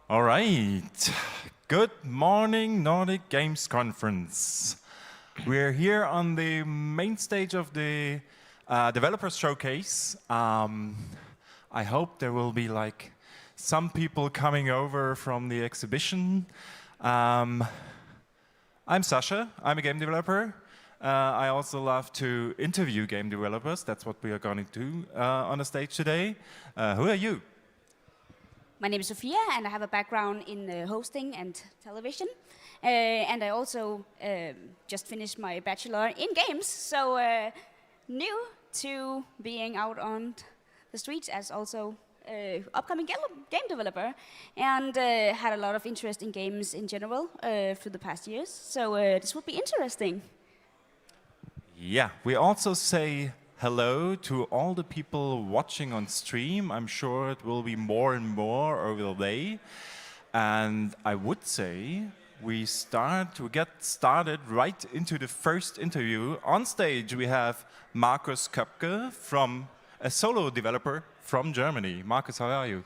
All right. Good morning, Nordic Games Conference. We're here on the main stage of the developers showcase. I hope there will be like some people coming over from the exhibition. I'm Sasha. I'm a game developer. I also love to interview game developers. That's what we are going to do on the stage today. Who are you? My name is Sophia, and I have a background in hosting and television. And I also just finished my bachelor in games, so new to being out on the streets as also upcoming game developer, and had a lot of interest in games in general for the past years. So this will be interesting. Yeah, we also say hello to all the people watching on stream. I'm sure it will be more and more over the day. And I would say we get started right into the first interview. On stage we have Markus Köpke, a solo developer from Germany. Markus, how are you?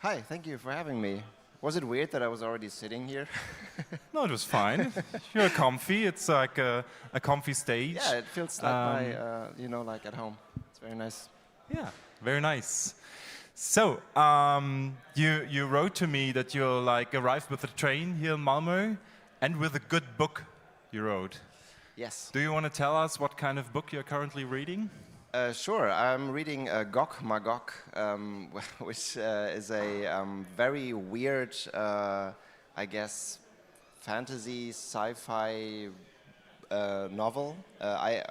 Hi, thank you for having me. Was it weird that I was already sitting here? No, it was fine. You're comfy. It's like a comfy stage. Yeah, it feels like like at home. It's very nice. Yeah, very nice. So, you wrote to me that you like arrived with a train here in Malmö and with a good book you wrote. Yes. Do you want to tell us what kind of book you're currently reading? Sure. I'm reading Gog Magog, which is a very weird, I guess, fantasy, sci-fi novel. I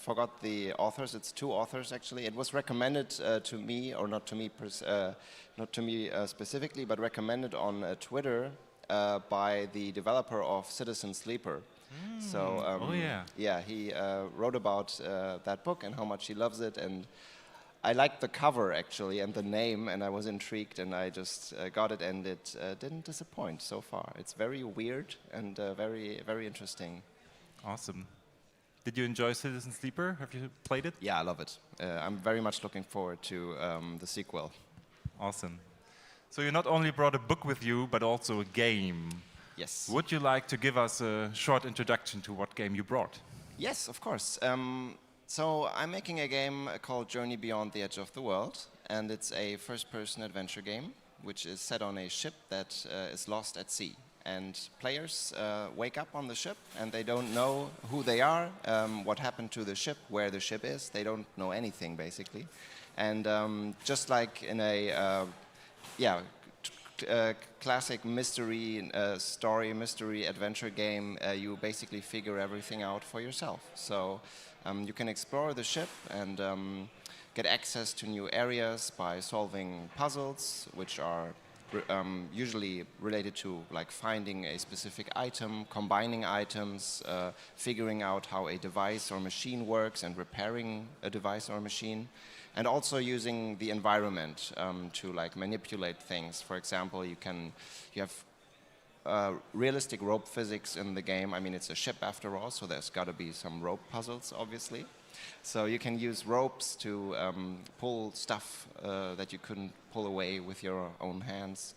forgot the authors. It's two authors actually. It was recommended to me, or not to me, specifically, but recommended on Twitter by the developer of Citizen Sleeper. So he wrote about that book and how much he loves it, and I liked the cover actually and the name, and I was intrigued, and I just got it, and it didn't disappoint so far. It's very weird and very, very interesting. Awesome. Did you enjoy Citizen Sleeper? Have you played it? Yeah, I love it. I'm very much looking forward to the sequel. Awesome. So you not only brought a book with you, but also a game. Yes. Would you like to give us a short introduction to what game you brought? Yes, of course. So I'm making a game called Journey Beyond the Edge of the World, and it's a first-person adventure game which is set on a ship that is lost at sea. And players wake up on the ship, and they don't know who they are, what happened to the ship, where the ship is. They don't know anything, basically. And just like in a classic mystery mystery adventure game, you basically figure everything out for yourself. So you can explore the ship and get access to new areas by solving puzzles, which are usually related to like finding a specific item, combining items, figuring out how a device or machine works, and repairing a device or machine. And also using the environment to like manipulate things. For example, you have realistic rope physics in the game. I mean, it's a ship after all, so there's got to be some rope puzzles, obviously. So you can use ropes to pull stuff that you couldn't pull away with your own hands.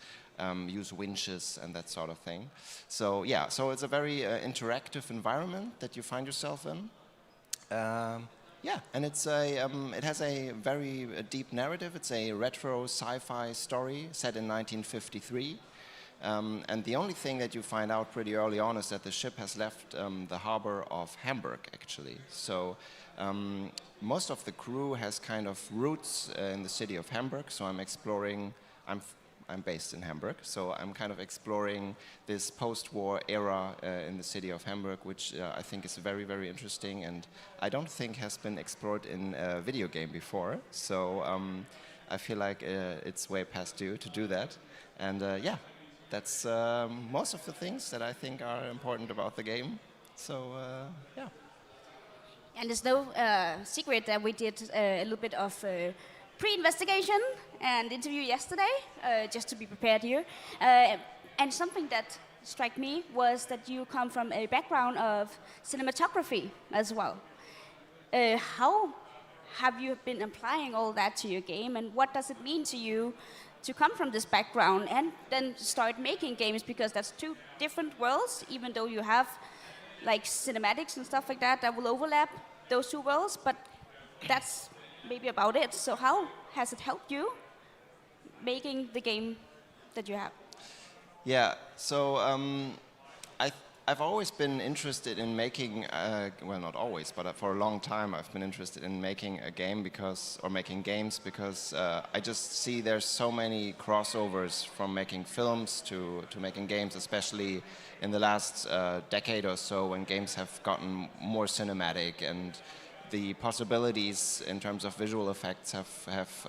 Use winches and that sort of thing. So yeah, so it's a very interactive environment that you find yourself in. Yeah, and it has a very deep narrative. It's a retro sci-fi story set in 1953. And the only thing that you find out pretty early on is that the ship has left the harbor of Hamburg, actually. So most of the crew has kind of roots in the city of Hamburg. So I'm based in Hamburg, so I'm kind of exploring this post-war era in the city of Hamburg, which I think is very, very interesting, and I don't think has been explored in a video game before. So I feel like it's way past due to do that. And yeah, that's most of the things that I think are important about the game. So yeah. And there's no secret that we did a little bit of pre-investigation and interview yesterday, just to be prepared here. And something that struck me was that you come from a background of cinematography as well. have you been applying all that to your game, and what does it mean to you to come from this background and then start making games, because that's two different worlds, even though you have like cinematics and stuff like that that will overlap those two worlds, but that's maybe about it. So how has it helped you making the game that you have? Yeah, so I've always been interested in making, well, not always, but for a long time I've been interested in making a game or making games because I just see there's so many crossovers from making films to making games, especially in the last decade or so when games have gotten more cinematic, and the possibilities in terms of visual effects have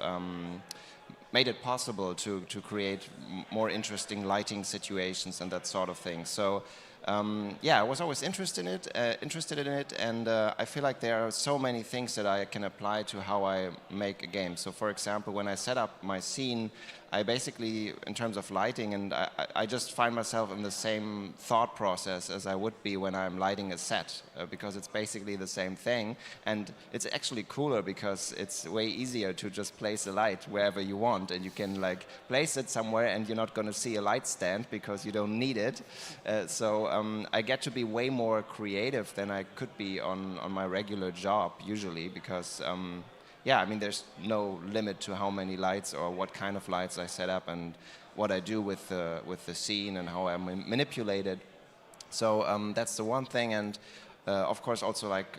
made it possible to create more interesting lighting situations and that sort of thing. So yeah, I was always interested in it, and I feel like there are so many things that I can apply to how I make a game. So for example, when I set up my scene, I basically, in terms of lighting, and I just find myself in the same thought process as I would be when I'm lighting a set, because it's basically the same thing, and it's actually cooler because it's way easier to just place a light wherever you want, and you can like place it somewhere and you're not going to see a light stand because you don't need it. So I get to be way more creative than I could be on my regular job usually, because yeah, I mean, there's no limit to how many lights or what kind of lights I set up and what I do with the scene and how I manipulate it. So that's the one thing, and of course also like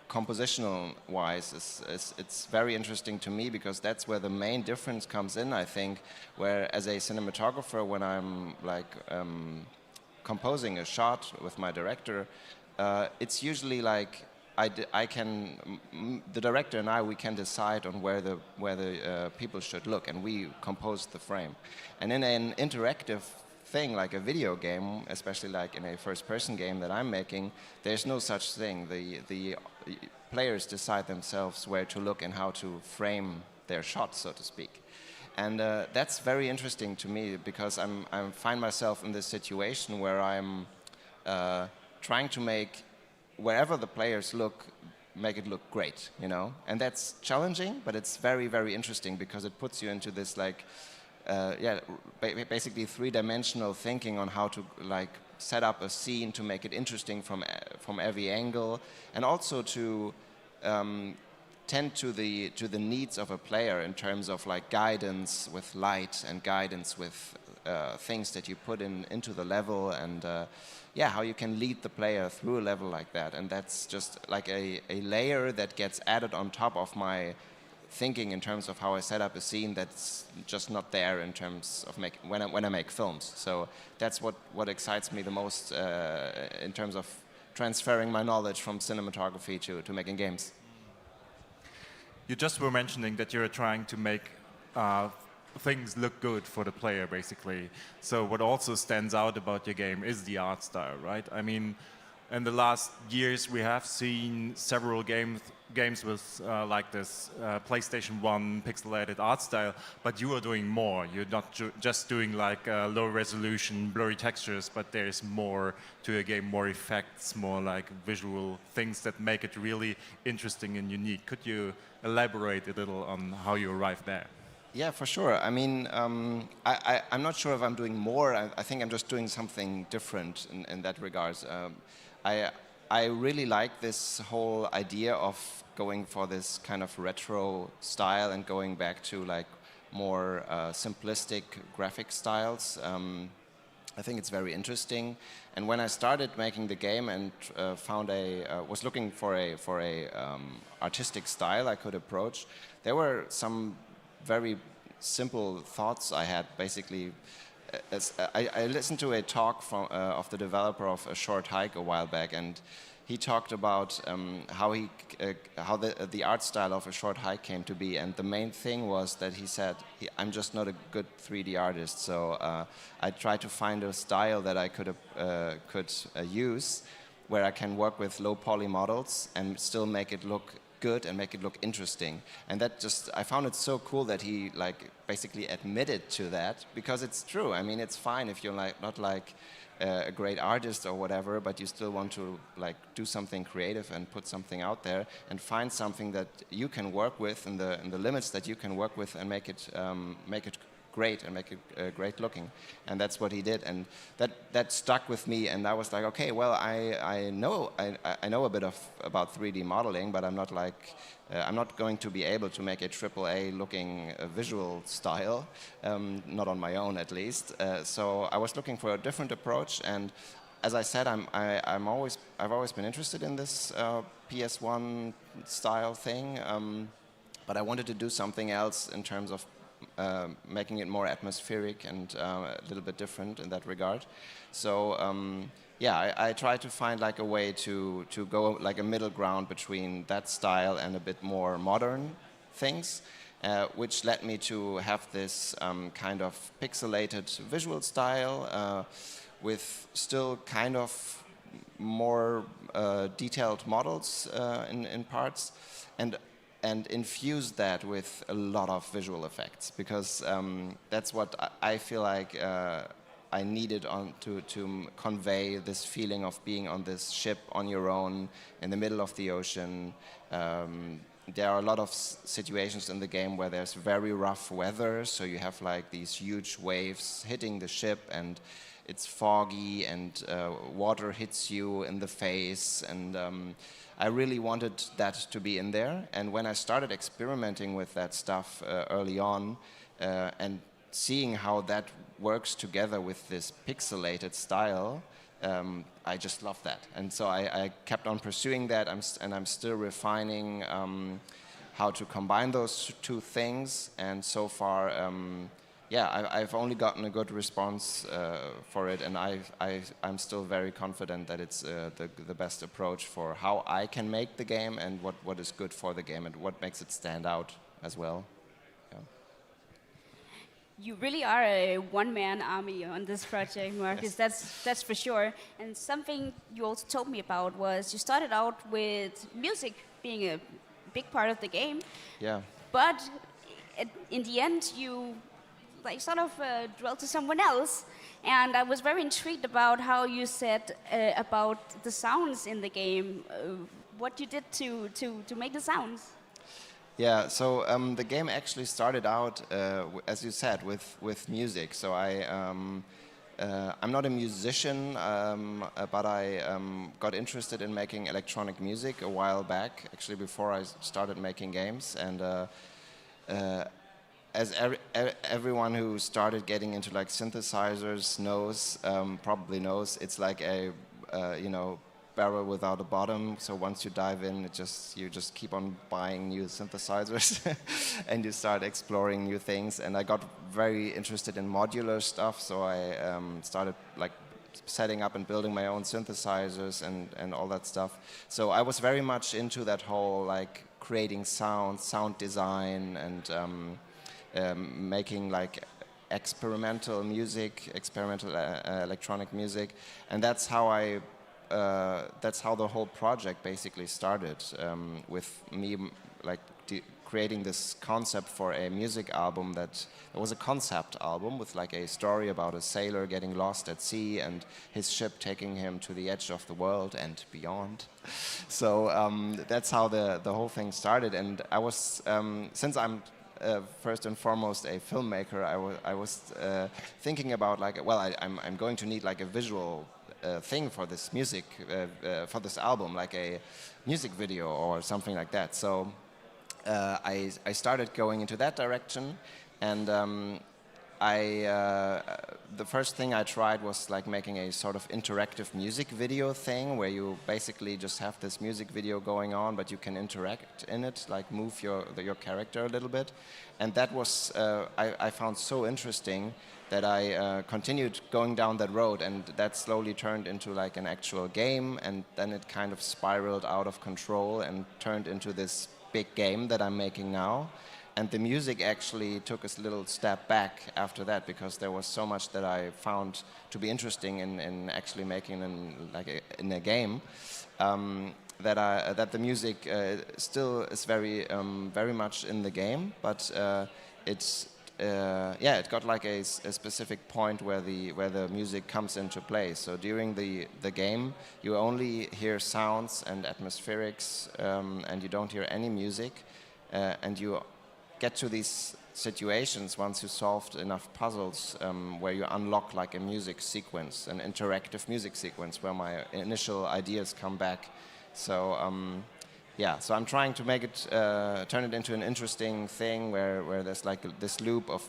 compositional wise, it's very interesting to me because that's where the main difference comes in, I think, where as a cinematographer, when I'm like composing a shot with my director, it's usually like the director and we can decide on where the people should look, and we compose the frame. And in an interactive thing like a video game, especially like in a first-person game that I'm making, there's no such thing. The players decide themselves where to look and how to frame their shot, so to speak. And that's very interesting to me because I find myself in this situation where I'm trying to make wherever the players look, make it look great, you know? And that's challenging, but it's very, very interesting because it puts you into this like, basically three-dimensional thinking on how to like set up a scene to make it interesting from every angle, and also to tend to the needs of a player in terms of like guidance with light and guidance with things that you put into the level, and yeah, how you can lead the player through a level like that. And that's just like a layer that gets added on top of my thinking in terms of how I set up a scene that's just not there in terms of when I make films. So that's what excites me the most in terms of transferring my knowledge from cinematography to making games. You just were mentioning that you're trying to make things look good for the player, basically. So what also stands out about your game is the art style, right? I mean, in the last years, we have seen several games with like this PlayStation 1 pixelated art style, but you are doing more. You're not just doing like low resolution, blurry textures, but there's more to a game, more effects, more like visual things that make it really interesting and unique. Could you elaborate a little on how you arrived there? Yeah, for sure. I mean, I'm not sure if I'm doing more. I think I'm just doing something different in that regards. I really like this whole idea of going for this kind of retro style and going back to like more simplistic graphic styles. I think it's very interesting. And when I started making the game and was looking for a artistic style I could approach, there were some very simple thoughts I had. Basically, I listened to a talk of the developer of A Short Hike a while back, and he talked about how the art style of A Short Hike came to be, and the main thing was that he said, I'm just not a good 3D artist, so I tried to find a style that I could use where I can work with low poly models and still make it look good and make it look interesting. And that just, I found it so cool that he like basically admitted to that, because it's true. I mean, it's fine if you're like not like a great artist or whatever, but you still want to like do something creative and put something out there and find something that you can work with in the limits that you can work with, and make it great and make it great looking. And that's what he did, and that stuck with me. And I was like, okay, well, I know a bit about 3D modeling, but I'm not like I'm not going to be able to make a AAA looking visual style, not on my own at least. So I was looking for a different approach, and as I said, I've always been interested in this PS1 style thing, but I wanted to do something else in terms of making it more atmospheric and a little bit different in that regard. So yeah, I tried to find like a way to go like a middle ground between that style and a bit more modern things, which led me to have this kind of pixelated visual style with still kind of more detailed models in parts, and infuse that with a lot of visual effects, because that's what I feel like I needed to convey this feeling of being on this ship on your own in the middle of the ocean. There are a lot of situations in the game where there's very rough weather, so you have like these huge waves hitting the ship, and it's foggy, and water hits you in the face, and I really wanted that to be in there. And when I started experimenting with that stuff early on, and seeing how that works together with this pixelated style, I just loved that. And so I kept on pursuing that, and I'm still refining how to combine those two things. And so far, yeah, I've only gotten a good response for it, and I'm still very confident that it's the best approach for how I can make the game, and what is good for the game, and what makes it stand out as well. Yeah. You really are a one-man army on this project, Marcus. Yes. That's for sure. And something you also told me about was you started out with music being a big part of the game, Yeah. but in the end you like sort of dwell to someone else. And I was very intrigued about how you said about the sounds in the game, what you did to make the sounds. Yeah, so the game actually started out, as you said, with music. So I'm not a musician, but I got interested in making electronic music a while back, actually before I started making games. And as everyone who started getting into like synthesizers knows, probably knows, it's like a barrel without a bottom. So once you dive in, you just keep on buying new synthesizers, and you start exploring new things. And I got very interested in modular stuff, so I started like setting up and building my own synthesizers and all that stuff. So I was very much into that whole like creating sound design, and making like experimental music, experimental electronic music, and that's how the whole project basically started, with me like creating this concept for a music album it was a concept album with like a story about a sailor getting lost at sea and his ship taking him to the edge of the world and beyond. So that's how the whole thing started. And I was, since I'm first and foremost a filmmaker, I was thinking about like, well, I'm going to need like a visual thing for this music, for this album, like a music video or something like that. So I started going into that direction, and the first thing I tried was like making a sort of interactive music video thing, where you basically just have this music video going on, but you can interact in it, like move your character a little bit. And that was, I found so interesting that I continued going down that road, and that slowly turned into like an actual game, and then it kind of spiraled out of control and turned into this big game that I'm making now. And the music actually took a little step back after that, because there was so much that I found to be interesting in actually making in a game. that the music still is very much in the game, but it's it got like a specific point where the music comes into play. So during the game, you only hear sounds and atmospherics, and you don't hear any music, and you get to these situations once you solved enough puzzles where you unlock like a music sequence, an interactive music sequence where my initial ideas come back. So so I'm trying to make it, turn it into an interesting thing where there's like this loop of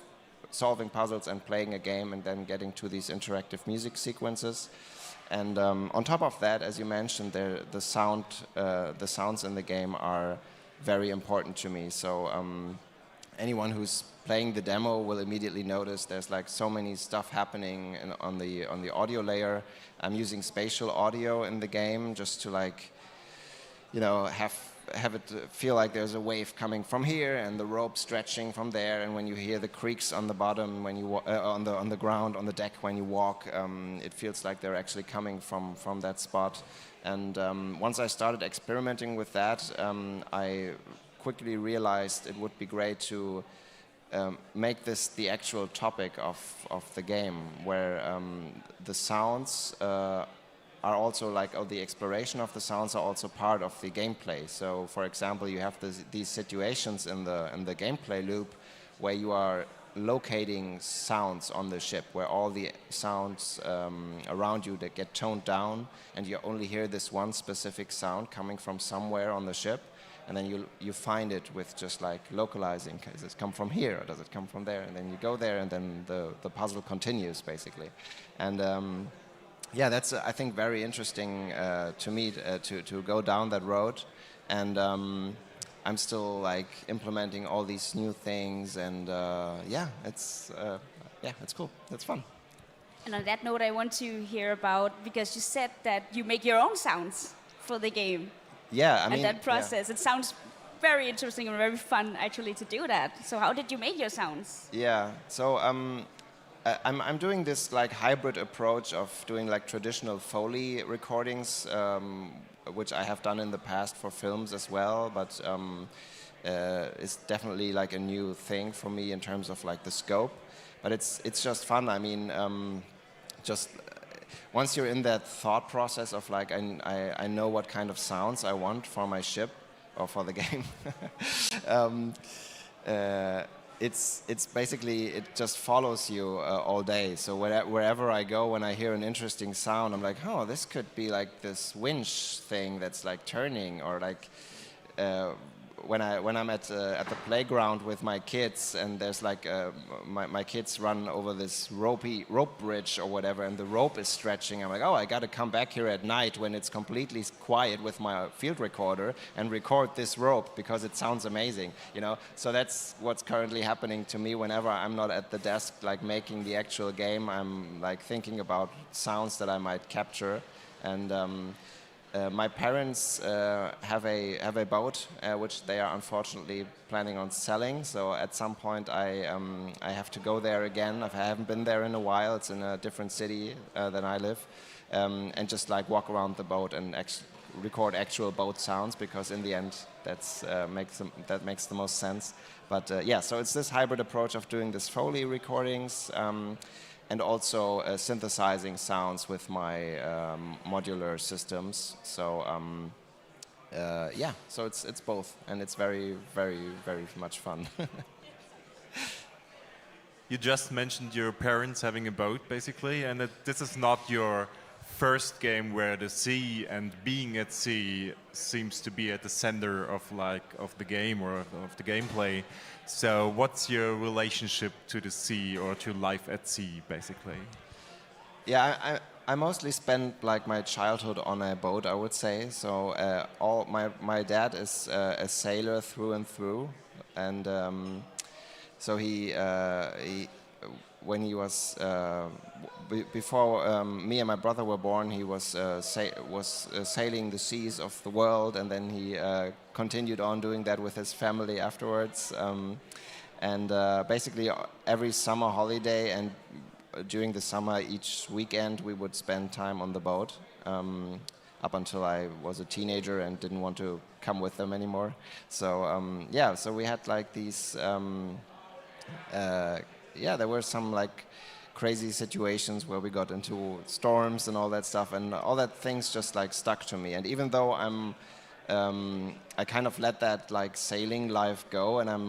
solving puzzles and playing a game and then getting to these interactive music sequences. And on top of that, as you mentioned, the sounds in the game are very important to me. So anyone who's playing the demo will immediately notice there's like so many stuff happening on the audio layer. I'm using spatial audio in the game just to like, have it feel like there's a wave coming from here and the rope stretching from there, and when you hear the creaks on the bottom when you on the ground on the deck when you walk, it feels like they're actually coming from that spot. And once I started experimenting with that, I quickly realized it would be great to make this the actual topic of the game, where the sounds are also like, the exploration of the sounds are also part of the gameplay. So, for example, you have these situations in the gameplay loop where you are locating sounds on the ship, where all the sounds around you that get toned down, and you only hear this one specific sound coming from somewhere on the ship, and then you find it with just like localizing. Does it come from here or does it come from there? And then you go there, and then the puzzle continues basically. And that's I think very interesting to me to go down that road, and I'm still like implementing all these new things, and it's cool. It's fun. And on that note, I want to hear about, because you said that you make your own sounds for the game. Yeah, I mean, and that process, it sounds very interesting and very fun actually to do that. So how did you make your sounds? Yeah, so I'm doing this like hybrid approach of doing like traditional Foley recordings, which I have done in the past for films as well, but it's definitely like a new thing for me in terms of like the scope. But it's just fun. I mean, just once you're in that thought process of like I know what kind of sounds I want for my ship or for the game. It's basically, it just follows you all day. So wherever I go, when I hear an interesting sound, I'm like, oh, this could be like this winch thing that's like turning, or like when I'm at the playground with my kids, and there's like my kids run over this rope bridge or whatever, and the rope is stretching. I'm like, oh, I got to come back here at night when it's completely quiet with my field recorder and record this rope because it sounds amazing, So that's what's currently happening to me whenever I'm not at the desk, like making the actual game. I'm like thinking about sounds that I might capture, and my parents have a boat which they are unfortunately planning on selling. So at some point I have to go there again. I haven't been there in a while. It's in a different city than I live, and just like walk around the boat and record actual boat sounds, because in the end that makes the most sense. But so it's this hybrid approach of doing this Foley recordings. And also synthesizing sounds with my modular systems. So so it's both, and it's very, very, very much fun. You just mentioned your parents having a boat, basically, and this is not your first game where the sea and being at sea seems to be at the center of the game or of the gameplay. So what's your relationship to the sea or to life at sea, basically? Yeah, I mostly spent like my childhood on a boat, I would say. So my dad is a sailor through and through, and so he when he was before me and my brother were born, he was sailing the seas of the world, and then he continued on doing that with his family afterwards. And basically every summer holiday and during the summer, each weekend we would spend time on the boat. up until I was a teenager and didn't want to come with them anymore. So yeah, so we had like these, yeah, there were some like crazy situations where we got into storms and all that stuff, and all that things just like stuck to me. And even though I kind of let that like sailing life go, and I'm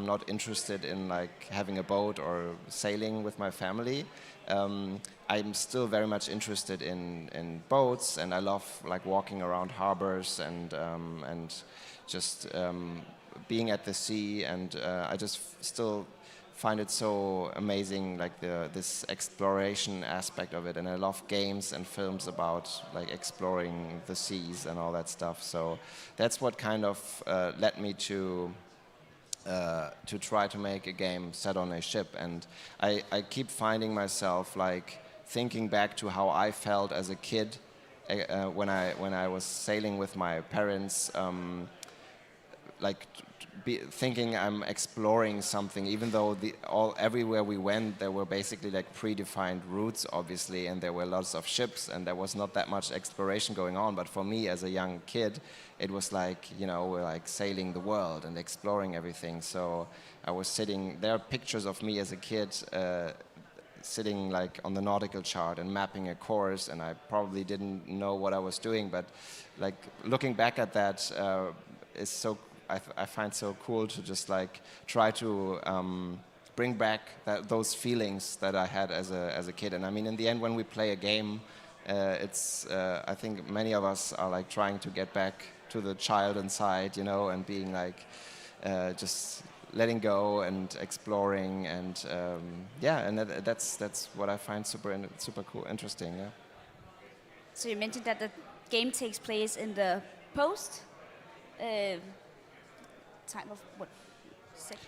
not interested in like having a boat or sailing with my family. I'm still very much interested in boats, and I love like walking around harbors and just being at the sea, and I just still find it so amazing, like this exploration aspect of it, and I love games and films about like exploring the seas and all that stuff. So that's what kind of led me to try to make a game set on a ship. And I keep finding myself like thinking back to how I felt as a kid when I was sailing with my parents, like thinking I'm exploring something, even though everywhere we went there were basically like predefined routes, obviously, and there were lots of ships and there was not that much exploration going on. But for me as a young kid, it was like, you know, we're like sailing the world and exploring everything. So I was sitting, there are pictures of me as a kid sitting like on the nautical chart and mapping a course, and I probably didn't know what I was doing, but like looking back at that is so, I find so cool to just like try to bring back those feelings that I had as a kid. And I mean, in the end, when we play a game, it's I think many of us are like trying to get back to the child inside, you know, and being like just letting go and exploring, and yeah, and that's what I find super cool, interesting. Yeah. So you mentioned that the game takes place in the post time of what?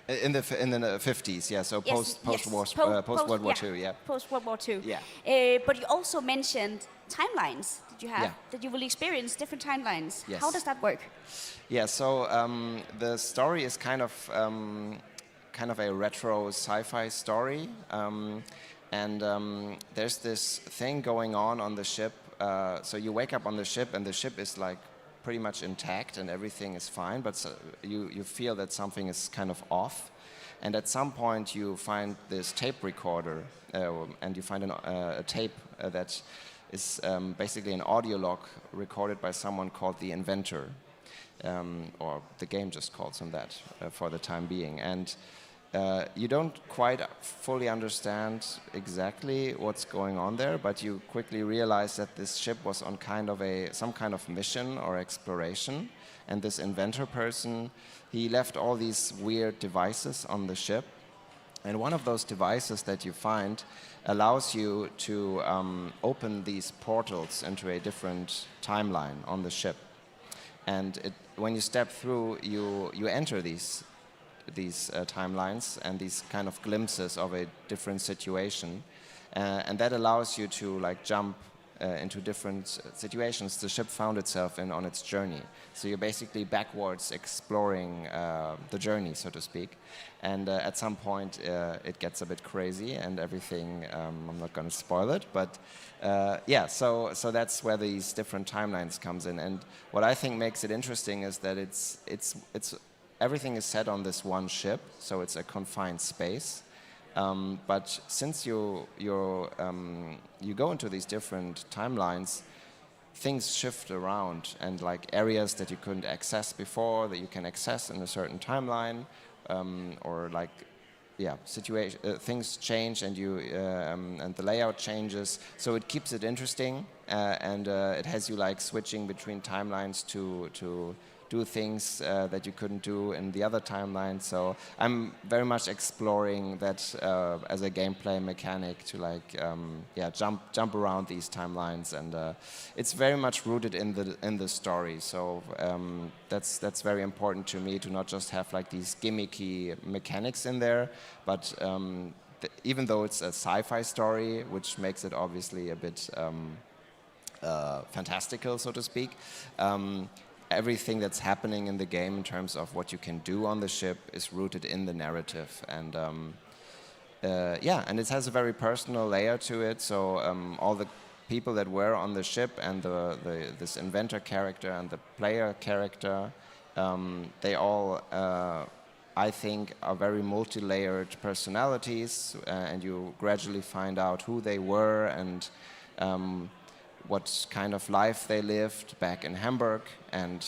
In the 50s, yeah. So Yes, post World War II, yeah. Post World War II. Yeah. But you also mentioned timelines that you have, Yeah. that you will experience different timelines. Yes. How does that work? Yeah. So the story is kind of a retro sci-fi story, and there's this thing going on the ship. So you wake up on the ship, and the ship is like pretty much intact and everything is fine, but you feel that something is kind of off. And at some point you find this tape recorder, and you find a tape that is basically an audio log recorded by someone called the inventor, or the game just calls him that for the time being. And you don't quite fully understand exactly what's going on there, but you quickly realize that this ship was on some kind of mission or exploration, and this inventor person, he left all these weird devices on the ship, and one of those devices that you find allows you to open these portals into a different timeline on the ship. And when you step through, you enter these timelines and these kind of glimpses of a different situation, and that allows you to like jump into different situations the ship found itself in on its journey. So you're basically backwards exploring the journey, so to speak. And at some point it gets a bit crazy and everything. I'm not going to spoil it, but yeah. So that's where these different timelines comes in. And what I think makes it interesting is that it's everything is set on this one ship, so it's a confined space. But since you go into these different timelines, things shift around, and like areas that you couldn't access before that you can access in a certain timeline, or like things change, and and the layout changes. So it keeps it interesting, and it has you like switching between timelines to do things that you couldn't do in the other timeline. So I'm very much exploring that as a gameplay mechanic to like jump around these timelines, and it's very much rooted in the story. So that's very important to me, to not just have like these gimmicky mechanics in there, but even though it's a sci-fi story, which makes it obviously a bit fantastical, so to speak. Everything that's happening in the game in terms of what you can do on the ship is rooted in the narrative, and and it has a very personal layer to it. So all the people that were on the ship and this inventor character and the player character, they all, I think, are very multi-layered personalities, and you gradually find out who they were and what kind of life they lived back in Hamburg, and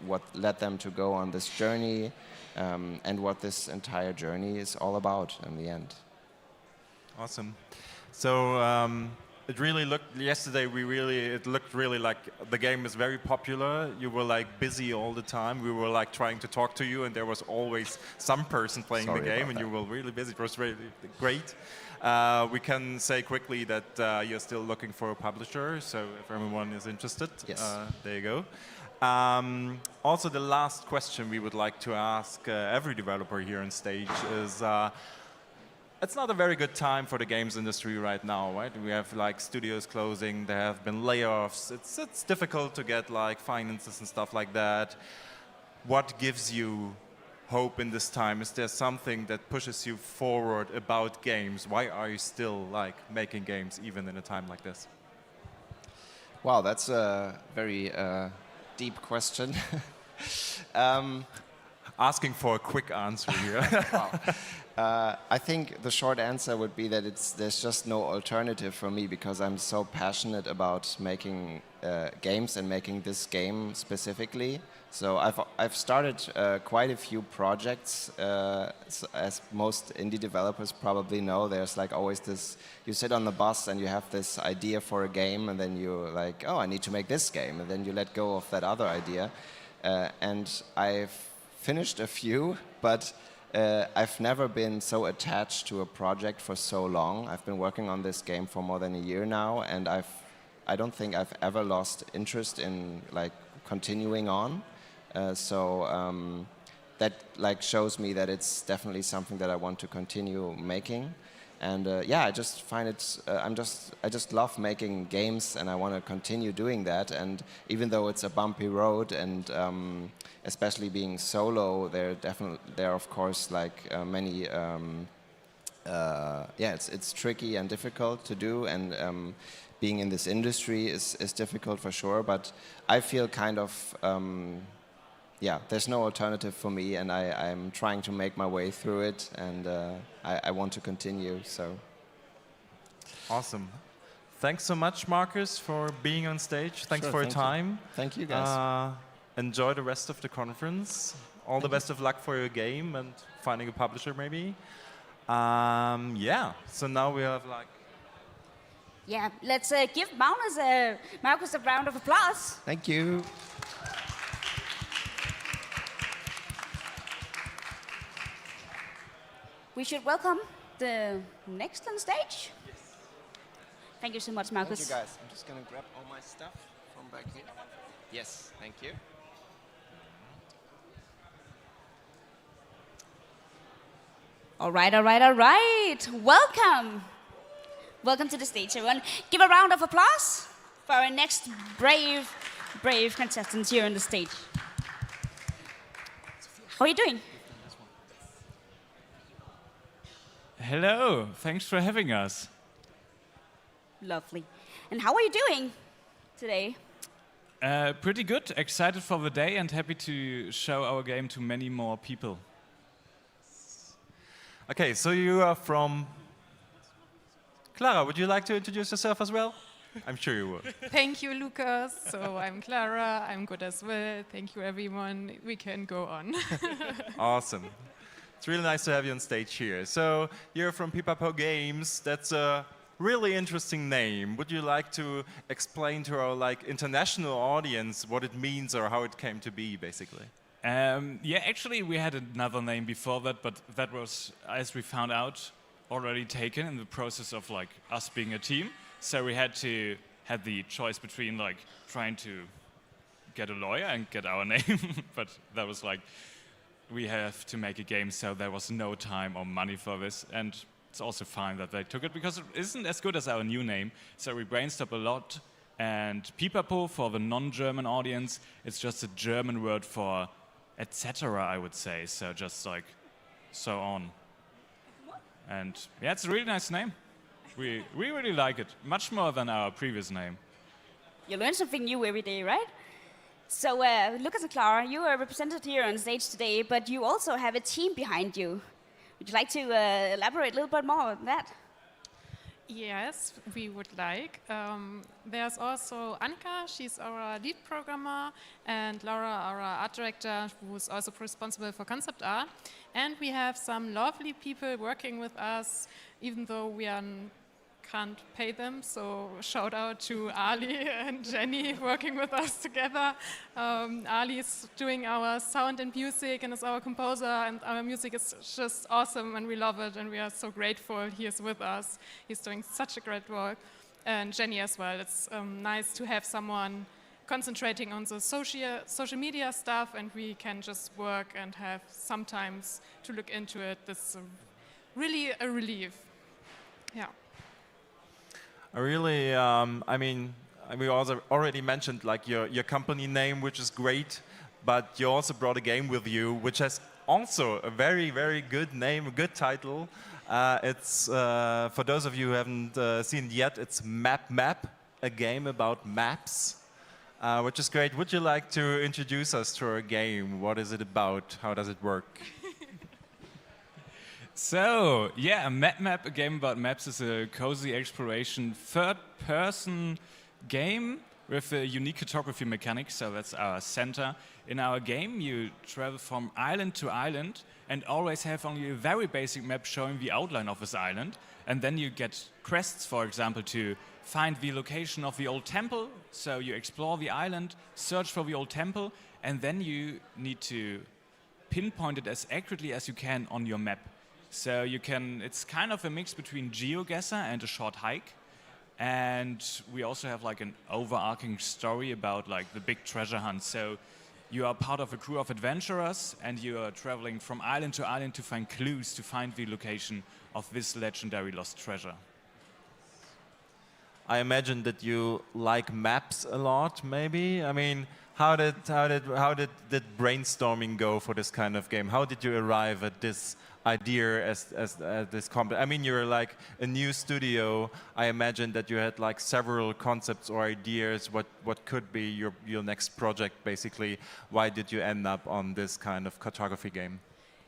what led them to go on this journey, and what this entire journey is all about in the end. Awesome. So it really looked, yesterday it looked really like the game is very popular. You were like busy all the time. We were like trying to talk to you, and there was always some person playing the game, and you were really busy. It was really great. We can say quickly that you're still looking for a publisher, so if everyone is interested, yes. There you go. Also, the last question we would like to ask every developer here on stage is, it's not a very good time for the games industry right now, right? We have like studios closing, there have been layoffs. It's difficult to get like finances and stuff like that. What gives you hope in this time? Is there something that pushes you forward about games? Why are you still like making games even in a time like this? Wow, that's a very deep question. Asking for a quick answer here. Wow. I think the short answer would be that there's just no alternative for me, because I'm so passionate about making games and making this game specifically. So I've started quite a few projects. As most indie developers probably know, there's like always this, you sit on the bus and you have this idea for a game, and then you're like, oh, I need to make this game, and then you let go of that other idea. And I've finished a few, but I've never been so attached to a project for so long. I've been working on this game for more than a year now, and I don't think I've ever lost interest in like continuing on. That like shows me that it's definitely something that I want to continue making. And yeah, I just find it. I just love making games, and I want to continue doing that. And even though it's a bumpy road, and especially being solo, there are of course like many. Yeah, it's tricky and difficult to do, and being in this industry is difficult for sure. But I feel kind of. Yeah, there's no alternative for me, and I'm trying to make my way through it, and I want to continue, so. Awesome. Thanks so much, Marcus, for being on stage. Thanks for your time. Thank you, guys. Enjoy the rest of the conference. All the best of luck for your game and finding a publisher, maybe. Yeah, so now we have like... Yeah, let's give Marcus a round of applause. Thank you. We should welcome the next on stage. Yes. Thank you so much, Marcus. Thank you, guys. I'm just going to grab all my stuff from back here. Yes, thank you. All right, all right, all right. Welcome. Welcome to the stage, everyone. Give a round of applause for our next brave contestants here on the stage. How are you doing? Hello, thanks for having us. Lovely. And how are you doing today? Pretty good, excited for the day and happy to show our game to many more people. Okay, so you are from... Clara, would you like to introduce yourself as well? I'm sure you would. Thank you, Lucas. So I'm Clara, I'm good as well. Thank you, everyone. We can go on. Awesome. It's really nice to have you on stage here. So you're from Pipo Games. That's a really interesting name. Would you like to explain to our like international audience what it means or how it came to be, basically? Yeah, actually we had another name before that, but that was, as we found out, already taken in the process of like us being a team. So we had the choice between like trying to get a lawyer and get our name, but that was like, we have to make a game, so there was no time or money for this, and it's also fine that they took it because it isn't as good as our new name. So we brainstormed a lot, and Pipo, for the non-German audience, it's just a German word for etc., I would say, so just like so on. And yeah, it's a really nice name. We really like it, much more than our previous name. You learn something new every day, right? So, Lucas and Clara, you are represented here on stage today, but you also have a team behind you. Would you like to elaborate a little bit more on that? Yes, we would like. There's also Anka, she's our lead programmer, and Laura, our art director, who's also responsible for concept art. And we have some lovely people working with us, even though we can't pay them. So shout out to Ali and Jenny working with us together. Ali is doing our sound and music and is our composer, and our music is just awesome and we love it and we are so grateful he is with us. He's doing such a great work. And Jenny as well. It's nice to have someone concentrating on the social media stuff and we can just work and have some times to look into it. This is really a relief. Yeah. I really, I mean, we also already mentioned like your company name, which is great, but you also brought a game with you, which has also a very, very good name, a good title. It's, for those of you who haven't seen it yet, it's Map, a game about maps, which is great. Would you like to introduce us to our game? What is it about? How does it work? So, yeah, Map, a game about maps, is a cozy exploration third-person game with a unique cartography mechanic, so that's our center. In our game, you travel from island to island and always have only a very basic map showing the outline of this island. And then you get quests, for example, to find the location of the old temple. So you explore the island, search for the old temple, and then you need to pinpoint it as accurately as you can on your map. So you can, it's kind of a mix between GeoGuessr and a short hike. And we also have like an overarching story about like the big treasure hunt. So you are part of a crew of adventurers and you are traveling from island to island to find clues to find the location of this legendary lost treasure. I imagine that you like maps a lot, maybe. I mean, how did brainstorming go for this kind of game? How did you arrive at this idea as this company? I mean, you're like a new studio. I imagine that you had like several concepts or ideas. What could be your next project, basically? Why did you end up on this kind of cartography game?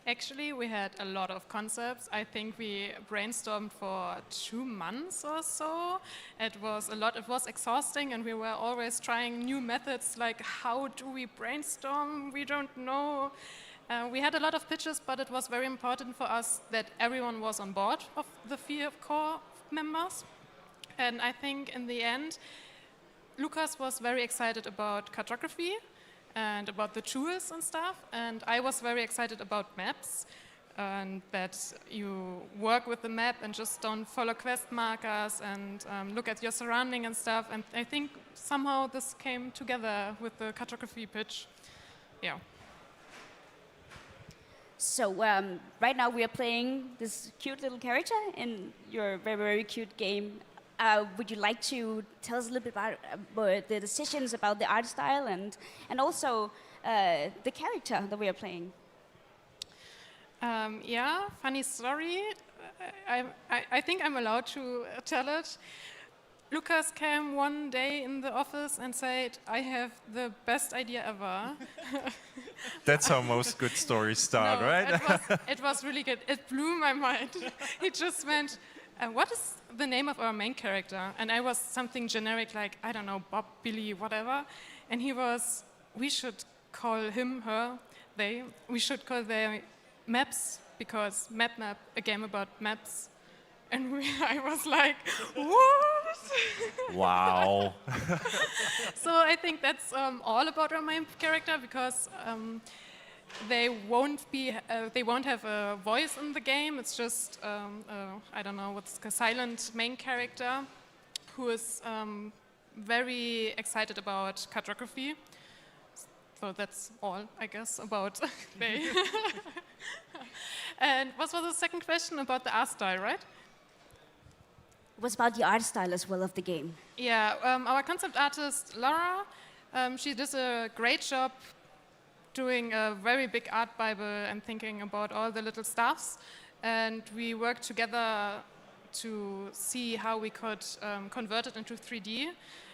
Actually, we had a lot of concepts. I think we brainstormed for 2 months or so. It was a lot, it was exhausting, and we were always trying new methods, like how do we brainstorm? We don't know. We had a lot of pitches, but it was very important for us that everyone was on board of the 4 core members. And I think in the end, Lucas was very excited about cartography and about the tools and stuff, and I was very excited about maps, and that you work with the map and just don't follow quest markers and look at your surrounding and stuff, and I think somehow this came together with the cartography pitch. Yeah. So right now we are playing this cute little character in your very, very cute game. Would you like to tell us a little bit about the decisions about the art style and also the character that we are playing? Yeah, funny story. I think I'm allowed to tell it. Lucas came one day in the office and said, I have the best idea ever. That's how most good stories start, No, right? it was really good. It blew my mind. He just went, what is the name of our main character? And I was something generic like, I don't know, Bob, Billy, whatever. And he was, we should call him, her, they. We should call their maps, because Map, a game about maps. And I was like, what? Wow. So I think that's all about our main character, because they won't have a voice in the game. It's just I don't know what's a silent main character who is very excited about cartography. So that's all, I guess, about they. And what was the second question about the art style, right? It was about the art style as well of the game. Yeah, our concept artist, Laura, she does a great job doing a very big art bible and thinking about all the little stuffs. And we work together to see how we could convert it into 3D.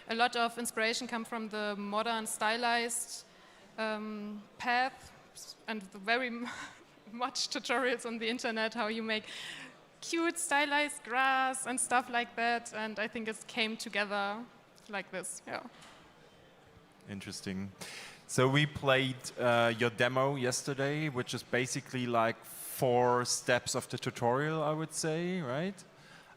A lot of inspiration come from the modern stylized path and the very much tutorials on the internet how you make cute stylized grass and stuff like that, and I think it came together like this. Yeah. Interesting. So we played your demo yesterday, which is basically like 4 steps of the tutorial, I would say, right?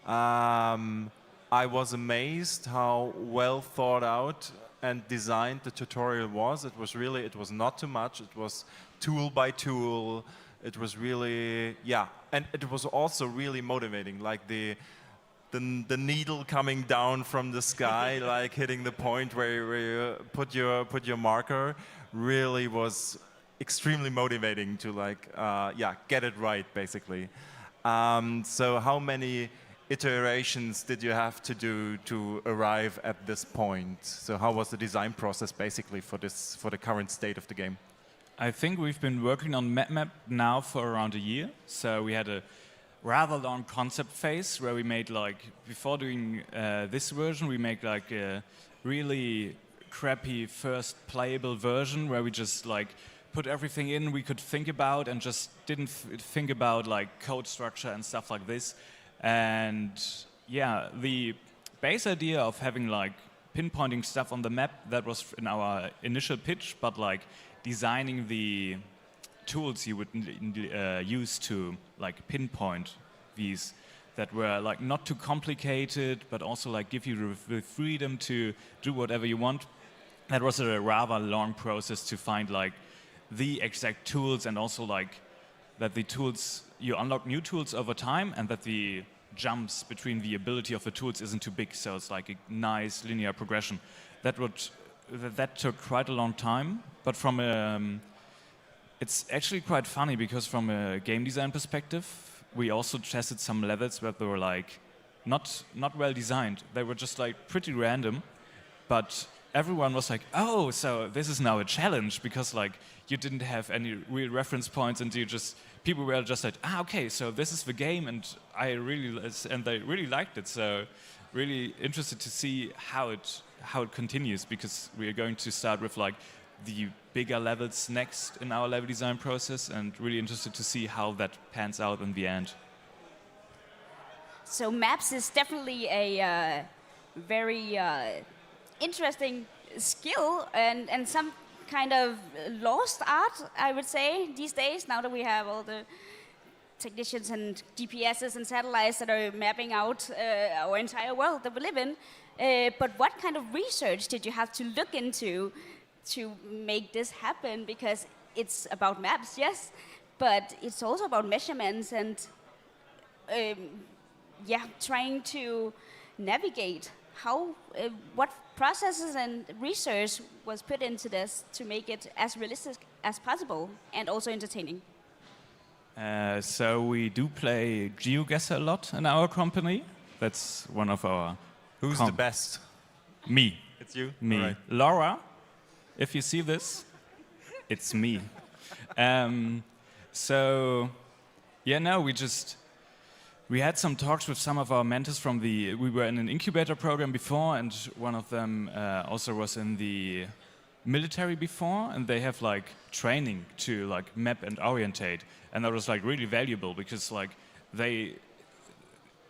I was amazed how well thought out and designed the tutorial was. It was not too much. It was tool by tool. It was really, yeah. And it was also really motivating, like the needle coming down from the sky, like hitting the point where you put your marker, really was extremely motivating to like, get it right, basically. So how many iterations did you have to do to arrive at this point? So how was the design process basically for the current state of the game? I think we've been working on map now for around a year. So we had a rather long concept phase where we made like, before doing this version, we made like a really crappy first playable version where we just like put everything in we could think about and just didn't think about like code structure and stuff like this. And yeah, the base idea of having like pinpointing stuff on the map, that was in our initial pitch, but like designing the tools you would use to like pinpoint these that were like not too complicated, but also like give you the freedom to do whatever you want. That was a rather long process to find like the exact tools, and also like that the tools, you unlock new tools over time, and that the jumps between the ability of the tools isn't too big, so it's like a nice linear progression. That took quite a long time, but from it's actually quite funny because from a game design perspective, we also tested some levels where they were like not well designed. They were just like pretty random, but everyone was like, oh, so this is now a challenge, because like you didn't have any real reference points, and people were just like, okay, so this is the game, and they really liked it. So really interested to see how it continues, because we are going to start with like the bigger levels next in our level design process, and really interested to see how that pans out in the end. So maps is definitely a very interesting skill and some kind of lost art, I would say, these days, now that we have all the technicians and GPSs and satellites that are mapping out our entire world that we live in. But what kind of research did you have to look into to make this happen? Because it's about maps, yes, but it's also about measurements and trying to navigate. What processes and research was put into this to make it as realistic as possible and also entertaining? So we do play GeoGuessr a lot in our company. That's one of our... Who's the best? Me. It's you? Me. Right. Laura, if you see this, it's me. We had some talks with some of our mentors we were in an incubator program before, and one of them also was in the military before, and they have like training to like map and orientate, and that was like really valuable, because like they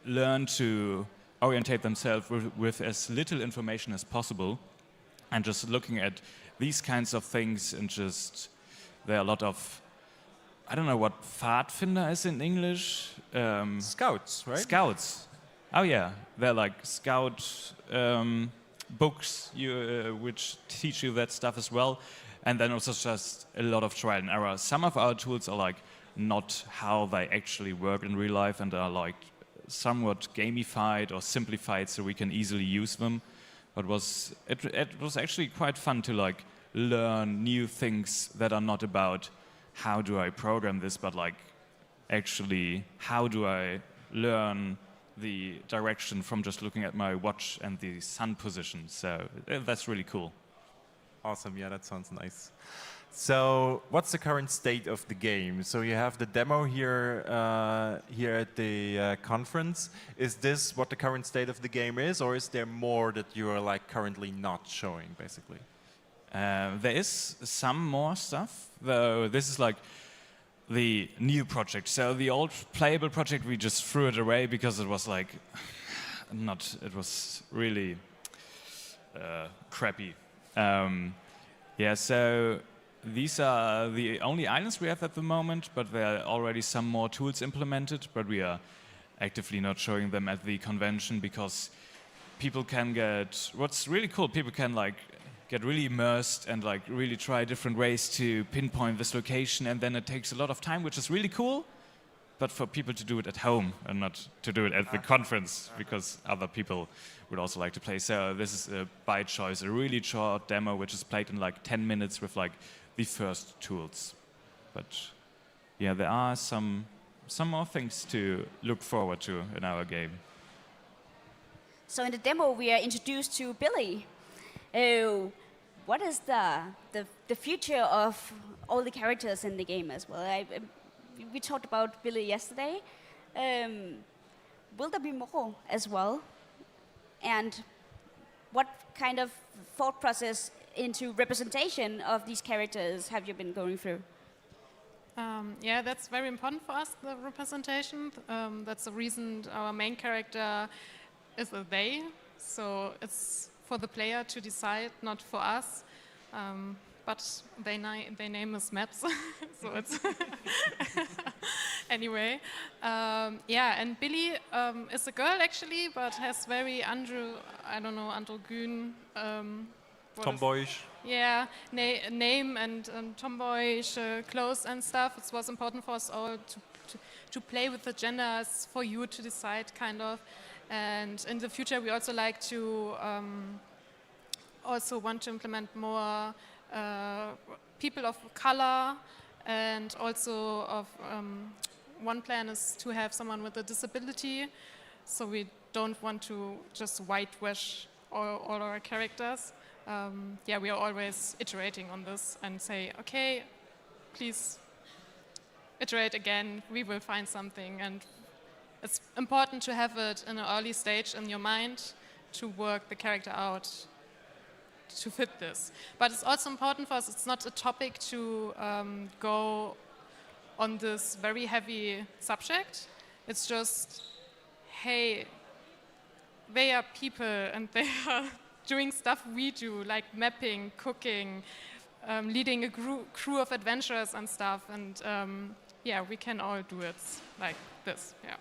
learn to orientate themselves with as little information as possible, and just looking at these kinds of things, and just there are a lot of, I don't know what Pfadfinder is in English. Scouts, right? Scouts. Oh yeah, they're like scout books which teach you that stuff as well. And then also just a lot of trial and error. Some of our tools are like not how they actually work in real life, and are like somewhat gamified or simplified so we can easily use them. But it was actually quite fun to like learn new things that are not about how do I program this, but like actually how do I learn the direction from just looking at my watch and the sun position. So that's really cool. Awesome, yeah, that sounds nice. So, what's the current state of the game? So you have the demo here, here at the conference. Is this what the current state of the game is, or is there more that you are like currently not showing, basically? There is some more stuff, though. This is like the new project. So the old playable project, we just threw it away because it was like not. It was really crappy. Yeah. So. These are the only islands we have at the moment, but there are already some more tools implemented, but we are actively not showing them at the convention because people can get, what's really cool, people can like get really immersed and like really try different ways to pinpoint this location, and then it takes a lot of time, which is really cool, but for people to do it at home and not to do it at the conference because other people would also like to play. So this is by choice, a really short demo which is played in like 10 minutes with like the first tools. But yeah, there are some more things to look forward to in our game. So in the demo, we are introduced to Billy. What is the future of all the characters in the game as well? We talked about Billy yesterday. Will there be more as well? And what kind of thought process into representation of these characters have you been going through? Yeah, that's very important for us, the representation. That's the reason our main character is a they. So it's for the player to decide, not for us. But their name is Maps, so it's anyway. Yeah, and Billy is a girl actually, but has very androgyn. Tomboyish. Yeah, name and tomboyish clothes and stuff. It was important for us all to play with the genders for you to decide, kind of. And in the future, we also like to also want to implement more people of color, and also of one plan is to have someone with a disability. So we don't want to just whitewash all our characters. Yeah, we are always iterating on this and say, okay, please iterate again, we will find something. And it's important to have it in an early stage in your mind to work the character out to fit this. But it's also important for us, it's not a topic to go on this very heavy subject. It's just, hey, they are people and they are doing stuff we do, like mapping, cooking, leading a crew of adventurers and stuff. And yeah, we can all do it like this, yeah.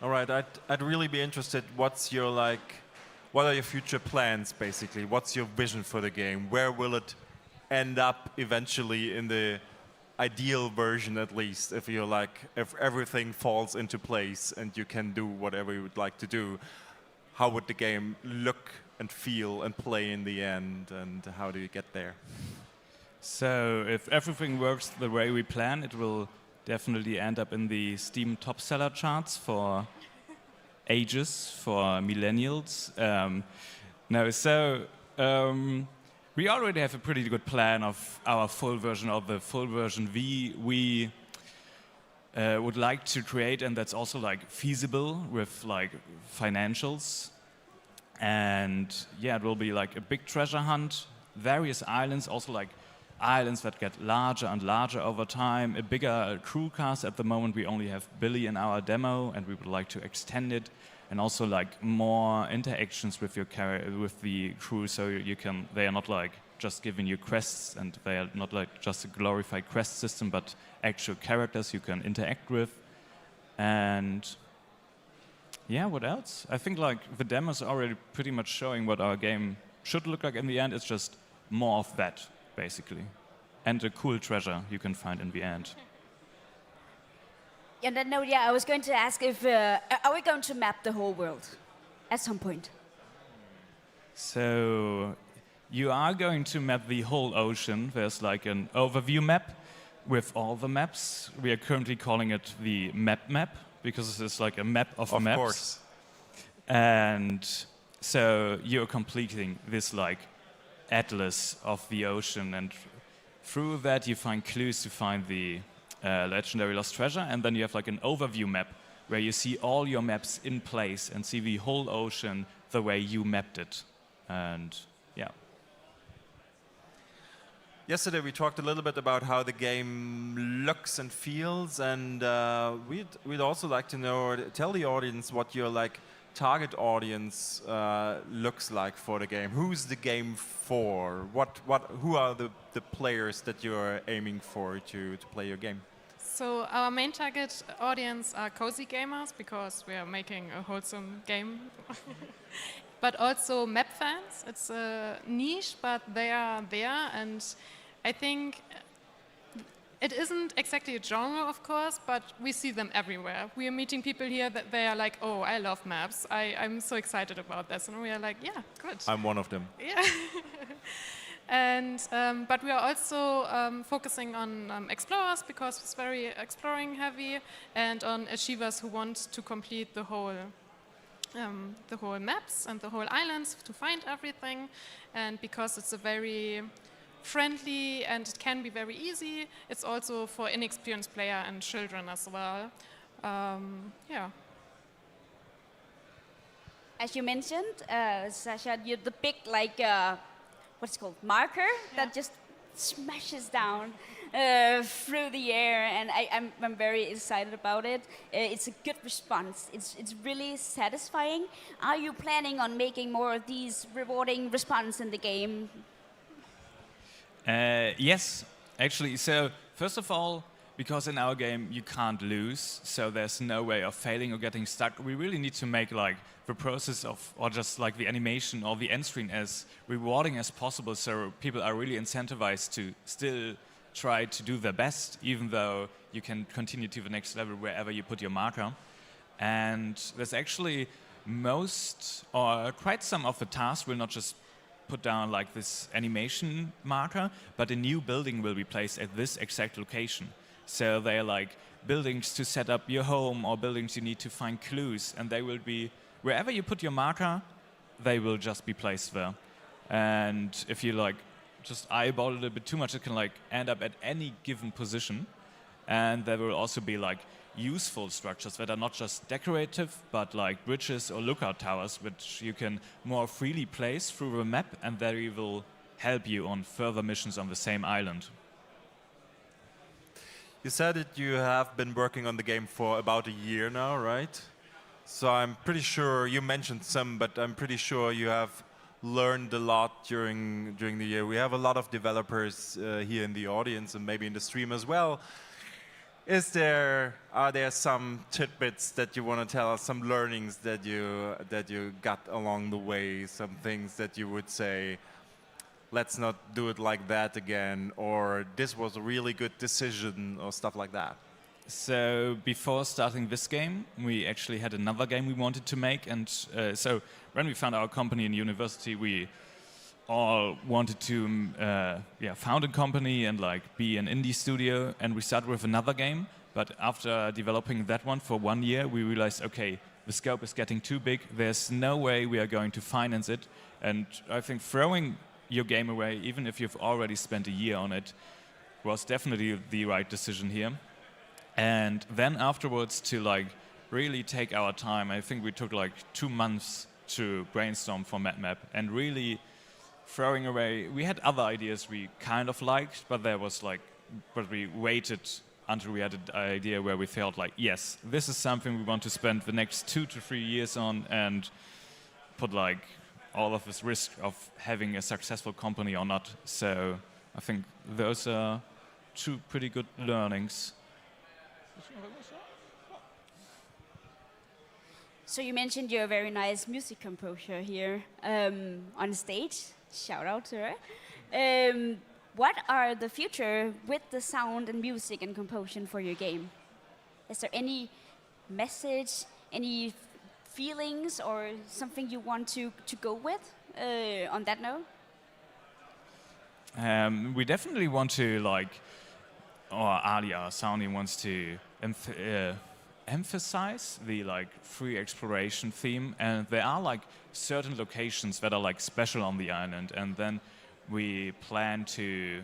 All right, I'd really be interested, what are your future plans, basically? What's your vision for the game? Where will it end up eventually in the ideal version, at least, if everything falls into place and you can do whatever you would like to do? How would the game look and feel and play in the end, and how do you get there? So if everything works the way we plan, it will definitely end up in the Steam top seller charts for ages, for millennials. We already have a pretty good plan of our full version, of the full version we would like to create, and that's also like feasible with like financials. And yeah, it will be like a big treasure hunt, various islands, also like islands that get larger and larger over time, a bigger crew cast. At the moment we only have Billy in our demo, and we would like to extend it, and also like more interactions with with the crew, so they are not like just giving you quests, and they are not like just a glorified quest system, but actual characters you can interact with. And yeah, what else? I think like the demo's already pretty much showing what our game should look like in the end. It's just more of that, basically, and a cool treasure you can find in the end. On that note, yeah, I was going to ask if are we going to map the whole world at some point? So you are going to map the whole ocean. There's like an overview map with all the maps. We are currently calling it the map because it's like a map of maps. Of course. And so you're completing this like atlas of the ocean, and through that you find clues to find the legendary lost treasure, and then you have like an overview map where you see all your maps in place and see the whole ocean the way you mapped it. And yeah. Yesterday we talked a little bit about how the game looks and feels, and we'd also like to know, or tell the audience what your like target audience looks like for the game. Who's the game for? Who are the players that you're aiming for to play your game? So our main target audience are cozy gamers because we are making a wholesome game. But also map fans. It's a niche, but they are there, and I think it isn't exactly a genre, of course, but we see them everywhere. We are meeting people here that they are like, oh, I love maps. I'm so excited about this. And we are like, yeah, good. I'm one of them. Yeah. And but we are also focusing on explorers because it's very exploring heavy, and on achievers who want to complete the whole maps and the whole islands to find everything. And because it's a very friendly and it can be very easy, it's also for inexperienced player and children as well. Yeah. As you mentioned, Sasha, you're the big like what's it called, marker that just smashes down through the air, and I'm very excited about it. It's a good response. It's really satisfying. Are you planning on making more of these rewarding response in the game? Yes, actually. So first of all, because in our game you can't lose, so there's no way of failing or getting stuck. We really need to make like the process of, or just like the animation or the end screen as rewarding as possible, so people are really incentivized to still try to do their best, even though you can continue to the next level wherever you put your marker. And there's actually most, or quite some of the tasks will not just put down like this animation marker, but a new building will be placed at this exact location. So they're like buildings to set up your home, or buildings you need to find clues, and they will be, wherever you put your marker, they will just be placed there. And if you like just eyeball it a bit too much, it can like end up at any given position. And there will also be like useful structures that are not just decorative, but like bridges or lookout towers, which you can more freely place through the map, and they will help you on further missions on the same island. You said that you have been working on the game for about a year now, right? So I'm pretty sure, you mentioned some, but I'm pretty sure you have learned a lot during the year. We have a lot of developers here in the audience and maybe in the stream as well. Are there some tidbits that you want to tell us, some learnings that you got along the way, some things that you would say, let's not do it like that again, or this was a really good decision, or stuff like that? So before starting this game, we actually had another game we wanted to make, and so when we found our company in university, we all wanted to found a company and like be an indie studio, and we started with another game. But after developing that one for 1 year, we realized, okay, the scope is getting too big. There's no way we are going to finance it, and I think throwing your game away, even if you've already spent a year on it, was definitely the right decision here. And then afterwards, to like really take our time, I think we took like 2 months to brainstorm for map, and really throwing away. We had other ideas we kind of liked, but we waited until we had an idea where we felt like, yes, this is something we want to spend the next 2 to 3 years on, and put like all of this risk of having a successful company or not. So I think those are 2 pretty good learnings. So you mentioned you're a very nice music composer here on stage. Shout out to her. What are the future with the sound and music and composition for your game? Is there any message, any feelings, or something you want to go with on that note? We definitely want to or Ali, our sounding, wants to emphasize the free exploration theme, and there are certain locations that are special on the island, and then we plan to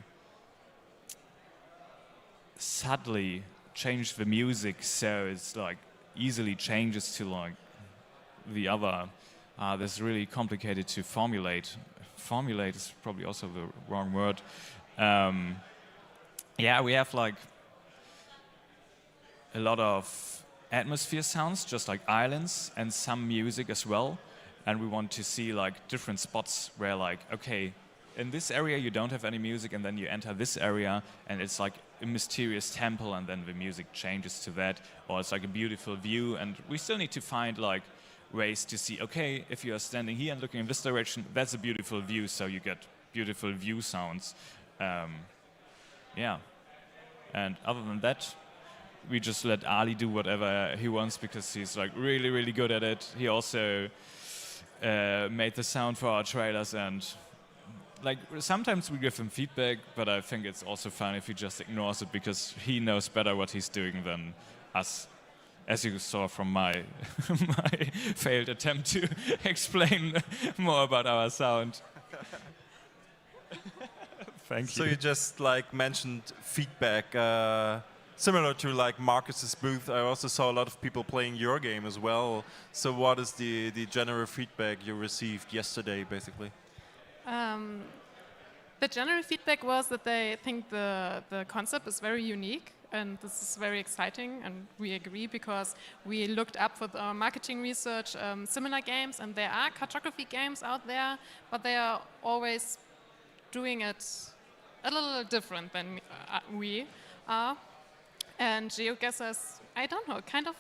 subtly change the music so it's like easily changes to like the other. This is really complicated to formulate. Formulate is probably also the wrong word. Yeah, we have like a lot of atmosphere sounds, just like islands, and some music as well. And we want to see like different spots where like, okay, in this area you don't have any music, and then you enter this area and it's like a mysterious temple, and then the music changes to that, or it's like a beautiful view, and we still need to find like ways to see, okay, if you are standing here and looking in this direction, that's a beautiful view, so you get beautiful view sounds. Yeah, and other than that, we just let Ali do whatever he wants because he's like really, really good at it. He also made the sound for our trailers, and like sometimes we give him feedback, but I think it's also fun if he just ignores it because he knows better what he's doing than us, as you saw from my my failed attempt to explain more about our sound. Thank you. So you just like mentioned feedback, similar to like Marcus's booth. I also saw a lot of people playing your game as well. So what is the general feedback you received yesterday, basically? The general feedback was that they think the concept is very unique, and this is very exciting, and we agree because we looked up with our marketing research similar games, and there are cartography games out there, but they are always doing it a little different than we are. And GeoGuessr is, I don't know, kind of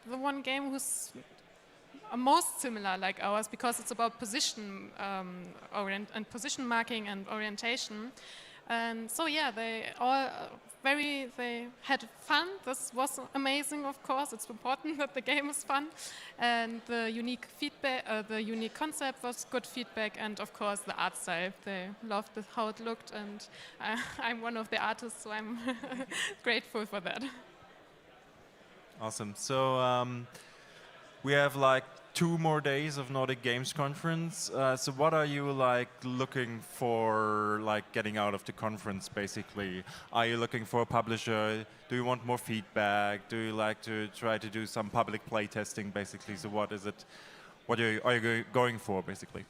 the one game who's most similar like ours because it's about position and position marking and orientation. And so yeah, they all they had fun. This was amazing, of course. It's important that the game is fun, and the unique feedback, the unique concept was good feedback, and of course the art style. They loved how it looked, and I'm one of the artists, so I'm grateful for that. Awesome. So we have like 2 more days of Nordic Games Conference. So what are you like looking for, like getting out of the conference, basically? Are you looking for a publisher? Do you want more feedback? Do you like to try to do some public play testing, basically? So what is it? What are you going for, basically?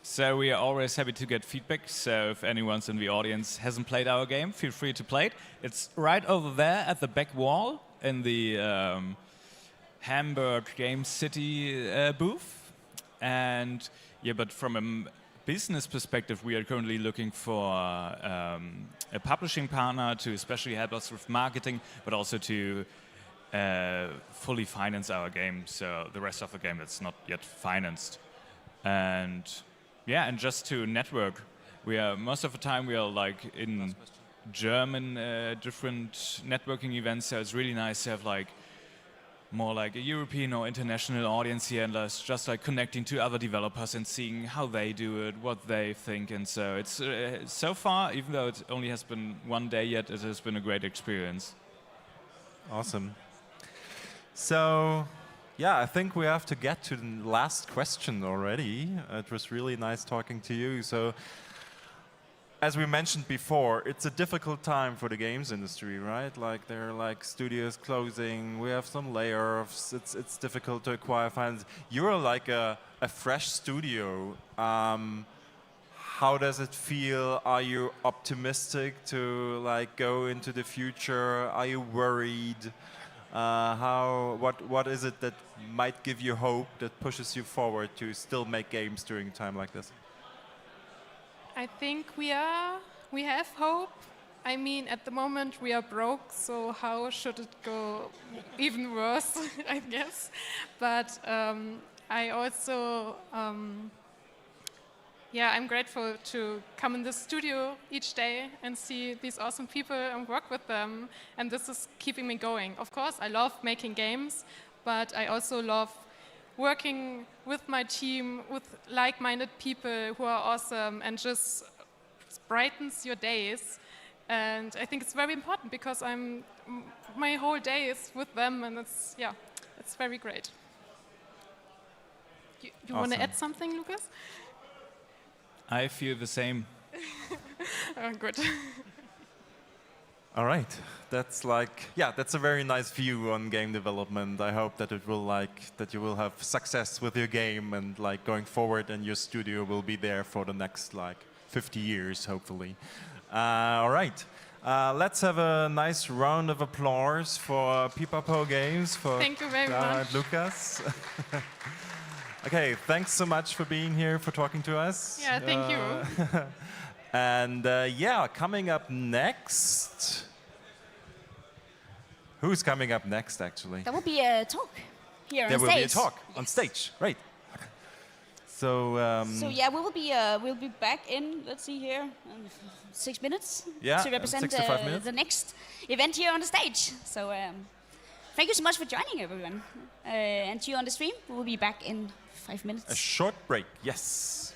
So we are always happy to get feedback. So if anyone's in the audience hasn't played our game, feel free to play it. It's right over there at the back wall in the Hamburg Game City booth. And yeah, but from a business perspective, we are currently looking for a publishing partner to especially help us with marketing, but also to fully finance our game. So the rest of the game that's not yet financed. And yeah, and just to network. We are most of the time we are like in German different networking events. So it's really nice to have like more like a European or international audience here, and just like connecting to other developers and seeing how they do it, what they think. And so it's so far, even though it only has been 1 day yet, it has been a great experience. Awesome. So yeah, I think we have to get to the last question already. It was really nice talking to you. So as we mentioned before, it's a difficult time for the games industry, right? Like there are like studios closing, we have some layoffs, it's difficult to acquire finance. You're like a fresh studio. How does it feel? Are you optimistic to like go into the future? Are you worried? What is it that might give you hope, that pushes you forward to still make games during a time like this? I think we have hope. I mean, at the moment we are broke, so how should it go even worse, I guess. But I also, I'm grateful to come in the studio each day and see these awesome people and work with them. And this is keeping me going. Of course, I love making games, but I also love working with my team, with like-minded people who are awesome, and just brightens your days. And I think it's very important because my whole day is with them, and it's very great. You want to add something, Lucas? I feel the same. Good. All right, that's like, yeah, that's a very nice view on game development. I hope that it will that you will have success with your game and like going forward, and your studio will be there for the next like 50 years, hopefully. All right, let's have a nice round of applause for Pipo Games, for Thank you very Clara much. and Lucas. Okay, thanks so much for being here, for talking to us. Yeah, thank you. And yeah, coming up next. Who's coming up next, actually? There will be a talk here There on will stage. be a talk on Yes. stage, right? So, So yeah, we'll be back in. Let's see here, 6 minutes Yeah, to represent 6 to 5 minutes. the next event here on the stage. So thank you so much for joining, everyone, and to you on the stream. We will be back in 5 minutes. A short break, yes.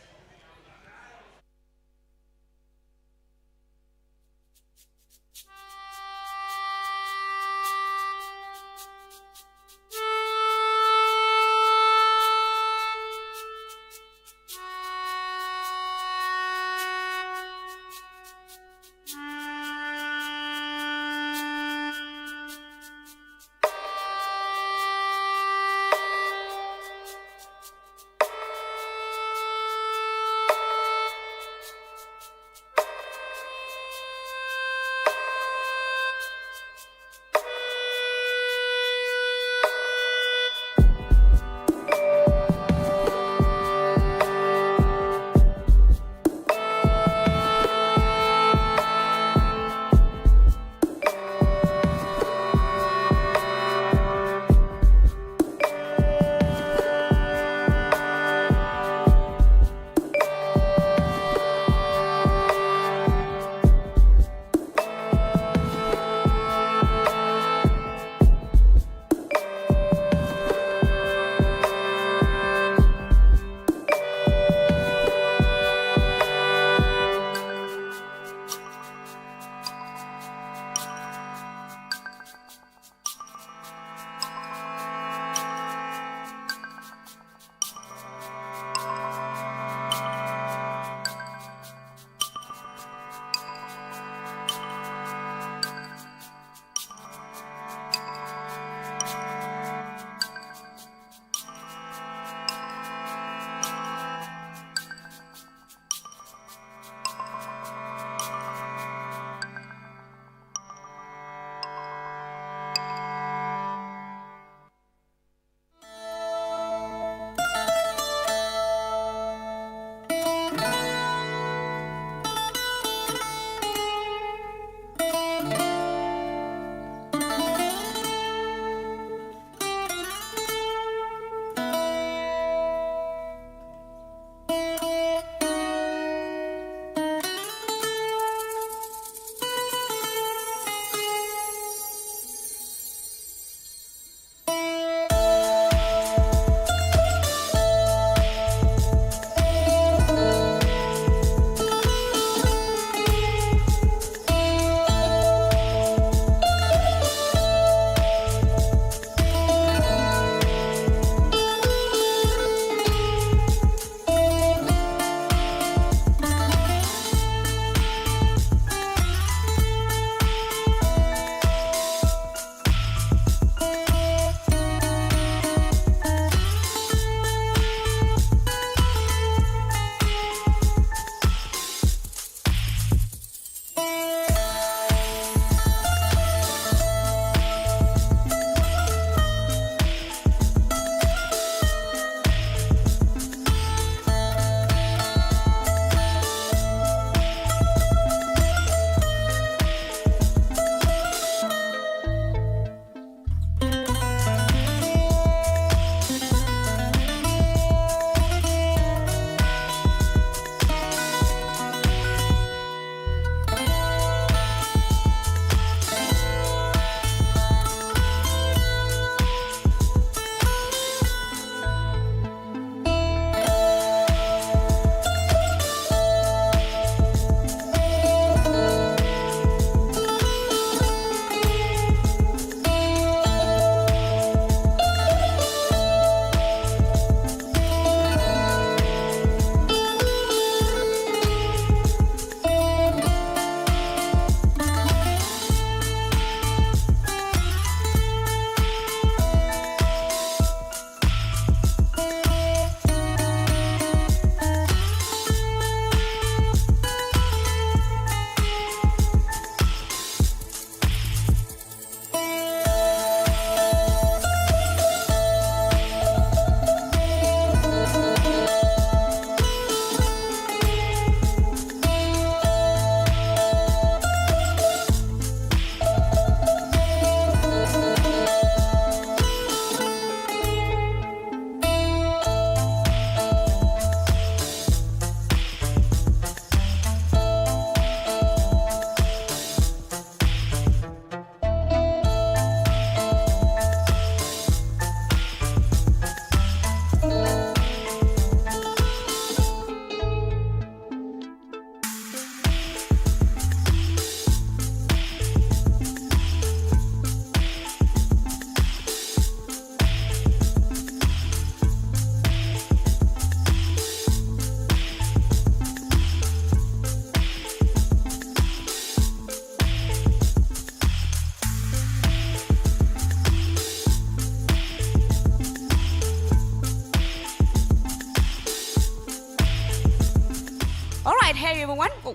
right, hey everyone. Oh,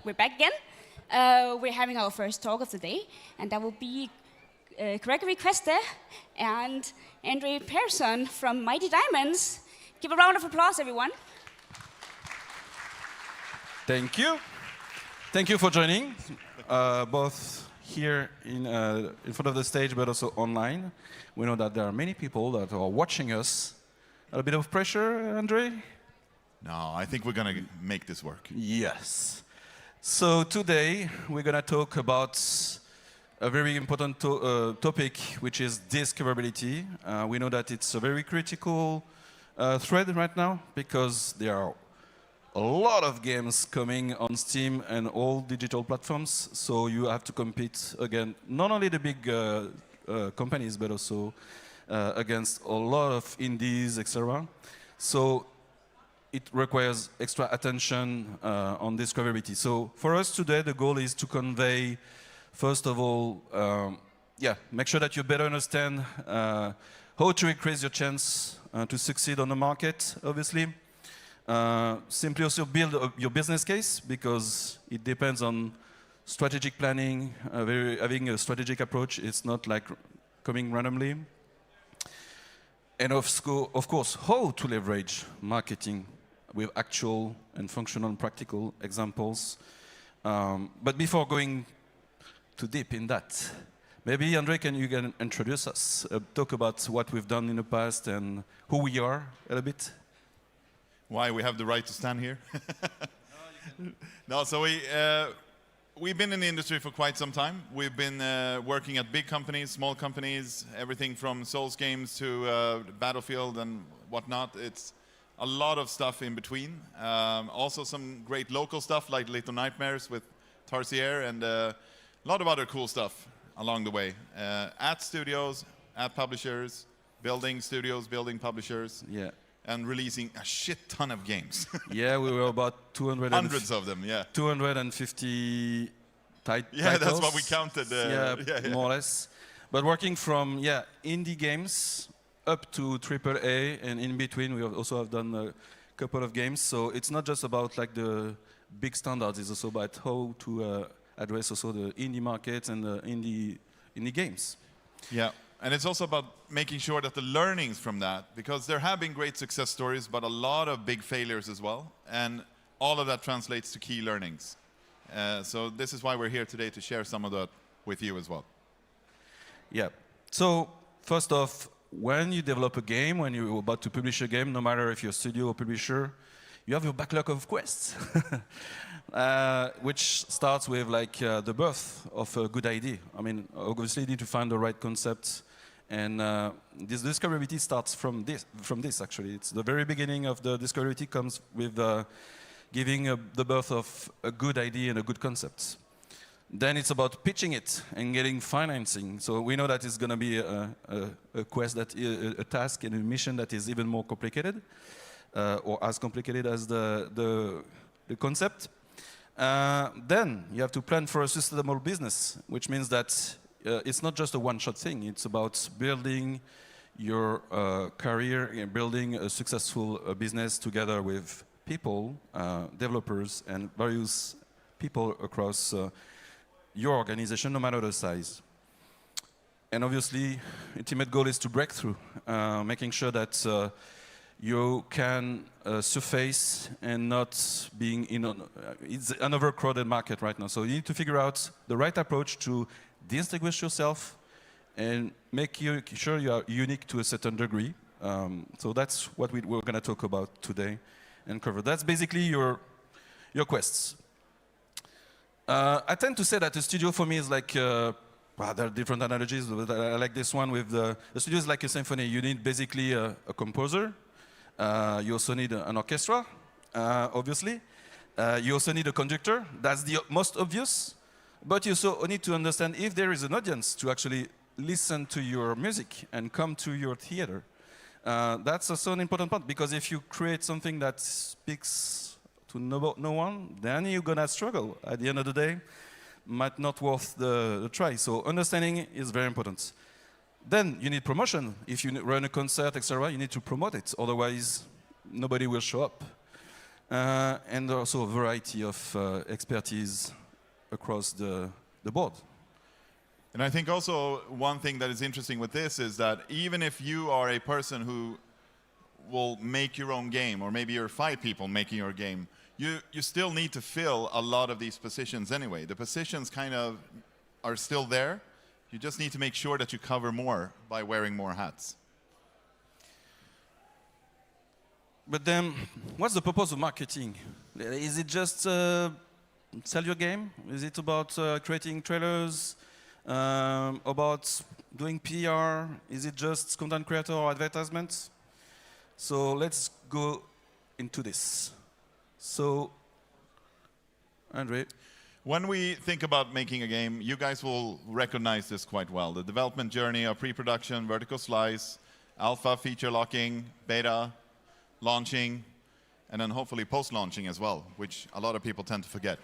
we're back again. We're having our first talk of the day, and that will be Gregory Cuesta and Andre Persson from Mighty Diamonds. Give a round of applause, everyone. Thank you. Thank you for joining, both here in front of the stage, but also online. We know that there are many people that are watching us. A bit of pressure, Andre? No, I think we're going to make this work. Yes. So today we're going to talk about a very important topic, which is discoverability. We know that it's a very critical thread right now because there are a lot of games coming on Steam and all digital platforms. So you have to compete against not only the big companies, but also against a lot of indies, etc. So it requires extra attention on discoverability. So for us today, the goal is to convey, first of all, make sure that you better understand how to increase your chance to succeed on the market, obviously. Simply also build your business case, because it depends on strategic planning, having a strategic approach. It's not like coming randomly. And of course, how to leverage marketing with actual and functional and practical examples. But before going too deep in that, maybe Andre, you can introduce us, talk about what we've done in the past and who we are a little bit? Why we have the right to stand here? No, so we've been in the industry for quite some time. We've been working at big companies, small companies, everything from Souls games to Battlefield and whatnot. It's a lot of stuff in between. Also some great local stuff like Little Nightmares with Tarsier, and a lot of other cool stuff along the way. At studios, at publishers, building studios, building publishers. Yeah. And releasing a shit ton of games. Yeah, we were about 200 hundreds of them, yeah. 250 titles. Yeah, that's what we counted. More or less. But working from indie games up to AAA, and in between we also have done a couple of games. So it's not just about like the big standards; it's also about how to address also the indie markets and the indie games. Yeah. And it's also about making sure that the learnings from that, because there have been great success stories, but a lot of big failures as well. And all of that translates to key learnings. So this is why we're here today, to share some of that with you as well. Yeah. So first off, when you develop a game, when you're about to publish a game, no matter if you're a studio or publisher, you have your backlog of quests, which starts with like the birth of a good idea. I mean, obviously you need to find the right concept. And this discoverability starts from this actually. It's the very beginning of the discoverability comes with giving the birth of a good idea and a good concept. Then it's about pitching it and getting financing. So we know that it's going to be a quest, a task and a mission that is even more complicated, or as complicated as the concept. Then you have to plan for a sustainable business, which means that it's not just a one-shot thing. It's about building your career and building a successful business together with people, developers, and various people across your organization, no matter the size. And obviously, ultimate goal is to break through, making sure that you can surface and not being in it's an overcrowded market right now. So you need to figure out the right approach to distinguish yourself and make sure you are unique to a certain degree. So that's what we're going to talk about today and cover. That's basically your quests. I tend to say that the studio for me is like, there are different analogies, but I like this one with the studio is like a symphony. You need basically a composer. You also need an orchestra, obviously. You also need a conductor. That's the most obvious. But you also need to understand if there is an audience to actually listen to your music and come to your theater. That's also an important part, because if you create something that speaks to no one, then you're going to struggle. At the end of the day, might not worth the try. So understanding is very important. Then you need promotion. If you run a concert, etc., you need to promote it. Otherwise, nobody will show up. and also a variety of expertise across the board. And I think also one thing that is interesting with this is that even if you are a person who will make your own game, or maybe you're 5 people making your game, you still need to fill a lot of these positions anyway. The positions kind of are still there. You just need to make sure that you cover more by wearing more hats. But then, what's the purpose of marketing? Is it just sell your game? Is it about creating trailers? About doing PR? Is it just content creator or advertisements? So let's go into this. So, Andre. When we think about making a game, you guys will recognize this quite well. The development journey of pre-production, vertical slice, alpha, feature locking, beta, launching, and then hopefully post-launching as well, which a lot of people tend to forget.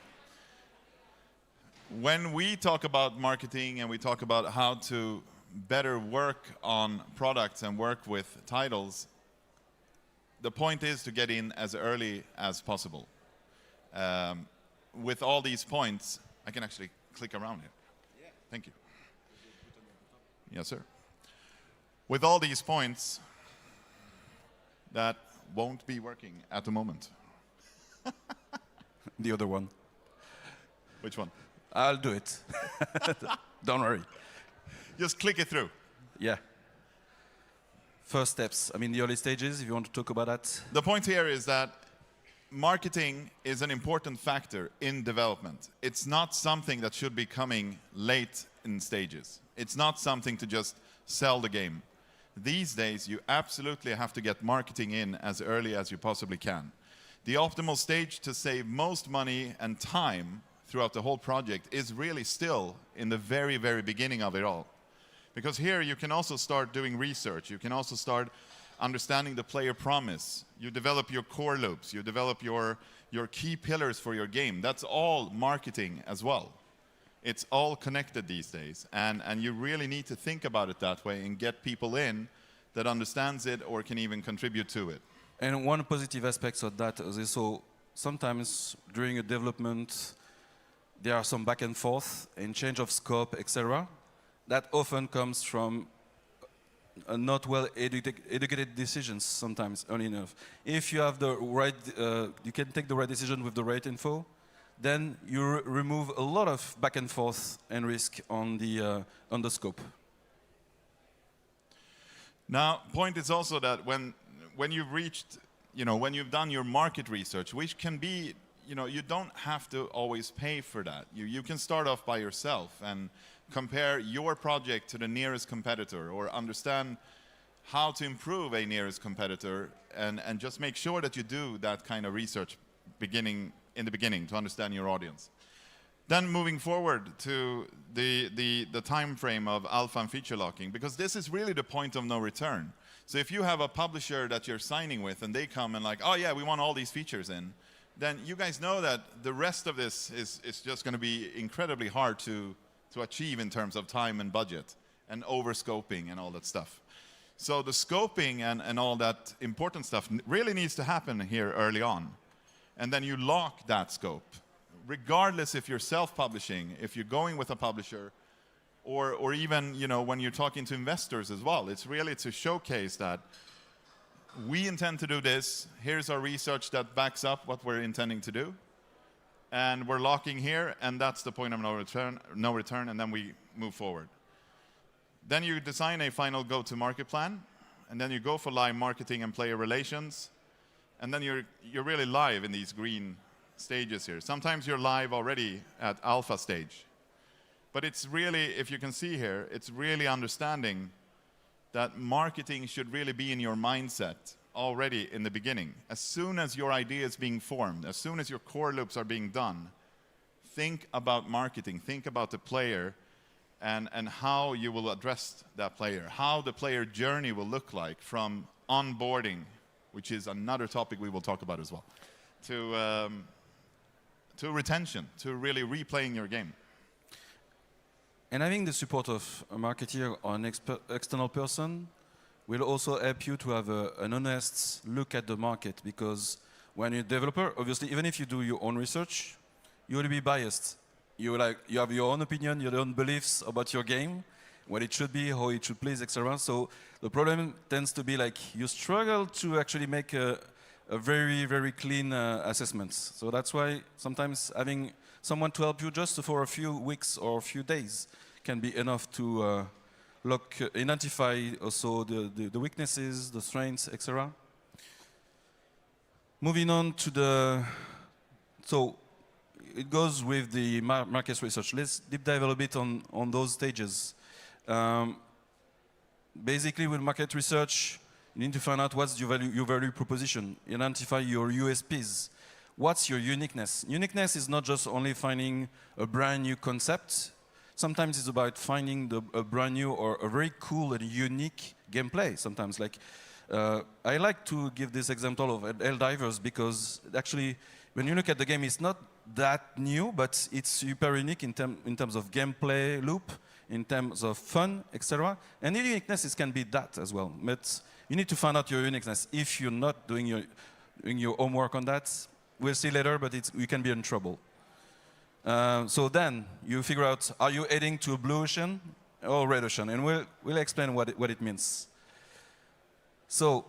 When we talk about marketing and we talk about how to better work on products and work with titles, the point is to get in as early as possible. With all these points, I can actually click around here. Yeah. Thank you. Yes, sir. With all these points, that won't be working at the moment. The other one. Which one? I'll do it. Don't worry. Just click it through. Yeah. First steps. I mean, the early stages, if you want to talk about that. The point here is that marketing is an important factor in development. It's not something that should be coming late in stages. It's not something to just sell the game. These days, you absolutely have to get marketing in as early as you possibly can. The optimal stage to save most money and time throughout the whole project is really still in the very, very beginning of it all. Because here you can also start doing research. You can also start understanding the player promise. You develop your core loops. You develop your key pillars for your game. That's all marketing as well. It's all connected these days. And you really need to think about it that way and get people in that understands it or can even contribute to it. And one positive aspect of that is also sometimes during a development, there are some back and forth and change of scope, etc. That often comes from not well educated decisions sometimes early enough. If you have the right, you can take the right decision with the right info, then you remove a lot of back and forth and risk on the scope. Now, point is also that when you've reached, when you've done your market research, which can be, you don't have to always pay for that. You can start off by yourself and compare your project to the nearest competitor or understand how to improve a nearest competitor and just make sure that you do that kind of research in the beginning to understand your audience. Then moving forward to the time frame of alpha and feature locking, because this is really the point of no return. So if you have a publisher that you're signing with and they come and like, oh yeah, we want all these features in, then you guys know that the rest of this is just going to be incredibly hard to achieve in terms of time and budget and over-scoping and all that stuff. So the scoping and all that important stuff really needs to happen here early on. And then you lock that scope. Regardless if you're self-publishing, if you're going with a publisher, or even when you're talking to investors as well, it's really to showcase that we intend to do this. Here's our research that backs up what we're intending to do. And we're locking here, and that's the point of no return, and then we move forward. Then you design a final go-to-market plan, and then you go for live marketing and player relations, and then you're really live in these green stages here. Sometimes you're live already at alpha stage. But it's really, if you can see here, it's really understanding that marketing should really be in your mindset already in the beginning. As soon as your idea is being formed, as soon as your core loops are being done, think about marketing, think about the player and how you will address that player, how the player journey will look like from onboarding, which is another topic we will talk about as well, to retention, to really replaying your game. And having the support of a marketer or an external person will also help you to have an honest look at the market, because when you're a developer, obviously, even if you do your own research, you will be biased. You have your own opinion, your own beliefs about your game, what it should be, how it should play, etc. So the problem tends to be like you struggle to actually make a very, very clean assessment. So that's why sometimes having someone to help you just for a few weeks or a few days can be enough to identify also the weaknesses, the strengths, etc. Moving on to so it goes with the market research. Let's deep dive a little bit on those stages. Basically, with market research, you need to find out what's your value proposition, identify your USPs. What's your uniqueness? Uniqueness is not just only finding a brand new concept. Sometimes it's about finding a brand new or a very cool and unique gameplay. Sometimes, like I like to give this example of Helldivers because actually, when you look at the game, it's not that new, but it's super unique in terms of gameplay loop, in terms of fun, etc. And the uniqueness can be that as well. But you need to find out your uniqueness. If you're not doing your homework on that, we'll see later, but you can be in trouble. So then you figure out, are you heading to a blue ocean or red ocean? And we'll explain what it means. So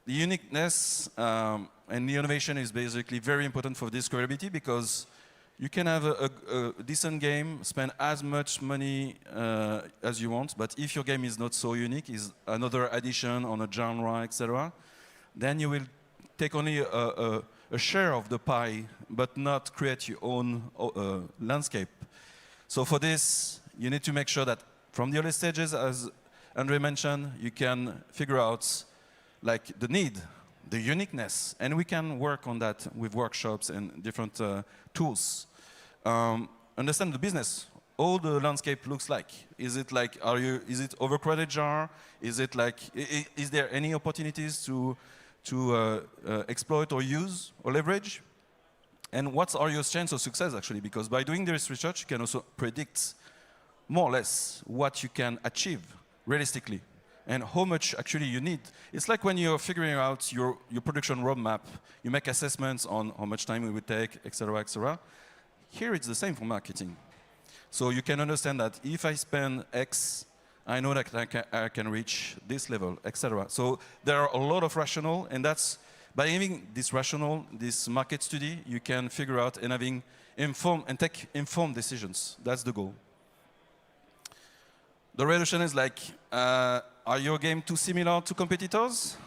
the uniqueness and the innovation is basically very important for discoverability because you can have a decent game, spend as much money as you want, but if your game is not so unique, is another addition on a genre, etc., then you will take only a share of the pie, but not create your own landscape. So for this, you need to make sure that from the early stages, as Andre mentioned, you can figure out like the need, the uniqueness, and we can work on that with workshops and different tools. Understand the business, how the landscape looks like. Is it like, is it overcrowded genre? Is it like, is there any opportunities to exploit or use or leverage? And what are your chances of success actually? Because by doing this research, you can also predict more or less what you can achieve realistically and how much actually you need. It's like when you're figuring out your production roadmap, you make assessments on how much time it would take, etc., etc. Here it's the same for marketing. So you can understand that if I spend X, I know that I can reach this level, etc. So there are a lot of rationale, and that's by having this rationale, this market study, you can figure out and take informed decisions. That's the goal. The red ocean is like, are your game too similar to competitors?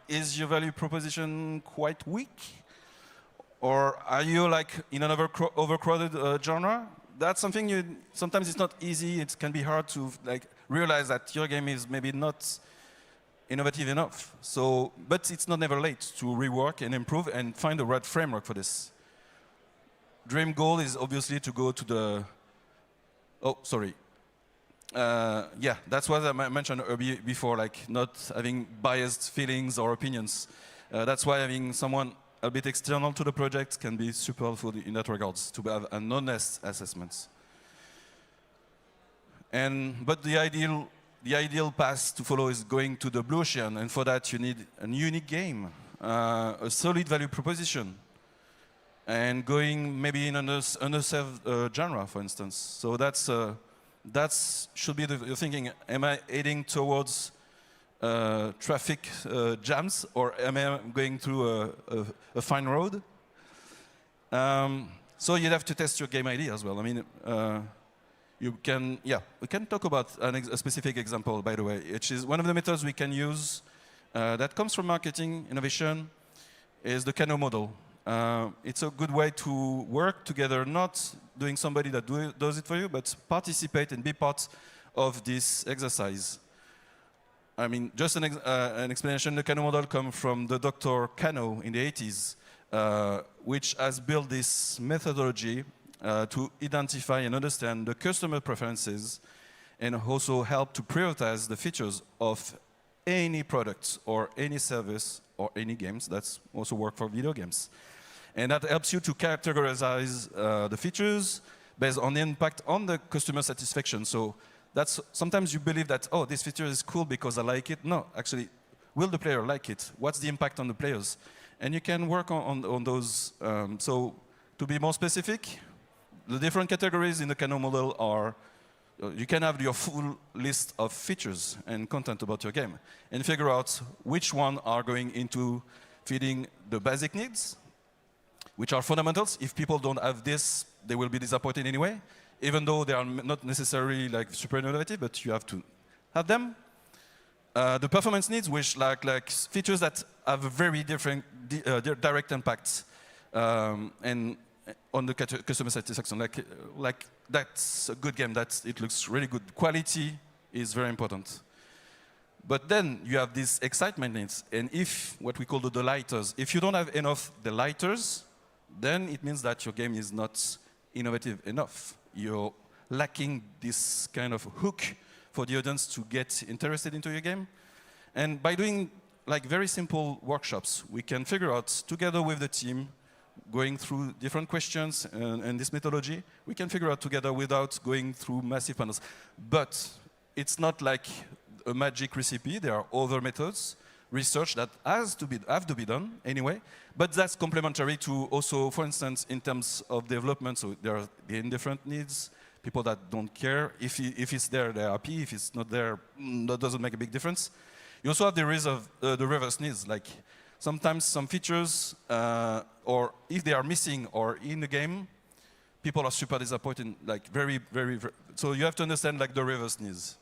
Is your value proposition quite weak? Or are you like in another overcrowded genre? That's something sometimes it's not easy. It can be hard to like realize that your game is maybe not innovative enough. So, but it's not never late to rework and improve and find the right framework for this. Dream goal is obviously to go to the. Oh, sorry. Yeah, that's what I mentioned before, like not having biased feelings or opinions. That's why having someone a bit external to the project can be super helpful in that regards, to have an honest assessment. But the ideal path to follow is going to the blue ocean, and for that you need a unique game, a solid value proposition, and going maybe in an underserved genre, for instance. So that should be the thinking. Am I heading towards traffic jams, or am I going through a fine road? So you'd have to test your game idea as well. I mean, we can talk about a specific example, by the way, which is one of the methods we can use that comes from marketing innovation, is the Kano model. It's a good way to work together, not doing somebody that does it for you, but participate and be part of this exercise. I mean, just an explanation, the Kano model comes from the Dr. Kano in the 80s, which has built this methodology to identify and understand the customer preferences and also help to prioritize the features of any product or any service or any games. That's also work for video games. And that helps you to categorize the features based on the impact on the customer satisfaction. So that's sometimes you believe that, oh, this feature is cool because I like it. No, actually, will the player like it? What's the impact on the players? And you can work on those. So to be more specific, the different categories in the Kano model are, you can have your full list of features and content about your game and figure out which one are going into feeding the basic needs, which are fundamentals. If people don't have this, they will be disappointed anyway, even though they are not necessarily like super innovative, but you have to have them. The performance needs, which like features that have a very different direct impact and on the customer satisfaction. Like that's a good game. It looks really good. Quality is very important. But then you have these excitement needs, and if what we call the delighters, if you don't have enough delighters, then it means that your game is not innovative enough. You're lacking this kind of hook for the audience to get interested into your game. And by doing like very simple workshops, we can figure out together with the team, going through different questions and this methodology, we can figure out together without going through massive panels. But it's not like a magic recipe. There are other methods, research that have to be done anyway, but that's complementary to also, for instance, in terms of development, so there are the indifferent needs, people that don't care. If it's there, they're happy. If it's not there, that doesn't make a big difference. You also have the reverse needs, like sometimes some features, or if they are missing or in the game, people are super disappointed, like very, so you have to understand like the reverse needs.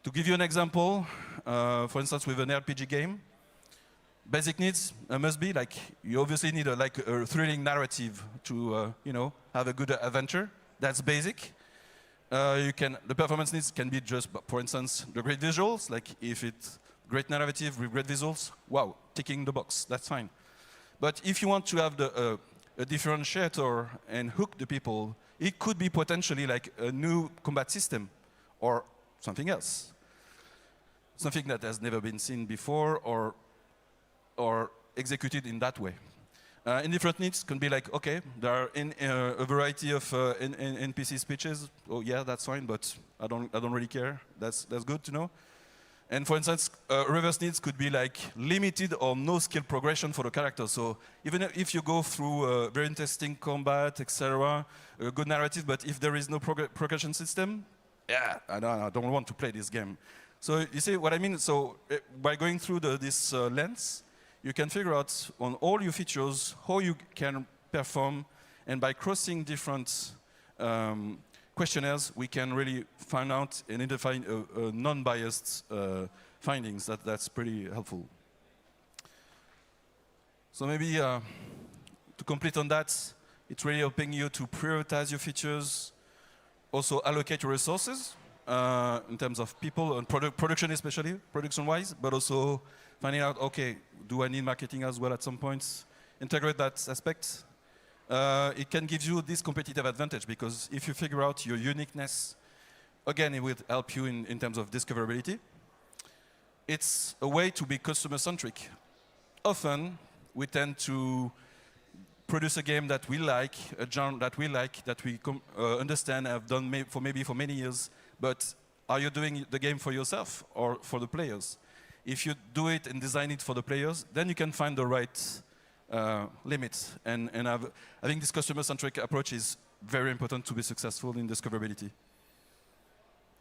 To give you an example, for instance, with an RPG game, basic needs must be like, you obviously need a thrilling narrative to have a good adventure. That's basic. The performance needs can be just, for instance, the great visuals. Like if it's great narrative with great visuals, wow, ticking the box, that's fine. But if you want to have a differentiator and hook the people, it could be potentially like a new combat system or something else. Something that has never been seen before or executed in that way. Indifferent needs can be like, okay, there are a variety of NPC speeches. Oh yeah, that's fine, but I don't really care. That's good to know. And for instance, reverse needs could be like limited or no skill progression for the character. So even if you go through very interesting combat, etc., a good narrative, but if there is no progression system, yeah, I don't want to play this game. So you see what I mean? So by going through this lens, you can figure out on all your features how you can perform, and by crossing different questionnaires, we can really find out and identify non-biased findings. That's pretty helpful. So maybe to complete on that, it's really helping you to prioritize your features, also allocate your resources in terms of people and production, especially production-wise, but also finding out, okay, do I need marketing as well at some points? Integrate that aspect. It can give you this competitive advantage because if you figure out your uniqueness, again, it will help you in terms of discoverability. It's a way to be customer-centric. Often, we tend to produce a game that we like, a genre that we like, that we understand, have done maybe for many years, but are you doing the game for yourself or for the players? If you do it and design it for the players, then you can find the right limits. And I think this customer-centric approach is very important to be successful in discoverability.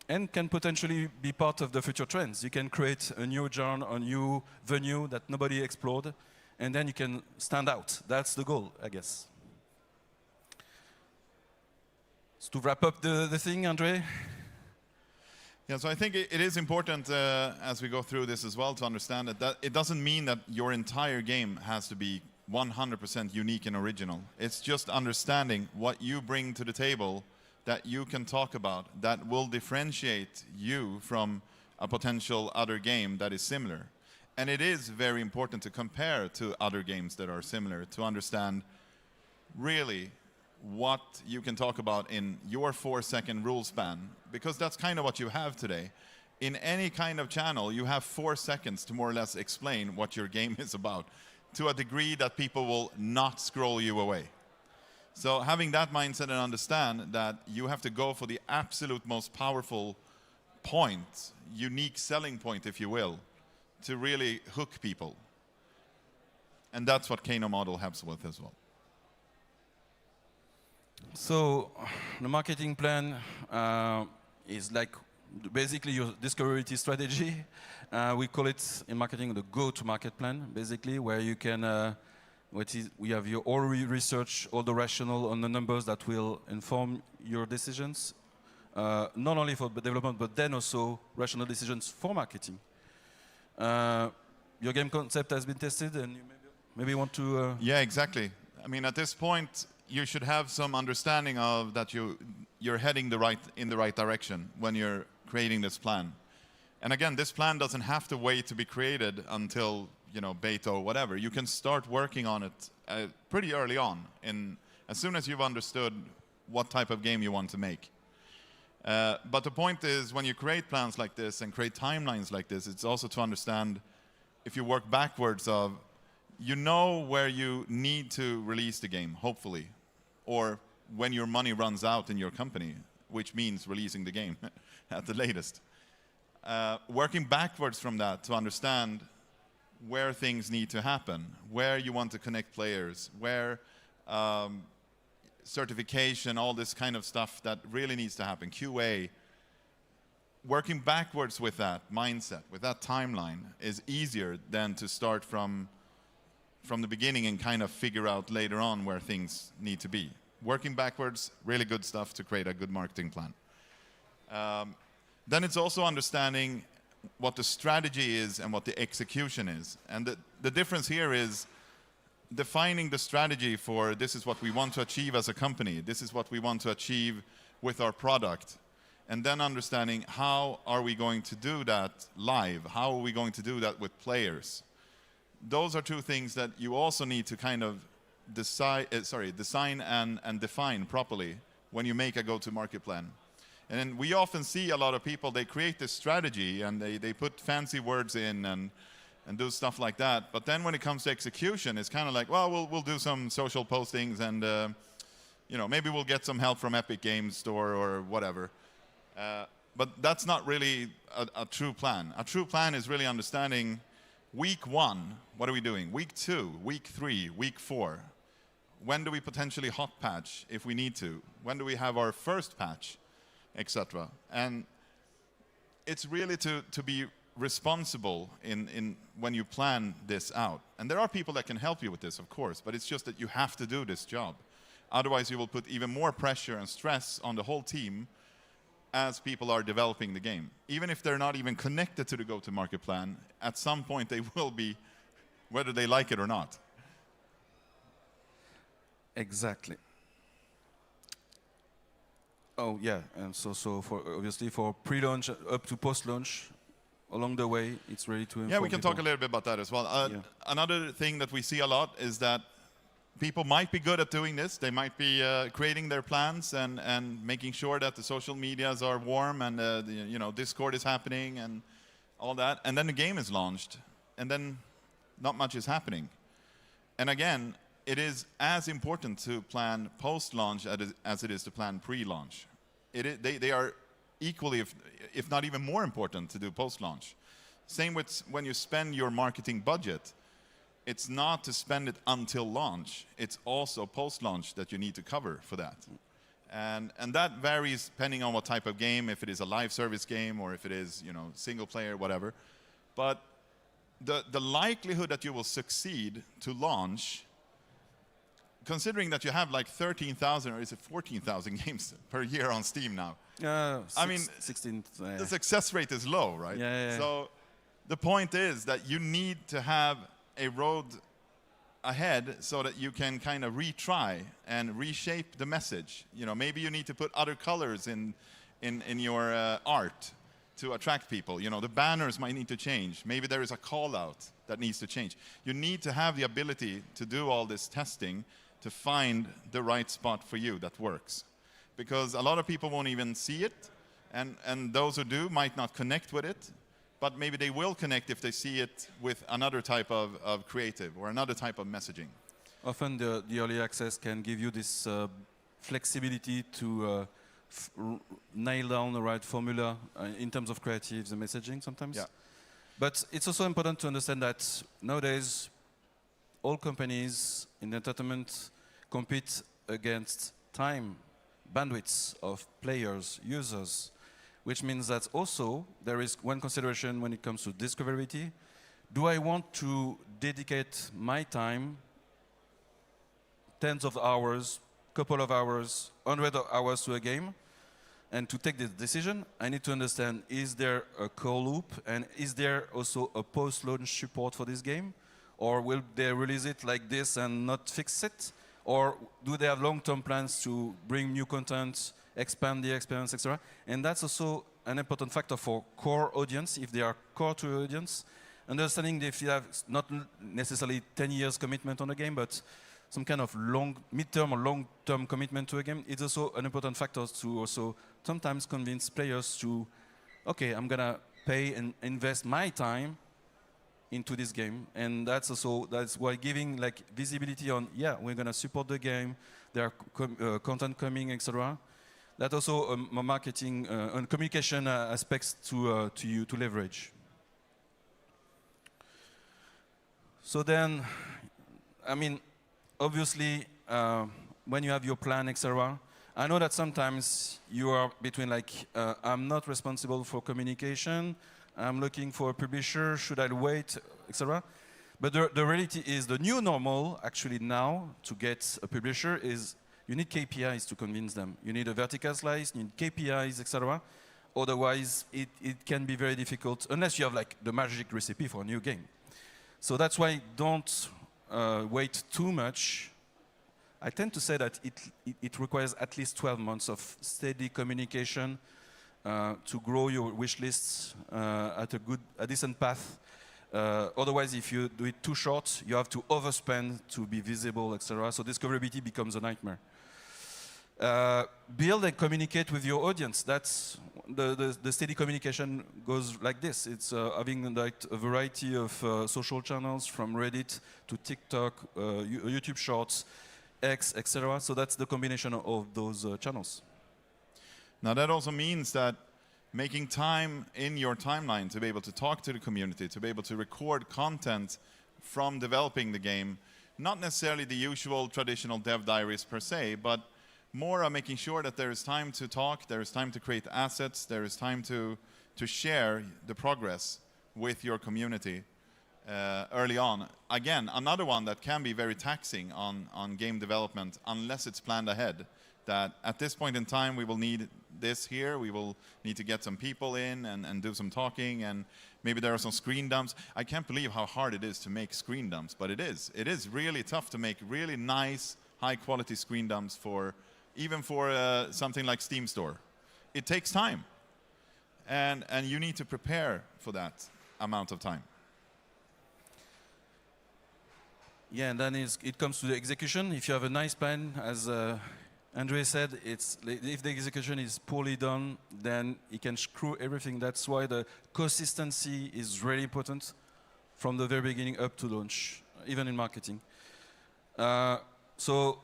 And can potentially be part of the future trends. You can create a new genre, a new venue that nobody explored, and then you can stand out. That's the goal, I guess. So to wrap up the thing, Andre? Yeah, so I think it is important as we go through this as well to understand that it doesn't mean that your entire game has to be 100% unique and original. It's just understanding what you bring to the table that you can talk about that will differentiate you from a potential other game that is similar. And it is very important to compare to other games that are similar to understand really what you can talk about in your 4-second rule span, because that's kind of what you have today. In any kind of channel, you have 4 seconds to more or less explain what your game is about, to a degree that people will not scroll you away. So having that mindset and understand that you have to go for the absolute most powerful point, unique selling point, if you will, to really hook people. And that's what Kano model helps with as well. So the marketing plan is like basically your discoverability strategy. We call it in marketing the go-to-market plan, basically, where you can, we have your all research, all the rationale on the numbers that will inform your decisions, not only for development, but then also rational decisions for marketing. Your game concept has been tested, and you maybe want to... Yeah, exactly. I mean, at this point, you should have some understanding of that you're heading in the right direction when you're creating this plan. And again, this plan doesn't have to wait to be created until, you know, beta or whatever. You can start working on it pretty early on, as soon as you've understood what type of game you want to make. But the point is, when you create plans like this and create timelines like this, it's also to understand, if you work backwards of, you know where you need to release the game, hopefully, or when your money runs out in your company, which means releasing the game at the latest. Working backwards from that to understand where things need to happen, where you want to connect players, where certification, all this kind of stuff that really needs to happen, QA. Working backwards with that mindset, with that timeline, is easier than to start from the beginning and kind of figure out later on where things need to be. Working backwards, really good stuff to create a good marketing plan. Then it's also understanding what the strategy is and what the execution is. And the difference here is defining the strategy for, this is what we want to achieve as a company, this is what we want to achieve with our product, and then understanding how are we going to do that live, how are we going to do that with players. Those are two things that you also need to kind of design and define properly when you make a go-to-market plan. And then we often see a lot of people, they create this strategy and they put fancy words in and do stuff like that. But then when it comes to execution, it's kind of like, well, we'll do some social postings and you know, maybe we'll get some help from Epic Games Store or whatever. But that's not really a true plan. A true plan is really understanding week 1, what are we doing? Week 2, week 3, week 4. When do we potentially hot patch if we need to? When do we have our first patch, etc. And it's really to be responsible in when you plan this out. And there are people that can help you with this, of course, but it's just that you have to do this job. Otherwise, you will put even more pressure and stress on the whole team as people are developing the game. Even if they're not even connected to the go-to-market plan, at some point they will be, whether they like it or not. Exactly. Oh yeah, and so for obviously for pre-launch up to post-launch, along the way, it's ready to inform. Yeah, we can people. talk a little bit about that as well. Yeah. Another thing that we see a lot is that people might be good at doing this. They might be creating their plans and making sure that the social medias are warm and you know, Discord is happening and all that. And then the game is launched, and then not much is happening. And again, it is as important to plan post-launch as it is to plan pre-launch. They are equally, if not even more important, to do post-launch. Same with when you spend your marketing budget. It's not to spend it until launch. It's also post-launch that you need to cover for that. And that varies depending on what type of game, if it is a live service game or if it is, you know, single player, whatever. But the likelihood that you will succeed to launch, considering that you have like 13,000 or is it 14,000 games per year on Steam now? I mean, 16. the success rate is low, right? Yeah. So the point is that you need to have a road ahead so that you can kind of retry and reshape the message. You know, maybe you need to put other colors in your art to attract people. You know, the banners might need to change. Maybe there is a call out that needs to change. You need to have the ability to do all this testing to find the right spot for you that works. Because a lot of people won't even see it, and those who do might not connect with it, but maybe they will connect if they see it with another type of creative or another type of messaging. Often the early access can give you this flexibility to nail down the right formula in terms of creatives and messaging sometimes. Yeah. But it's also important to understand that nowadays all companies in entertainment compete against time, bandwidths of players, users, which means that also there is one consideration when it comes to discoverability. Do I want to dedicate my time, tens of hours, couple of hours, 100 hours to a game? And to take this decision, I need to understand, is there a call loop, and is there also a post-launch support for this game? Or will they release it like this and not fix it? Or do they have long-term plans to bring new content, expand the experience, etc.? And that's also an important factor for core audience, if they are core to your audience. Understanding if you have not necessarily 10 years commitment on a game, but some kind of mid-term or long-term commitment to a game, it's also an important factor to also sometimes convince players to, okay, I'm gonna pay and invest my time into this game. And that's why giving like visibility on, yeah, we're gonna support the game, there are content coming, etc. That also marketing and communication aspects to leverage. So then, I mean, obviously, when you have your plan, etc., I know that sometimes you are between like, I'm not responsible for communication, I'm looking for a publisher, should I wait, etc. But the reality is the new normal, actually now, to get a publisher is you need KPIs to convince them. You need a vertical slice, you need KPIs, etc. Otherwise, it can be very difficult, unless you have like the magic recipe for a new game. So that's why don't wait too much. I tend to say that it requires at least 12 months of steady communication to grow your wish lists at a decent path. Otherwise, if you do it too short, you have to overspend to be visible, etc. So discoverability becomes a nightmare. Build and communicate with your audience. That's the steady communication goes like this. It's having like a variety of social channels, from Reddit to TikTok, YouTube Shorts, X, etc. So that's the combination of those channels. Now that also means that making time in your timeline to be able to talk to the community, to be able to record content from developing the game, not necessarily the usual traditional dev diaries per se, but more on making sure that there is time to talk, there is time to create assets, there is time to share the progress with your community early on. Again, another one that can be very taxing on game development unless it's planned ahead. That at this point in time we will need this here, we will need to get some people in and do some talking, and maybe there are some screen dumps. I can't believe how hard it is to make screen dumps, but it is. It is really tough to make really nice, high-quality screen dumps even for something like Steam Store. It takes time, and you need to prepare for that amount of time. Yeah, and then it comes to the execution. If you have a nice plan, as Andre said, if the execution is poorly done, then it can screw everything. That's why the consistency is really important from the very beginning up to launch, even in marketing. So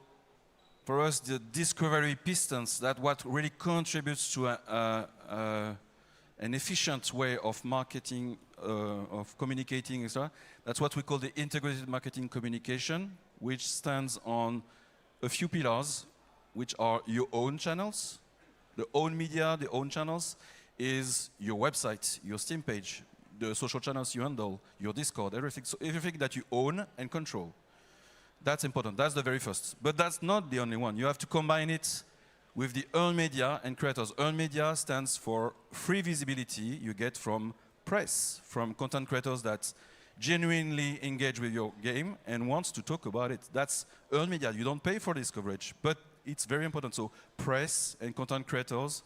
for us, the discovery pistons, that's what really contributes to an efficient way of marketing, of communicating, etc. That's what we call the integrated marketing communication, which stands on a few pillars, which are your own channels, the own media, the own channels, is your website, your Steam page, the social channels you handle, your Discord, everything. So everything that you own and control. That's important. That's the very first. But that's not the only one. You have to combine it with the earned media and creators. Earned media stands for free visibility you get from press, from content creators that genuinely engage with your game and wants to talk about it. That's earned media. You don't pay for this coverage, but it's very important. So press and content creators,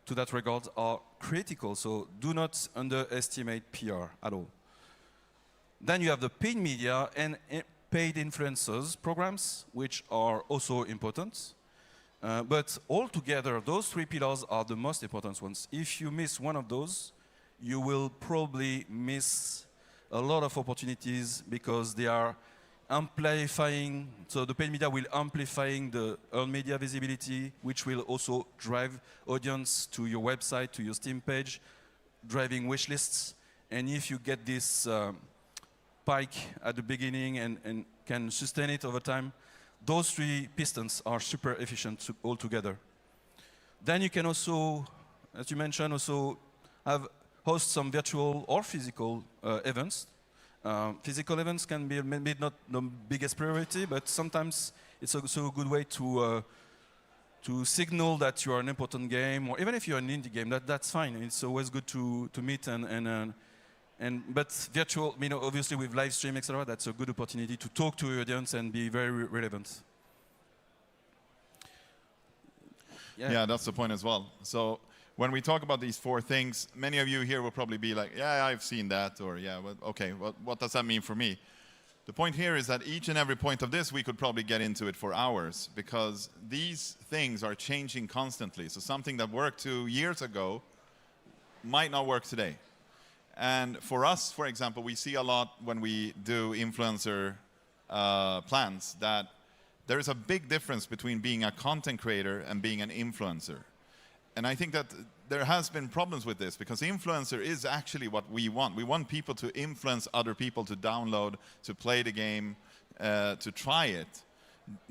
to that regard, are critical. So do not underestimate PR at all. Then you have the paid media and paid influencers programs, which are also important. But altogether, those three pillars are the most important ones. If you miss one of those, you will probably miss a lot of opportunities because they are amplifying. So the paid media will amplifying the earned media visibility, which will also drive audience to your website, to your Steam page, driving wish lists. And if you get this spike at the beginning and can sustain it over time. Those three pistons are super efficient all together. Then you can also, as you mentioned, also host some virtual or physical events. Physical events can be maybe not the biggest priority, but sometimes it's also a good way to signal that you are an important game, or even if you're an indie game, that's fine. It's always good to meet but virtual, obviously with live stream, etc., that's a good opportunity to talk to your audience and be very relevant. Yeah, that's the point as well. So when we talk about these four things, many of you here will probably be like, yeah, I've seen that, or yeah, well, okay, what does that mean for me? The point here is that each and every point of this, we could probably get into it for hours, because these things are changing constantly. So something that worked 2 years ago might not work today. And for us, for example, we see a lot when we do influencer plans that there is a big difference between being a content creator and being an influencer. And I think that there has been problems with this, because influencer is actually what we want. We want people to influence other people to download, to play the game, to try it.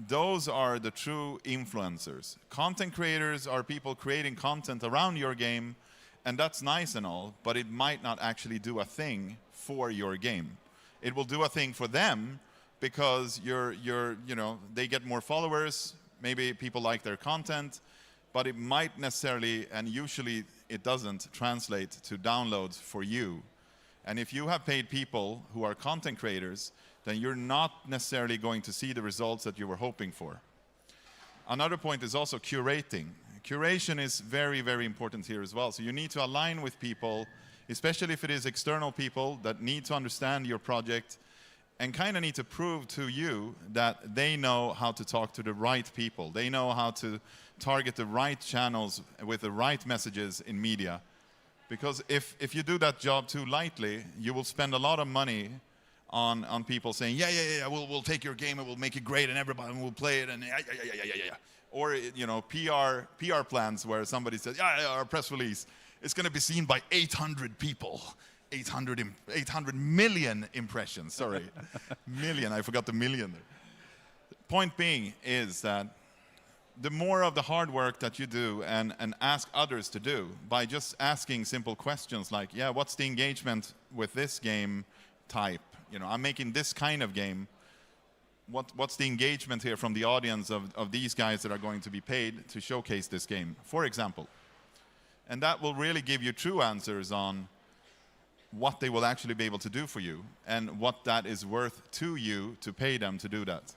Those are the true influencers. Content creators are people creating content around your game, and that's nice and all, but it might not actually do a thing for your game. It will do a thing for them because they get more followers, maybe people like their content, but it might necessarily, and usually it doesn't, translate to downloads for you. And if you have paid people who are content creators, then you're not necessarily going to see the results that you were hoping for. Another point is also curating. Curation is very, very important here as well. So you need to align with people, especially if it is external people that need to understand your project and kind of need to prove to you that they know how to talk to the right people. They know how to target the right channels with the right messages in media. Because if you do that job too lightly, you will spend a lot of money on people saying, yeah, we'll take your game and we'll make it great and everybody will play it and yeah. Or PR plans where somebody says, yeah, our press release, it's going to be seen by 800 people. 800 million impressions, sorry. Million, I forgot the million there. Point being is that the more of the hard work that you do and ask others to do by just asking simple questions like, yeah, what's the engagement with this game type? I'm making this kind of game. What's the engagement here from the audience of these guys that are going to be paid to showcase this game, for example? And that will really give you true answers on what they will actually be able to do for you and what that is worth to you to pay them to do that.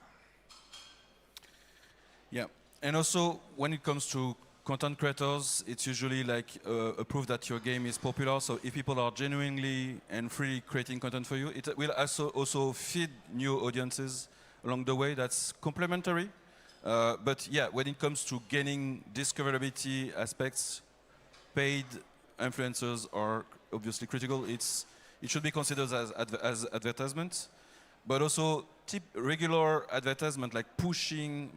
Yeah, and also when it comes to content creators, it's usually like a proof that your game is popular. So if people are genuinely and freely creating content for you, it will also feed new audiences along the way. That's complementary. But yeah, when it comes to gaining discoverability aspects, paid influencers are obviously critical. It should be considered as advertisement, but also regular advertisement, like pushing,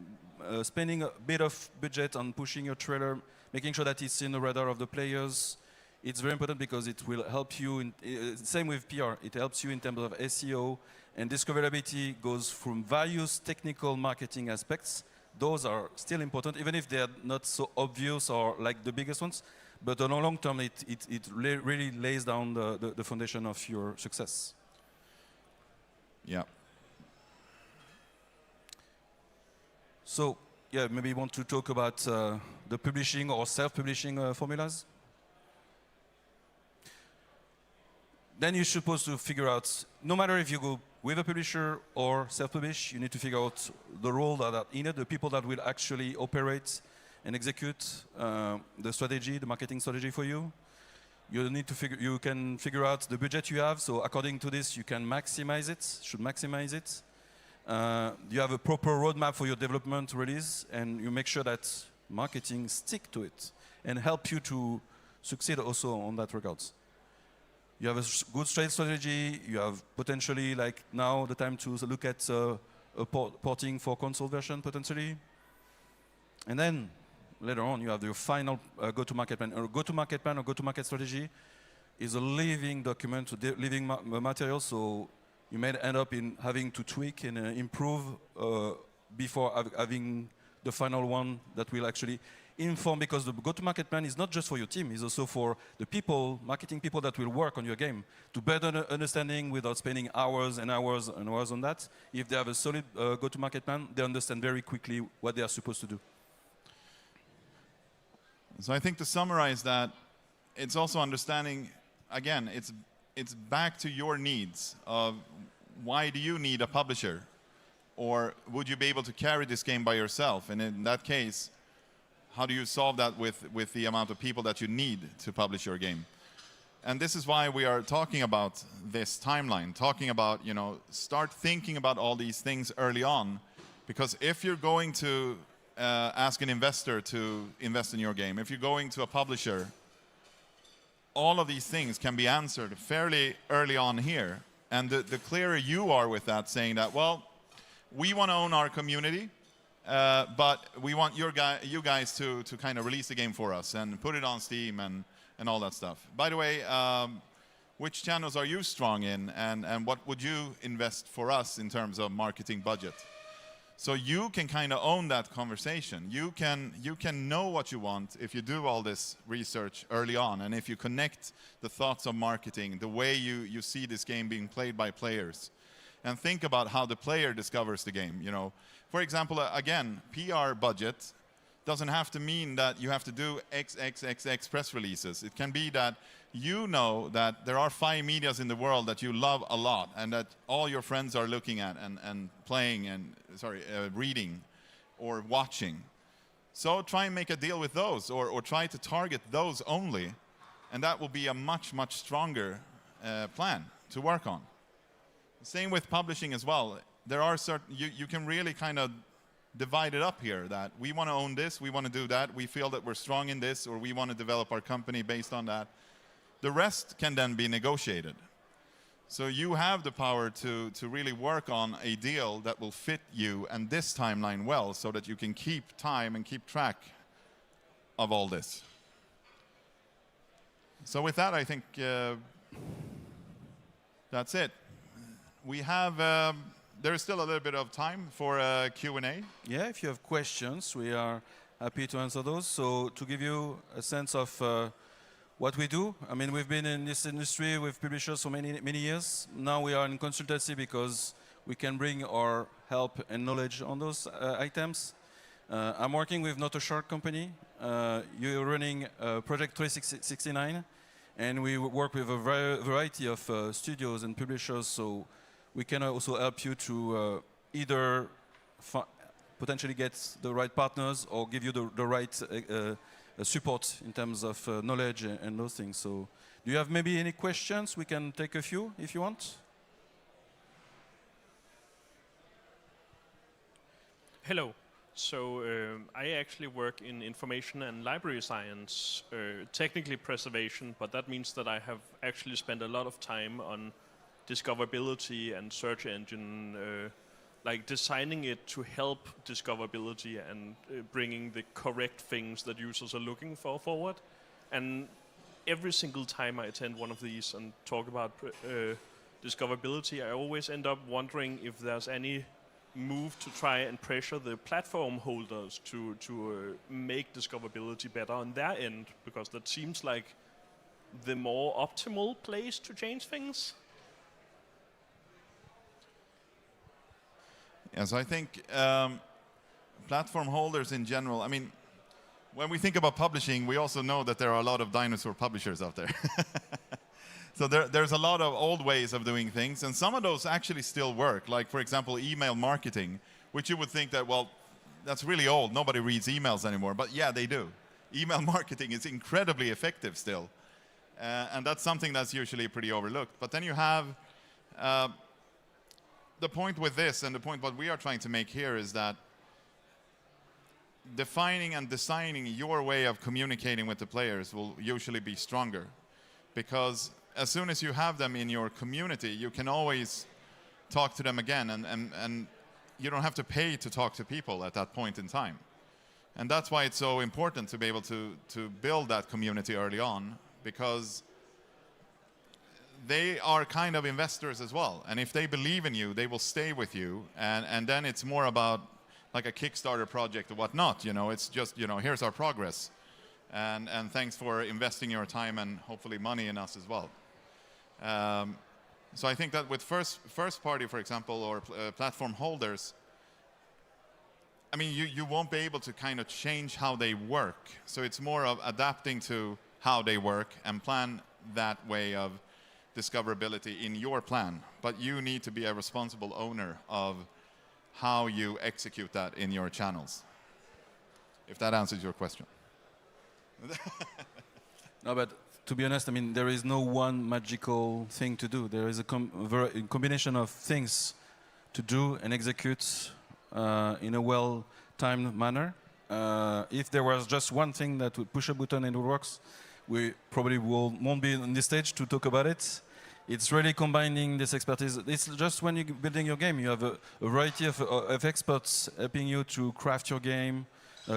spending a bit of budget on pushing your trailer, making sure that it's in the radar of the players. It's very important because it will help you. Same with PR. It helps you in terms of SEO, and discoverability goes from various technical marketing aspects. Those are still important, even if they are not so obvious or like the biggest ones. But on a long term, it really lays down the foundation of your success. Yeah. So, yeah, maybe you want to talk about the publishing or self-publishing formulas? Then you're supposed to figure out, no matter if you go with a publisher or self-publish, you need to figure out the role that are in it, the people that will actually operate and execute the strategy, the marketing strategy for you. You can figure out the budget you have. So according to this, you can maximize it, should maximize it. You have a proper roadmap for your development release, and you make sure that marketing stick to it and help you to succeed also on that regards. You have a good sales strategy. You have potentially, like now, the time to look at porting for console version potentially. And then later on, you have your final go-to-market plan. A go-to-market plan or go-to-market strategy is a living document, living material. So you may end up in having to tweak and improve before having the final one that will actually inform, because the go-to-market plan is not just for your team, it's also for the people, marketing people that will work on your game, to better understanding without spending hours and hours and hours on that. If they have a solid go-to-market plan, they understand very quickly what they are supposed to do. So I think to summarize that, it's also understanding, again, it's back to your needs of why do you need a publisher? Or would you be able to carry this game by yourself? And in that case, how do you solve that with the amount of people that you need to publish your game? And this is why we are talking about this timeline, talking about, start thinking about all these things early on. Because if you're going to ask an investor to invest in your game, if you're going to a publisher, all of these things can be answered fairly early on here. And the clearer you are with that, saying that, well, we want to own our community, but we want you guys to kind of release the game for us and put it on Steam and all that stuff. By the way, which channels are you strong in, and what would you invest for us in terms of marketing budget? So you can kind of own that conversation. You can know what you want if you do all this research early on, and if you connect the thoughts of marketing, the way you see this game being played by players, and think about how the player discovers the game. For example, again, PR budget doesn't have to mean that you have to do XXXX press releases. It can be that you know that there are 5 medias in the world that you love a lot and that all your friends are looking at and playing and, reading or watching. So try and make a deal with those, or try to target those only, and that will be a much, much stronger plan to work on. Same with publishing as well. There are certain, you can really kind of divide it up here, that we want to own this, we want to do that, we feel that we're strong in this, or we want to develop our company based on that. The rest can then be negotiated. So you have the power to really work on a deal that will fit you and this timeline well, so that you can keep time and keep track of all this. So with that, I think that's it. We have, there is still a little bit of time for a Q&A. Yeah, if you have questions, we are happy to answer those. So to give you a sense of what we do, I mean, we've been in this industry with publishers for many years. Now we are in consultancy because we can bring our help and knowledge on those items. I'm working with Not a Shark company. You're running Project 369, and we work with a variety of studios and publishers, so we can also help you to either potentially get the right partners or give you the right support in terms of knowledge and those things. So do you have maybe any questions? We can take a few if you want. Hello. So I actually work in information and library science, technically preservation, but that means that I have actually spent a lot of time on discoverability and search engine, like designing it to help discoverability and bringing the correct things that users are looking for forward. And every single time I attend one of these and talk about discoverability, I always end up wondering if there's any move to try and pressure the platform holders to make discoverability better on their end, because that seems like the more optimal place to change things. Yes, I think platform holders in general, I mean, when we think about publishing, we also know that there are a lot of dinosaur publishers out there. So there's a lot of old ways of doing things, and some of those actually still work. Like, for example, email marketing, which you would think that, well, that's really old. Nobody reads emails anymore. But yeah, they do. Email marketing is incredibly effective still. And that's something that's usually pretty overlooked. But then you have the point with this, and the point what we are trying to make here, is that defining and designing your way of communicating with the players will usually be stronger. Because as soon as you have them in your community, you can always talk to them again, and you don't have to pay to talk to people at that point in time. And that's why it's so important to be able to build that community early on, because they are kind of investors as well. And if they believe in you, they will stay with you. And then it's more about like a Kickstarter project or whatnot. You know, it's just, you know, here's our progress. And thanks for investing your time and hopefully money in us as well. So I think that with first party, for example, or platform holders, I mean, you won't be able to kind of change how they work. So it's more of adapting to how they work and plan that way of discoverability in your plan. But you need to be a responsible owner of how you execute that in your channels. If that answers your question. No, but to be honest, I mean, there is no one magical thing to do. There is a combination of things to do and execute in a well-timed manner. If there was just one thing that would push a button and it works, we probably won't be on this stage to talk about it. It's really combining this expertise. It's just when you're building your game, you have a variety of experts helping you to craft your game,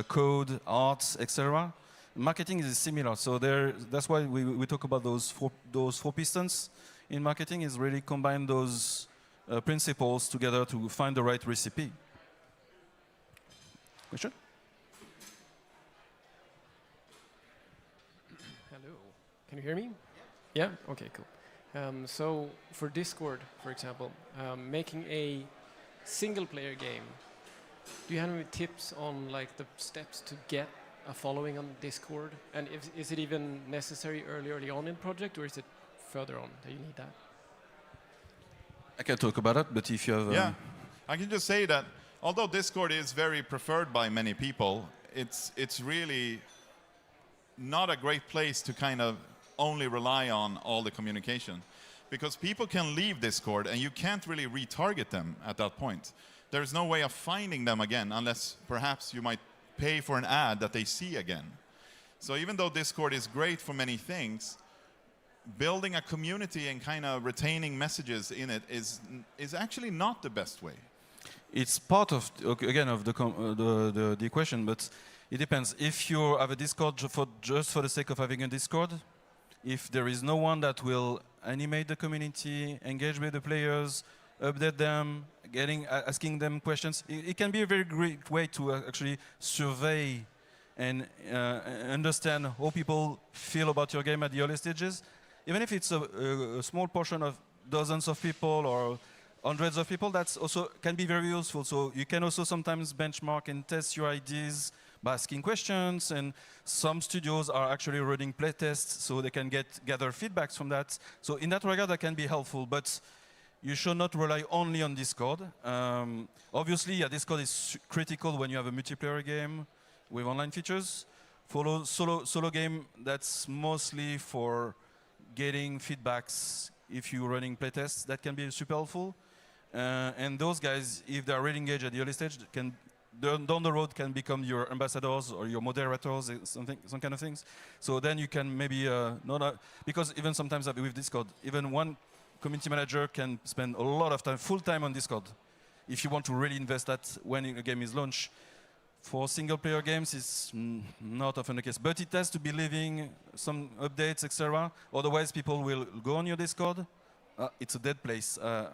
code, art, etc. Marketing is similar, so that's why we talk about those four pistons in marketing. Is really combine those principles together to find the right recipe. Question? Hello. Can you hear me? Yeah. Okay. Cool. So for Discord, for example, making a single-player game, do you have any tips on like the steps to get a following on Discord? And is it even necessary early on in project, or is it further on that you need that? I can talk about it, but if you have... Yeah, I can just say that although Discord is very preferred by many people, it's really not a great place to kind of only rely on all the communication. Because people can leave Discord and you can't really retarget them at that point. There's no way of finding them again unless perhaps you might pay for an ad that they see again. So even though Discord is great for many things, building a community and kind of retaining messages in it is actually not the best way. It's part of, again, of the equation, but it depends. If you have a Discord just for the sake of having a Discord, if there is no one that will animate the community, engage with the players, update them, asking them questions, it can be a very great way to actually survey and understand how people feel about your game at the early stages. Even if it's a small portion of dozens of people or hundreds of people, that's also can be very useful. So you can also sometimes benchmark and test your ideas by asking questions, and some studios are actually running playtests so they can gather feedbacks from that. So in that regard, that can be helpful, but you should not rely only on Discord. Obviously, yeah, Discord is critical when you have a multiplayer game with online features. Solo game, that's mostly for getting feedbacks if you're running playtests. That can be super helpful. And those guys, if they're really engaged at the early stage, can down the road can become your ambassadors or your moderators, some kind of things. So then you can maybe because even sometimes with Discord, even one community manager can spend a lot of time, full time on Discord, if you want to really invest that when a game is launched. For single-player games, it's not often the case, but it has to be living some updates, etc. Otherwise, people will go on your Discord. It's a dead place. And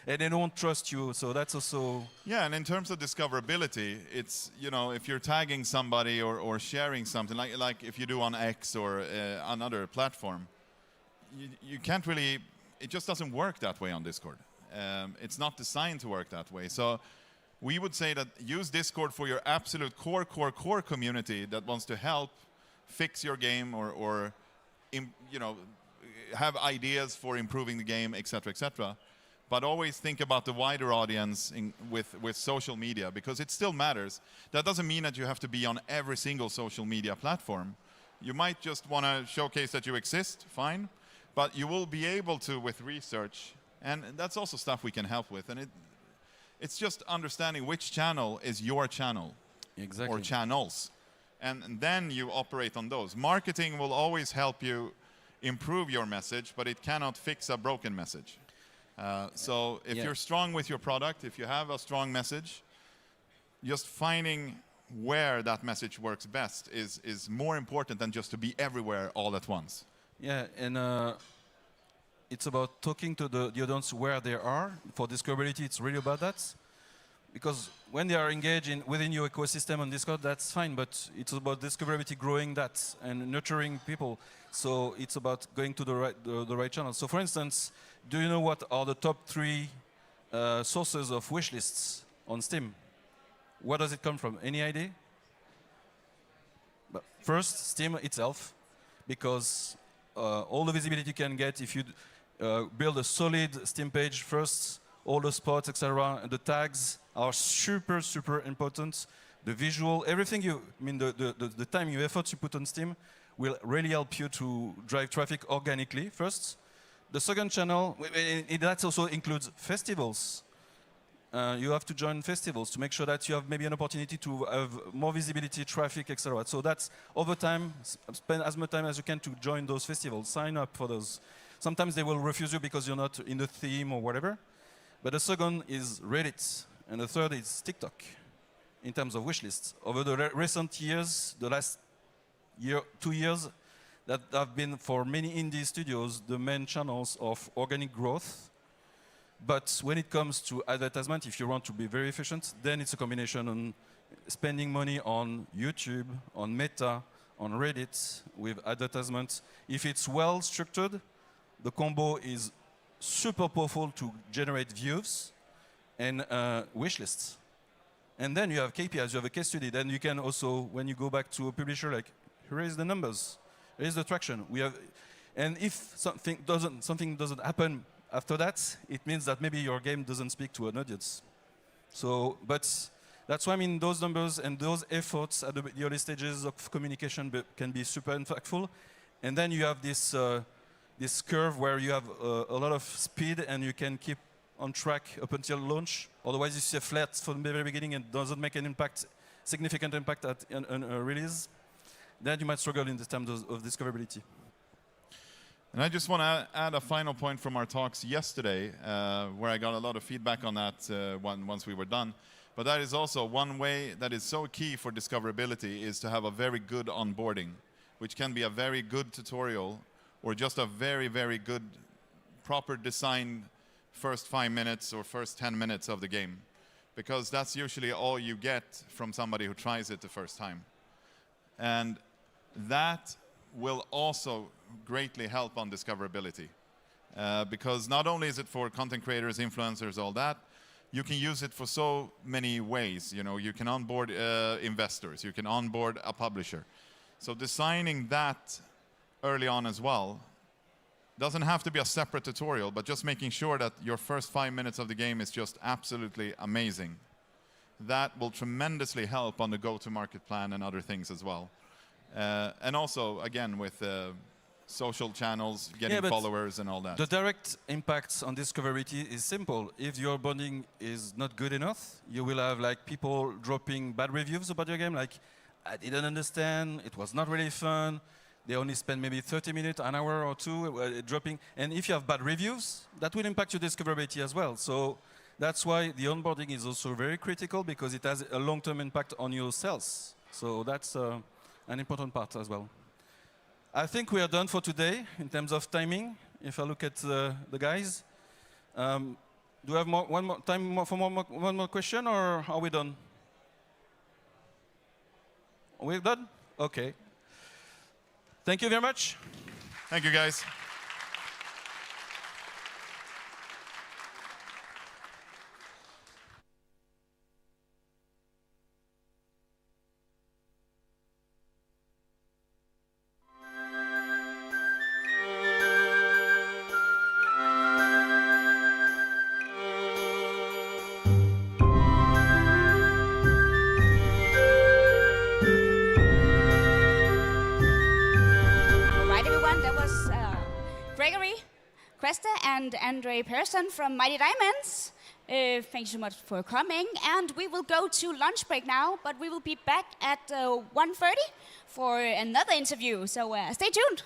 they don't trust you, so that's also... Yeah, and in terms of discoverability, it's, you know, if you're tagging somebody or sharing something, like if you do on X or another platform, you can't really, it just doesn't work that way on Discord. It's not designed to work that way. So we would say that use Discord for your absolute core community that wants to help fix your game or you know, have ideas for improving the game, etc., etc. But always think about the wider audience with social media, because it still matters. That doesn't mean that you have to be on every single social media platform. You might just want to showcase that you exist, fine. But you will be able to with research, and that's also stuff we can help with. And it's just understanding which channel is your channel, exactly, or channels. And then you operate on those. Marketing will always help you improve your message, but it cannot fix a broken message. So if you're strong with your product, if you have a strong message, just finding where that message works best is more important than just to be everywhere all at once. Yeah, and it's about talking to the audience where they are. For discoverability, it's really about that. Because when they are engaged within your ecosystem on Discord, that's fine, but it's about discoverability, growing that and nurturing people. So it's about going to the right channel. So for instance, do you know what are the top 3 sources of wish lists on Steam? Where does it come from? Any idea? But first, Steam itself, because all the visibility you can get if you build a solid Steam page first, all the spots, etc., and the tags are super, super important. The visual, everything the time, your efforts you put on Steam will really help you to drive traffic organically first. The second channel, that also includes festivals. You have to join festivals to make sure that you have maybe an opportunity to have more visibility, traffic, etc. So that's over time, spend as much time as you can to join those festivals, sign up for those. Sometimes they will refuse you because you're not in the theme or whatever. But the second is Reddit, and the third is TikTok, in terms of wish lists. Over the recent years, the last 2 years, that have been for many indie studios the main channels of organic growth. But when it comes to advertisement, if you want to be very efficient, then it's a combination on spending money on YouTube, on Meta, on Reddit with advertisement. If it's well structured, the combo is super powerful to generate views and wish lists. And then you have KPIs, you have a case study. Then you can also, when you go back to a publisher, like, here is the numbers, here is the traction. And if something doesn't happen after that, it means that maybe your game doesn't speak to an audience. So, but that's why those numbers and those efforts at the early stages of communication can be super impactful. And then you have this this curve where you have a lot of speed and you can keep on track up until launch. Otherwise, you see a flat from the very beginning and doesn't make an impact, significant impact at a release. Then you might struggle in the terms of discoverability. And I just want to add a final point from our talks yesterday, where I got a lot of feedback on that once we were done. But that is also one way that is so key for discoverability is to have a very good onboarding, which can be a very good tutorial or just a very, very good, proper designed first 5 minutes or first 10 minutes of the game. Because that's usually all you get from somebody who tries it the first time. And that will also greatly help on discoverability. Because not only is it for content creators, influencers, all that, you can use it for so many ways. You know, you can onboard investors, you can onboard a publisher. So designing that early on as well doesn't have to be a separate tutorial, but just making sure that your first 5 minutes of the game is just absolutely amazing. That will tremendously help on the go-to-market plan and other things as well. And also, again, with social channels, getting followers and all that. The direct impacts on discoverability is simple. If your bonding is not good enough, you will have like people dropping bad reviews about your game, like, I didn't understand, it was not really fun, they only spend maybe 30 minutes, an hour or two dropping. And if you have bad reviews, that will impact your discoverability as well. So that's why the onboarding is also very critical, because it has a long-term impact on your sales. So that's an important part as well. I think we are done for today in terms of timing. If I look at the guys, do we have one more question, or are we done? Are we done? Okay. Thank you very much. Thank you, guys. And Andre Persson from Mighty Diamonds. Thank you so much for coming. And we will go to lunch break now, but we will be back at 1:30 for another interview. So stay tuned.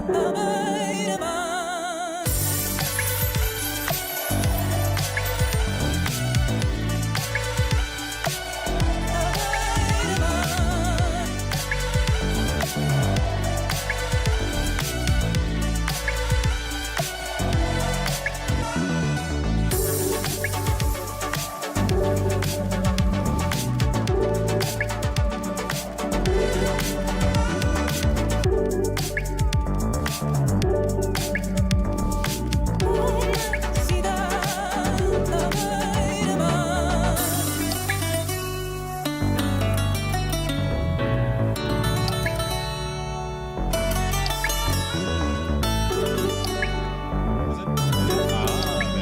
There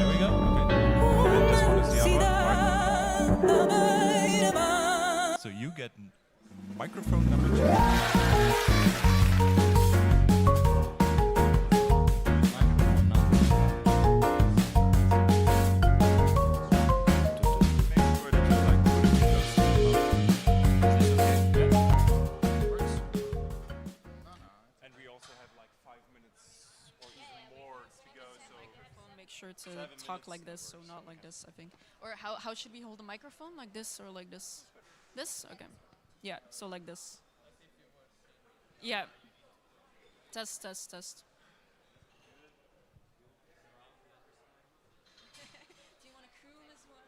we go. Okay. And this one is the other one, right? So you get microphone number 2. And we also have like 5 minutes or even more to go. So Make sure to talk like this, so not like this, I think. Or how should we hold the microphone? Like this or like this? This? Okay. Yeah, so like this. Yeah. Test, test, test. Do you want to croon as well?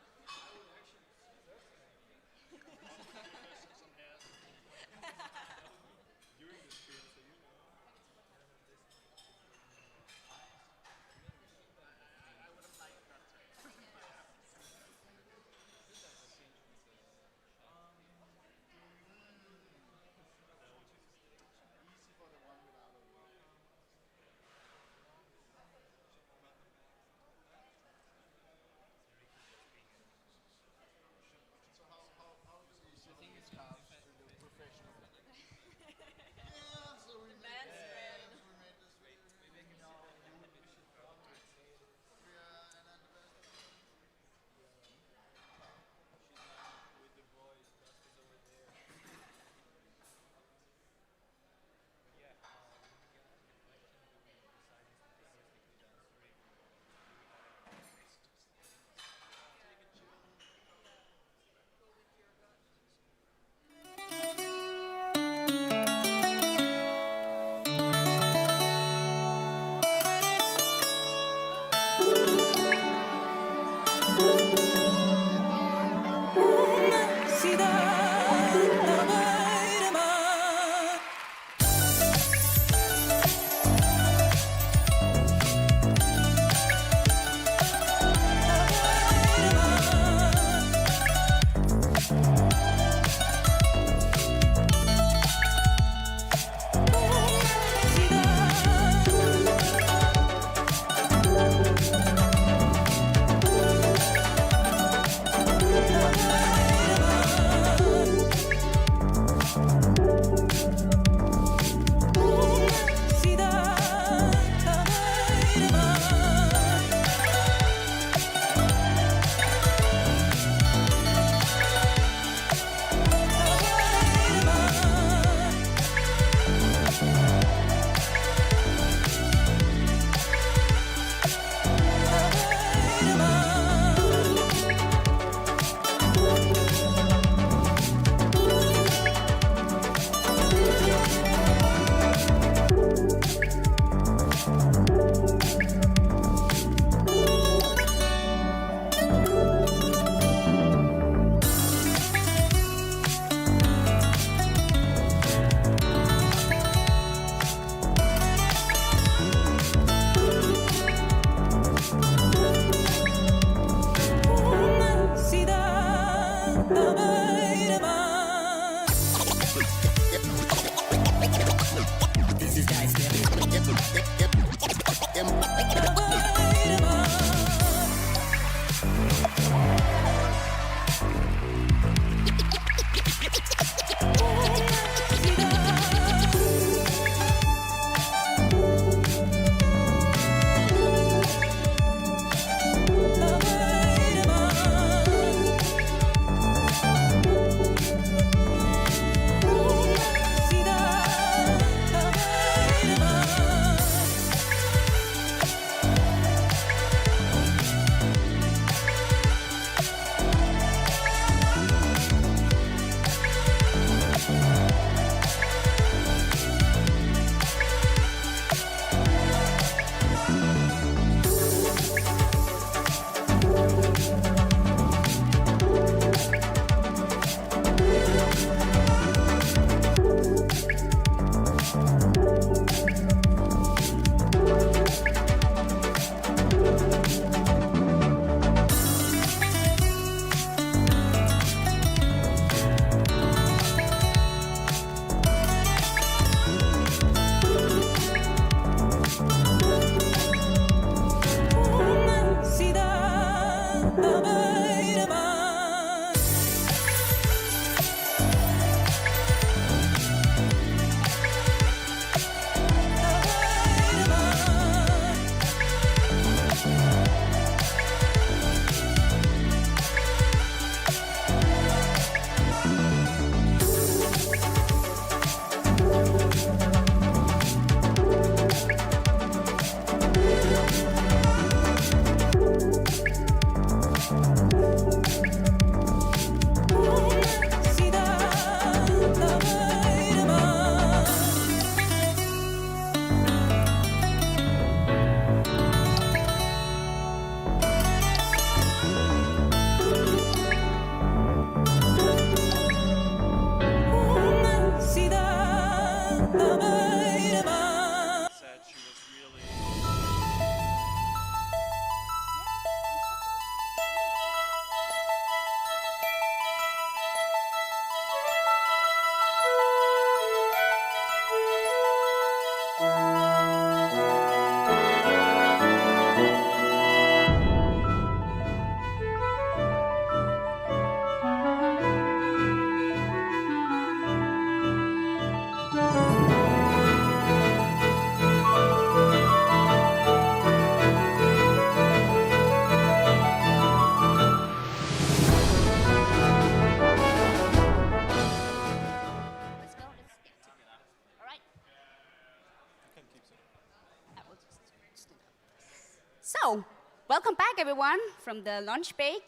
So, welcome back everyone from the lunch break.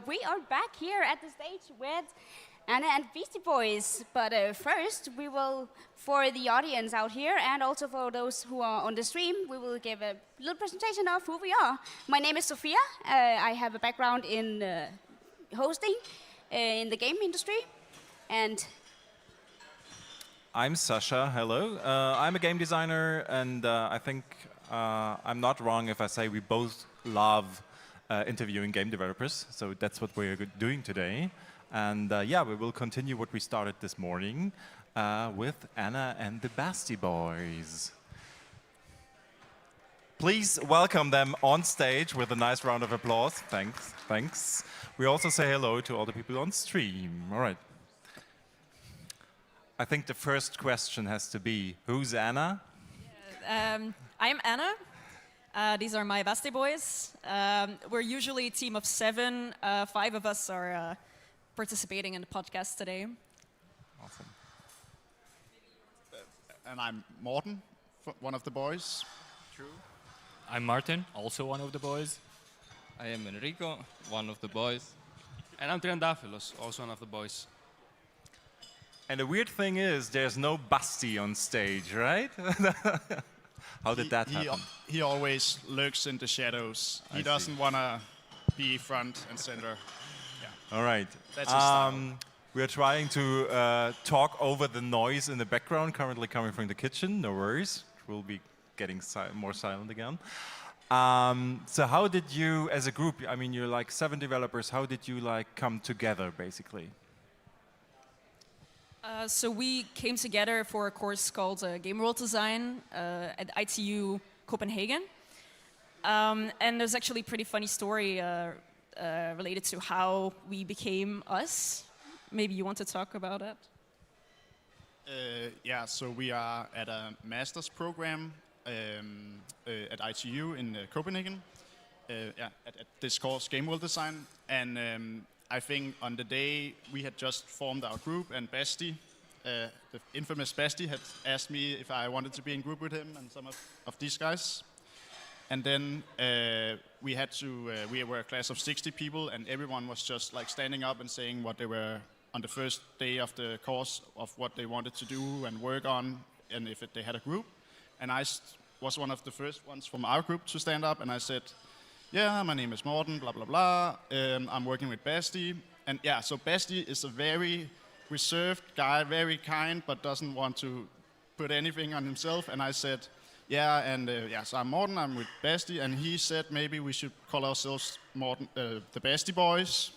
We are back here at the stage with Anna and Beastie Boys. But first, we will, for the audience out here and also for those who are on the stream, we will give a little presentation of who we are. My name is Sophia. I have a background in hosting in the game industry. And I'm Sasha, hello. I'm a game designer, and I think I'm not wrong if I say we both love interviewing game developers, so that's what we're doing today. And yeah, we will continue what we started this morning with Anna and the Basti Boys. Please welcome them on stage with a nice round of applause. Thanks, thanks. We also say hello to all the people on stream. All right. I think the first question has to be, who's Anna? I'm Anna. These are my Basti Boys. We're usually a team of 7. 5 of us are participating in the podcast today. Awesome. And I'm Morten, one of the boys. True. I'm Martin, also one of the boys. I am Enrico, one of the boys. And I'm Triandaphilos, also one of the boys. And the weird thing is, there's no Basti on stage, right? How did that happen? He always lurks in the shadows. He doesn't want to be front and center. Yeah. All right. That's his style. We are trying to talk over the noise in the background, currently coming from the kitchen. No worries. We'll be getting more silent again. So how did you, as a group, I mean, you're like 7 developers, how did you like come together, basically? So we came together for a course called Game World Design at ITU Copenhagen. And there's actually a pretty funny story related to how we became us. Maybe you want to talk about it? Yeah, so we are at a master's program at ITU in Copenhagen. At this course, Game World Design. And I think on the day we had just formed our group, and Basti, the infamous Basti, had asked me if I wanted to be in group with him and some of these guys. And then we had to, we were a class of 60 people, and everyone was just like standing up and saying what they were on the first day of the course, of what they wanted to do and work on, and if they had a group. And I was one of the first ones from our group to stand up, and I said, yeah, my name is Morten, blah, blah, blah. I'm working with Basti. And yeah, so Basti is a very reserved guy, very kind, but doesn't want to put anything on himself. And I said, yeah, and yeah, so I'm Morten, I'm with Basti. And he said maybe we should call ourselves Morten, the Basti Boys.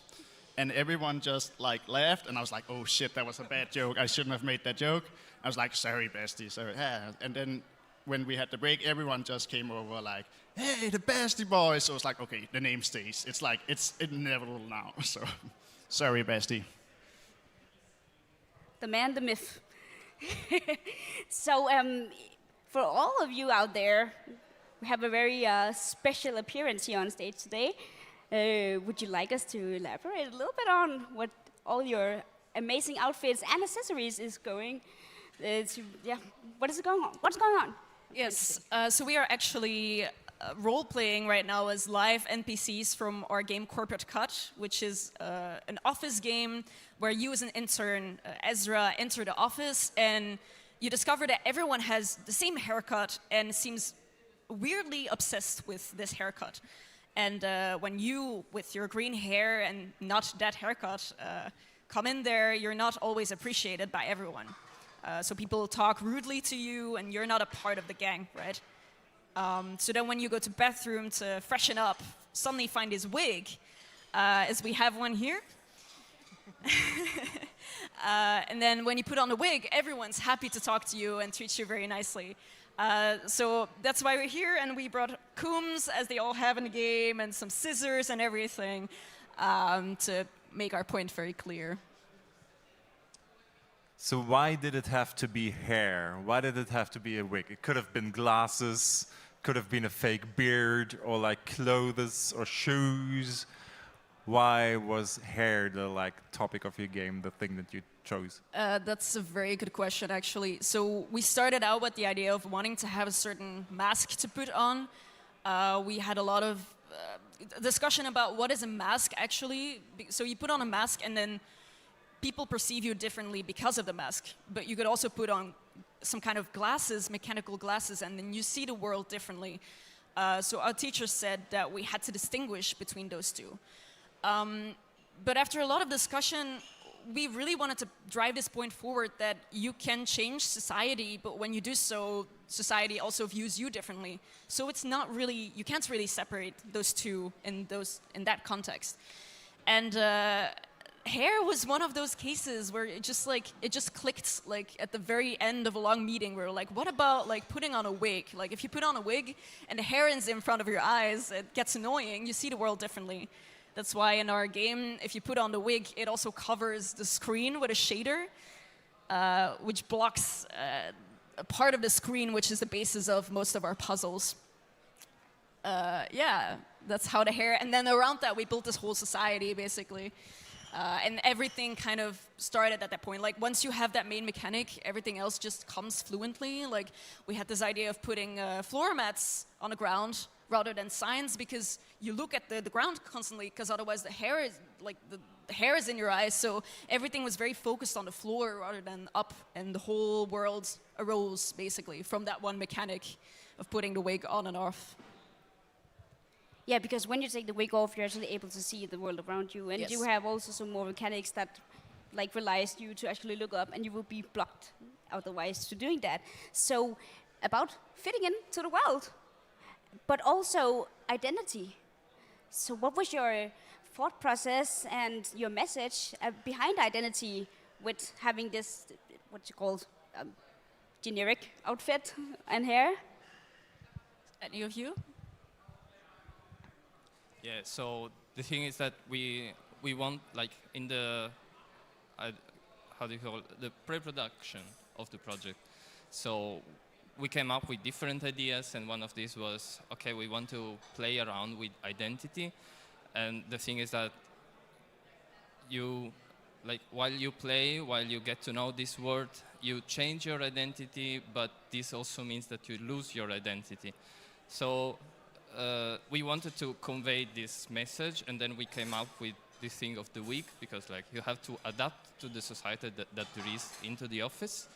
And everyone just like laughed, and I was like, oh shit, that was a bad joke. I shouldn't have made that joke. I was like, sorry, Basti, sorry. Yeah. And then when we had the break, everyone just came over like, hey, the Basti Boys. So it's like, okay, the name stays. It's like, it's inevitable now. So, sorry, Basti. the man, the myth. So, for all of you out there, we have a very special appearance here on stage today. Would you like us to elaborate a little bit on what all your amazing outfits and accessories is going? Yeah, what is going on? What's going on? Yes, so we are actually role-playing right now as live NPCs from our game Corporate Cut, which is an office game where you as an intern, Ezra, enter the office and you discover that everyone has the same haircut and seems weirdly obsessed with this haircut. And when you, with your green hair and not that haircut, come in there, you're not always appreciated by everyone. So people talk rudely to you and you're not a part of the gang, right? So then when you go to bathroom to freshen up, suddenly find his wig, as we have one here. And then when you put on the wig, everyone's happy to talk to you and treat you very nicely. So that's why we're here, and we brought combs, as they all have in the game, and some scissors and everything, to make our point very clear. So why did it have to be hair? Why did it have to be a wig? It could have been glasses, could have been a fake beard, or like clothes or shoes. Why was hair the like topic of your game, the thing that you chose? That's a very good question, actually. So we started out with the idea of wanting to have a certain mask to put on, We had a lot of discussion about what is a mask actually. So you put on a mask and then people perceive you differently because of the mask. But you could also put on some kind of glasses, mechanical glasses, and then you see the world differently. So our teacher said that we had to distinguish between those two. But after a lot of discussion, we really wanted to drive this point forward that you can change society, but when you do so, society also views you differently. So it's not really, you can't really separate those two in that context. And hair was one of those cases where it just clicked like at the very end of a long meeting where we're like, what about like putting on a wig? Like if you put on a wig and the hair is in front of your eyes, it gets annoying. You see the world differently. That's why in our game, if you put on the wig, it also covers the screen with a shader, which blocks a part of the screen, which is the basis of most of our puzzles. Yeah, that's how the hair, and then around that, we built this whole society, basically. And everything kind of started at that point. Like once you have that main mechanic, everything else just comes fluently. Like we had this idea of putting floor mats on the ground rather than signs, because you look at the ground constantly, because otherwise the hair is like the hair is in your eyes. So everything was very focused on the floor rather than up, and the whole world arose basically from that one mechanic of putting the wig on and off. Yeah, because when you take the wig off, you're actually able to see the world around you, and Yes. you have also some more mechanics that like relies you to actually look up, and you will be blocked otherwise to doing that. So about fitting into the world, but also identity. So what was your thought process and your message behind identity with having this, what's it called, generic outfit and hair? Any of you? Yeah, so the thing is that we want, like, in the, how do you call it, the pre-production of the project. So we came up with different ideas, and one of these was, okay, we want to play around with identity. And the thing is that you, like, while you play, while you get to know this world, you change your identity, but this also means that you lose your identity. So we wanted to convey this message, and then we came up with this thing of the week, because like you have to adapt to the society that there is into the office.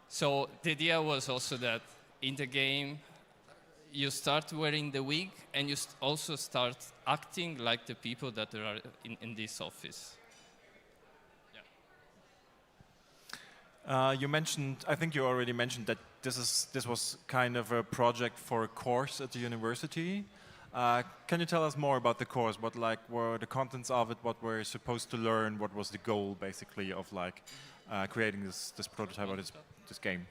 So the idea was also that in the game, you start wearing the wig, and you also start acting like the people that are in this office. You mentioned, I think you already mentioned that this was kind of a project for a course at the university. Can you tell us more about the course? What like were the contents of it? What were you supposed to learn? What was the goal basically of like creating this prototype or this game?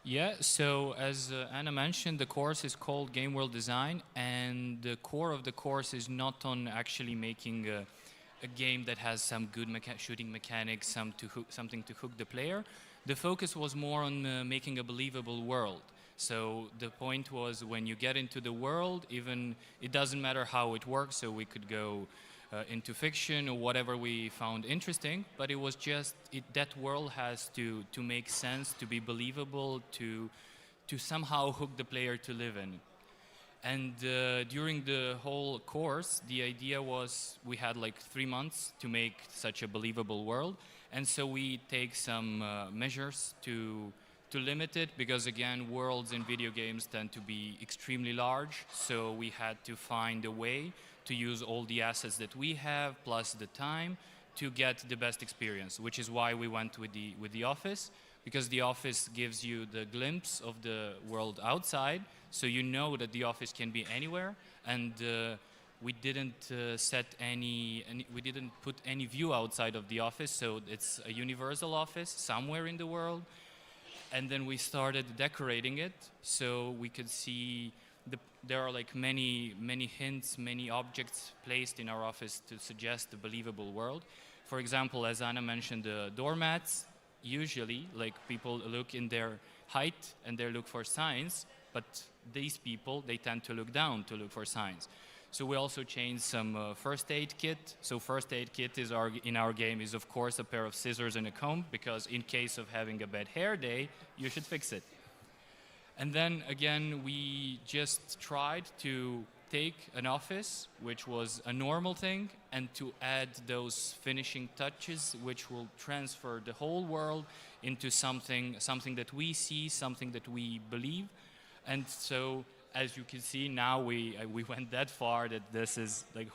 Yeah, so as Anna mentioned, the course is called Game World Design, and the core of the course is not on actually making a game that has some good shooting mechanics, something to hook the player. The focus was more on making a believable world. So the point was, when you get into the world, even it doesn't matter how it works, so we could go into fiction or whatever we found interesting, but it was just, that world has to make sense, to be believable, to somehow hook the player to live in. And during the whole course, the idea was we had like 3 months to make such a believable world. And so we take some measures to limit it, because again, worlds in video games tend to be extremely large. So we had to find a way to use all the assets that we have, plus the time, to get the best experience, which is why we went with the office, because the office gives you the glimpse of the world outside, so you know that the office can be anywhere, and we didn't we didn't put any view outside of the office, so it's a universal office somewhere in the world. And then we started decorating it, so we could see there are like many hints, many objects placed in our office to suggest a believable world. For example, as Anna mentioned, the doormats, usually like people look in their height and they look for signs, but these people, they tend to look down to look for signs. So we also changed some first aid kit. So first aid kit is in our game is of course a pair of scissors and a comb, because in case of having a bad hair day, you should fix it. And then again, we just tried to take an office, which was a normal thing, and to add those finishing touches, which will transfer the whole world into something that we see, something that we believe. And so, as you can see, now we went that far that this is like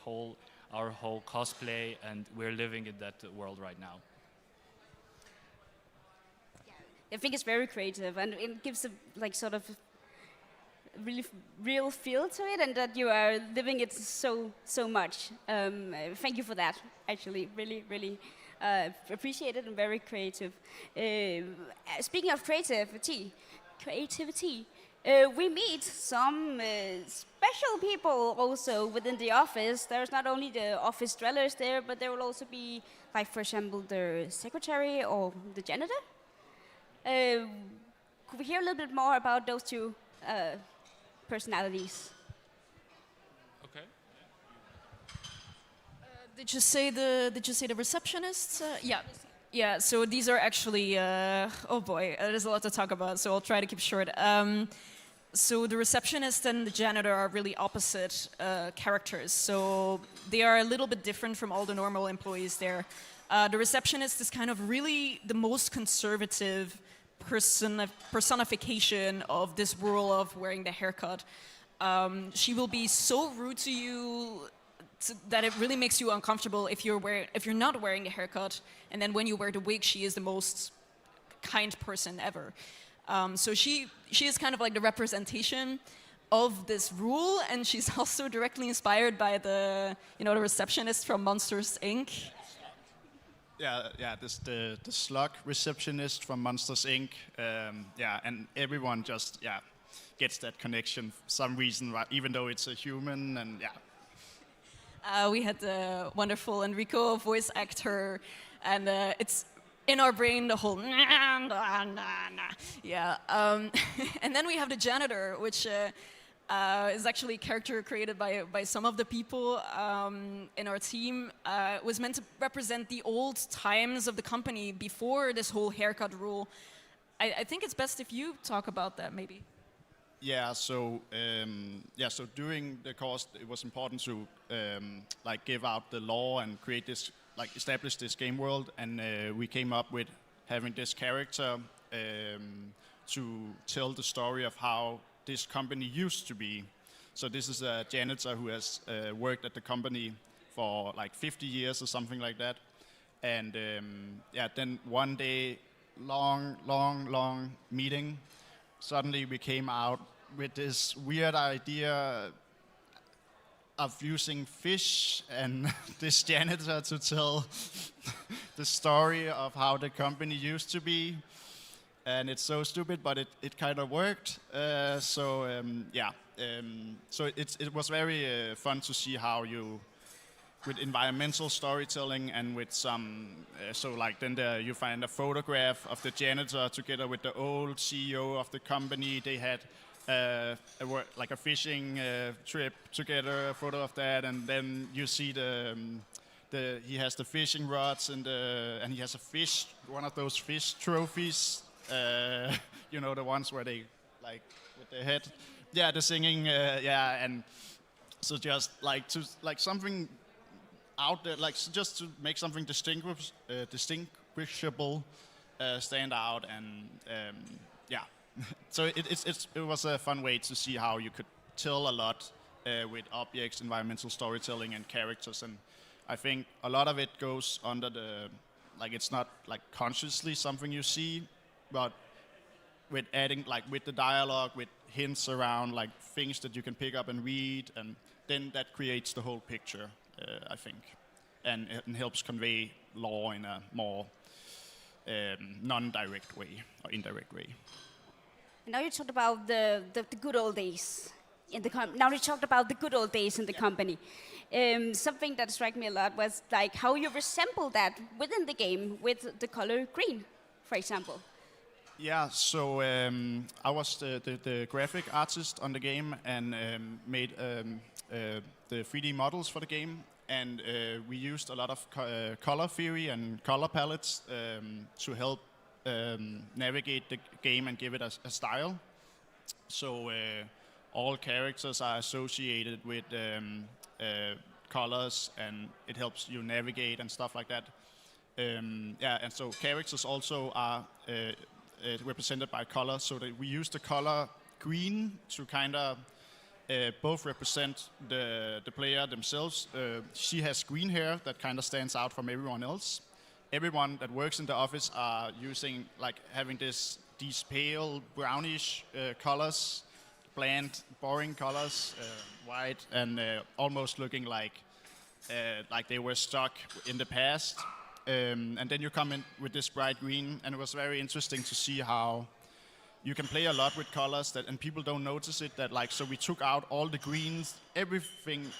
our whole cosplay, and we're living in that world right now. I think it's very creative, and it gives a like sort of really real feel to it, and that you are living it so much. Thank you for that. Actually, really appreciate it and very creative. Speaking of creativity, we meet some special people also within the office. There's not only the office dwellers there, but there will also be, like, for example, the secretary or the janitor. Could we hear a little bit more about those two personalities? Okay. Did you say the receptionists? Yeah. Yeah, so these are actually, oh boy, there's a lot to talk about, so I'll try to keep short. So the receptionist and the janitor are really opposite characters. So they are a little bit different from all the normal employees there. The receptionist is kind of really the most conservative personification of this rule of wearing the haircut. She will be so rude to you that it really makes you uncomfortable if you're not wearing a haircut, and then when you wear the wig, she is the most kind person ever. So she is kind of like the representation of this rule, and she's also directly inspired by the receptionist from Monsters Inc. Yeah, this the slug receptionist from Monsters Inc. And everyone just gets that connection for some reason, right? Even though it's a human, and we had the wonderful Enrico voice actor, and it's in our brain the whole yeah. And then we have the janitor, which is actually a character created by some of the people in our team. It was meant to represent the old times of the company before this whole haircut rule. I think it's best if you talk about that, maybe. So during the course, it was important to give out the law and create this, establish this game world, and we came up with having this character to tell the story of how this company used to be. So this is a janitor who has worked at the company for 50 years or something like that, and then one day, long meeting, suddenly we came out with this weird idea of using fish and this janitor to tell the story of how the company used to be. And it's so stupid, but it kind of worked. So it was very fun to see how you, with environmental storytelling and with some, you find a photograph of the janitor together with the old CEO of the company. They had a fishing trip together, a photo of that, and then you see he has the fishing rods and he has a fish, one of those fish trophies, the ones where they with their head, the singing, and so just something out there, just to make something distinguishable stand out, and so it was a fun way to see how you could tell a lot with objects, environmental storytelling, and characters. And I think a lot of it goes under the, it's not consciously something you see, but with adding, with the dialogue, with hints around, things that you can pick up and read, and then that creates the whole picture, I think, and helps convey law in a more non-direct way or indirect way. Now you talked about the good old days in the company. Now you talked about the good old days in the company. Something that struck me a lot was how you resemble that within the game with the color green, for example. Yeah, so I was the graphic artist on the game and made the 3D models for the game. And we used a lot of color theory and color palettes to help navigate the game and give it a style. So all characters are associated with colors, and it helps you navigate and stuff like that. Yeah, and so characters also are represented by color, so that we use the color green to kind of both represent the player themselves. She has green hair that kind of stands out from everyone else. Everyone that works in the office are using, like, having these pale brownish colors, bland, boring colors, white, and almost looking like they were stuck in the past. And then you come in with this bright green, and it was very interesting to see how you can play a lot with colors and people don't notice it. That, like, so we took out all the greens, everything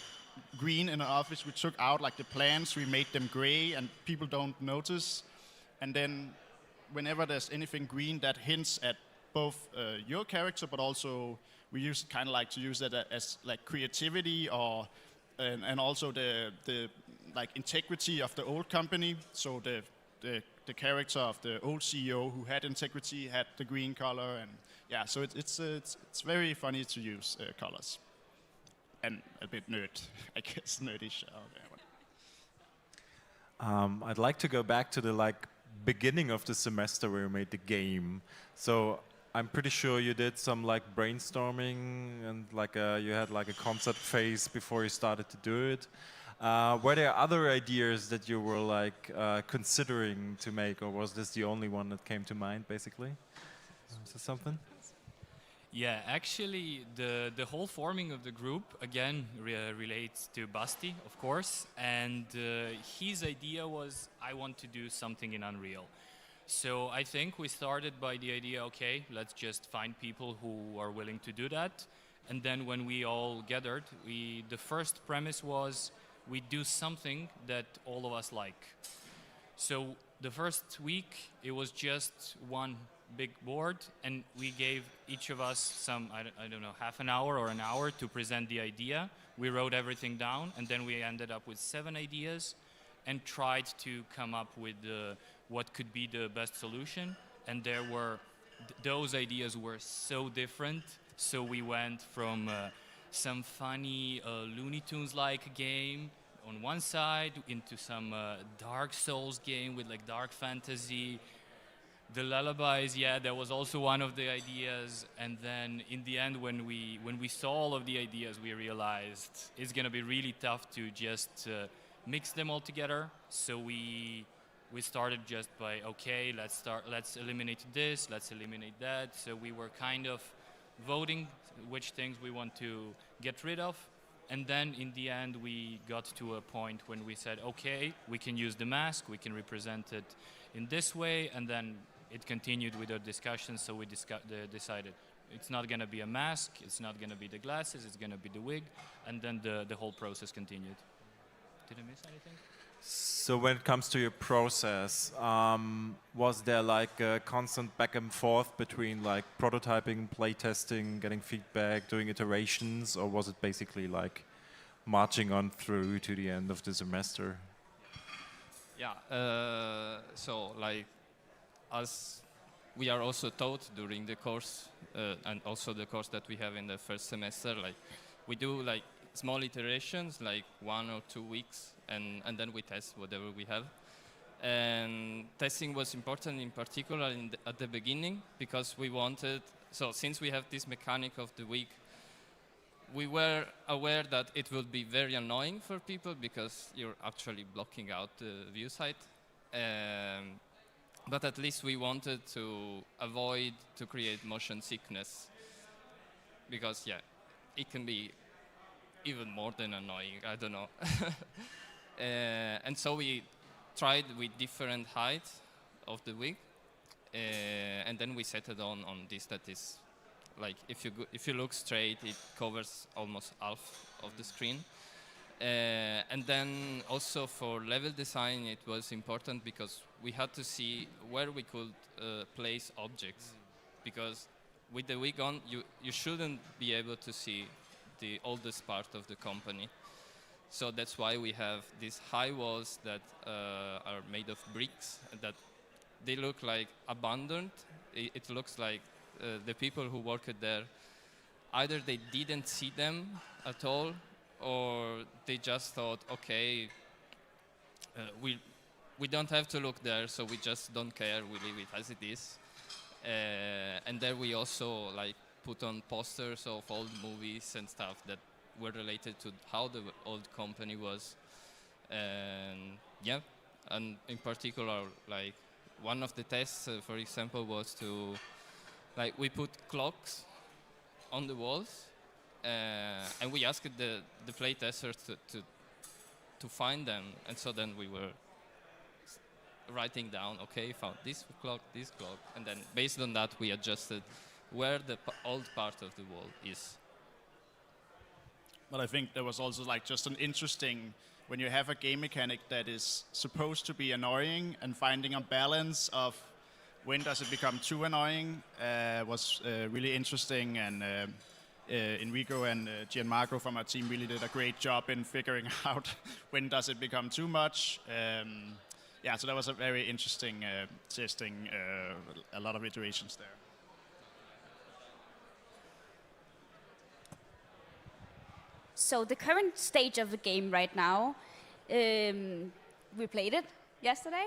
green in the office. We took out, like, the plants, we made them gray, and people don't notice. And then whenever there's anything green that hints at both your character, but also we use kind of like to use that as like creativity, or and also the like integrity of the old company. So the character of the old CEO who had integrity had the green color, and yeah, so it's very funny to use colors, and a bit I guess nerdish. I'd like to go back to the beginning of the semester where you made the game. So I'm pretty sure you did some brainstorming, and you had a concept phase before you started to do it. Were there other ideas that you were considering to make, or was this the only one that came to mind, basically? Is there something? Yeah, actually, the whole forming of the group, again, relates to Basti, of course. And his idea was, I want to do something in Unreal. So I think we started by the idea, okay, let's just find people who are willing to do that. And then when we all gathered, the first premise was we do something that all of us like. So the first week, it was just one big board, and we gave each of us some, I don't know, half an hour or an hour to present the idea. We wrote everything down, and then we ended up with 7 ideas and tried to come up with what could be the best solution. And there were, those ideas were so different. So we went from some funny Looney Tunes-like game on one side into some Dark Souls game with dark fantasy. The lullabies, yeah, that was also one of the ideas. And then in the end, when we saw all of the ideas, we realized it's gonna be really tough to just mix them all together. So we started just by, okay, let's eliminate this, let's eliminate that. So we were kind of voting which things we want to get rid of. And then in the end, we got to a point when we said, okay, we can use the mask, we can represent it in this way. And then it continued with our discussions, so we decided it's not going to be a mask, it's not going to be the glasses, it's going to be the wig, and then the whole process continued. Did I miss anything? So when it comes to your process, was there a constant back and forth between prototyping, playtesting, getting feedback, doing iterations, or was it basically marching on through to the end of the semester? Yeah, so as we are also taught during the course, and also the course that we have in the first semester, we do small iterations, 1 or 2 weeks, and then we test whatever we have. And testing was important in particular at the beginning, because we wanted, so since we have this mechanic of the week, we were aware that it would be very annoying for people because you're actually blocking out the view site. But at least we wanted to avoid to create motion sickness, because yeah, it can be even more than annoying, I don't know. And so we tried with different heights of the wig, and then we settled on this that is, if you look straight, it covers almost half of the screen. And then also for level design, it was important because we had to see where we could place objects. Because with the wig on, you shouldn't be able to see the oldest part of the company. So that's why we have these high walls that are made of bricks, that they look like abandoned. It looks like the people who worked there, either they didn't see them at all, or they just thought, okay, we don't have to look there, so we just don't care. We leave it as it is. And then we also like put on posters of old movies and stuff that were related to how the old company was. And yeah, and in particular, like one of the tests, for example, was to like we put clocks on the walls, and we asked the playtesters to find them, and so then we were writing down, okay, found this clock, and then based on that we adjusted where the old part of the wall is. But I think there was also like just an interesting, when you have a game mechanic that is supposed to be annoying and finding a balance of when does it become too annoying was really interesting, and Enrico and Gianmarco from our team really did a great job in figuring out when does it become too much. Yeah, so that was a very interesting testing, a lot of iterations there. So the current stage of the game right now, we played it yesterday.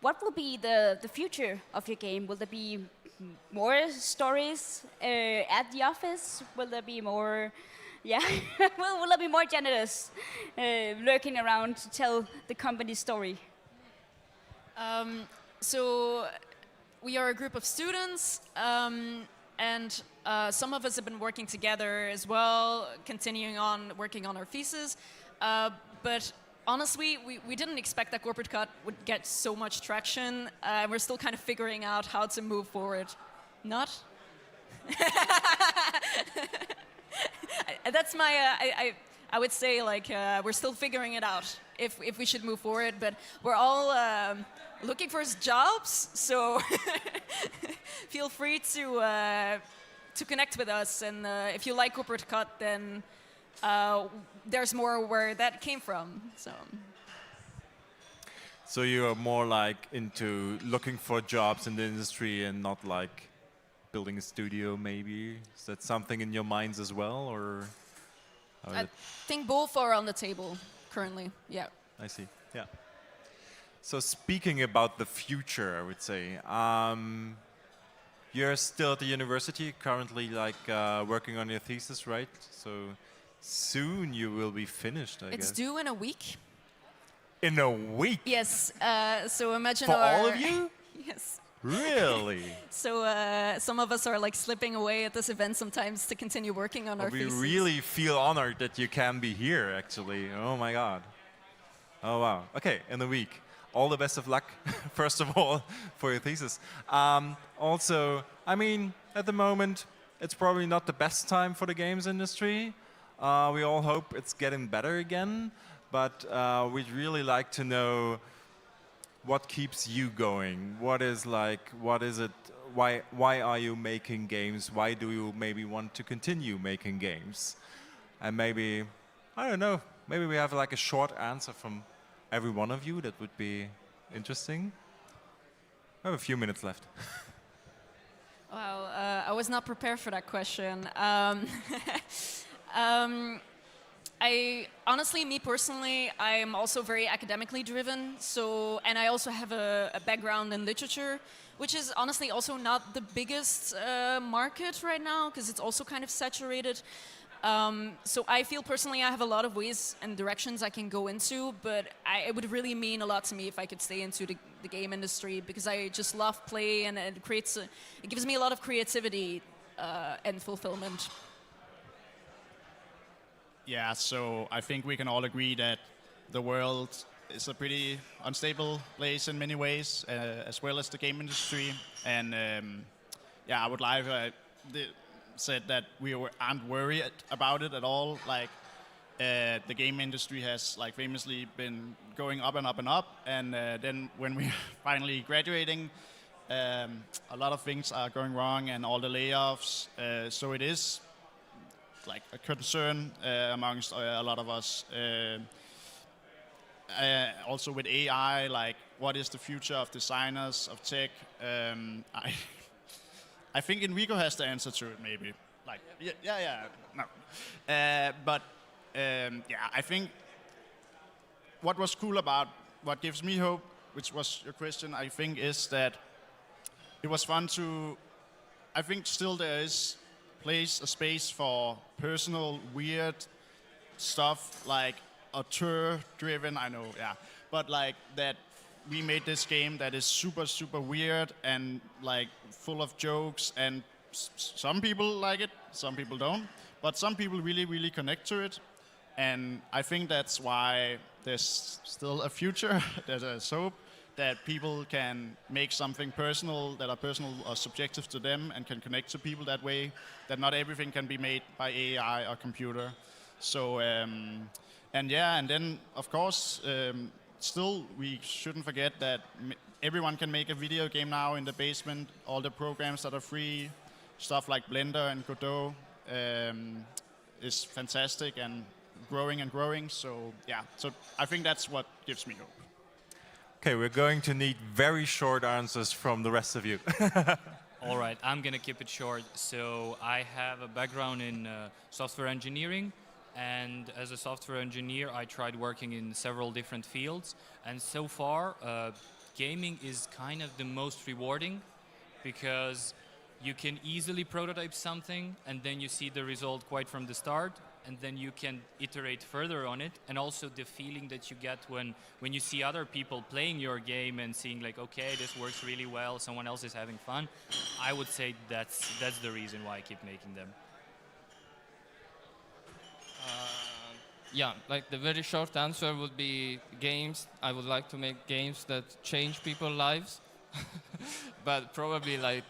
What will be the future of your game? Will there be more stories at the office? Will there be more, yeah, will there be more janitors lurking around to tell the company story? So we are a group of students, and some of us have been working together as well, continuing on working on our thesis. But honestly, we didn't expect that Corporate Cut would get so much traction. We're still kind of figuring out how to move forward. Not? That's my, I would say, like, we're still figuring it out if we should move forward, but we're all looking for jobs, so feel free to connect with us, and if you like Corporate Cut, then there's more where that came from. So you are more like into looking for jobs in the industry and not like building a studio, maybe? Is that something in your minds as well, or? I think both are on the table currently, yeah. I see, yeah. So speaking about the future, I would say, you're still at the university, currently like working on your thesis, right? So soon you will be finished, I guess. It's due in a week. In a week? Yes, so imagine For all of you? Yes. Really? So some of us are like slipping away at this event sometimes to continue working on our We thesis. really feel honored that you can be here, actually. Oh my God. Oh wow. Okay, in a week. All the best of luck, first of all, for your thesis. Also, I mean, at the moment, it's probably not the best time for the games industry. We all hope it's getting better again, but we'd really like to know what keeps you going. What is it, why are you making games? Why do you maybe want to continue making games? And maybe, I don't know, maybe we have like a short answer from every one of you. That would be interesting. I have a few minutes left. Well, I was not prepared for that question. I honestly, me personally, I'm also very academically driven. So, and I also have a background in literature, which is honestly also not the biggest market right now because it's also kind of saturated. So I feel personally I have a lot of ways and directions I can go into, but it would really mean a lot to me if I could stay into the game industry because I just love play, and it gives me a lot of creativity and fulfillment. Yeah, so I think we can all agree that the world is a pretty unstable place in many ways, as well as the game industry. And yeah, I would like said that we aren't worried about it at all. Like the game industry has like famously been going up and up and up, and then when we're finally graduating, a lot of things are going wrong and all the layoffs. So it is like a concern amongst a lot of us. Also with AI, like what is the future of designers, of tech? I think Enrico has the answer to it, maybe. Like, no. I think what was cool about what gives me hope, which was your question, I think, is that it was fun to. I think still there is a space for personal, weird stuff like auteur-driven. I know, yeah, but like that. We made this game that is super, super weird and like full of jokes, and some people like it, some people don't, but some people really, really connect to it. And I think that's why there's still a future, there's hope that people can make something personal, that are personal or subjective to them, and can connect to people that way, that not everything can be made by AI or computer. So, and then, of course, still, we shouldn't forget that everyone can make a video game now in the basement. All the programs that are free, stuff like Blender and Godot, is fantastic and growing. So yeah, so I think that's what gives me hope. Okay, we're going to need very short answers from the rest of you. All right, I'm gonna keep it short. So I have a background in software engineering, and as a software engineer, I tried working in several different fields. And so far, gaming is kind of the most rewarding, because you can easily prototype something, and then you see the result quite from the start, and then you can iterate further on it. And also the feeling that you get when you see other people playing your game and seeing like, okay, this works really well, someone else is having fun. I would say that's the reason why I keep making them. Yeah, like the very short answer would be games. I would like to make games that change people's lives. But probably like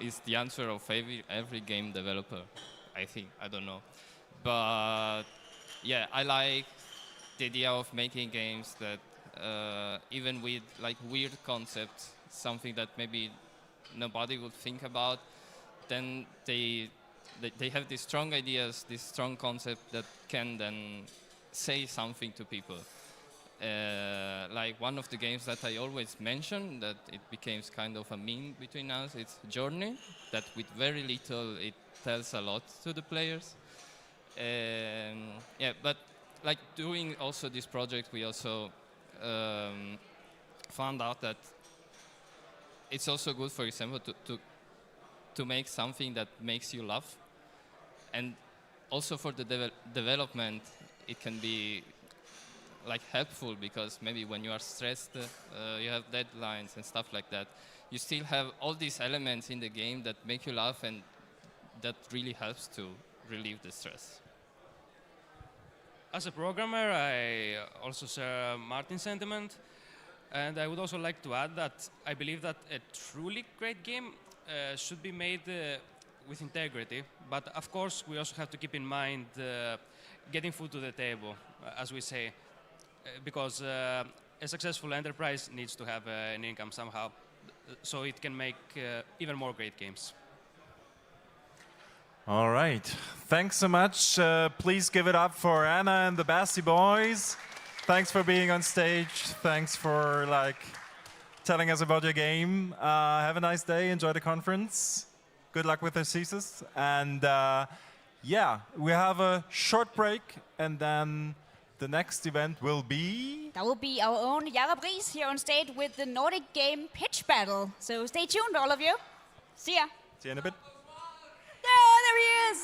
is the answer of every game developer, I think. I don't know. But yeah, I like the idea of making games that even with like weird concepts, something that maybe nobody would think about, then they have these strong ideas, this strong concept that can then say something to people. Like one of the games that I always mention, that it became kind of a meme between us, it's Journey, that with very little it tells a lot to the players. Yeah, but like doing also this project, we also found out that it's also good, for example, to make something that makes you laugh. And also for the development, it can be like helpful, because maybe when you are stressed, you have deadlines and stuff like that. You still have all these elements in the game that make you laugh, and that really helps to relieve the stress. As a programmer, I also share Martin's sentiment, and I would also like to add that I believe that a truly great game should be made with integrity, but of course we also have to keep in mind getting food to the table, as we say, because a successful enterprise needs to have an income somehow, so it can make even more great games. All right, thanks so much. Please give it up for Anna and the Basti Boys. Thanks for being on stage. Thanks for telling us about your game. Have a nice day. Enjoy the conference. Good luck with the thesis. And yeah, we have a short break, and then the next event will be... That will be our own Jakob Riis here on stage with the Nordic game pitch battle. So stay tuned, all of you. See ya. See you in a bit. Yeah, there he is.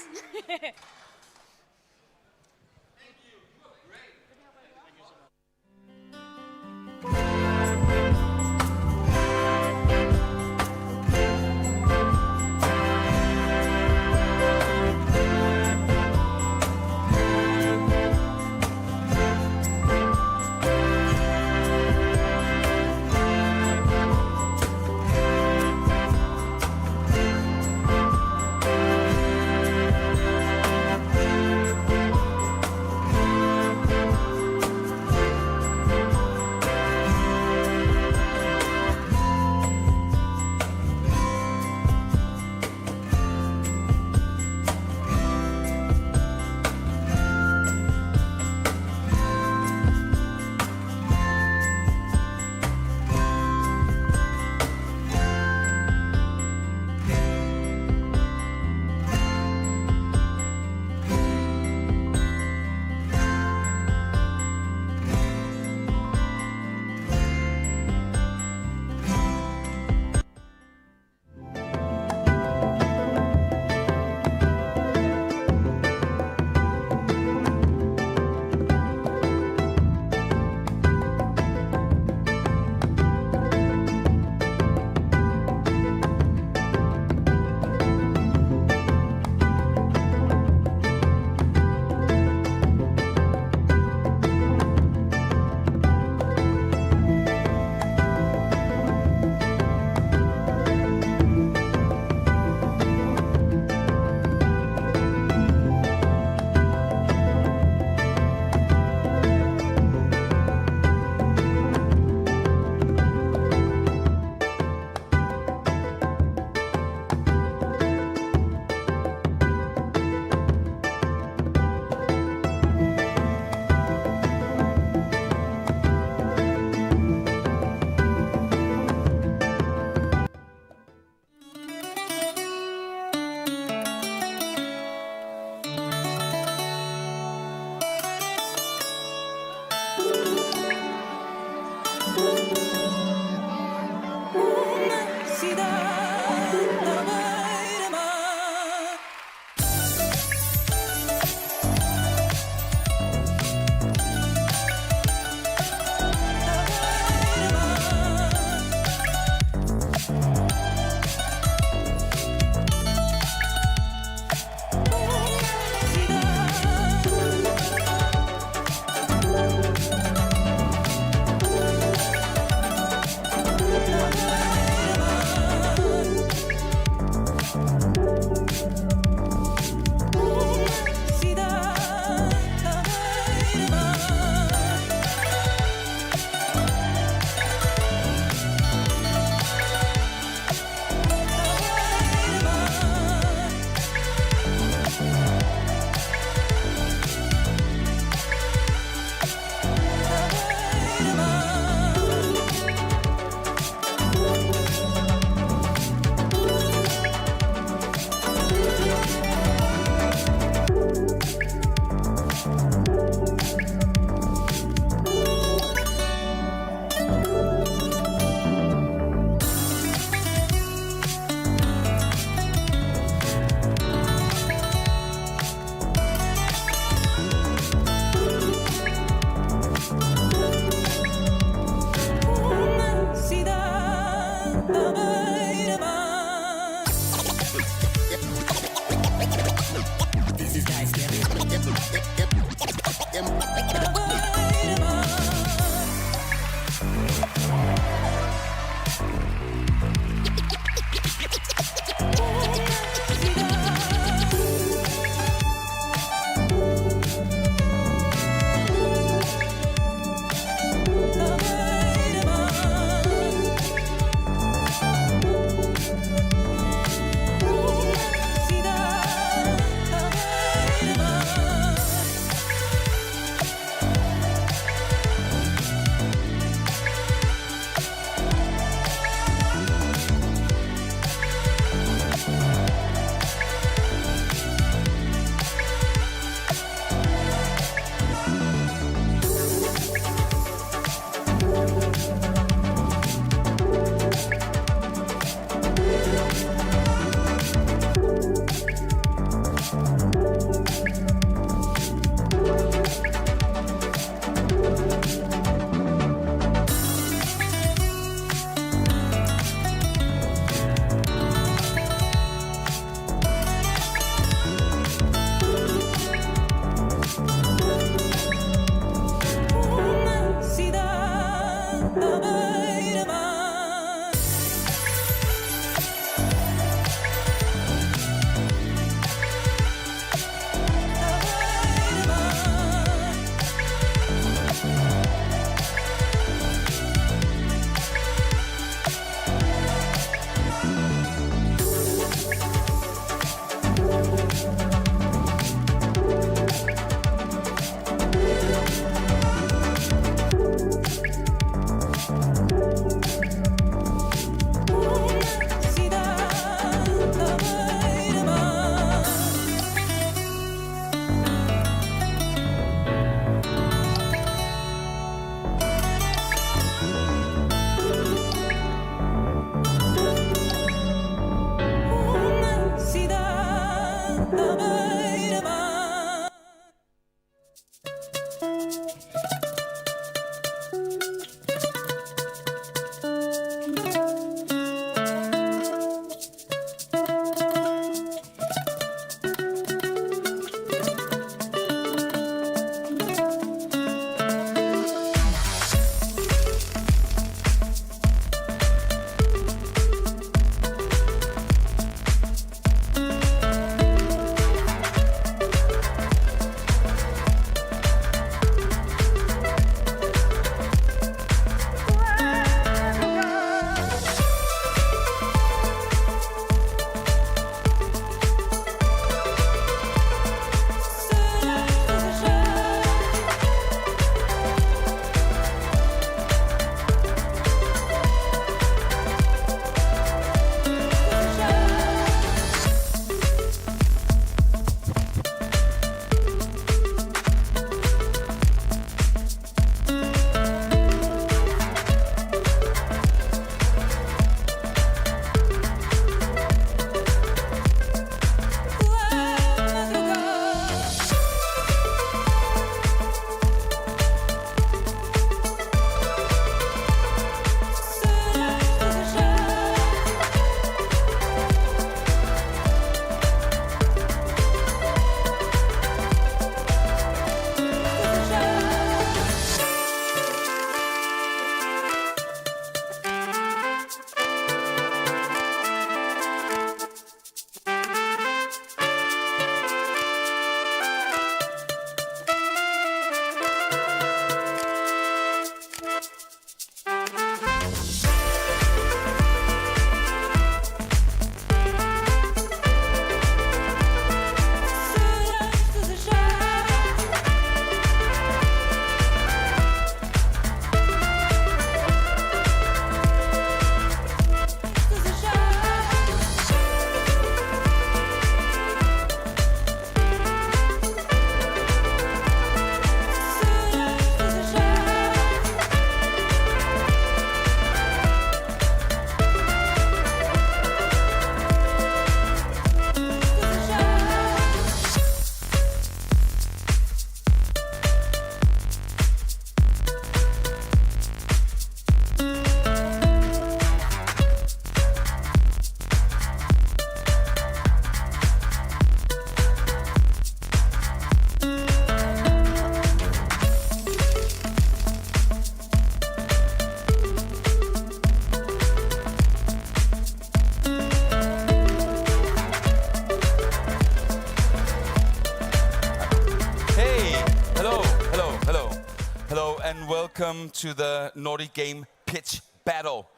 and welcome to the Nordic game pitch battle.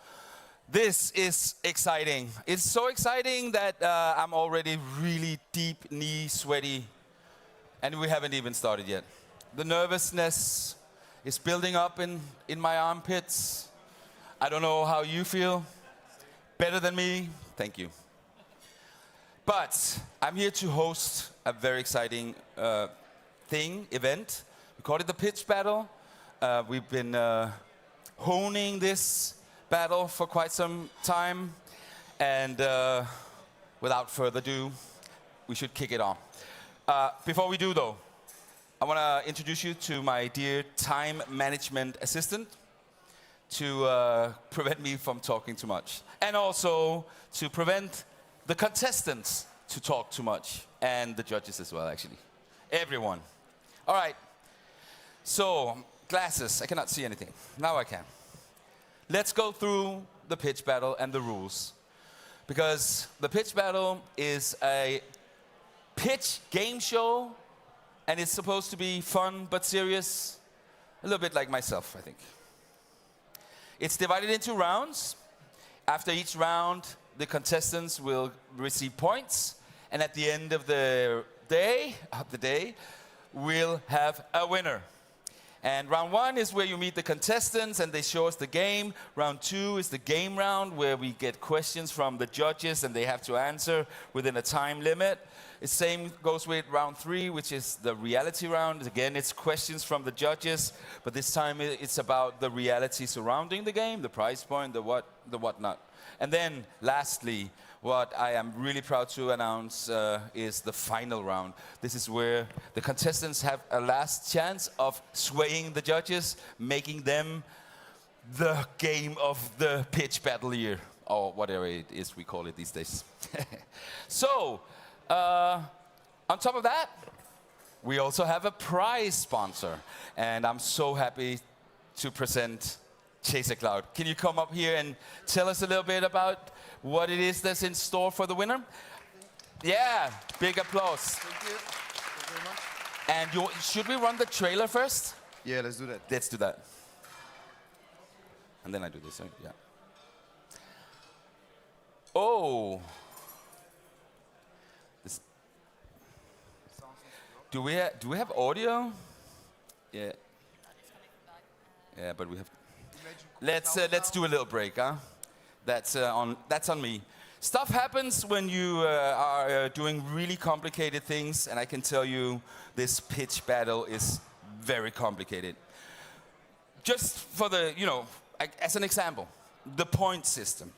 This is exciting. It's so exciting that I'm already really deep knee sweaty, and we haven't even started yet. The nervousness is building up in my armpits. I don't know how you feel. Better than me? Thank you. But I'm here to host a very exciting event. We call it the pitch battle. We've been honing this battle for quite some time. And without further ado, we should kick it on. Before we do, though, I want to introduce you to my dear time management assistant to prevent me from talking too much. And also to prevent the contestants to talk too much. And the judges as well, actually. Everyone. All right. So, glasses. I cannot see anything. Now I can. Let's go through the pitch battle and the rules. Because the pitch battle is a pitch game show, and it's supposed to be fun but serious. A little bit like myself, I think. It's divided into rounds. After each round, the contestants will receive points, and at the end of the day, we'll have a winner. And round 1 is where you meet the contestants and they show us the game. Round 2 is the game round where we get questions from the judges and they have to answer within a time limit. The same goes with round 3, which is the reality round. Again, it's questions from the judges, but this time it's about the reality surrounding the game, the price point, the whatnot. And then, lastly, what I am really proud to announce is the final round. This is where the contestants have a last chance of swaying the judges, making them the game of the pitch battle year, or whatever it is we call it these days. So, on top of that, we also have a prize sponsor, and I'm so happy to present Chaser Cloud. Can you come up here and tell us a little bit about what it is that's in store for the winner? Yeah, big applause. Thank you. Thank you very much. And should we run the trailer first? Yeah, let's do that. Let's do that. And then I do this, right? Yeah. Oh. Do we have audio? Yeah. Yeah, but we have. Let's do a little break, huh? That's on me. Stuff happens when you are doing really complicated things, and I can tell you this pitch battle is very complicated. Just for the, as an example, the point system.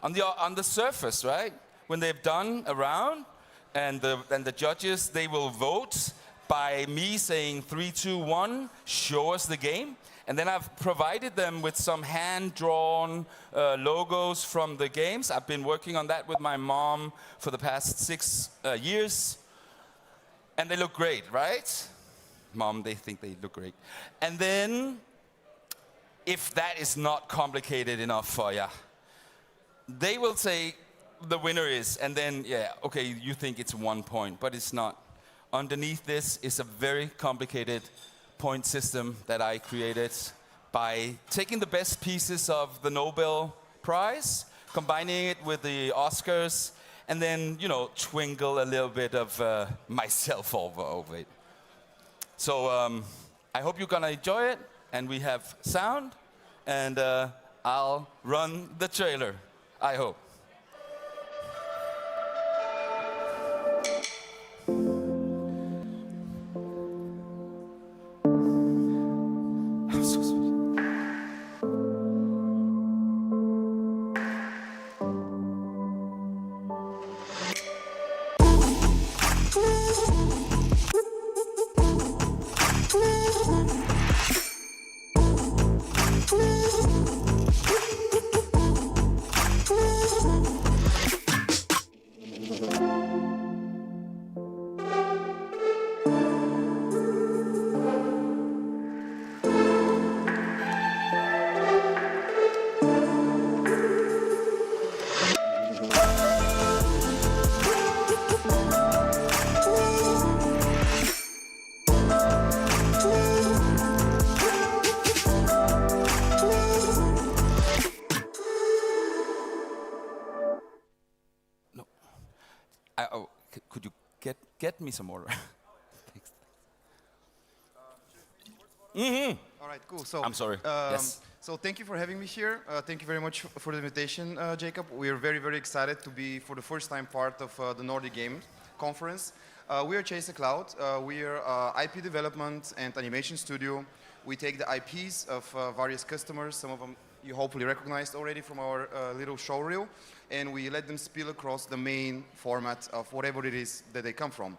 On the surface, right? When they've done a round, and the judges, they will vote by me saying 3, 2, 1, show us the game. And then I've provided them with some hand-drawn logos from the games. I've been working on that with my mom for the past 6 years. And they look great, right? Mom, they think they look great. And then, if that is not complicated enough for ya, they will say the winner is, and then, yeah, okay, you think it's 1 point, but it's not. Underneath this is a very complicated point system that I created by taking the best pieces of the Nobel Prize, combining it with the Oscars, and then, twinkle a little bit of myself over it. So I hope you're gonna enjoy it, and we have sound, and I'll run the trailer, I hope. Get me some water. Thanks. All right, cool. So I'm sorry. Yes. So thank you for having me here. Thank you very much for the invitation, Jacob. We are very, very excited to be, for the first time, part of the Nordic Game Conference. We are Chase the Cloud. We are IP development and animation studio. We take the IPs of various customers. Some of them you hopefully recognized already from our little show reel, and we let them spill across the main format of whatever it is that they come from.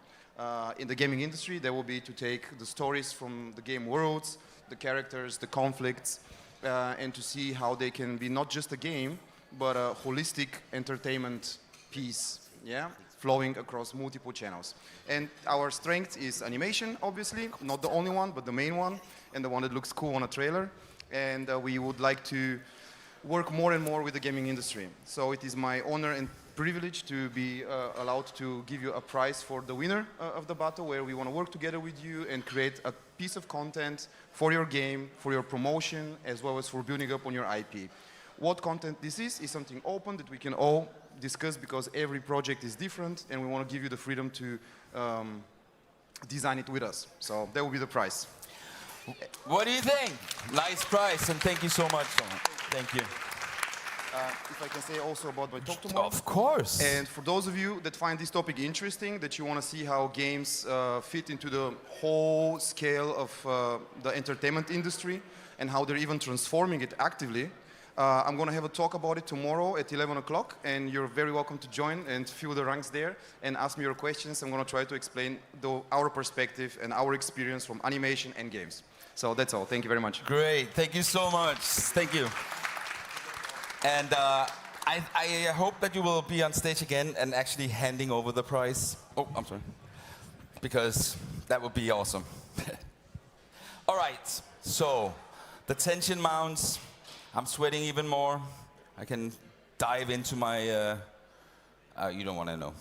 In the gaming industry, that will be to take the stories from the game worlds, the characters, the conflicts, and to see how they can be not just a game, but a holistic entertainment piece, yeah, flowing across multiple channels. And our strength is animation, obviously, not the only one, but the main one, and the one that looks cool on a trailer. And we would like to work more and more with the gaming industry. So it is my honor and privilege to be allowed to give you a prize for the winner of the battle, where we want to work together with you and create a piece of content for your game, for your promotion, as well as for building up on your IP. What content this is something open that we can all discuss, because every project is different and we want to give you the freedom to design it with us. So that will be the prize. What do you think? Nice prize, and thank you so much. Thank you. If I can say also about my talk tomorrow. Of course. And for those of you that find this topic interesting, that you want to see how games fit into the whole scale of the entertainment industry and how they're even transforming it actively, I'm going to have a talk about it tomorrow at 11 o'clock, and you're very welcome to join and fill the ranks there and ask me your questions. I'm going to try to explain our perspective and our experience from animation and games. So that's all. Thank you very much. Great. Thank you so much. Thank you. And I hope that you will be on stage again and actually handing over the prize. Oh, I'm sorry. Because that would be awesome. All right. So the tension mounts. I'm sweating even more. I can dive into my... you don't want to know.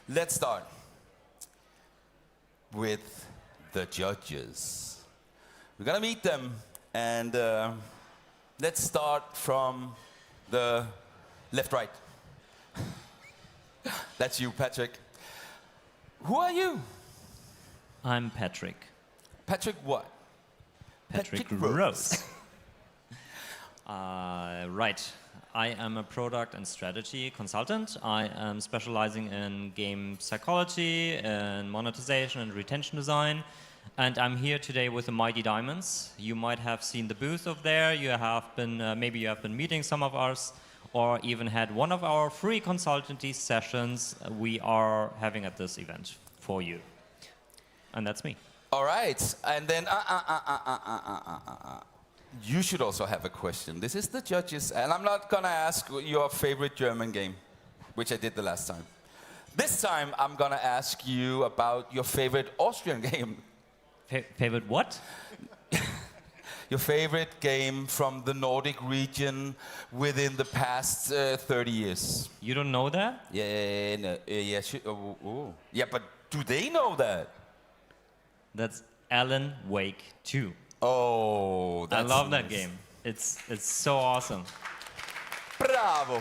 Let's start with the judges. We're going to meet them, and let's start from the left, right. That's you, Patrick. Who are you? I'm Patrick. Patrick what? Patrick Rose. Right. I am a product and strategy consultant. I am specializing in game psychology and monetization and retention design. And I'm here today with the Mighty Diamonds. You might have seen the booth over there. You have been, maybe you have been meeting some of us, or even had one of our free consultancy sessions we are having at this event for you. And that's me. All right. And then, you should also have a question. This is the judges, and I'm not gonna ask your favorite German game, which I did the last time. This time, I'm gonna ask you about your favorite Austrian game. Favorite what? Your favorite game from the Nordic region within the past 30 years. You don't know that? Yeah, no, yeah, yeah, but do they know that? That's Alan Wake 2. Oh, that's I love nice. that game. It's so awesome. Bravo.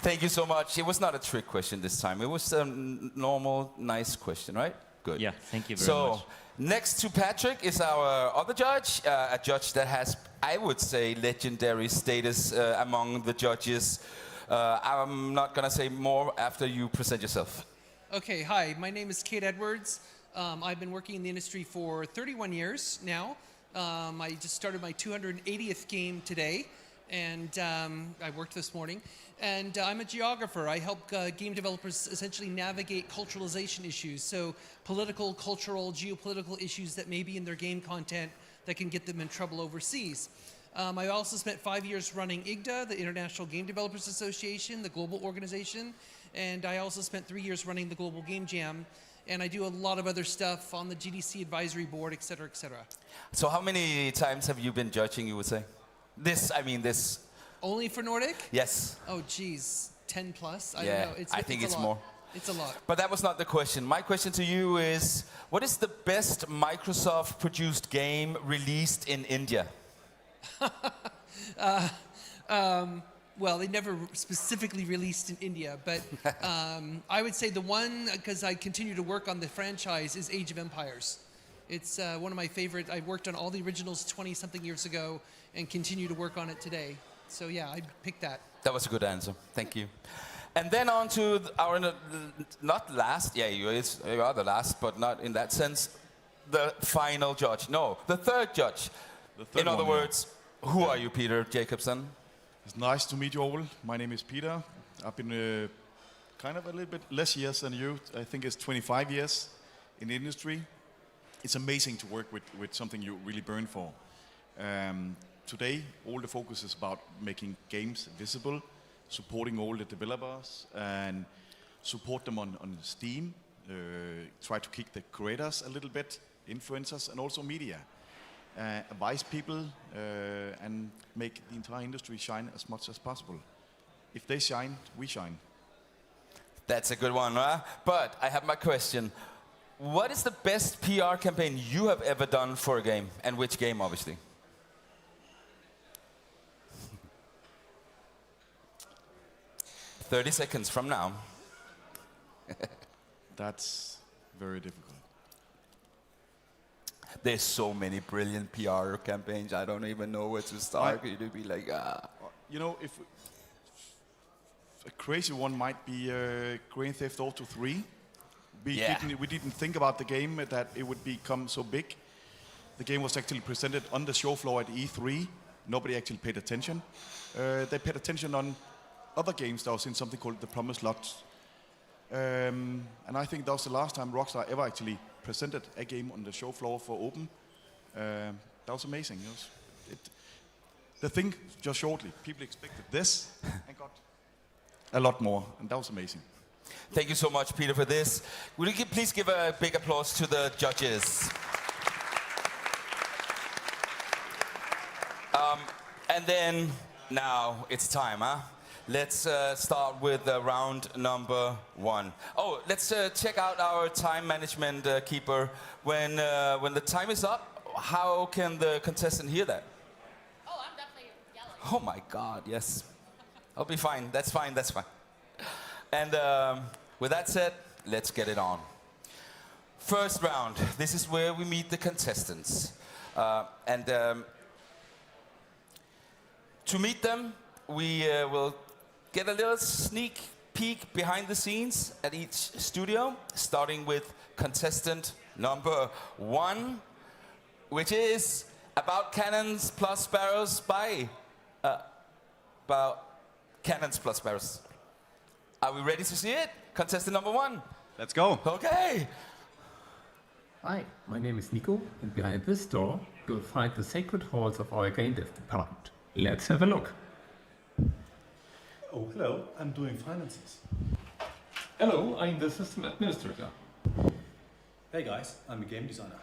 Thank you so much. It was not a trick question this time. It was a normal, nice question, right? Good. Yeah, thank you very much. So, next to Patrick is our other judge, a judge that has, I would say, legendary status among the judges. I'm not going to say more after you present yourself. Okay, hi, my name is Kate Edwards. I've been working in the industry for 31 years now. I just started my 280th game today, and I worked this morning. And I'm a geographer. I help game developers essentially navigate culturalization issues, so political, cultural, geopolitical issues that may be in their game content that can get them in trouble overseas. I also spent 5 years running IGDA, the International Game Developers Association, the global organization, and I also spent 3 years running the Global Game Jam, and I do a lot of other stuff on the GDC advisory board, et cetera, et cetera. So how many times have you been judging, you would say? This. Only for Nordic? Yes. Oh, geez, 10 plus? I Yeah, don't know. I think it's a lot. more. It's a lot. But that was not the question. My question to you is, what is the best Microsoft-produced game released in India? well, they never specifically released in India, but I would say the one, because I continue to work on the franchise, is Age of Empires. It's one of my favorite. I worked on all the originals 20-something years ago and continue to work on it today. So yeah, I picked that. That was a good answer. Thank you. And then on to our, not last, yeah, you are the last, but not in that sense, the final judge. No, the third judge. In other words, who are you, Peter Jacobson? It's nice to meet you all. My name is Peter. I've been kind of a little bit less years than you. I think it's 25 years in the industry. It's amazing to work with something you really burn for. Today, all the focus is about making games visible, supporting all the developers, and support them on Steam. Try to kick the creators a little bit, influencers, and also media. Advise people and make the entire industry shine as much as possible. If they shine, we shine. That's a good one, huh? But I have my question. What is the best PR campaign you have ever done for a game? And which game, obviously? "30 seconds from now." That's very difficult. There's so many brilliant PR campaigns. I don't even know where to start. You'd be like, You know, if a crazy one might be Grand Theft Auto 3. We didn't think about the game that it would become so big. The game was actually presented on the show floor at E3. Nobody actually paid attention. They paid attention on other games that was in something called the Promised Lots. And I think that was the last time Rockstar ever actually presented a game on the show floor for open. That was amazing. The thing, just shortly, people expected this and got a lot more, and that was amazing. Thank you so much, Peter, for this. Would you please give a big applause to the judges? And then, now it's time, huh? Let's start with round number 1. Oh, let's check out our time management keeper. When the time is up, how can the contestant hear that? Oh, I'm definitely yelling. Oh my God, yes. I'll be fine. That's fine. That's fine. And with that said, let's get it on. First round. This is where we meet the contestants. To meet them, we will get a little sneak peek behind the scenes at each studio, starting with contestant number 1, which is About Cannons Plus Sparrows by About Cannons Plus Sparrows. Are we ready to see it? Contestant number 1. Let's go. Okay. Hi, my name is Nico, and behind this door, you'll find the sacred halls of our game dev department. Let's have a look. Oh, hello, I'm doing finances. Hello, I'm the system administrator. Hey guys, I'm a game designer.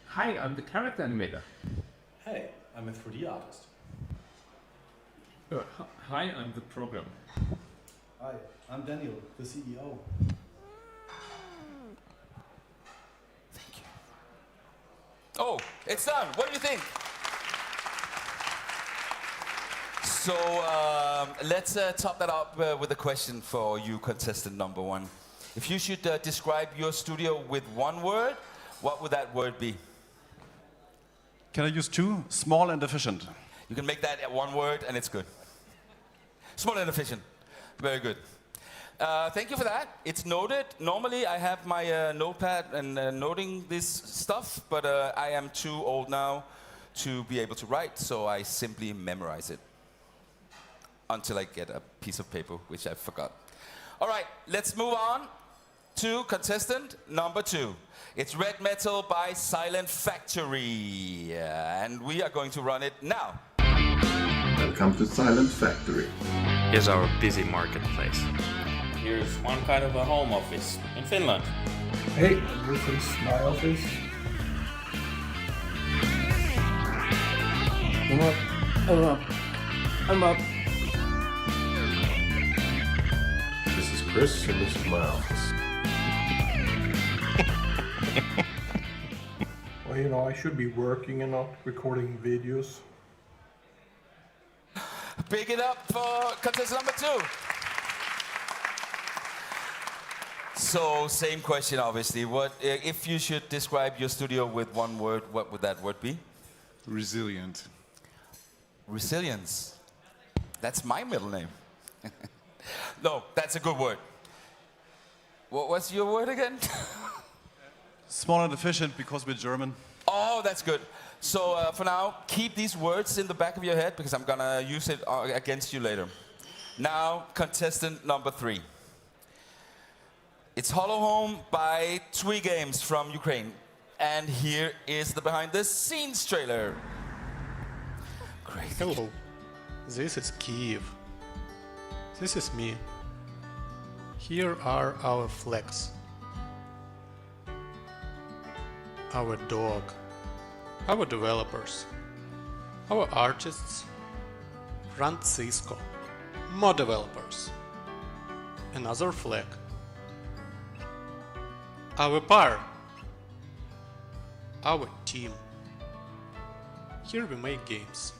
Hi, I'm the character animator. Hey, I'm a 3D artist. Hi, I'm the programmer. Hi, I'm Daniel, the CEO. Thank you. Oh, it's done. What do you think? So let's top that up with a question for you, contestant number 1. If you should describe your studio with one word, what would that word be? Can I use 2? Small and efficient. You can make that one word and it's good. Small and efficient. Very good. Thank you for that. It's noted. Normally I have my notepad and noting this stuff, but I am too old now to be able to write, so I simply memorize it until I get a piece of paper, which I forgot. All right, let's move on to contestant number 2. It's Red Metal by Silent Factory, and we are going to run it now. Welcome to Silent Factory. Here's our busy marketplace. Here's one kind of a home office in Finland. Hey, this is my office. I'm up. I'm up. I'm up. This is Chris, and this is my office. Well, you know, I should be working and not recording videos. Big it up for contestant number 2. So, same question, obviously. What if you should describe your studio with one word? What would that word be? Resilient. Resilience. That's my middle name. No, that's a good word. What's your word again? Small and efficient because we're German. Oh, that's good. So for now, keep these words in the back of your head because I'm gonna use it against you later. Now, contestant number 3. It's Hollow Home by Twee Games from Ukraine. And here is the behind the scenes trailer. Great. Hello, this is Kiev. This is me. Here are our flags. Our dog. Our developers. Our artists. Francisco. More developers. Another flag. Our bar. Our team. Here we make games.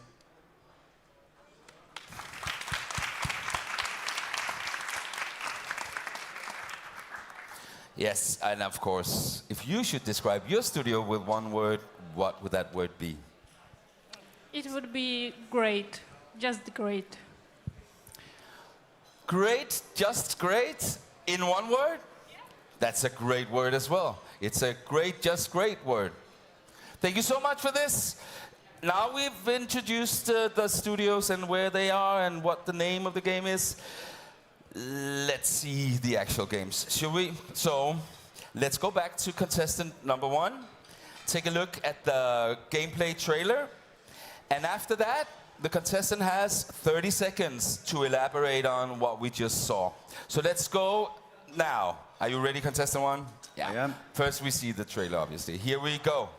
Yes, and of course, if you should describe your studio with one word, what would that word be? It would be great, just great. Great, just great, in one word? That's a great word as well. It's a great, just great word. Thank you so much for this. Now we've introduced the studios and where they are and what the name of the game is. Let's see the actual games, shall we? So, let's go back to contestant number 1. Take a look at the gameplay trailer. And after that, the contestant has 30 seconds to elaborate on what we just saw. So let's go now. Are you ready, contestant 1? Yeah. I am. First we see the trailer, obviously. Here we go.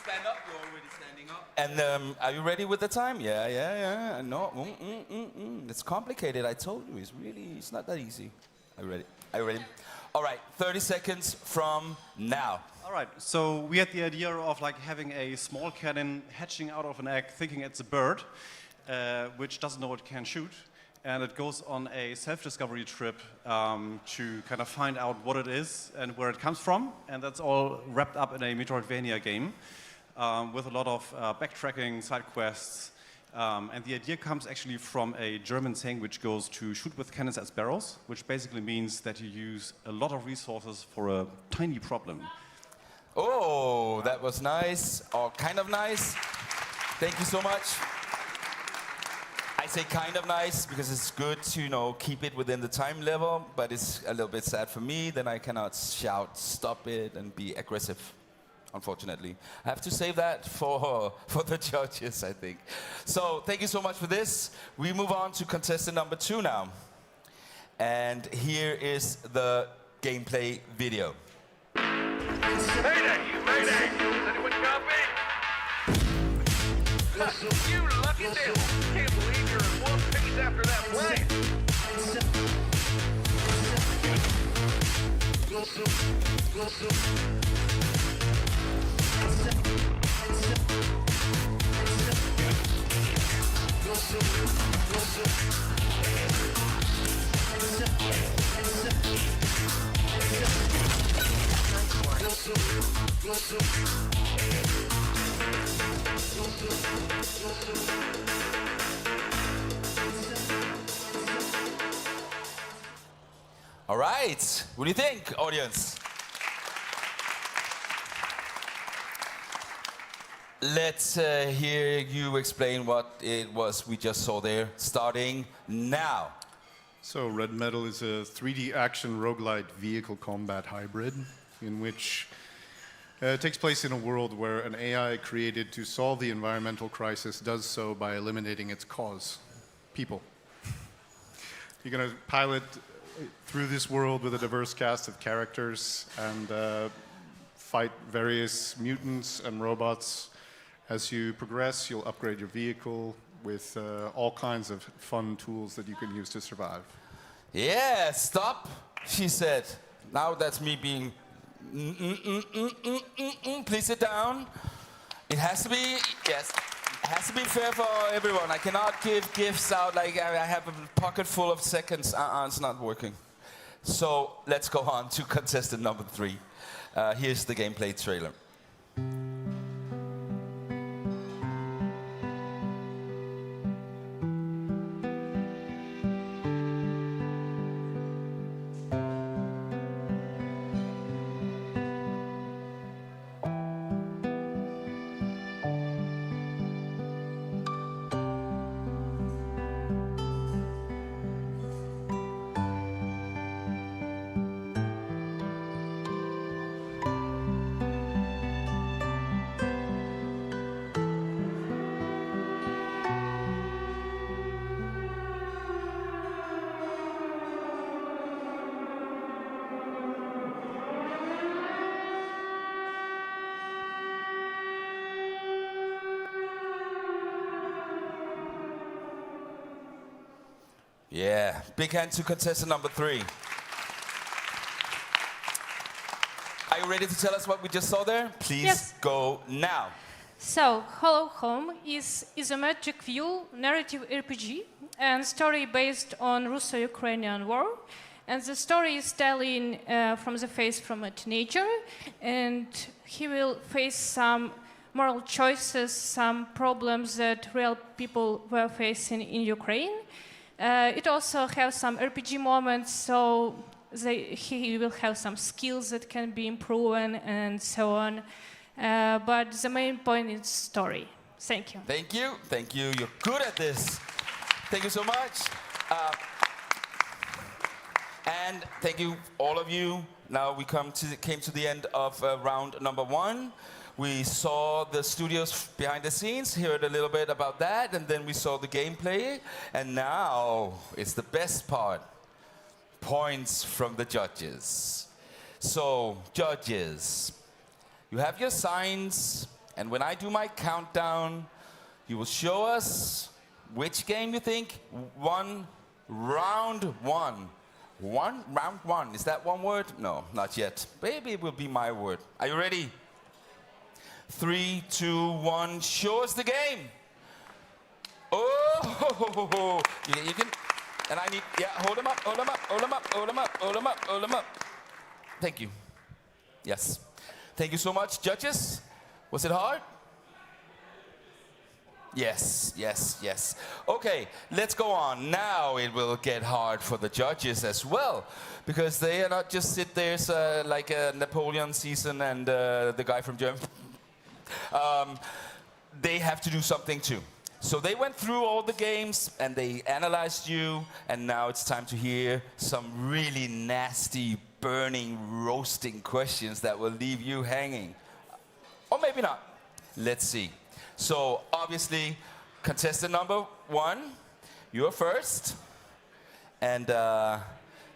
Stand up. You're already standing up. And are you ready with the time? Yeah. No, it's complicated. I told you, it's not that easy. Are you ready? Are you ready? All right, 30 seconds from now. All right, so we had the idea of like having a small cannon hatching out of an egg, thinking it's a bird, which doesn't know it can shoot. And it goes on a self-discovery trip to kind of find out what it is and where it comes from. And that's all wrapped up in a Metroidvania game with a lot of backtracking, side quests. And the idea comes actually from a German saying which goes to shoot with cannons as barrels, which basically means that you use a lot of resources for a tiny problem. Oh, that was nice, or kind of nice. Thank you so much. I say kind of nice because it's good to, keep it within the time level, but it's a little bit sad for me. Then I cannot shout, stop it, and be aggressive, unfortunately. I have to save that for the judges, I think. So thank you so much for this. We move on to contestant number 2 now. And here is the gameplay video. Mayday! Mayday! Does anyone copy? You lucky devil! Can't believe you're in one piece after that plane! All right. What do you think, audience? Let's hear you explain what it was we just saw there, starting now. So Red Metal is a 3D action roguelite vehicle combat hybrid in which it takes place in a world where an AI created to solve the environmental crisis does so by eliminating its cause, people. You're going to pilot through this world with a diverse cast of characters and fight various mutants and robots. As you progress, you'll upgrade your vehicle with all kinds of fun tools that you can use to survive. Yeah, stop, she said. Now that's me being, please sit down. It has to be, yes, it has to be fair for everyone. I cannot give gifts out like I have a pocket full of seconds. It's not working. So let's go on to contestant number 3. Here's the gameplay trailer. Yeah, big hand to contestant number 3. Are you ready to tell us what we just saw there? Please Yes. go now. So, Hollow Home is isometric view narrative RPG and story based on Russo-Ukrainian war. And the story is telling from the face from a teenager, and he will face some moral choices, some problems that real people were facing in Ukraine. It also has some RPG moments, so he will have some skills that can be improved and so on. But the main point is story. Thank you. Thank you. Thank you. You're good at this. Thank you so much. And thank you, all of you. Now we came to the end of round number 1. We saw the studios behind the scenes, heard a little bit about that, and then we saw the gameplay. And now it's the best part. Points from the judges. So, judges, you have your signs, and when I do my countdown, you will show us which game you think won round 1. Round 1. Is that one word? No, not yet. Maybe it will be my word. Are you ready? 3, 2, 1, show us the game. Oh, you can, and I need, yeah, hold them up, hold them up, hold them up, hold them up, hold them up, hold them up. Thank you. Yes. Thank you so much, judges. Was it hard? Yes, yes, yes. Okay, let's go on. Now it will get hard for the judges as well, because they are not just sit there like Napoleon season and the guy from Germany. They have to do something too. So they went through all the games and they analyzed you, and now it's time to hear some really nasty, burning, roasting questions that will leave you hanging. Or maybe not. Let's see. So obviously, contestant number 1, you're first. And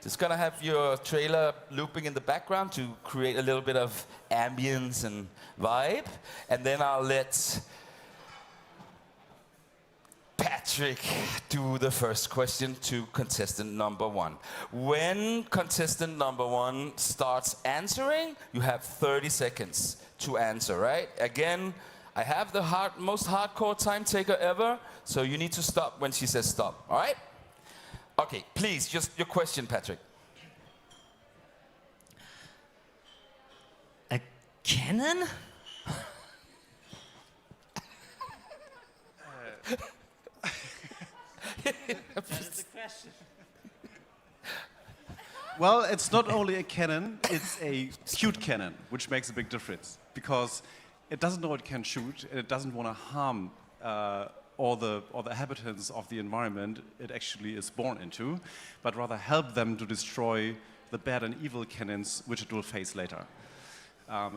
just gonna have your trailer looping in the background to create a little bit of ambience and vibe. And then I'll let Patrick do the first question to contestant number 1. When contestant number 1 starts answering, you have 30 seconds to answer, right? Again, I have the most hardcore time taker ever, so you need to stop when she says stop, all right? Okay, please, just your question, Patrick. cannon? That's the question. Well, it's not only a cannon, it's a cute cannon, which makes a big difference. Because it doesn't know it can shoot, and it doesn't want to harm all the inhabitants of the environment it actually is born into, but rather help them to destroy the bad and evil cannons which it will face later.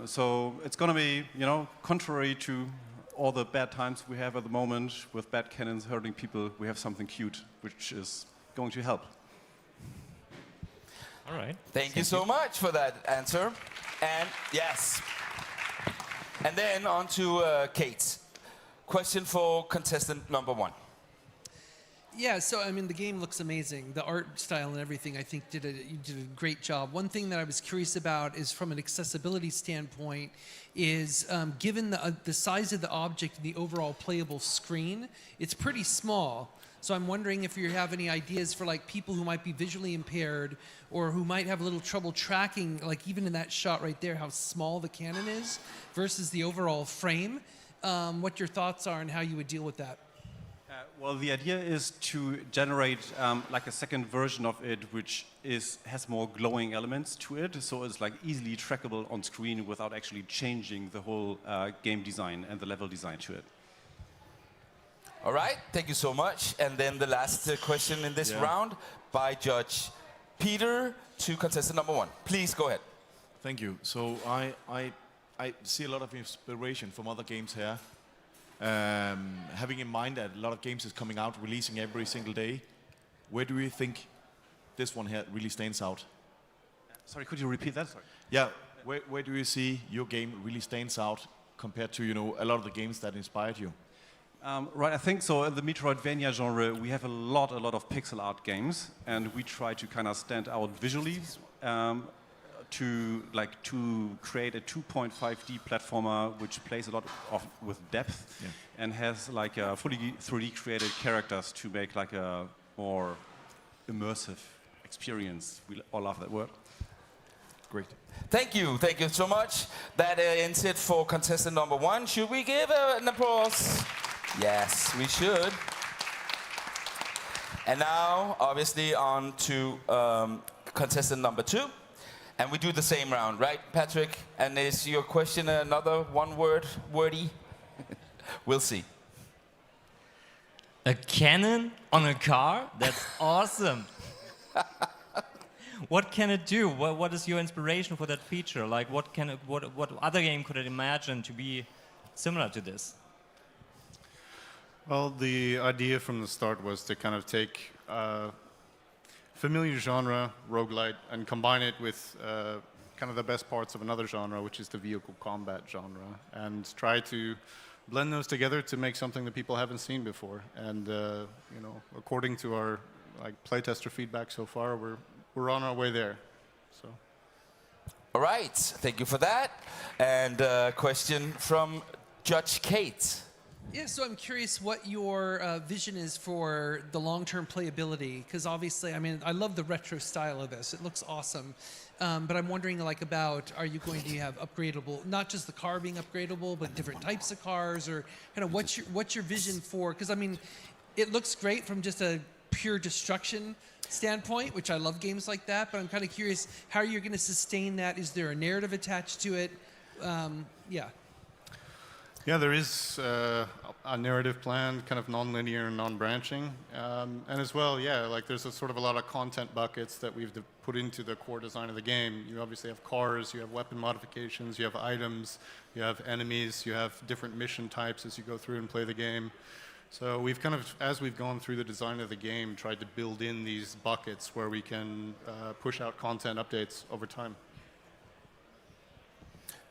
So it's going to be, contrary to all the bad times we have at the moment with bad cannons hurting people, we have something cute which is going to help. All right. Thank you so much for that answer. And yes. And then on to Kate. Question for contestant number 1. Yeah, so I mean, the game looks amazing. The art style and everything, I think, you did a great job. One thing that I was curious about is, from an accessibility standpoint, is given the size of the object and the overall playable screen, it's pretty small. So I'm wondering if you have any ideas for like people who might be visually impaired or who might have a little trouble tracking, like even in that shot right there, how small the cannon is versus the overall frame. What your thoughts are and how you would deal with that. Well, the idea is to generate like a second version of it, which has more glowing elements to it, so it's like easily trackable on screen without actually changing the whole game design and the level design to it. All right, thank you so much. And then the last question in this round by Judge Peter to contestant number 1. Please go ahead. Thank you. So I see a lot of inspiration from other games here. Having in mind that a lot of games is coming out, releasing every single day, where do you think this one here really stands out? Sorry, could you repeat that? Sorry. Yeah, where do you see your game really stands out compared to a lot of the games that inspired you? Right, I think so. In the Metroidvania genre, we have a lot of pixel art games, and we try to kind of stand out visually to create a 2.5D platformer which plays a lot with depth and has like a fully 3D created characters to make like a more immersive experience. We all love that word. Great. Thank you so much. That ends it for contestant number 1. Should we give an applause? Yes, we should. And now, obviously, on to contestant number 2. And we do the same round, right, Patrick? And is your question another wordy? We'll see. A cannon on a car? That's awesome. What can it do? What is your inspiration for that feature? Like, what other game could it imagine to be similar to this? Well, the idea from the start was to kind of take familiar genre, roguelite, and combine it with kind of the best parts of another genre, which is the vehicle combat genre, and try to blend those together to make something that people haven't seen before. And according to our playtester feedback so far, we're on our way there. So. All right, thank you for that. And a question from Judge Kate. Yeah, so I'm curious what your vision is for the long-term playability, because obviously, I mean, I love the retro style of this. It looks awesome. But I'm wondering, are you going to have upgradable, not just the car being upgradable, but different types of cars, or kind of what's your vision for? Because I mean, it looks great from just a pure destruction standpoint, which I love games like that. But I'm kind of curious how you're going to sustain that. Is there a narrative attached to it? Yeah. Yeah, there is a narrative plan, kind of non-linear and non-branching. And as well, there's a sort of a lot of content buckets that we've put into the core design of the game. You obviously have cars, you have weapon modifications, you have items, you have enemies, you have different mission types as you go through and play the game. So we've kind of, as we've gone through the design of the game, tried to build in these buckets where we can push out content updates over time.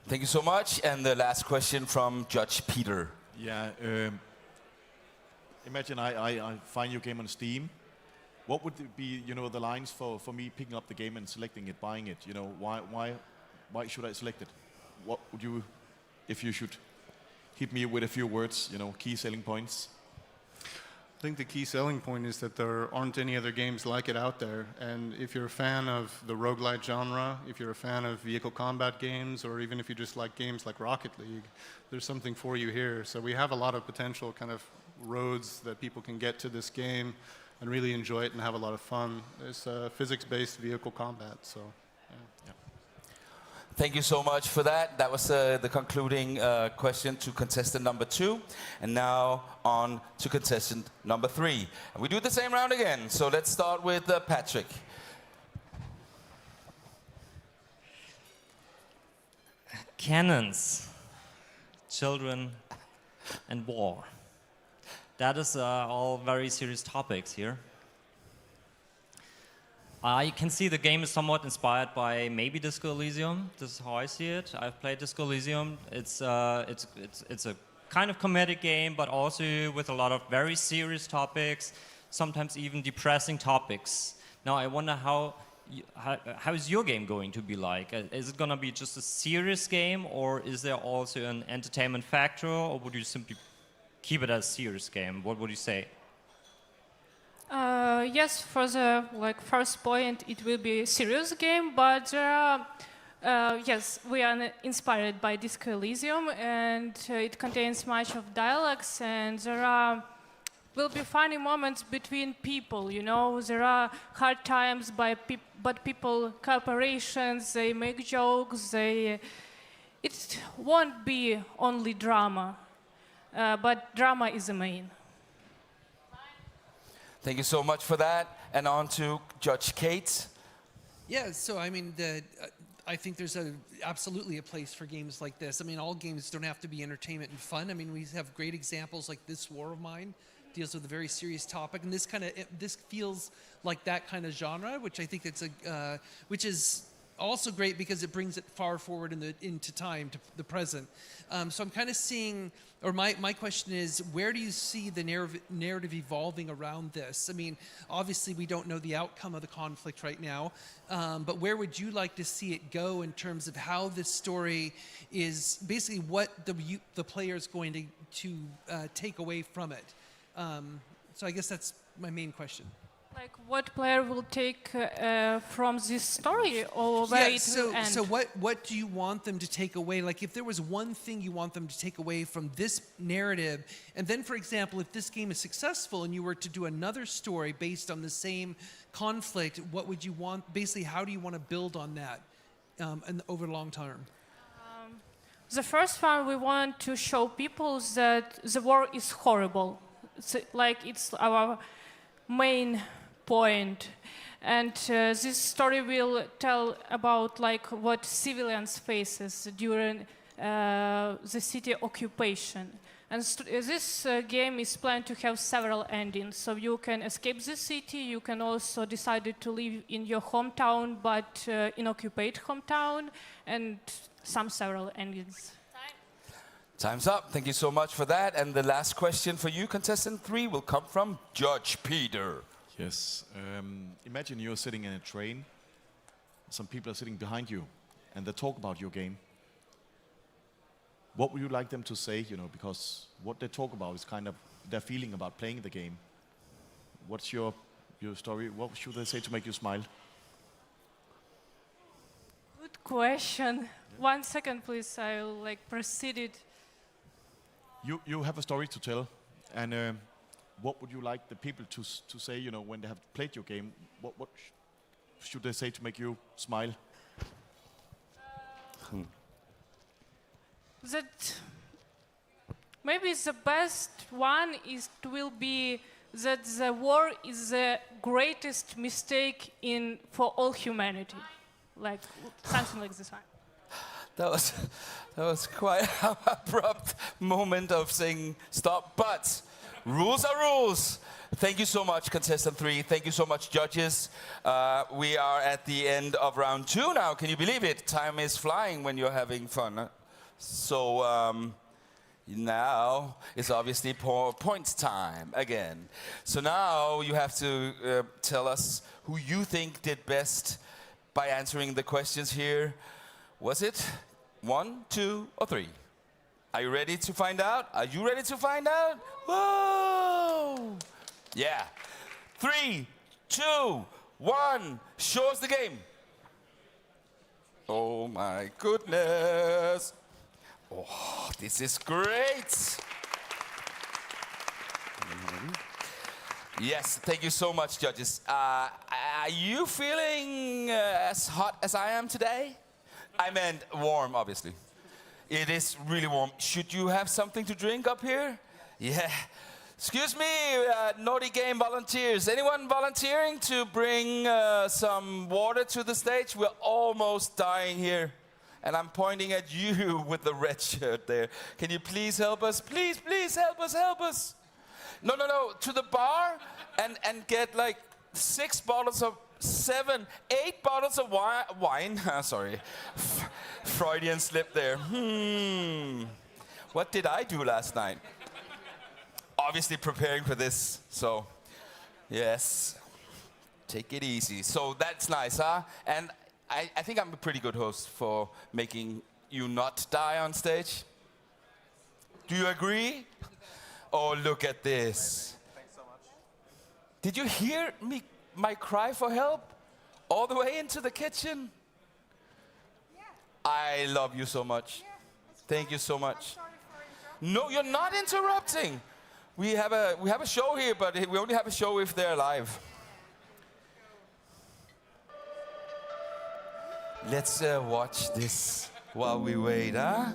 Thank you so much. And the last question from Judge Peter. Yeah. Imagine I find your game on Steam. What would be, the lines for me picking up the game and selecting it, buying it? Why should I select it? What would you, if you should hit me with a few words, key selling points? I think the key selling point is that there aren't any other games like it out there. And if you're a fan of the roguelite genre, if you're a fan of vehicle combat games, or even if you just like games like Rocket League, there's something for you here. So we have a lot of potential kind of roads that people can get to this game and really enjoy it and have a lot of fun. It's physics-based vehicle combat, so yeah. Thank you so much for that. That was the concluding question to contestant number 2. And now on to contestant number 3. And we do the same round again. So let's start with Patrick. Cannons, children, and war. That is all very serious topics here. I can see the game is somewhat inspired by maybe Disco Elysium. This is how I see it. I've played Disco Elysium. It's a kind of comedic game, but also with a lot of very serious topics, sometimes even depressing topics. Now I wonder how is your game going to be like? Is it going to be just a serious game, or is there also an entertainment factor, or would you simply keep it as a serious game? What would you say? Yes, for the first point, it will be a serious game, but yes, we are inspired by Disco Elysium, and it contains much of dialogues, and there will be funny moments between people. You know, there are hard times, but people cooperations, they make jokes. It won't be only drama, but drama is the main. Thank you so much for that. And on to Judge Kate. Yeah, so I mean, I think there's absolutely a place for games like this. I mean, all games don't have to be entertainment and fun. I mean, we have great examples like This War of Mine deals with a very serious topic, and this feels like that kind of genre, which I think which is also great because it brings it far forward into time, to the present. So I'm kind of seeing, or my question is, where do you see the narrative evolving around this? I mean, obviously we don't know the outcome of the conflict right now, but where would you like to see it go in terms of how this story is, basically what the player is going to take away from it? So I guess that's my main question. Like what player will take from this story, or where it will end? So what do you want them to take away? Like if there was one thing you want them to take away from this narrative, and then for example, if this game is successful and you were to do another story based on the same conflict, what would you want? Basically, how do you want to build on that over the long term? The first one, we want to show people that the war is horrible. It's our main point, and this story will tell about what civilians faces during the city occupation. And this game is planned to have several endings, so you can escape the city, you can also decide to live in your hometown, but in occupied hometown, and several endings. Time's up. Thank you so much for that. And the last question for you, contestant 3, will come from Judge Peter. Yes. Imagine you're sitting in a train. Some people are sitting behind you, and they talk about your game. What would you like them to say? You know, because what they talk about is kind of their feeling about playing the game. What's your story? What should they say to make you smile? Good question. Yeah. 1 second, please. I'll proceed it. You have a story to tell, and what would you like the people to say? You know, when they have played your game, what should they say to make you smile? That maybe the best one will be that the war is the greatest mistake for all humanity, something like this one. That was quite an abrupt moment of saying stop, but rules are rules. Thank you so much, contestant 3. Thank you so much, judges. We are at the end of round 2 now. Can you believe it? Time is flying when you're having fun. Huh? So now it's obviously points time again. So now you have to tell us who you think did best by answering the questions here. Was it 1, 2, or 3? Are you ready to find out? Are you ready to find out? Whoa! Yeah. 3, 2, 1. Show us the game. Oh my goodness. Oh, this is great. Yes, thank you so much, judges. Are you feeling as hot as I am today? I meant warm, obviously. It is really warm. Should you have something to drink up here? Yeah. Excuse me, Nordic game volunteers. Anyone volunteering to bring some water to the stage? We're almost dying here. And I'm pointing at you with the red shirt there. Can you please help us? Please, please help us, help us. No, to the bar and get like 6 bottles of 7, 8 bottles of wine. Sorry, Freudian slip there. What did I do last night? Obviously preparing for this, so yes, take it easy. So that's nice, huh? And I think I'm a pretty good host for making you not die on stage. Do you agree? Oh, look at this. Thanks so much. Did you hear my cry for help? All the way into the kitchen? Yeah. I love you so much. Yeah, Thank you so much. I'm sorry for interrupting. No, you're not interrupting. We have a show here, but we only have a show if they're live. Let's watch this while we wait, huh?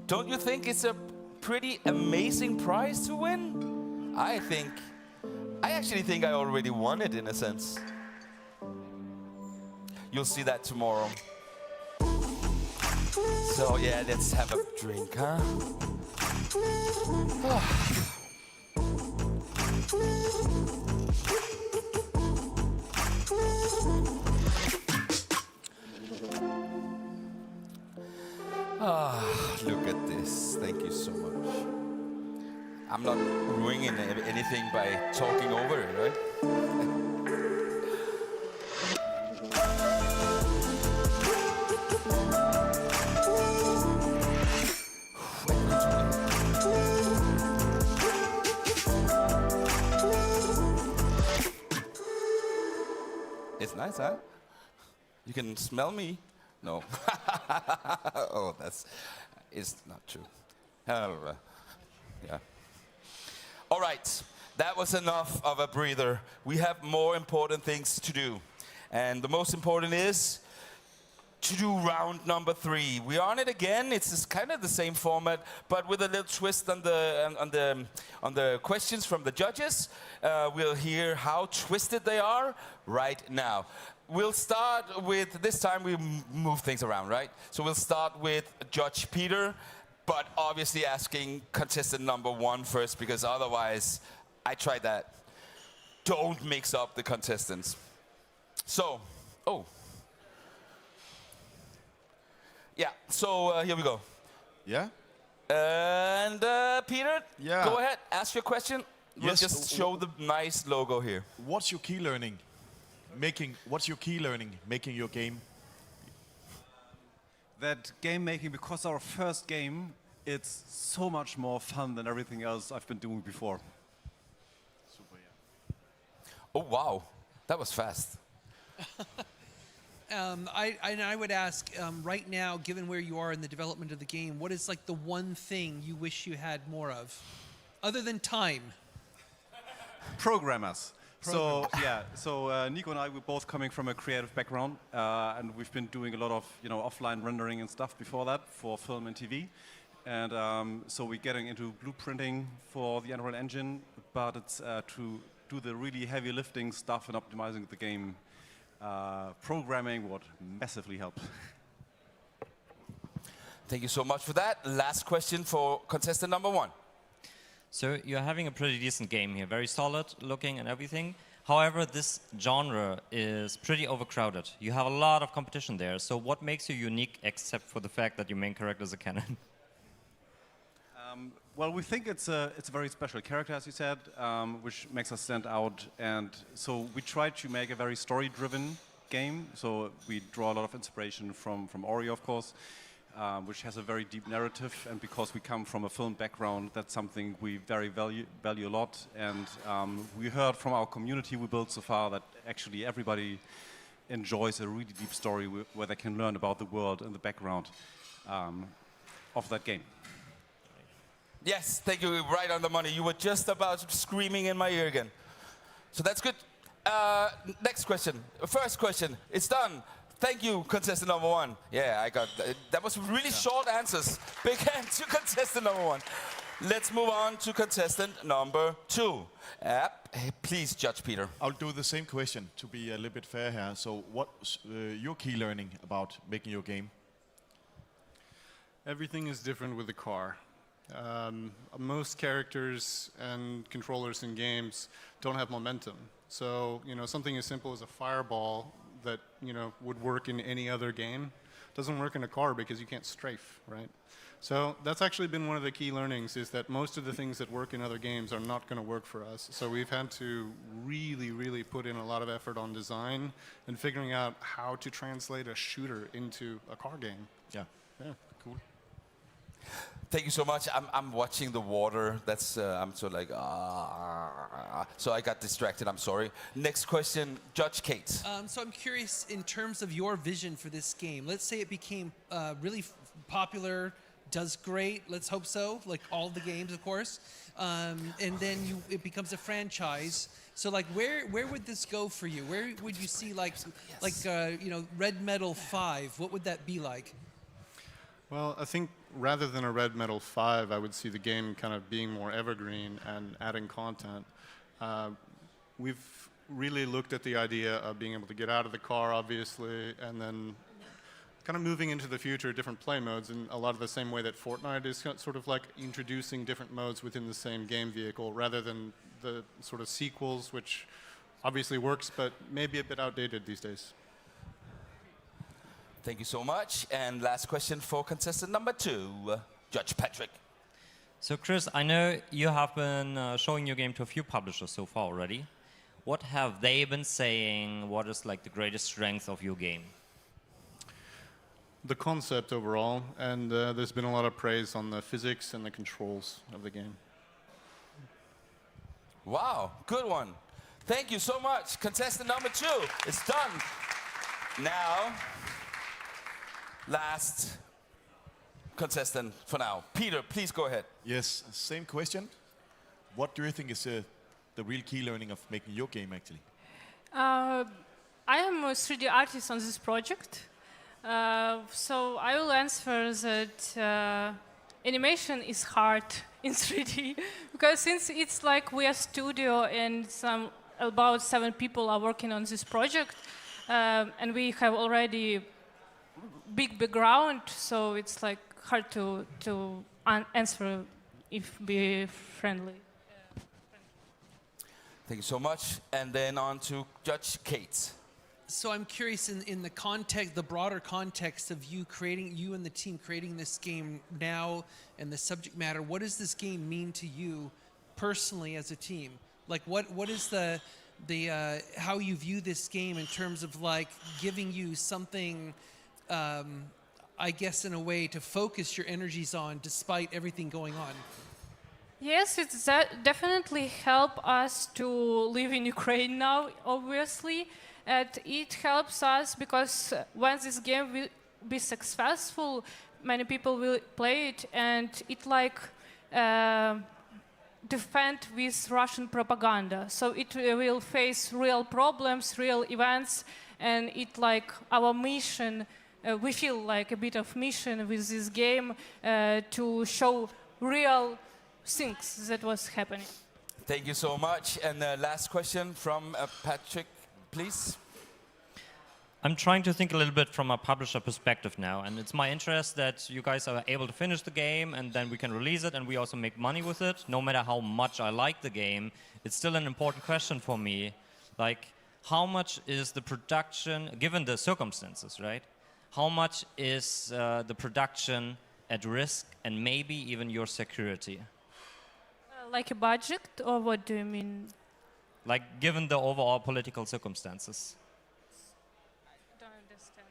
Don't you think it's a pretty amazing prize to win? I actually think I already won it in a sense. You'll see that tomorrow. So yeah, let's have a drink, huh? Look at this. Thank you so much. I'm not ruining anything by talking over it, right? It's nice, huh? You can smell me. No. Oh, it's not true. Yeah. All right, that was enough of a breather. We have more important things to do. And the most important is to do round number 3. We're on it again. It's kind of the same format, but with a little twist on the questions from the judges. We'll hear how twisted they are right now. We'll start with, this time we move things around, right? So we'll start with Judge Peter, but obviously asking contestant number 1 first, because otherwise, I tried that. Don't mix up the contestants. So, yeah, so here we go. Yeah? And Peter, Yeah. go ahead, ask your question. We'll Yes. just show the nice logo here. What's your key learning? What's your key learning making your game? That game making, because our first game, it's so much more fun than everything else I've been doing before. Super, yeah. Oh, wow. That was fast. I would ask, right now, given where you are in the development of the game, what is like the one thing you wish you had more of, other than time? Programmers. So Nico and I, we're both coming from a creative background, and we've been doing a lot of offline rendering and stuff before that for film and TV, and so we're getting into blueprinting for the Unreal Engine, but it's to do the really heavy lifting stuff and optimizing the game. Programming would massively help. Thank you so much for that. Last question for contestant number 1. So you're having a pretty decent game here, very solid looking and everything. However, this genre is pretty overcrowded. You have a lot of competition there. So what makes you unique except for the fact that your main character is a cannon? Well, we think it's a very special character, as you said, which makes us stand out. And so we try to make a very story-driven game. So we draw a lot of inspiration from Ori, of course. which has a very deep narrative, and because we come from a film background, that's something we very value a lot. And we heard from our community we built so far that actually everybody enjoys a really deep story where they can learn about the world and the background of that game. Yes, thank you. Right on the money. You were just about screaming in my ear again. So that's good. Next question. First question. It's done. Thank you, contestant number one. Yeah, I got that was really short answers. Big hand to contestant number one. Let's move on to contestant number two. Please judge, Peter. I'll do the same question to be a little bit fair here. So what's your key learning about making your game? Everything is different with the car. Most characters and controllers in games don't have momentum. So, something as simple as a fireball that, would work in any other game doesn't work in a car because you can't strafe, right? So that's actually been one of the key learnings, is that most of the things that work in other games are not going to work for us. So we've had to really put in a lot of effort on design and figuring out how to translate a shooter into a car game. Yeah. Yeah, cool. Thank you so much. I'm watching the water. That's I'm so like so I got distracted. I'm sorry. Next question, Judge Kate. So I'm curious in terms of your vision for this game. Let's say it became really popular, does great. Let's hope so. Like all the games, of course. And then it becomes a franchise. So like, where would this go for you? Where would you see like Red Metal 5? What would that be like? Well, I think rather than a Red Metal 5, I would see the game kind of being more evergreen and adding content. We've really looked at the idea of being able to get out of the car, obviously, and then kind of moving into the future, different play modes in a lot of the same way that Fortnite is sort of like introducing different modes within the same game vehicle, rather than the sort of sequels, which obviously works, but maybe a bit outdated these days. Thank you so much. And last question for contestant number two, Judge Patrick. So Chris, I know you have been showing your game to a few publishers so far already. What have they been saying? What is like the greatest strength of your game? The concept overall, and there's been a lot of praise on the physics and the controls of the game. Wow, good one. Thank you so much. Contestant number two, it's done. Now, last contestant for now. Peter, please go ahead. Yes, same question. What do you think is the real key learning of making your game, actually? I am a 3D artist on this project. So I will answer that animation is hard in 3D because since it's like we are a studio and about 7 people are working on this project, and we have already big background, so it's like hard to answer if be friendly. Thank you so much. And then on to Judge Kate. So I'm curious in the context, the broader context of you and the team creating this game now and the subject matter, what does this game mean to you personally as a team? Like what is the how you view this game in terms of like giving you something, I guess in a way to focus your energies on despite everything going on? Yes, it's definitely help us to live in Ukraine now, obviously. And it helps us because when this game will be successful, many people will play it, and it like defend with Russian propaganda. So it will face real problems, real events, and it like our mission. We feel like a bit of mission with this game to show real things that was happening. Thank you so much. And last question from Patrick, please. I'm trying to think a little bit from a publisher perspective now, and it's my interest that you guys are able to finish the game and then we can release it and we also make money with it. No matter how much I like the game, it's still an important question for me. Like, how much is the production, given the circumstances, right? How much is the production at risk and maybe even your security? Like a budget, or what do you mean? Like, given the overall political circumstances. I don't understand.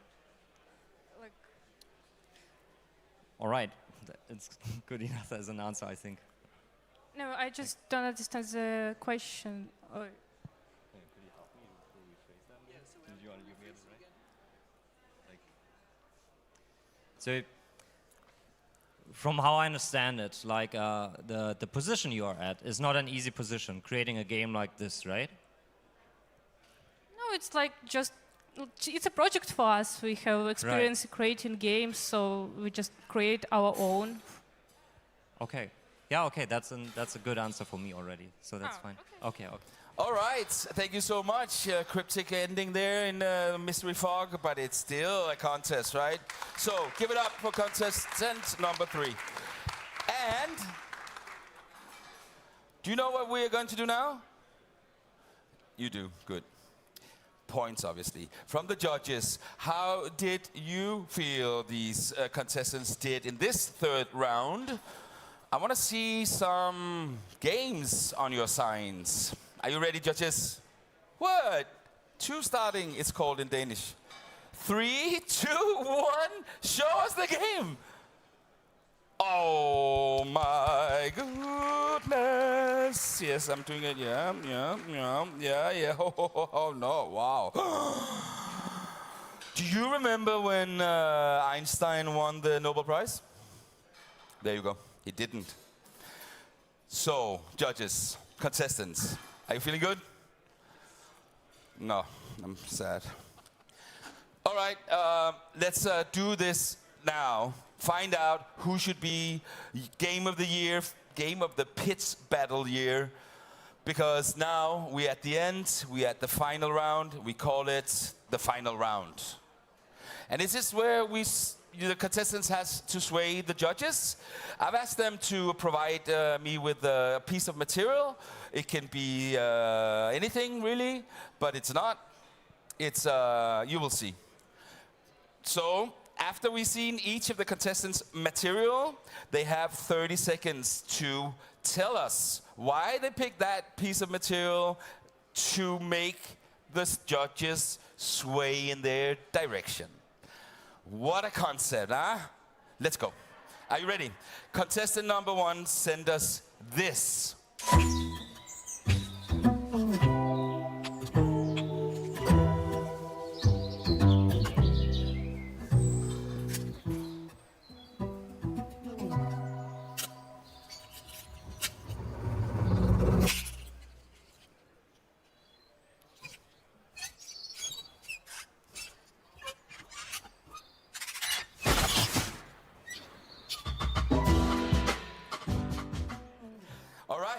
Like, All right, it's good enough as an answer, I think. No, I just don't understand the question. Or So, from how I understand it, like the position you are at is not an easy position, creating a game like this, right? no, it's like just it's a project for us. We have experience creating games, so we just create our own. Okay. Yeah, okay, that's a good answer for me already, so that's fine. Okay. All right, thank you so much. Cryptic ending there in Mystery Fog, but it's still a contest, right? So give it up for contestant number 3. And do you know what we are going to do now? You do, good. Points, obviously. From the judges, how did you feel these contestants did in this 3rd round? I want to see some games on your signs. Are you ready, judges? What? 2 starting, it's called in Danish. 3, 2, 1, show us the game. Oh my goodness. Yes, I'm doing it, yeah. Oh no, wow. Do you remember when Einstein won the Nobel Prize? There you go, he didn't. So, judges, contestants, are you feeling good? No, I'm sad. All right, let's do this now. Find out who should be Game of the Year, Game of the Pitch Battle Year. Because now we're at the end, we're at the final round. We call it the final round. And this is where the contestants has to sway the judges. I've asked them to provide me with a piece of material. It can be anything really, but it's not. It's, you will see. So, after we've seen each of the contestants' material, they have 30 seconds to tell us why they picked that piece of material to make the judges sway in their direction. What a concept, huh? Let's go. Are you ready? Contestant number 1, send us this.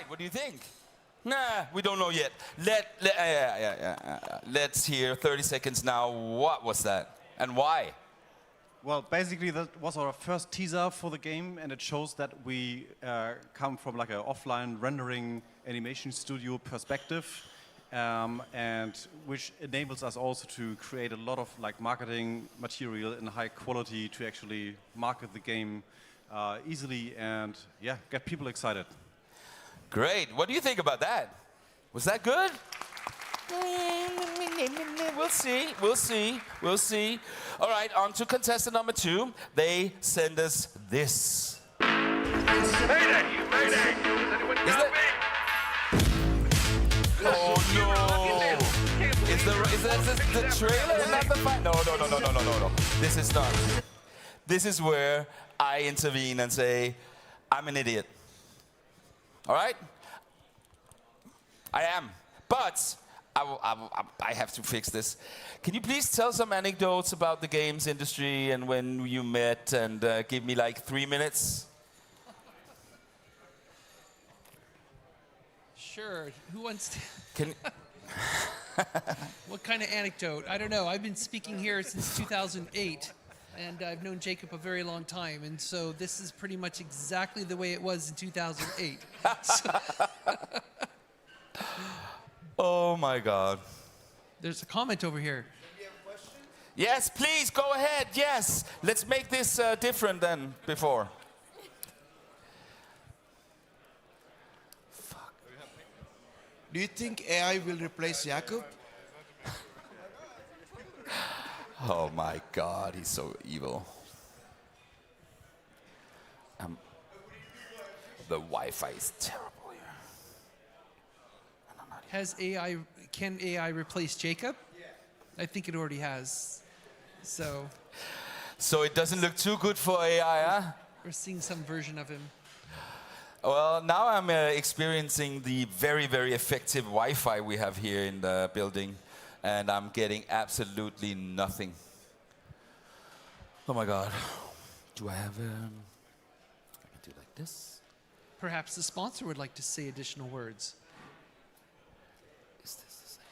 What do you think? Nah, we don't know yet. Let's hear 30 seconds now. What was that and why? Well, basically that was our first teaser for the game, and it shows that we come from like an offline rendering animation studio perspective, and which enables us also to create a lot of like marketing material in high quality to actually market the game easily and get people excited. Great. What do you think about that? Was that good? We'll see. We'll see. We'll see. All right, on to contestant number 2. They send us this. Mayday! Mayday! Does anyone got me? Oh no! Is that the trailer and not the fight? No. This is not. This is where I intervene and say, I'm an idiot. All right? I am. But I have to fix this. Can you please tell some anecdotes about the games industry and when you met and give me like 3 minutes? Sure. Who wants to? Can What kind of anecdote? I don't know. I've been speaking here since 2008. And I've known Jacob a very long time, and so this is pretty much exactly the way it was in 2008. Oh my God. There's a comment over here. Yes, please, go ahead, yes. Let's make this different than before. Do you think AI will replace Jacob? Oh my God, he's so evil. The Wi-Fi is terrible here. Can AI replace Jacob? I think it already has. So it doesn't look too good for AI, huh? we're seeing some version of him. Well, now I'm experiencing the very, very effective Wi-Fi we have here in the building, and I'm getting absolutely nothing. Oh my God. Do I have I can do like this. Perhaps the sponsor would like to say additional words. Is this the same?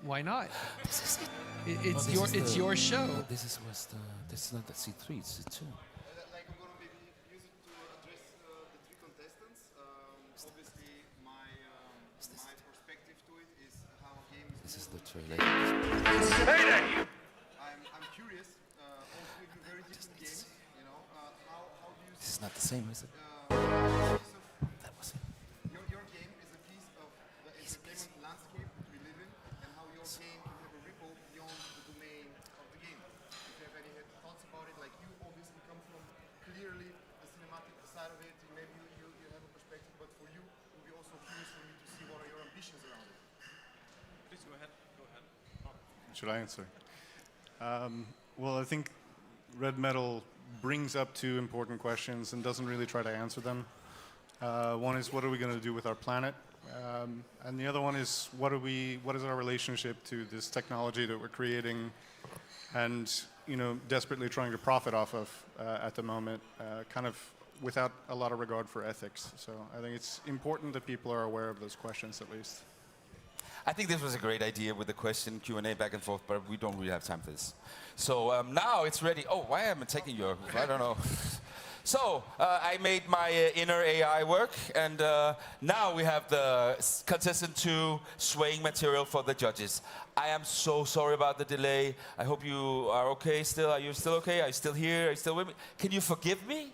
Why not? This is it. It's your show. This is not the C3, it's C2. Like I'm gonna maybe use it to address the three contestants. Obviously, my perspective to it is how a game is. This is the trailer. I'm curious. All three of you very different games. You know, how do you? This is not the same, is it? That was it. Your game is a piece of the entertainment landscape we live in, and how your game can have a ripple beyond the domain of the game. If you have any thoughts about it, like you obviously come from clearly the cinematic side of it, maybe you have a perspective, but for you, it would be also curious for me to see what are your ambitions around it. Please go ahead. Should I answer? Well, I think Red Metal brings up two important questions and doesn't really try to answer them. One is, what are we going to do with our planet? And the other one is, what is our relationship to this technology that we're creating and desperately trying to profit off of at the moment, kind of without a lot of regard for ethics. So I think it's important that people are aware of those questions at least. I think this was a great idea with the question, Q&A back and forth, but we don't really have time for this. So now it's ready. Oh, why am I taking your, I don't know. So I made my inner AI work, and now we have the contestant 2 swaying material for the judges. I am so sorry about the delay. I hope you are okay still. Are you still okay? Are you still here? Are you still with me? Can you forgive me?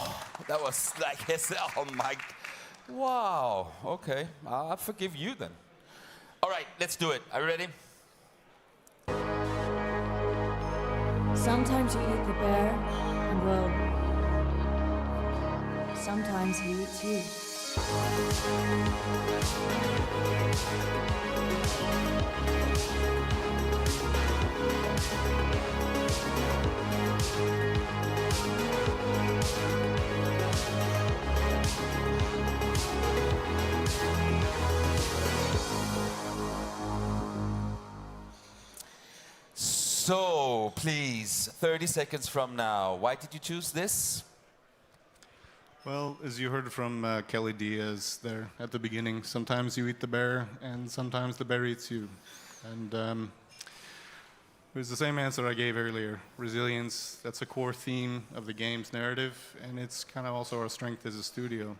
Oh, that was like, oh my. Wow, okay. I'll forgive you then. All right, let's do it. Are you ready? Sometimes you eat the bear, and well, sometimes he eats you. So, please, 30 seconds from now, why did you choose this? Well, as you heard from Kelly Diaz there at the beginning, sometimes you eat the bear and sometimes the bear eats you. And it was the same answer I gave earlier. Resilience, that's a core theme of the game's narrative, and it's kind of also our strength as a studio.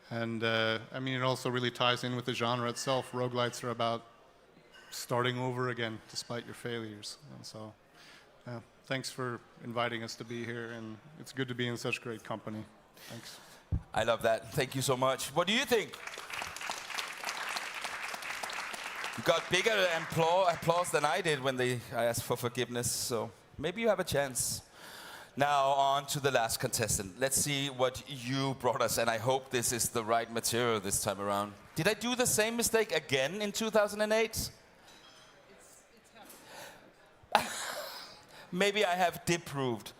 And I mean, it also really ties in with the genre itself. Roguelites are about starting over again despite your failures. And so thanks for inviting us to be here, and it's good to be in such great company. Thanks. I love that. Thank you so much. What do you think? You got bigger applause than I did when I asked for forgiveness, so maybe you have a chance. Now on to the last contestant. Let's see what you brought us, and I hope this is the right material this time around. Did I do the same mistake again in 2008? Maybe I have dipproved.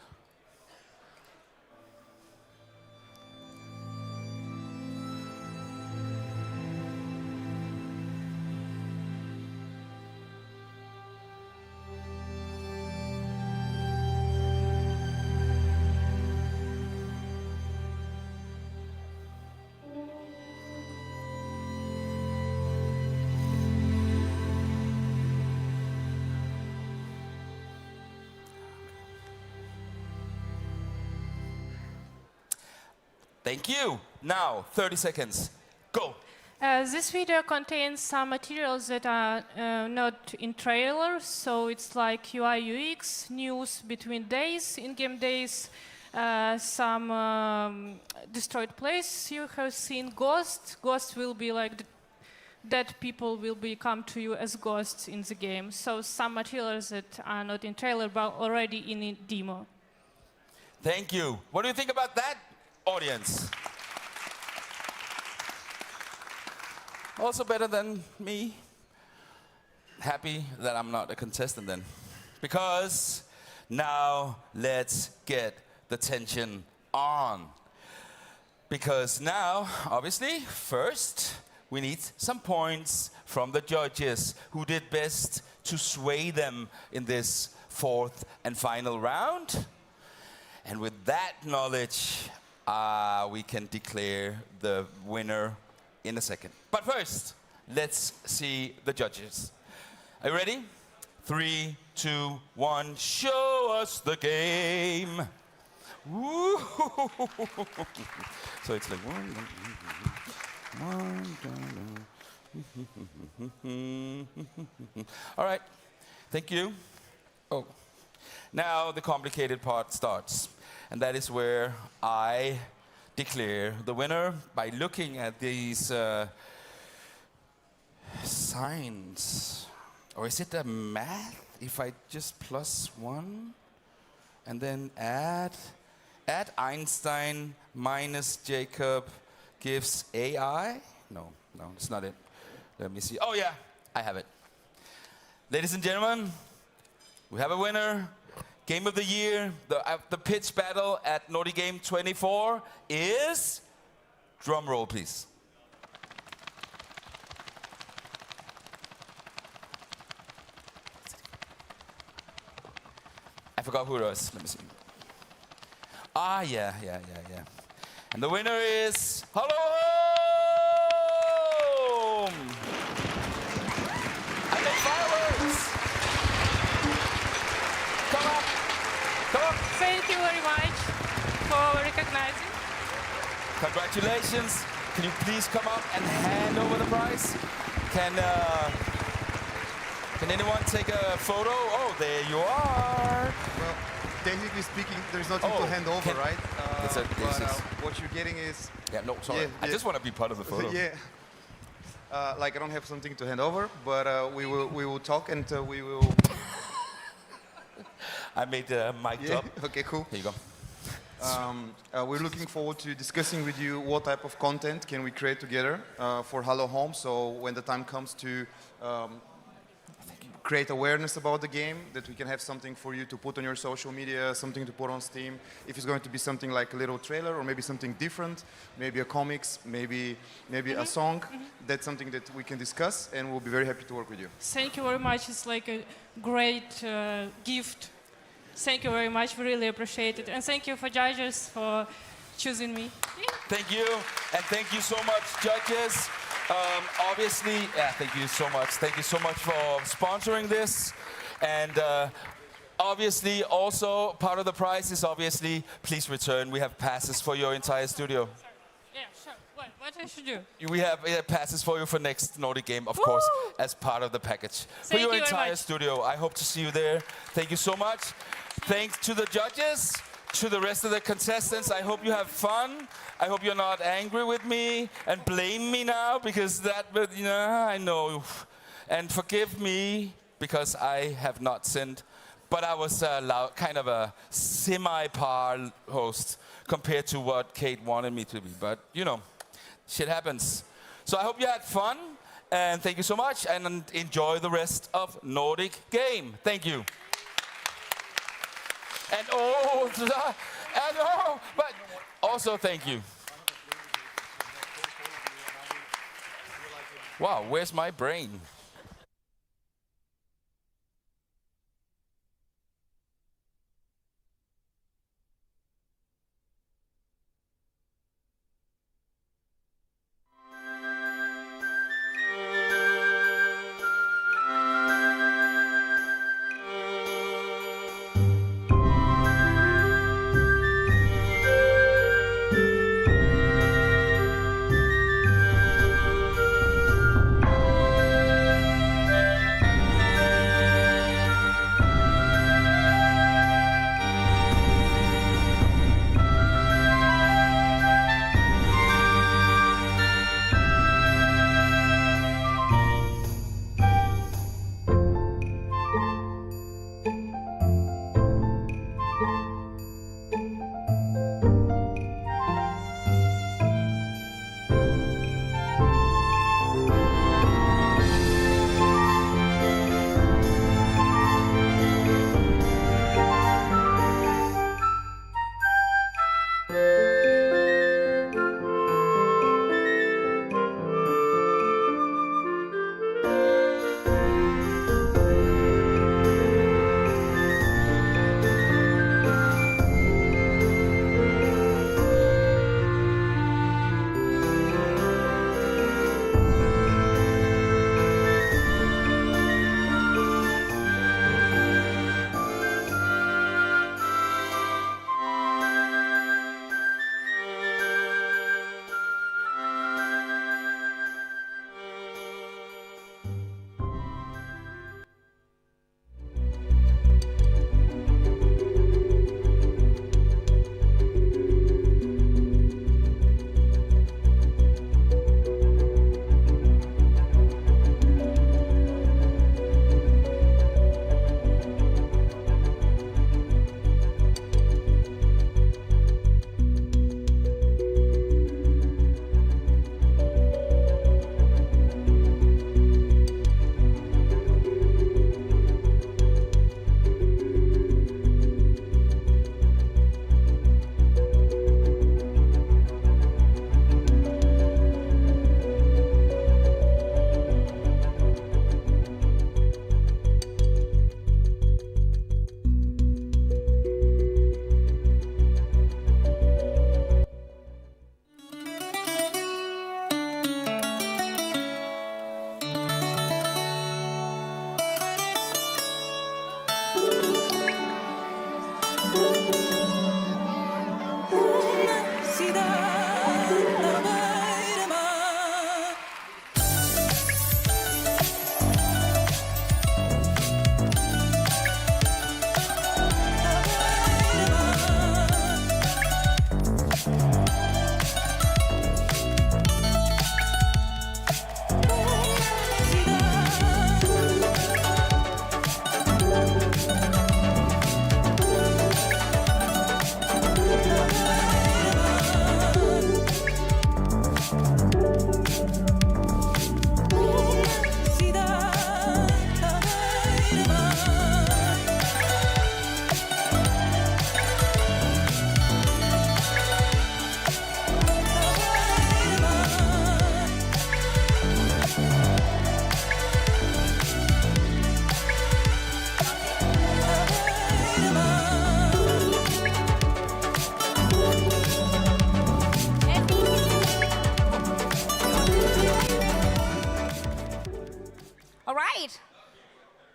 Thank you. Now, 30 seconds. Go. This video contains some materials that are not in trailers, so it's like UI UX, news between days, in-game days, some destroyed place. You have seen Ghost. Ghost will be like dead people will come to you as ghosts in the game. So some materials that are not in trailer but already in demo. Thank you. What do you think about that, audience? Also better than me. Happy that I'm not a contestant then. Because now let's get the tension on. Because now, obviously, first, we need some points from the judges who did best to sway them in this fourth and final round. And with that knowledge, we can declare the winner in a second. But first, let's see the judges. Are you ready? 3, 2, 1, show us the game. Woo! So it's like one. All right, thank you. Oh, now the complicated part starts, and that is where I declare the winner by looking at these signs. Or is it a math? If I just +1 and then add Einstein minus Jacob gives AI? No, it's not it. Let me see. Oh yeah, I have it. Ladies and gentlemen, we have a winner. Game of the year, the pitch battle at Nordic Game 24 is, drum roll please. I forgot who it was. Let me see. Ah, yeah. And the winner is Hello Home! I make fireworks! Come up! Thank you very much for recognizing. Congratulations. Can you please come up and hand over the prize? Can anyone take a photo? Oh, there you are. Well, technically speaking, there's nothing to hand over, right? What you're getting is... Yeah, no, sorry. I just want to be part of the photo. Yeah. Like I don't have something to hand over, but we will talk and we will... I made the mic drop. Okay, cool. Here you go. We're looking forward to discussing with you what type of content can we create together for Hello Home. So when the time comes to create awareness about the game, that we can have something for you to put on your social media, something to put on Steam. If it's going to be something like a little trailer or maybe something different, maybe a comics, maybe a song, that's something that we can discuss and we'll be very happy to work with you. Thank you very much. It's like a great gift. Thank you very much. We really appreciate it. And thank you for judges for choosing me. Thank you. And thank you so much, judges. Obviously, thank you so much. Thank you so much for sponsoring this. And obviously, also, part of the prize is obviously, please return. We have passes for your entire studio. Yeah, sure. What I should do? We have passes for you for next Nordic Game, of course, as part of the package. For your entire studio. I hope to see you there. Thank you so much. Thanks to the judges, to the rest of the contestants. I hope you have fun. I hope you're not angry with me and blame me now because I know. And forgive me because I have not sinned. But I was kind of a semi-par host compared to what Kate wanted me to be. But, shit happens. So I hope you had fun. And thank you so much. And enjoy the rest of Nordic Game. Thank you. And but also thank you. Wow, where's my brain?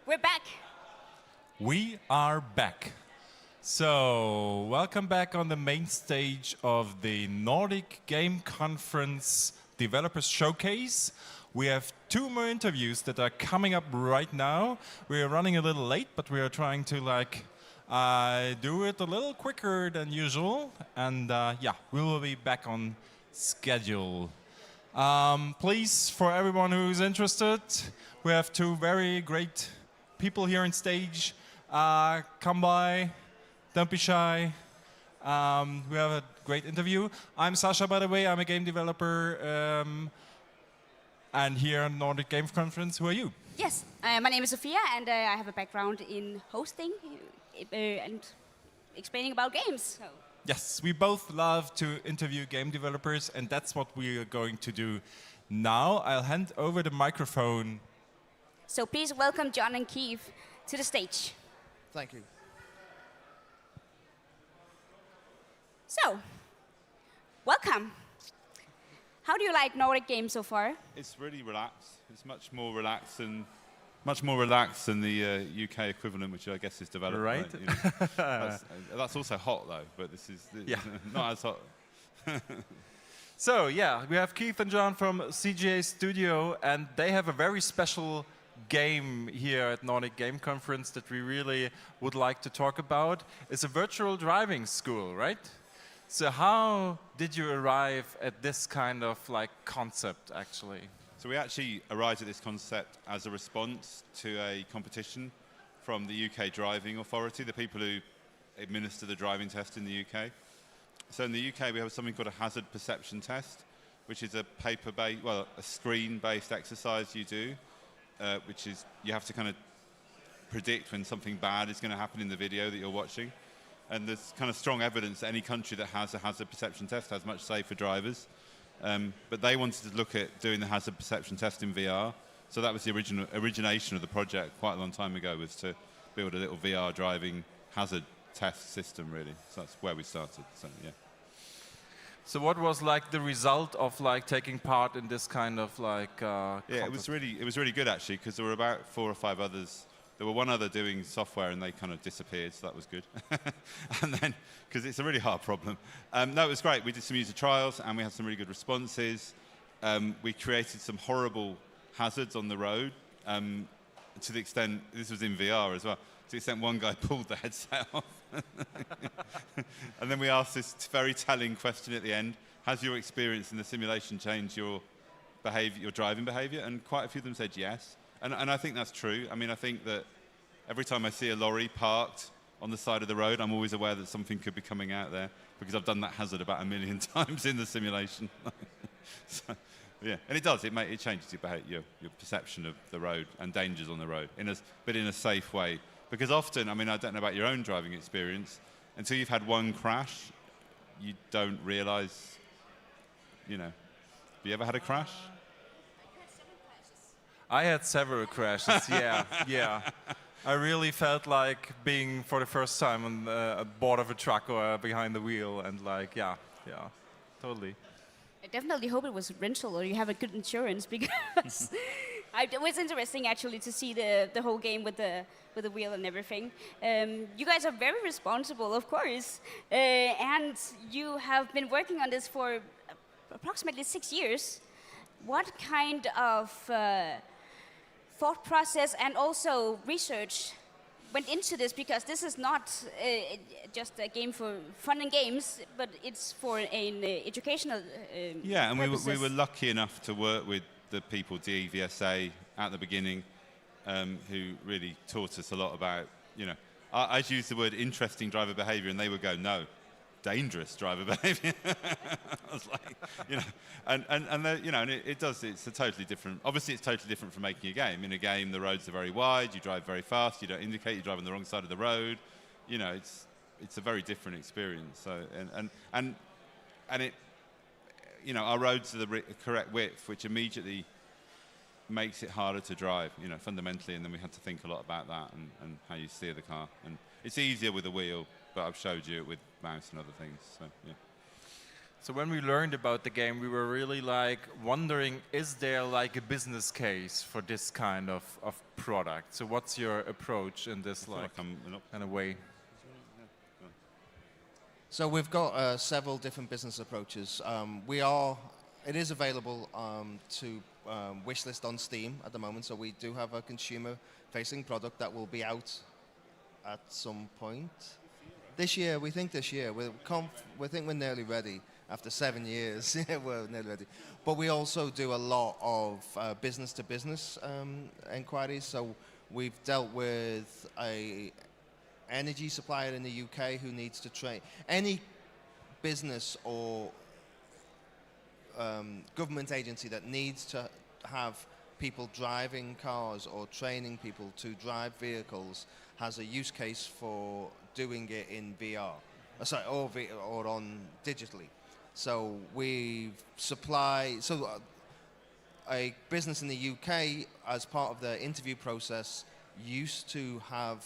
We're back. We are back. So, welcome back on the main stage of the Nordic Game Conference Developers Showcase. We have 2 more interviews that are coming up right now. We are running a little late, but we are trying to do it a little quicker than usual. And yeah, we will be back on schedule. Please, for everyone who's interested, we have 2 very great people here on stage. Come by, don't be shy. We have a great interview. I'm Sasha, by the way. I'm a game developer. And here at Nordic Game Conference, who are you? Yes, my name is Sophia, and I have a background in hosting and explaining about games. So. Yes, we both love to interview game developers, and that's what we are going to do now. I'll hand over the microphone. So please welcome John and Keith to the stage. Thank you. So, welcome. How do you like Nordic games so far? It's really relaxed. It's much more relaxed than the UK equivalent, which I guess is developed. Right. You know. That's also hot though, but this is not as hot. So yeah, we have Keith and John from CGA Studio, and they have a very special game here at Nordic Game Conference that we really would like to talk about. It's a virtual driving school, right? So how did you arrive at this kind of concept, actually? So we actually arrived at this concept as a response to a competition from the UK Driving Authority, the people who administer the driving test in the UK. So in the UK, we have something called a hazard perception test, which is a a screen-based exercise you do, which is you have to kind of predict when something bad is going to happen in the video that you're watching. And there's kind of strong evidence that any country that has a hazard perception test has much safer drivers. But they wanted to look at doing the hazard perception test in VR. So that was the origination of the project quite a long time ago, was to build a little VR driving hazard test system, really. So that's where we started. So yeah. So what was the result of taking part in this kind of Yeah, it was really good actually, because there were about 4 or 5 others. There were one other doing software and they kind of disappeared, so that was good. And then, because it's a really hard problem. No, it was great. We did some user trials and we had some really good responses. We created some horrible hazards on the road, to the extent, this was in VR as well, to the extent one guy pulled the headset off. And then we asked this very telling question at the end: has your experience in the simulation changed your behavior, your driving behavior? And quite a few of them said yes. And I think that's true. I mean, I think that every time I see a lorry parked on the side of the road, I'm always aware that something could be coming out there, because I've done that hazard about 1 million times in the simulation. So, yeah, and it does. It changes your perception of the road and dangers on the road, but in a safe way. Because often, I mean, I don't know about your own driving experience, until you've had one crash, you don't realise, have you ever had a crash? I had several crashes, yeah, yeah. I really felt like being for the first time on board of a truck or behind the wheel, and yeah, totally. I definitely hope it was rental or you have a good insurance, because it was interesting actually to see the whole game with the wheel and everything. You guys are very responsible, of course, and you have been working on this for approximately 6 years. What kind of thought process and also research went into this? Because this is not just a game for fun and games, but it's for an educational yeah, and purposes. we were lucky enough to work with the people, DVSA, at the beginning, who really taught us a lot about, I'd use the word interesting driver behavior and they would go, no, dangerous driver behavior. I was like, and it does, it's a totally different, obviously it's totally different from making a game. In a game, the roads are very wide, you drive very fast, you don't indicate, you drive on the wrong side of the road. It's a very different experience. So, and it, our roads are the correct width, which immediately makes it harder to drive, fundamentally, and then we had to think a lot about that and how you steer the car. And it's easier with a wheel, but I've showed you it with mouse and other things, so yeah. So when we learned about the game, we were really like wondering, is there like a business case for this kind of product? So what's your approach in this kind of way? So we've got several different business approaches. It is available to wishlist on Steam at the moment. So we do have a consumer-facing product that will be out at some point this year. We think this year. We think we're nearly ready. After 7 years, yeah, we're nearly ready. But we also do a lot of business-to-business inquiries. So we've dealt with a energy supplier in the UK who needs to train any business or government agency that needs to have people driving cars or training people to drive vehicles has a use case for doing it in VR, or on digitally. So we supply, a business in the UK, as part of the interview process, used to have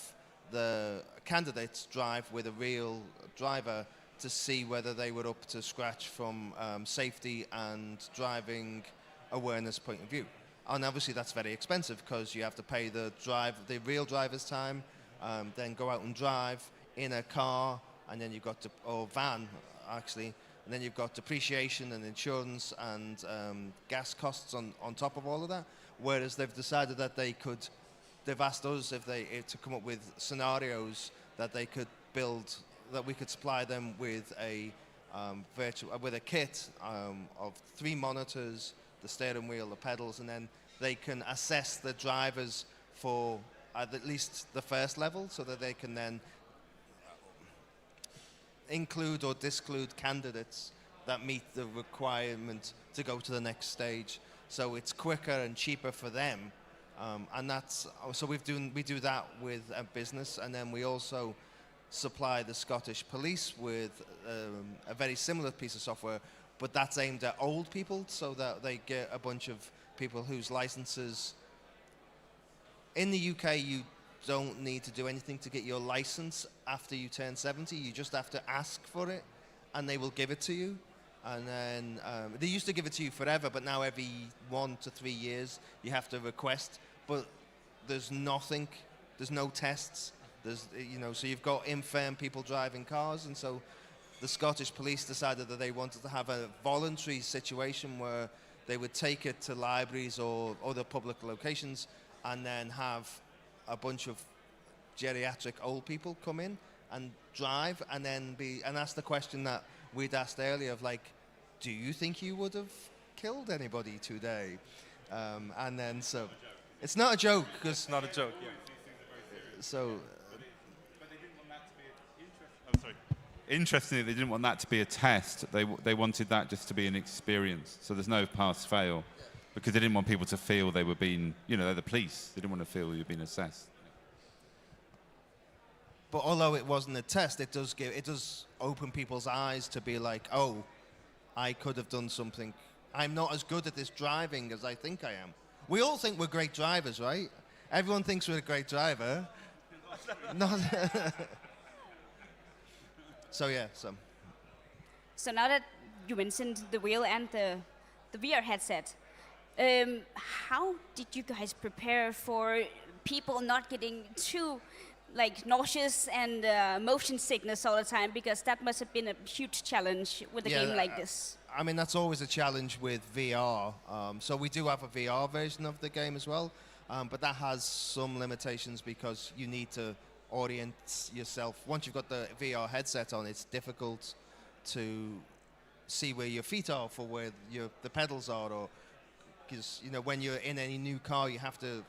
the candidates drive with a real driver to see whether they were up to scratch from safety and driving awareness point of view. And obviously that's very expensive because you have to pay the real driver's time, then go out and drive in a car, and then you've got or van actually, and then you've got depreciation and insurance and gas costs on top of all of that. Whereas they've decided that they've asked us to come up with scenarios that they could build, that we could supply them with a kit of 3 monitors, the steering wheel, the pedals, and then they can assess the drivers for at least the first level, so that they can then include or disclude candidates that meet the requirement to go to the next stage. So it's quicker and cheaper for them, and we do that with a business, and then we also supply the Scottish Police with a very similar piece of software, but that's aimed at old people, so that they get a bunch of people whose licenses. In the UK, you don't need to do anything to get your license after you turn 70. You just have to ask for it, and they will give it to you. And then they used to give it to you forever, but now every 1 to 3 years you have to request. But there's nothing, there's no tests. So you've got infirm people driving cars, and so the Scottish Police decided that they wanted to have a voluntary situation where they would take it to libraries or other public locations, and then have a bunch of geriatric old people come in and drive, and then ask the question that we'd asked earlier of like, do you think you would have killed anybody today? And then so, it's not a joke, because it's not a joke. Yeah. So. Interestingly, they didn't want that to be a test. They wanted that just to be an experience. So there's no pass-fail, because they didn't want people to feel they were being, they're the police. They didn't want to feel you're being assessed. But although it wasn't a test, it does open people's eyes to be like, oh, I could have done something. I'm not as good at this driving as I think I am. We all think we're great drivers, right? Everyone thinks we're a great driver. Not. So yeah, So now that you mentioned the wheel and the VR headset, how did you guys prepare for people not getting too nauseous and motion sickness all the time? Because that must have been a huge challenge with a game like this. I mean, that's always a challenge with VR. So we do have a VR version of the game as well, but that has some limitations because you need to orient yourself. Once you've got the VR headset on, it's difficult to see where your feet are for where the pedals are, or because when you're in any new car, you have to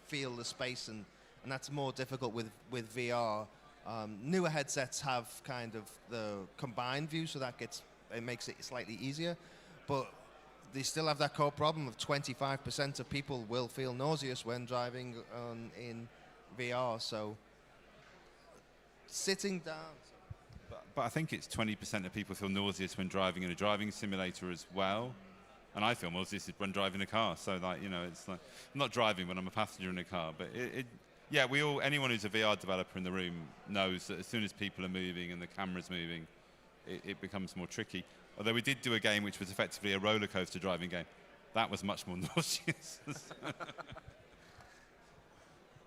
feel the space, and that's more difficult with VR. Newer headsets have kind of the combined view, so it makes it slightly easier, but they still have that core problem of 25% of people will feel nauseous when driving in VR. So sitting down. But I think it's 20% of people feel nauseous when driving in a driving simulator as well. And I feel nauseous when driving a car. So it's like, I'm not driving when I'm a passenger in a car. But anyone who's a VR developer in the room knows that as soon as people are moving and the camera's moving, it becomes more tricky. Although we did do a game which was effectively a roller coaster driving game. That was much more nauseous.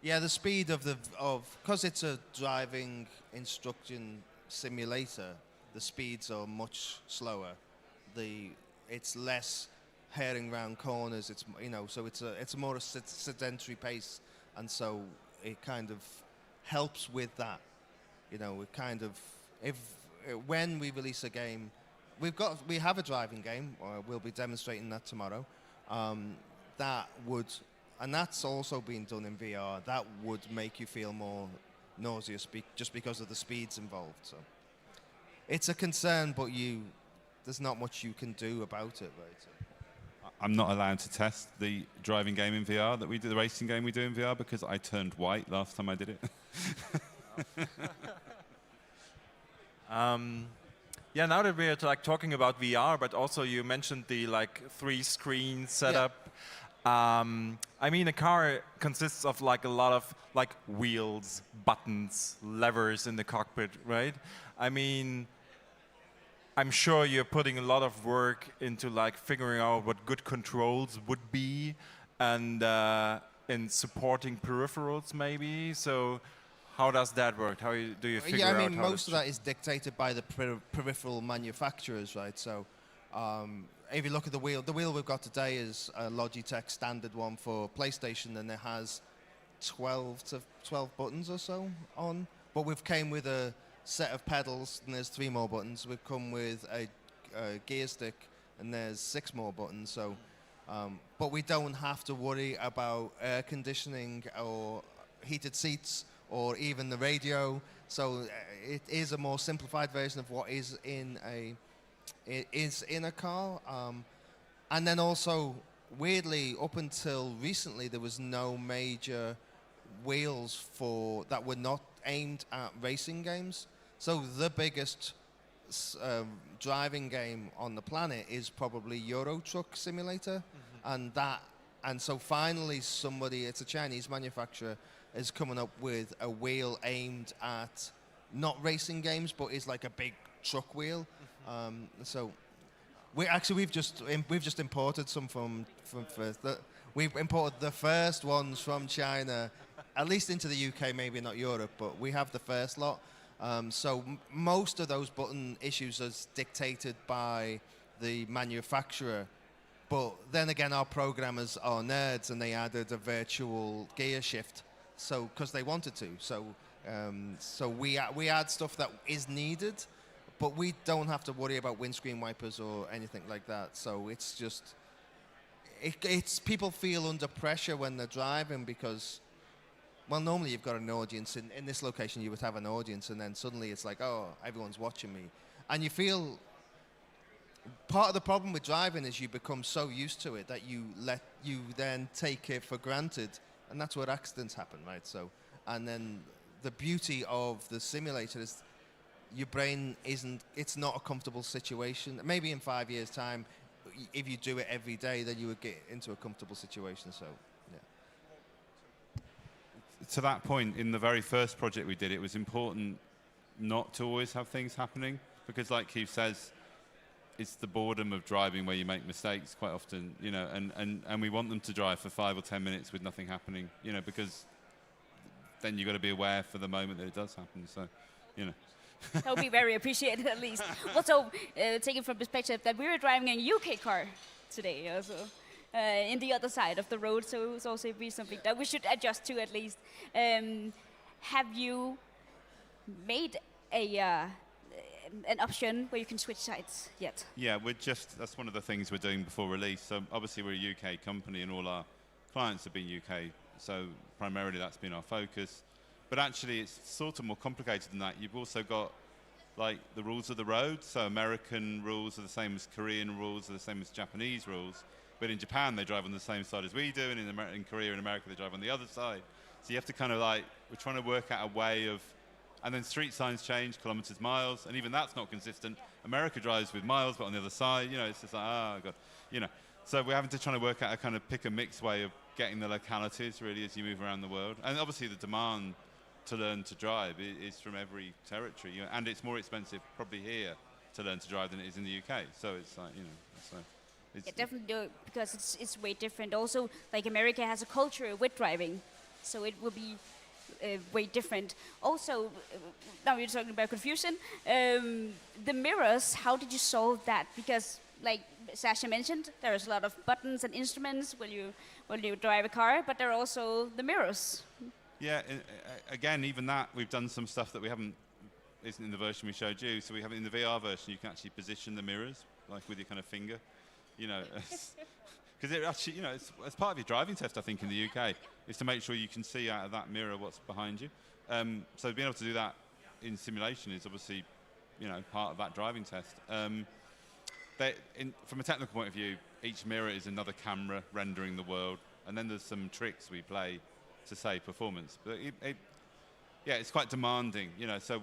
Yeah, the speed of because it's a driving instruction simulator, the speeds are much slower. It's less herring round corners. It's so it's a more sedentary pace, and so it kind of helps with that. It kind of when we release a game, we have a driving game. We'll be demonstrating that tomorrow. And that's also being done in VR. That would make you feel more nauseous just because of the speeds involved. So it's a concern, but there's not much you can do about it, right? So. I'm not allowed to test the driving game in VR that we do, the racing game we do in VR, because I turned white last time I did it. Yeah, now that we're talking about VR, but also you mentioned the 3-screen setup. Yeah. I mean, a car consists of a lot of wheels, buttons, levers in the cockpit, right? I mean, I'm sure you're putting a lot of work into figuring out what good controls would be, and in supporting peripherals maybe. So how does that work? How do you figure out? Yeah, I mean, most of that is dictated by the peripheral manufacturers, right? So if you look at the wheel we've got today is a Logitech standard one for PlayStation, and it has 12 buttons or so on. But we've came with a set of pedals, and there's 3 more buttons. We've come with a gear stick, and there's 6 more buttons. So, but we don't have to worry about air conditioning or heated seats or even the radio. So it is a more simplified version of what is in a car. And then also, weirdly, up until recently, there was no major wheels that were not aimed at racing games. So the biggest driving game on the planet is probably Euro Truck Simulator, and so finally it's a Chinese manufacturer, is coming up with a wheel aimed at not racing games, but is like a big truck wheel. So we've just imported some from we've imported the first ones from China, at least into the UK, maybe not Europe, but we have the first lot. So most of those button issues are dictated by the manufacturer. But then again, our programmers are nerds, and they added a virtual gear shift, so because they wanted to. So we add stuff that is needed, but we don't have to worry about windscreen wipers or anything like that. So it's just it's people feel under pressure when they're driving because, well, normally you've got an audience. In this location, you would have an audience, and then suddenly it's like, oh, everyone's watching me. And you feel... Part of the problem with driving is you become so used to it that you then take it for granted, and that's where accidents happen, right? So, and then the beauty of the simulator is your brain it's not a comfortable situation. Maybe in 5 years' time, if you do it every day, then you would get into a comfortable situation, so... To that point, in the very first project we did, it was important not to always have things happening, because like Keith says, it's the boredom of driving where you make mistakes quite often, and we want them to drive for 5 or 10 minutes with nothing happening, because then you've got to be aware for the moment that it does happen, so, That would be very appreciated, at least. Also, taking from perspective that we were driving a UK car today, also. In the other side of the road, so it was also be something that we should adjust to at least. Have you made an option where you can switch sides yet? Yeah, that's one of the things we're doing before release. So obviously we're a UK company and all our clients have been UK, so primarily that's been our focus. But actually it's sort of more complicated than that. You've also got the rules of the road, so American rules are the same as Korean rules, are the same as Japanese rules. But in Japan, they drive on the same side as we do, and in Korea and America, they drive on the other side. So you have to kind of we're trying to work out a way of, and then street signs change, kilometers, miles, and even that's not consistent. America drives with miles, but on the other side, it's just God, So we're having to try to work out a kind of pick and mix way of getting the localities, really, as you move around the world. And obviously the demand to learn to drive is from every territory, and it's more expensive probably here to learn to drive than it is in the UK. So it's like, you know, so it's, Yeah, definitely, because it's way different. Also, like America has a culture with driving, so it will be way different. Also, now you're talking about confusion. The mirrors, how did you solve that? Because, like Sasha mentioned, there's a lot of buttons and instruments when you drive a car, but there are also the mirrors. yeah, again, even that, we've done some stuff that isn't in the version we showed you. So we have it in the VR version. You can actually position the mirrors, like with your kind of finger, you know, because it actually, you know, it's part of your driving test, I think, in the UK, is to make sure you can see out of that mirror what's behind you. So being able to do that in simulation is obviously, you know, part of that driving test. From a technical point of view, each mirror is another camera rendering the world, and then there's some tricks we play to save performance. But it's quite demanding, you know. So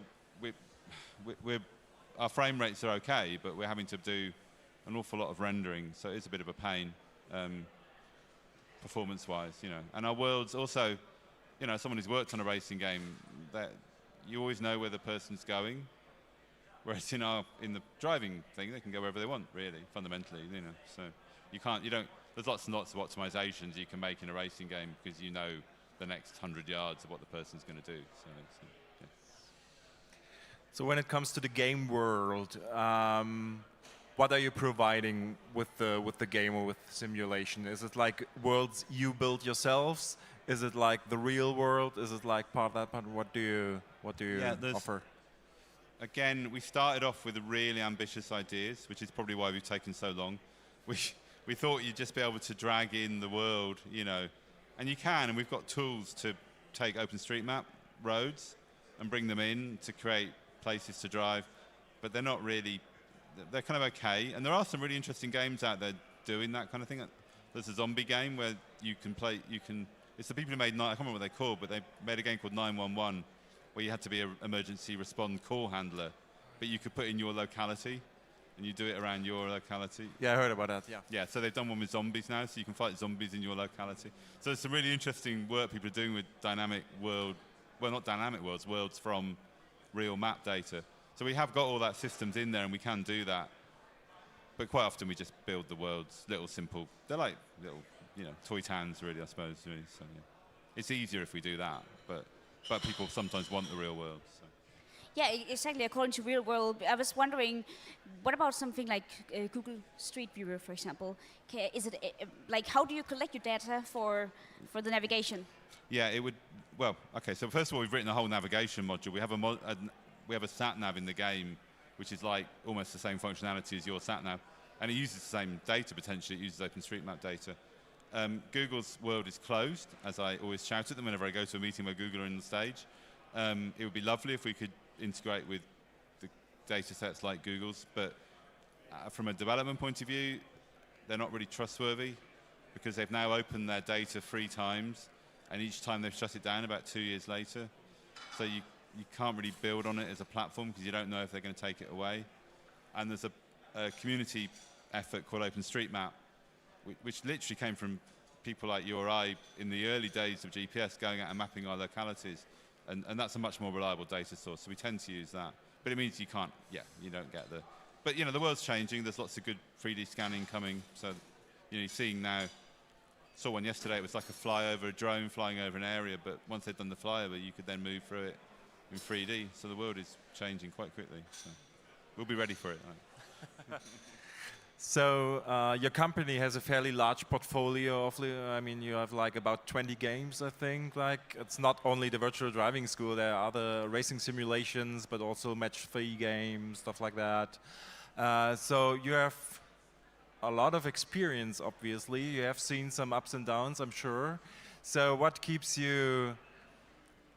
our frame rates are okay, but we're having to do an awful lot of rendering, so it's a bit of a pain, performance-wise, you know. And our worlds also, you know, someone who's worked on a racing game, that you always know where the person's going. Whereas in the driving thing, they can go wherever they want, really, fundamentally, you know. So there's lots and lots of optimizations you can make in a racing game because you know the next 100 yards of what the person's going to do. Yeah. So when it comes to the game world, what are you providing with the game or with simulation? Is it like worlds you build yourselves? Is it like the real world? Is it like part of that part? What do you offer? Again, we started off with really ambitious ideas, which is probably why we've taken so long. We thought you'd just be able to drag in the world, you know, and you can, and we've got tools to take OpenStreetMap roads and bring them in to create places to drive, but they're not really, they're kind of okay. And there are some really interesting games out there doing that kind of thing. There's a zombie game where it's the people who made, I can't remember what they're called, but they made a game called 911, where you had to be an emergency respond call handler, but you could put in your locality, and you do it around your locality. Yeah, I heard about that, yeah. Yeah, so they've done one with zombies now, so you can fight zombies in your locality. So there's some really interesting work people are doing with not dynamic worlds from real map data. So we have got all that systems in there, and we can do that. But quite often we just build the worlds, little simple, they're like little, you know, toy towns really, I suppose, really. So yeah. It's easier if we do that, but people sometimes want the real world. So. Yeah, exactly. According to real world, I was wondering, what about something like Google Street Viewer, for example? Is it like, how do you collect your data for the navigation? Yeah, it would. Well, okay. So first of all, we've written a whole navigation module. We have a sat nav in the game, which is like almost the same functionality as your sat nav, and it uses the same data potentially. It uses OpenStreetMap data. Google's world is closed, as I always shout at them whenever I go to a meeting where Google are on the stage. It would be lovely if we could integrate with the data sets like Google's, but from a development point of view, they're not really trustworthy because they've now opened their data 3 times, and each time they've shut it down about 2 years later. So you can't really build on it as a platform because you don't know if they're going to take it away. And there's a community effort called OpenStreetMap, which literally came from people like you or I in the early days of GPS going out and mapping our localities. And that's a much more reliable data source, so we tend to use that. But it means you don't get the... But, you know, the world's changing. There's lots of good 3D scanning coming. So, you know, you're seeing now... Saw one yesterday, it was like a drone flying over an area, but once they'd done the flyover, you could then move through it in 3D. So the world is changing quite quickly. So we'll be ready for it. Right? So your company has a fairly large portfolio of, I mean, you have like about 20 games, I think. Like, it's not only the virtual driving school, there are other racing simulations, but also match-3 games, stuff like that. So you have a lot of experience, obviously. You have seen some ups and downs, I'm sure. So what keeps you,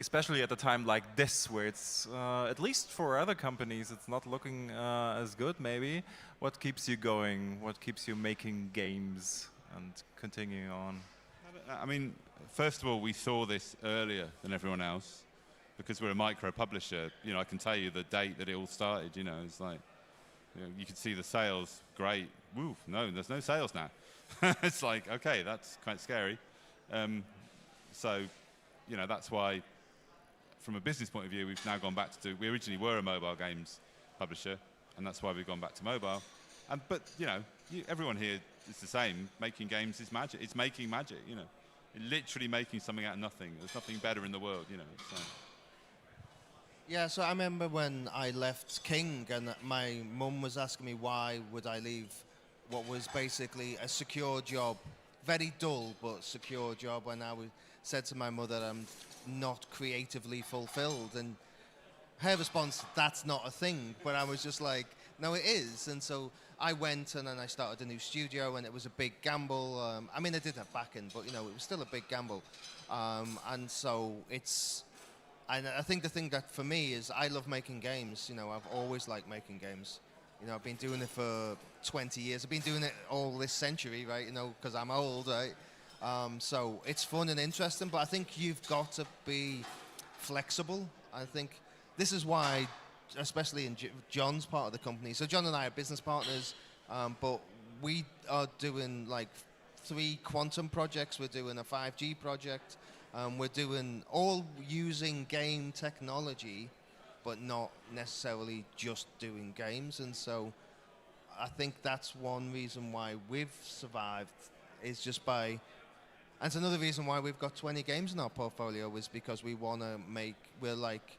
especially at a time like this, where it's, at least for other companies, it's not looking as good, maybe. What keeps you going? What keeps you making games and continuing on? I mean, first of all, we saw this earlier than everyone else because we're a micro publisher. You know, I can tell you the date that it all started. You know, it's like, you could see the sales, great. Woo, no, there's no sales now. It's like, okay, that's quite scary. So, you know, that's why, from a business point of view, we've now gone back to we originally were a mobile games publisher, and that's why we've gone back to mobile. But you know, everyone here is the same. Making games is magic. It's making magic. You know, literally making something out of nothing. There's nothing better in the world. You know. So. Yeah, so I remember when I left King and my mum was asking me why would I leave what was basically a secure job, very dull but secure job, and I said to my mother I'm not creatively fulfilled, and her response, that's not a thing, but I was just like, no it is. And so I went and then I started a new studio, and it was a big gamble. I mean I did have backing, but you know, it was still a big gamble. And so I think the thing that for me is I love making games. You know, I've always liked making games. You know, I've been doing it for 20 years. I've been doing it all this century, right? You know, because I'm old, right? So it's fun and interesting, but I think you've got to be flexible. I think this is why, especially in John's part of the company. So John and I are business partners, but we are doing like 3 quantum projects. We're doing a 5G project. We're doing all using game technology, but not necessarily just doing games. And so I think that's one reason why we've survived, is just by, and it's another reason why we've got 20 games in our portfolio, is because we want to we're like,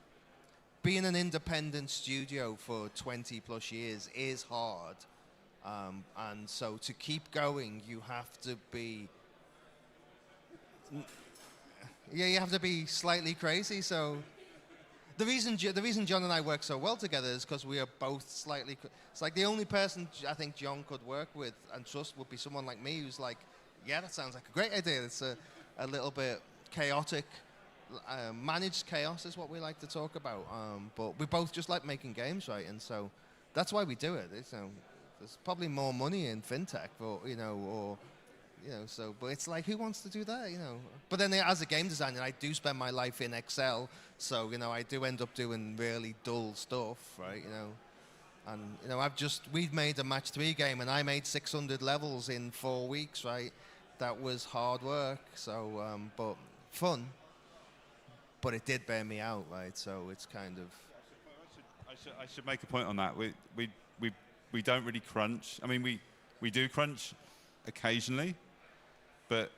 being an independent studio for 20 plus years is hard. And so to keep going, you have to be, you have to be slightly crazy. So the reason John and I work so well together is because we are both slightly. It's like the only person I think John could work with and trust would be someone like me, who's like, yeah, that sounds like a great idea. It's a little bit chaotic. Managed chaos is what we like to talk about. But we both just like making games, right? And so that's why we do it. It's, there's probably more money in fintech, or so, but it's like, who wants to do that, But then as a game designer, I do spend my life in Excel, so, I do end up doing really dull stuff, right, And, we've made a match 3 game, and I made 600 levels in 4 weeks, right? That was hard work, so, but fun. But it did bear me out, right? So it's kind of... I should make a point on that. We don't really crunch. I mean, we do crunch occasionally, but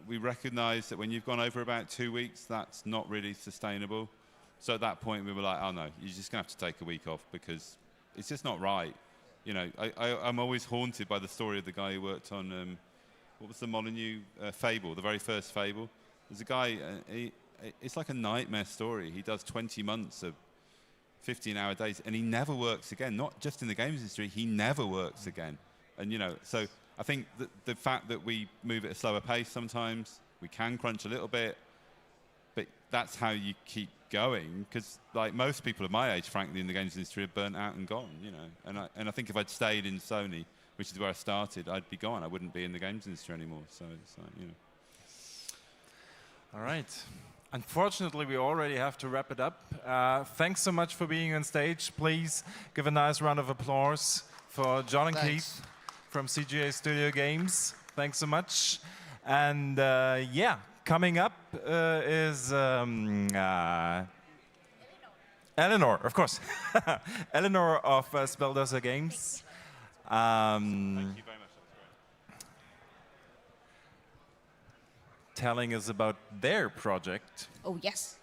we recognize that when you've gone over about 2 weeks, that's not really sustainable. So at that point, we were like, oh no, you're just going to have to take a week off, because it's just not right. I'm always haunted by the story of the guy who worked on, what was the Molyneux Fable, the very first Fable. There's a guy, it's like a nightmare story. He does 20 months of 15-hour days, and he never works again. Not just in the games industry, he never works again. And so I think the fact that we move at a slower pace sometimes, we can crunch a little bit, but that's how you keep going. Because like most people of my age, frankly, in the games industry are burnt out and gone. And I think if I'd stayed in Sony, which is where I started, I'd be gone. I wouldn't be in the games industry anymore. So it's like, All right. Unfortunately, we already have to wrap it up. Thanks so much for being on stage. Please give a nice round of applause for John and Keith from CGA Studio Games. Thanks so much. And coming up is Eleanor, of course. Eleanor of Spelldozer Games. thank you very much. Telling us about their project. Oh, yes.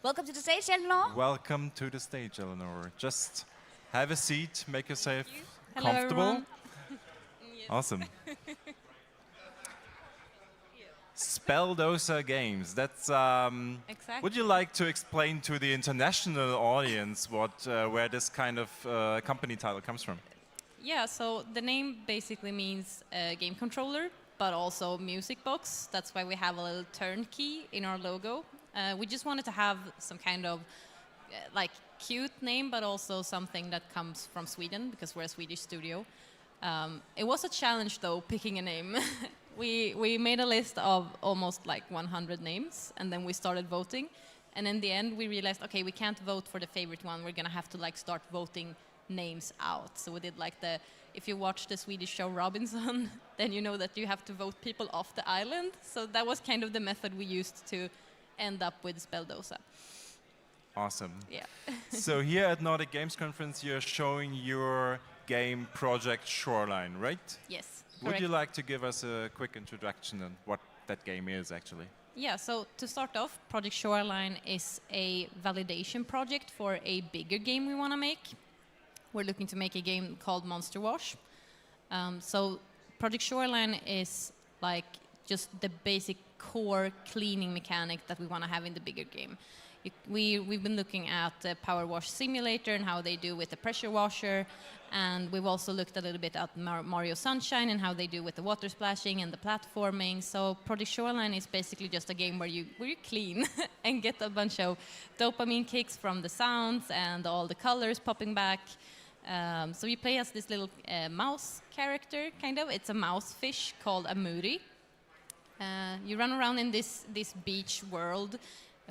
Welcome to the stage, Eleanor. Welcome to the stage, Eleanor. Just have a seat, make yourself Hello, comfortable. everyone. Awesome. Spelldozer Games. That's. Exactly. Would you like to explain to the international audience where this kind of company title comes from? Yeah, so the name basically means game controller, but also music box. That's why we have a little turnkey in our logo. We just wanted to have some kind of cute name, but also something that comes from Sweden, because we're a Swedish studio. It was a challenge though, picking a name. we made a list of almost 100 names, and then we started voting. And in the end, we realized, okay, we can't vote for the favorite one. We're gonna have to start voting names out. So we did if you watch the Swedish show Robinson, then you know that you have to vote people off the island. So that was kind of the method we used to end up with Spelldozer. Awesome. Yeah. So here at Nordic Games Conference, you're showing your game Project Shoreline, right? Yes, Would you correct. like to give us a quick introduction on what that game is actually? Yeah, so to start off, Project Shoreline is a validation project for a bigger game we want to make. We're looking to make a game called Monster Wash. So Project Shoreline is like just the basic core cleaning mechanic that we want to have in the bigger game. We've been looking at the Power Wash Simulator and how they do with the pressure washer, and we've also looked a little bit at Mario Sunshine and how they do with the water splashing and the platforming. So Project Shoreline is basically just a game where you clean and get a bunch of dopamine kicks from the sounds and all the colors popping back. So you play as this little mouse character, kind of. It's a mouse fish called a Muri. You run around in this beach world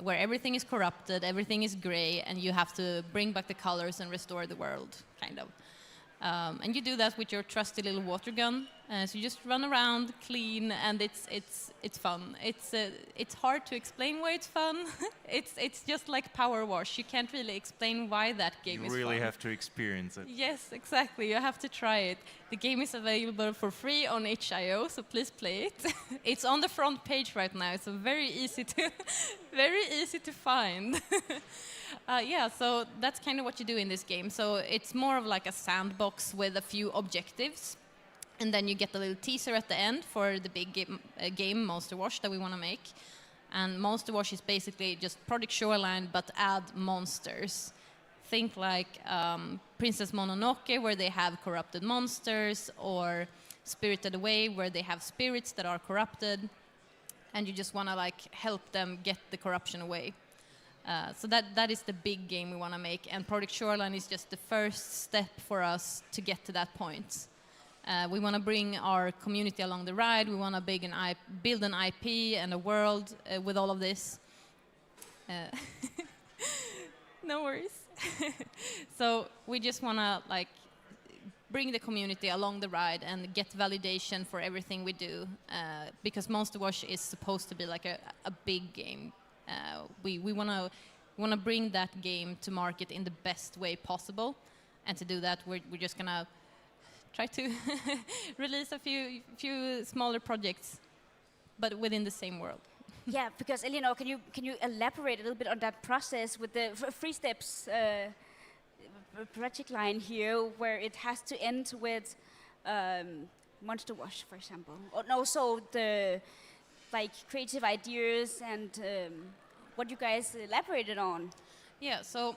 where everything is corrupted, everything is gray, and you have to bring back the colors and restore the world, kind of. And you do that with your trusty little water gun. So you just run around, clean, and it's fun. It's hard to explain why it's fun. it's just like Power Wash. You can't really explain why that game is fun. You really have to experience it. Yes, exactly. You have to try it. The game is available for free on itch.io, so please play it. It's on the front page right now, so very easy to find. Yeah, so that's kind of what you do in this game. So it's more of like a sandbox with a few objectives. And then you get a little teaser at the end for the big game Monster Wash that we want to make. And Monster Wash is basically just Project Shoreline, but add monsters. Think like Princess Mononoke, where they have corrupted monsters, or Spirited Away, where they have spirits that are corrupted. And you just want to like help them get the corruption away. So that is the big game we want to make, and Project Shoreline is just the first step for us to get to that point. We want to bring our community along the ride. We want to build an IP and a world with all of this. No worries. So we just want to like bring the community along the ride and get validation for everything we do, because Monster Wash is supposed to be like a big game. We want to bring that game to market in the best way possible, and to do that, we're just gonna try to release a few smaller projects, but within the same world. Yeah, because Eleanor, can you elaborate a little bit on that process with the 3 steps project line here, where it has to end with Monster Wash, for example, and also the like creative ideas and what you guys elaborated on? Yeah, so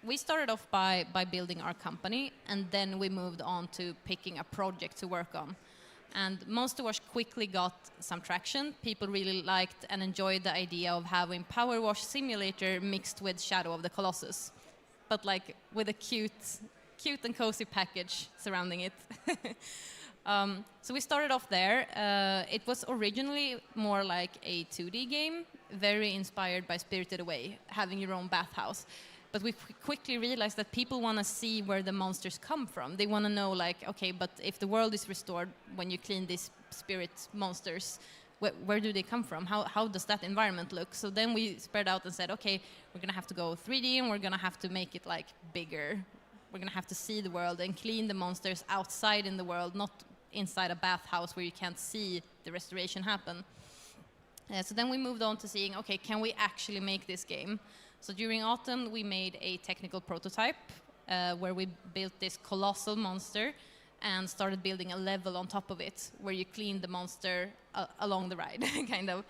we started off by building our company, and then we moved on to picking a project to work on. And Monster Wash quickly got some traction. People really liked and enjoyed the idea of having Power Wash Simulator mixed with Shadow of the Colossus, but like with a cute and cozy package surrounding it. So we started off there. It was originally more like a 2D game, very inspired by Spirited Away, having your own bathhouse. But we quickly realized that people want to see where the monsters come from. They want to know, like, okay, but if the world is restored when you clean these spirit monsters, where do they come from? How does that environment look? So then we spread out and said, okay, we're going to have to go 3D, and we're going to have to make it like bigger. We're going to have to see the world and clean the monsters outside in the world, not inside a bathhouse where you can't see the restoration happen. So then we moved on to seeing, okay, can we actually make this game? So during autumn, we made a technical prototype where we built this colossal monster and started building a level on top of it where you clean the monster along the ride, kind of.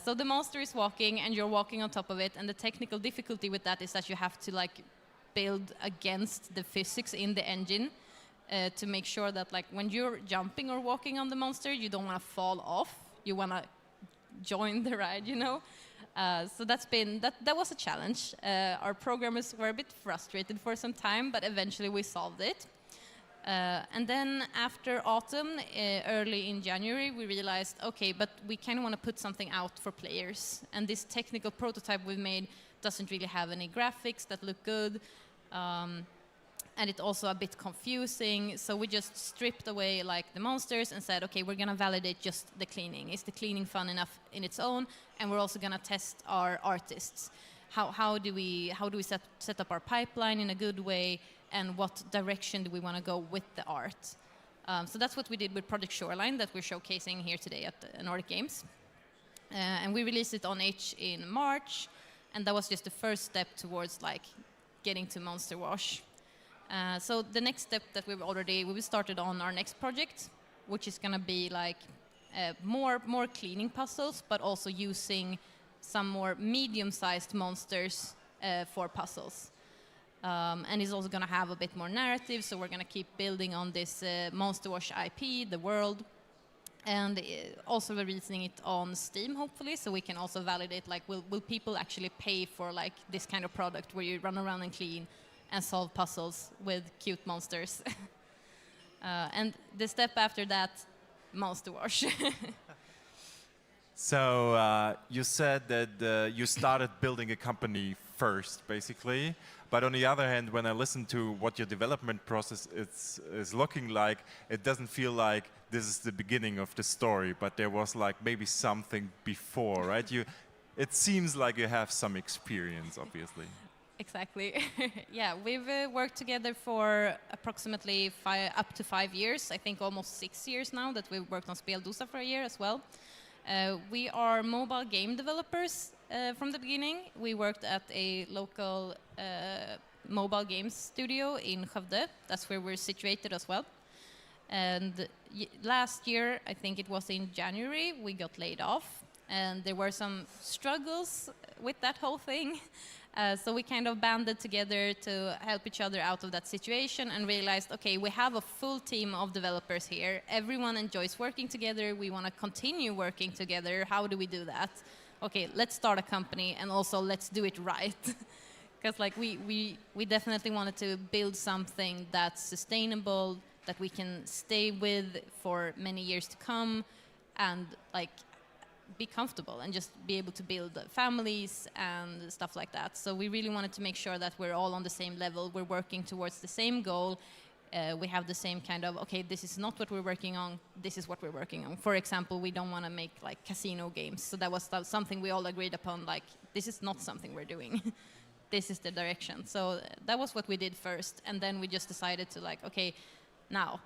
So the monster is walking and you're walking on top of it, and the technical difficulty with that is that you have to like build against the physics in the engine to make sure that like when you're jumping or walking on the monster, you don't want to fall off. You want to join the ride, you know? So that was a challenge. Our programmers were a bit frustrated for some time, but eventually we solved it. And then after autumn, early in January, we realized, okay, but we kind of want to put something out for players. And this technical prototype we made doesn't really have any graphics that look good. And it's also a bit confusing. So we just stripped away like the monsters and said, okay, we're going to validate just the cleaning. Is the cleaning fun enough in its own? And we're also going to test our artists. how do we set up our pipeline in a good way, and what direction do we want to go with the art. So that's what we did with Project Shoreline that we're showcasing here today at the Nordic Games. And we released it on H in March, and that was just the first step towards like getting to Monster Wash. So the next step that we started on our next project, which is going to be like more cleaning puzzles, but also using some more medium-sized monsters for puzzles. And it's also going to have a bit more narrative, so we're going to keep building on this Monster Wash IP, the world, and also releasing it on Steam, hopefully, so we can also validate, like, will people actually pay for like this kind of product where you run around and clean and solve puzzles with cute monsters. And the step after that, Monster Wash. So you said that you started building a company first, basically. But on the other hand, when I listen to what your development process is looking like, it doesn't feel like this is the beginning of the story, but there was like maybe something before, right? It seems like you have some experience, obviously. Exactly. Yeah, we've worked together for approximately up to 5 years. I think almost 6 years now that we've worked on Speldosa for a year as well. We are mobile game developers from the beginning. We worked at a local mobile games studio in Skövde. That's where we're situated as well. And last year, I think it was in January, we got laid off. And there were some struggles with that whole thing. So we kind of banded together to help each other out of that situation and realized, okay, we have a full team of developers here. Everyone enjoys working together. We want to continue working together. How do we do that? Okay, let's start a company, and also let's do it right. Because like we definitely wanted to build something that's sustainable, that we can stay with for many years to come, and like be comfortable and just be able to build families and stuff like that. So we really wanted to make sure that we're all on the same level. We're working towards the same goal. We have the same kind of, okay, this is not what we're working on, this is what we're working on. For example, we don't want to make like casino games. So that was something we all agreed upon, like, this is not something we're doing. This is the direction. So that was what we did first. And then we just decided to like, okay, now,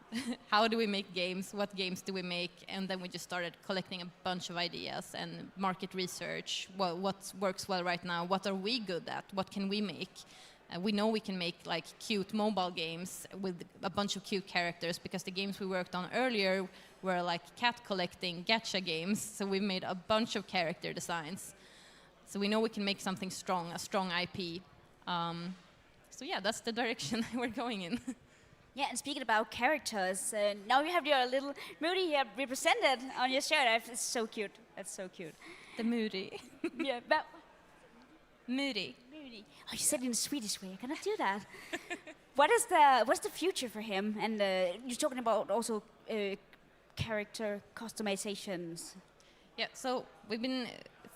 how do we make games? What games do we make? And then we just started collecting a bunch of ideas and market research. Well, what works well right now? What are we good at? What can we make? We know we can make like cute mobile games with a bunch of cute characters, because the games we worked on earlier were like cat collecting gacha games. So we made a bunch of character designs. So we know we can make something strong, a strong IP. So yeah, that's the direction we're going in. Yeah, and speaking about characters, now you have your little Moody here represented on your shirt. It's so cute. That's so cute. The Moody. Yeah, but Moody. Moody. Oh, you said it in a Swedish way. I cannot do that. What's the future for him? And you're talking about also character customizations. Yeah, so we've been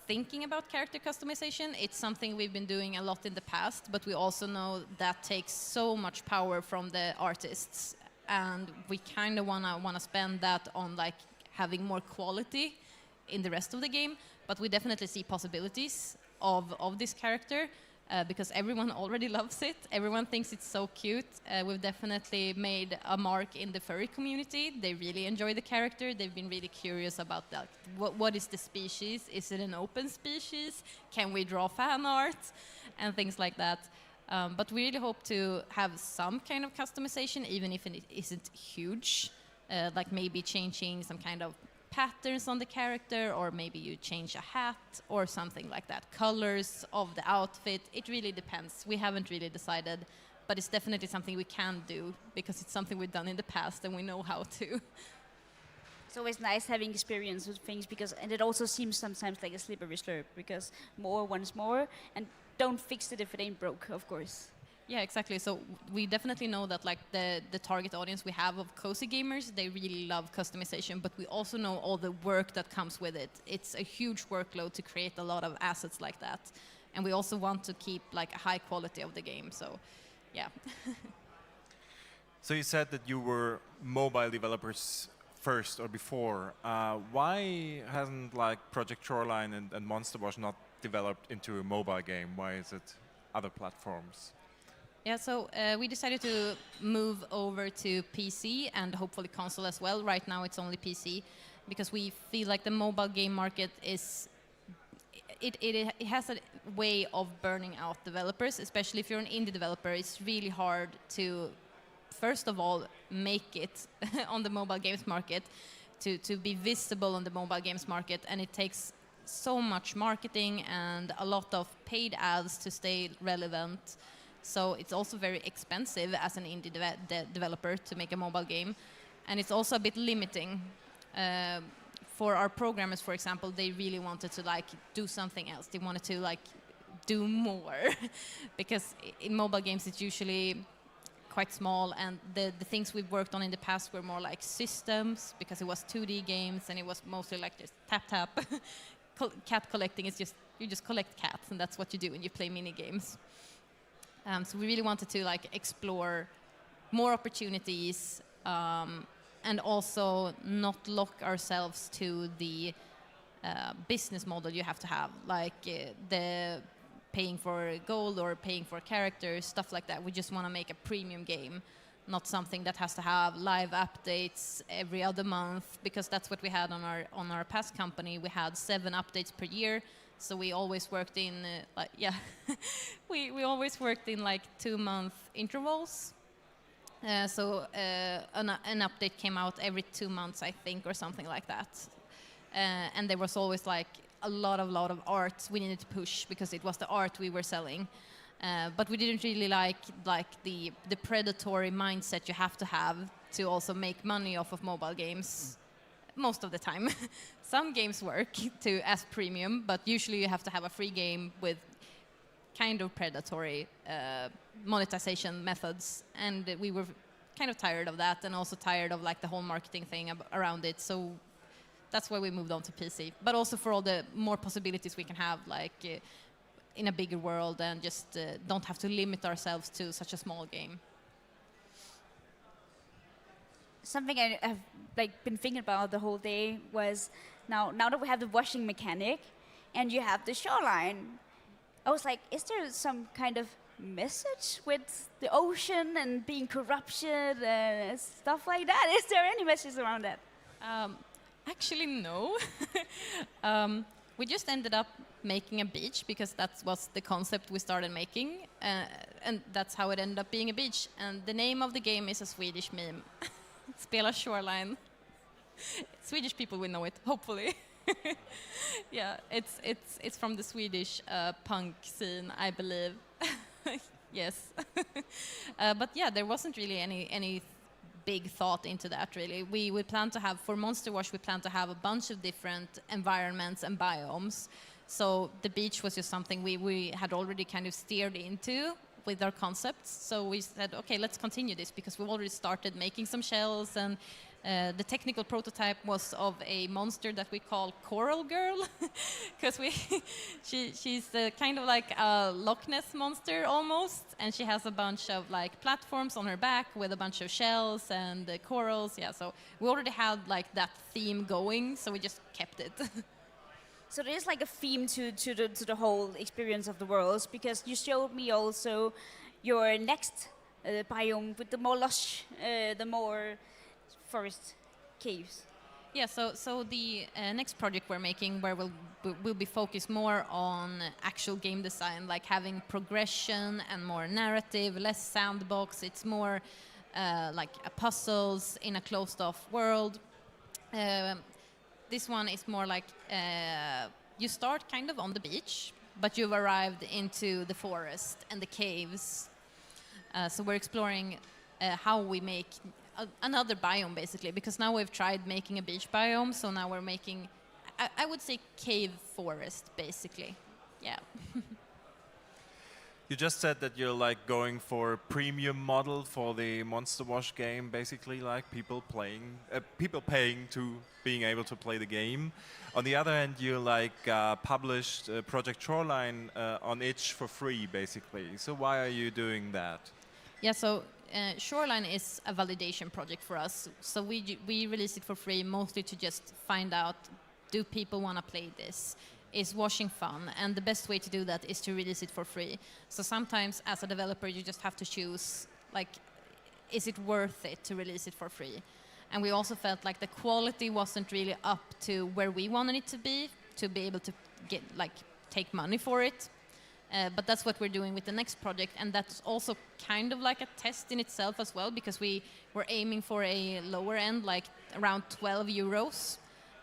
thinking about character customization. It's something we've been doing a lot in the past, but we also know that takes so much power from the artists, and we kind of wanna spend that on like having more quality in the rest of the game. But we definitely see possibilities of this character. Because everyone already loves it. Everyone thinks it's so cute. We've definitely made a mark in the furry community. They really enjoy the character. They've been really curious about that. What is the species? Is it an open species? Can we draw fan art? And things like that. But we really hope to have some kind of customization, even if it isn't huge. Like maybe changing some kind of patterns on the character, or maybe you change a hat or something like that. Colors of the outfit, it really depends. We haven't really decided, but it's definitely something we can do because it's something we've done in the past and we know how to. It's always nice having experience with things, and it also seems sometimes like a slippery slope, because more wants more, and don't fix it if it ain't broke, of course. Yeah, exactly. So we definitely know that like the target audience we have of cozy gamers, they really love customization, but we also know all the work that comes with it. It's a huge workload to create a lot of assets like that. And we also want to keep like a high quality of the game. So yeah. So you said that you were mobile developers first or before. Why hasn't like Project Shoreline and Monster Wash not developed into a mobile game? Why is it other platforms? Yeah, so we decided to move over to PC and hopefully console as well. Right now it's only PC because we feel like the mobile game market is it has a way of burning out developers, especially if you're an indie developer. It's really hard to, first of all, make it on the mobile games market, to be visible on the mobile games market, and it takes so much marketing and a lot of paid ads to stay relevant. So it's also very expensive as an indie developer to make a mobile game, and it's also a bit limiting. For our programmers, for example, they really wanted to like do something else. They wanted to like do more because in mobile games it's usually quite small, and the things we've worked on in the past were more like systems because it was 2D games and it was mostly like just tap. Cat collecting is just, you just collect cats and that's what you do when you play mini games. So we really wanted to like explore more opportunities and also not lock ourselves to the business model you have to have, like the paying for gold or paying for characters, stuff like that. We just want to make a premium game, not something that has to have live updates every other month, because that's what we had on our past company. We had 7 updates per year. So we always worked in, we always worked in like 2-month intervals. So an update came out every 2 months, I think, or something like that. And there was always like a lot of art we needed to push because it was the art we were selling. But we didn't really like the predatory mindset you have to also make money off of mobile games. Most of the time. Some games work as premium, but usually you have to have a free game with kind of predatory monetization methods, and we were kind of tired of that, and also tired of like the whole marketing thing around it. So that's why we moved on to PC, but also for all the more possibilities we can have, like in a bigger world, and just don't have to limit ourselves to such a small game. Something I have been thinking about the whole day was now that we have the washing mechanic and you have the shoreline, I was like, is there some kind of message with the ocean and being corruption and stuff like that? Is there any message around that? Actually, no. We just ended up making a beach because that was the concept we started making, and that's how it ended up being a beach. And the name of the game is a Swedish meme. Spela Shoreline. Swedish people will know it, hopefully. Yeah, it's from the Swedish punk scene, I believe. Yes. But yeah, there wasn't really any big thought into that, really. We would plan to have, for Monster Wash, we plan to have a bunch of different environments and biomes. So the beach was just something we had already kind of steered into with our concepts. So we said, okay, let's continue this, because we've already started making some shells, and the technical prototype was of a monster that we call Coral Girl, because she's kind of like a Loch Ness monster almost, and she has a bunch of like platforms on her back with a bunch of shells and corals. Yeah, so we already had like that theme going, so we just kept it. So there is like a theme to the whole experience of the worlds, because you showed me also your next biome with the more lush, the more forest caves. Yeah, so the next project we're making, where we'll be focused more on actual game design, like having progression and more narrative, less sandbox. It's more like puzzles in a closed-off world. This one is more like you start kind of on the beach, but you've arrived into the forest and the caves. So we're exploring how we make another biome, basically, because now we've tried making a beach biome, so now we're making, I would say, cave forest, basically. Yeah. You just said that you're like going for a premium model for the Monster Wash game, basically, like people paying to being able to play the game. On the other hand, you like published Project Shoreline on itch for free, basically. So why are you doing that? Yeah, so Shoreline is a validation project for us. So we release it for free, mostly to just find out, do people want to play this? is washing fun, and the best way to do that is to release it for free. So sometimes as a developer you just have to choose, like, is it worth it to release it for free? And we also felt like the quality wasn't really up to where we wanted it to be able to get, like, take money for it. But that's what we're doing with the next project, and that's also kind of like a test in itself as well, because we were aiming for a lower end, like around 12 euros.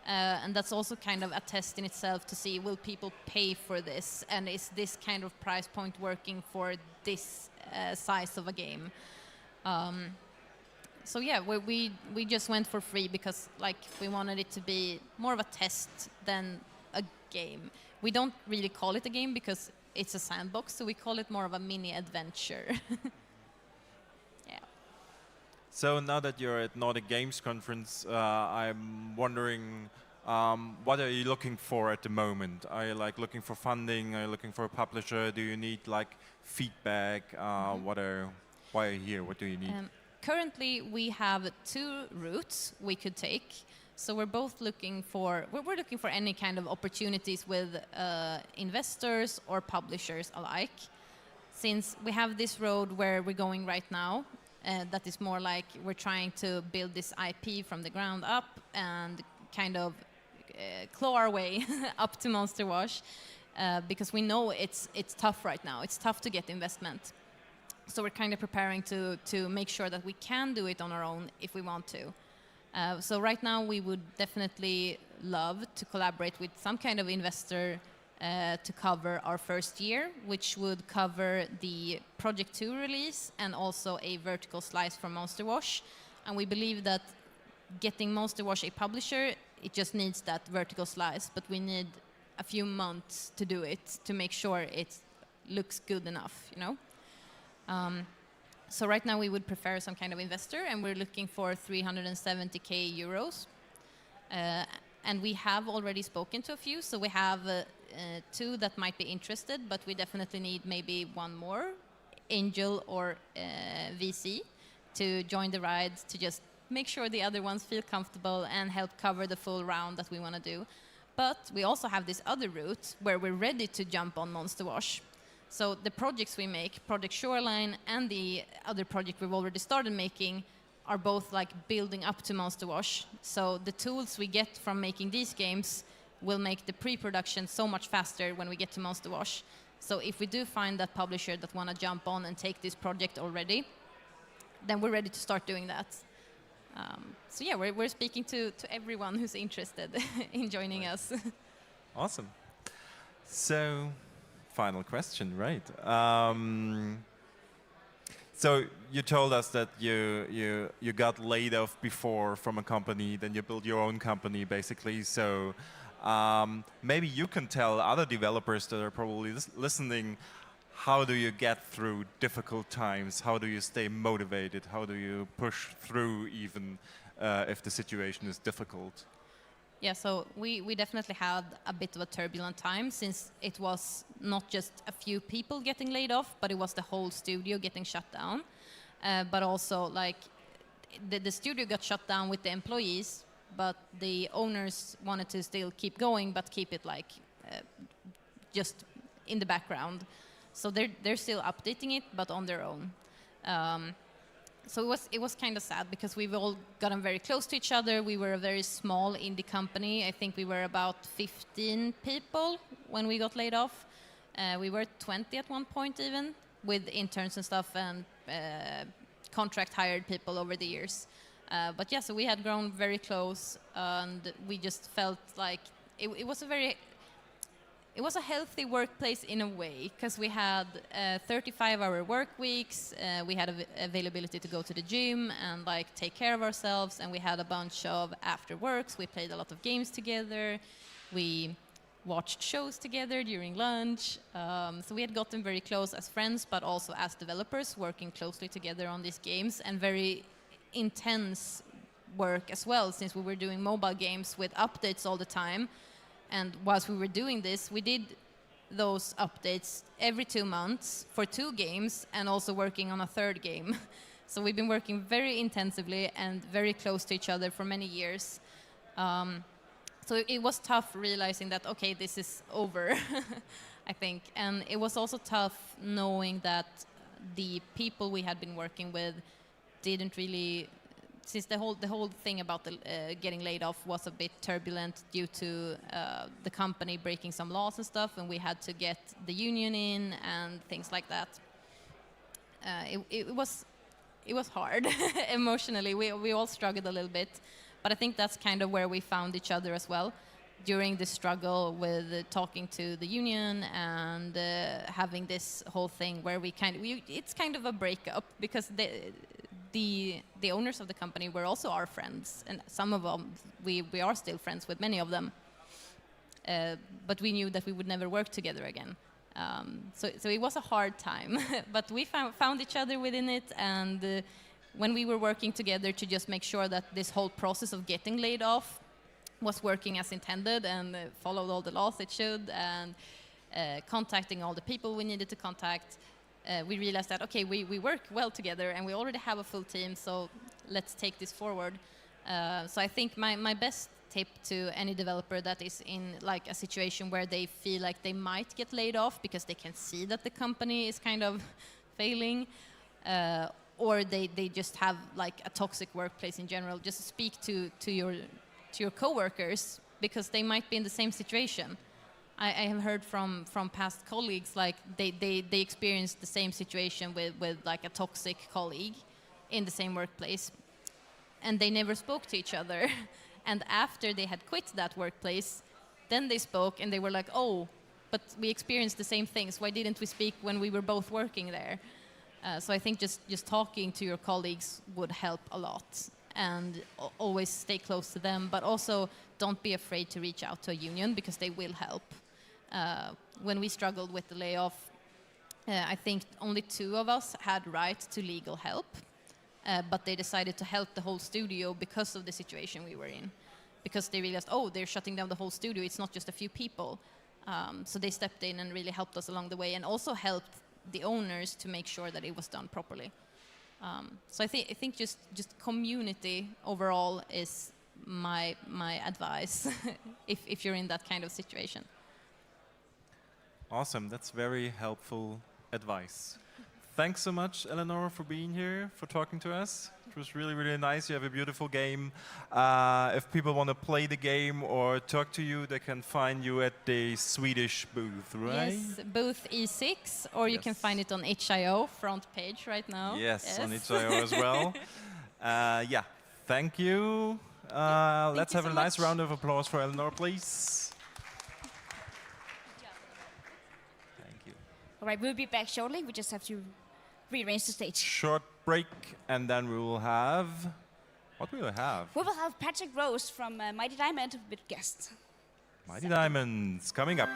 And that's also kind of a test in itself to see, will people pay for this, and is this kind of price point working for this size of a game? So yeah, we just went for free because, like, we wanted it to be more of a test than a game. We don't really call it a game because it's a sandbox, so we call it more of a mini adventure. Yeah. So now that you're at Nordic Games Conference, I'm wondering, what are you looking for at the moment? Are you like looking for funding? Are you looking for a publisher? Do you need like feedback? Why are you here? What do you need? Currently, we have two routes we could take. So we're both looking for any kind of opportunities with investors or publishers alike. Since we have this road where we're going right now, that is more like we're trying to build this IP from the ground up and kind of claw our way up to Monster Wash, because we know it's tough right now. It's tough to get investment. So we're kind of preparing to make sure that we can do it on our own if we want to. So right now we would definitely love to collaborate with some kind of investor to cover our first year, which would cover the Project 2 release and also a vertical slice from Monster Wash. And we believe that getting Monster Wash a publisher, it just needs that vertical slice, but we need a few months to do it to make sure it looks good enough, you know? So right now we would prefer some kind of investor, and we're looking for 370k euros. And we have already spoken to a few, so we have two that might be interested, but we definitely need maybe one more, angel or VC, to join the ride, to just make sure the other ones feel comfortable and help cover the full round that we want to do. But we also have this other route where we're ready to jump on Monster Wash. So the projects we make, Project Shoreline and the other project we've already started making, are both like building up to Monster Wash. So the tools we get from making these games will make the pre-production so much faster when we get to Monster Wash. So if we do find that publisher that want to jump on and take this project already, then we're ready to start doing that. So yeah, we're speaking to everyone who's interested in joining us. Awesome. So, final question, right? So you told us that you got laid off before from a company, then you built your own company, basically. So maybe you can tell other developers that are probably listening, how do you get through difficult times? How do you stay motivated? How do you push through even if the situation is difficult? Yeah, so we definitely had a bit of a turbulent time, since it was not just a few people getting laid off, but it was the whole studio getting shut down. But also, like, the studio got shut down with the employees, but the owners wanted to still keep going, but keep it like just in the background. So they're still updating it, but on their own. So it was kind of sad, because we've all gotten very close to each other. We were a very small indie company. I think we were about 15 people when we got laid off. We were 20 at one point even, with interns and stuff, and contract hired people over the years. But yeah, so we had grown very close, and we just felt like it was a healthy workplace in a way, because we had 35-hour work weeks, we had availability to go to the gym and like take care of ourselves, and we had a bunch of after works. We played a lot of games together, we watched shows together during lunch, so we had gotten very close as friends, but also as developers, working closely together on these games, and very intense work as well, since we were doing mobile games with updates all the time. And whilst we were doing this, we did those updates every 2 months for 2 games, and also working on a 3rd game. So we've been working very intensively and very close to each other for many years. So it was tough realizing that, okay, this is over, I think. And it was also tough knowing that the people we had been working with didn't really, since the whole thing about the getting laid off was a bit turbulent due to the company breaking some laws and stuff, and we had to get the union in and things like that. It was hard emotionally. We all struggled a little bit, but I think that's kind of where we found each other as well during the struggle with talking to the union and having this whole thing where it's kind of a breakup, because the owners of the company were also our friends, and some of them we are still friends with many of them, but we knew that we would never work together again. So it was a hard time, but we found each other within it, and when we were working together to just make sure that this whole process of getting laid off was working as intended and followed all the laws it should, and contacting all the people we needed to contact, we realized that, okay, we work well together and we already have a full team, so let's take this forward. So I think my best tip to any developer that is in like a situation where they feel like they might get laid off because they can see that the company is kind of failing, or they just have like a toxic workplace in general, just speak to your coworkers, because they might be in the same situation. I have heard from past colleagues, like they experienced the same situation with like a toxic colleague in the same workplace, and they never spoke to each other. And after they had quit that workplace, then they spoke and they were like, oh, but we experienced the same things. Why didn't we speak when we were both working there? So I think just talking to your colleagues would help a lot, and always stay close to them, but also don't be afraid to reach out to a union, because they will help. When we struggled with the layoff, I think only 2 of us had right to legal help, but they decided to help the whole studio because of the situation we were in, because they realized, oh, they're shutting down the whole studio, it's not just a few people. So they stepped in and really helped us along the way, and also helped the owners to make sure that it was done properly. So I think just community overall is my advice if you're in that kind of situation. Awesome, that's very helpful advice. Thanks so much, Eleanor, for being here, for talking to us. It was really, really nice. You have a beautiful game. If people want to play the game or talk to you, they can find you at the Swedish booth, right? Yes, booth E6, or you can find it on HIO, front page right now. Yes, on HIO as well. Yeah, thank you. Let's have a nice round of applause for Eleanor, please. Thank you. All right, we'll be back shortly. We just have to rearrange the stage. Short break, and then we will have... What will we have? We will have Patrick Rose from Mighty Diamond with guests. Mighty Diamonds coming up.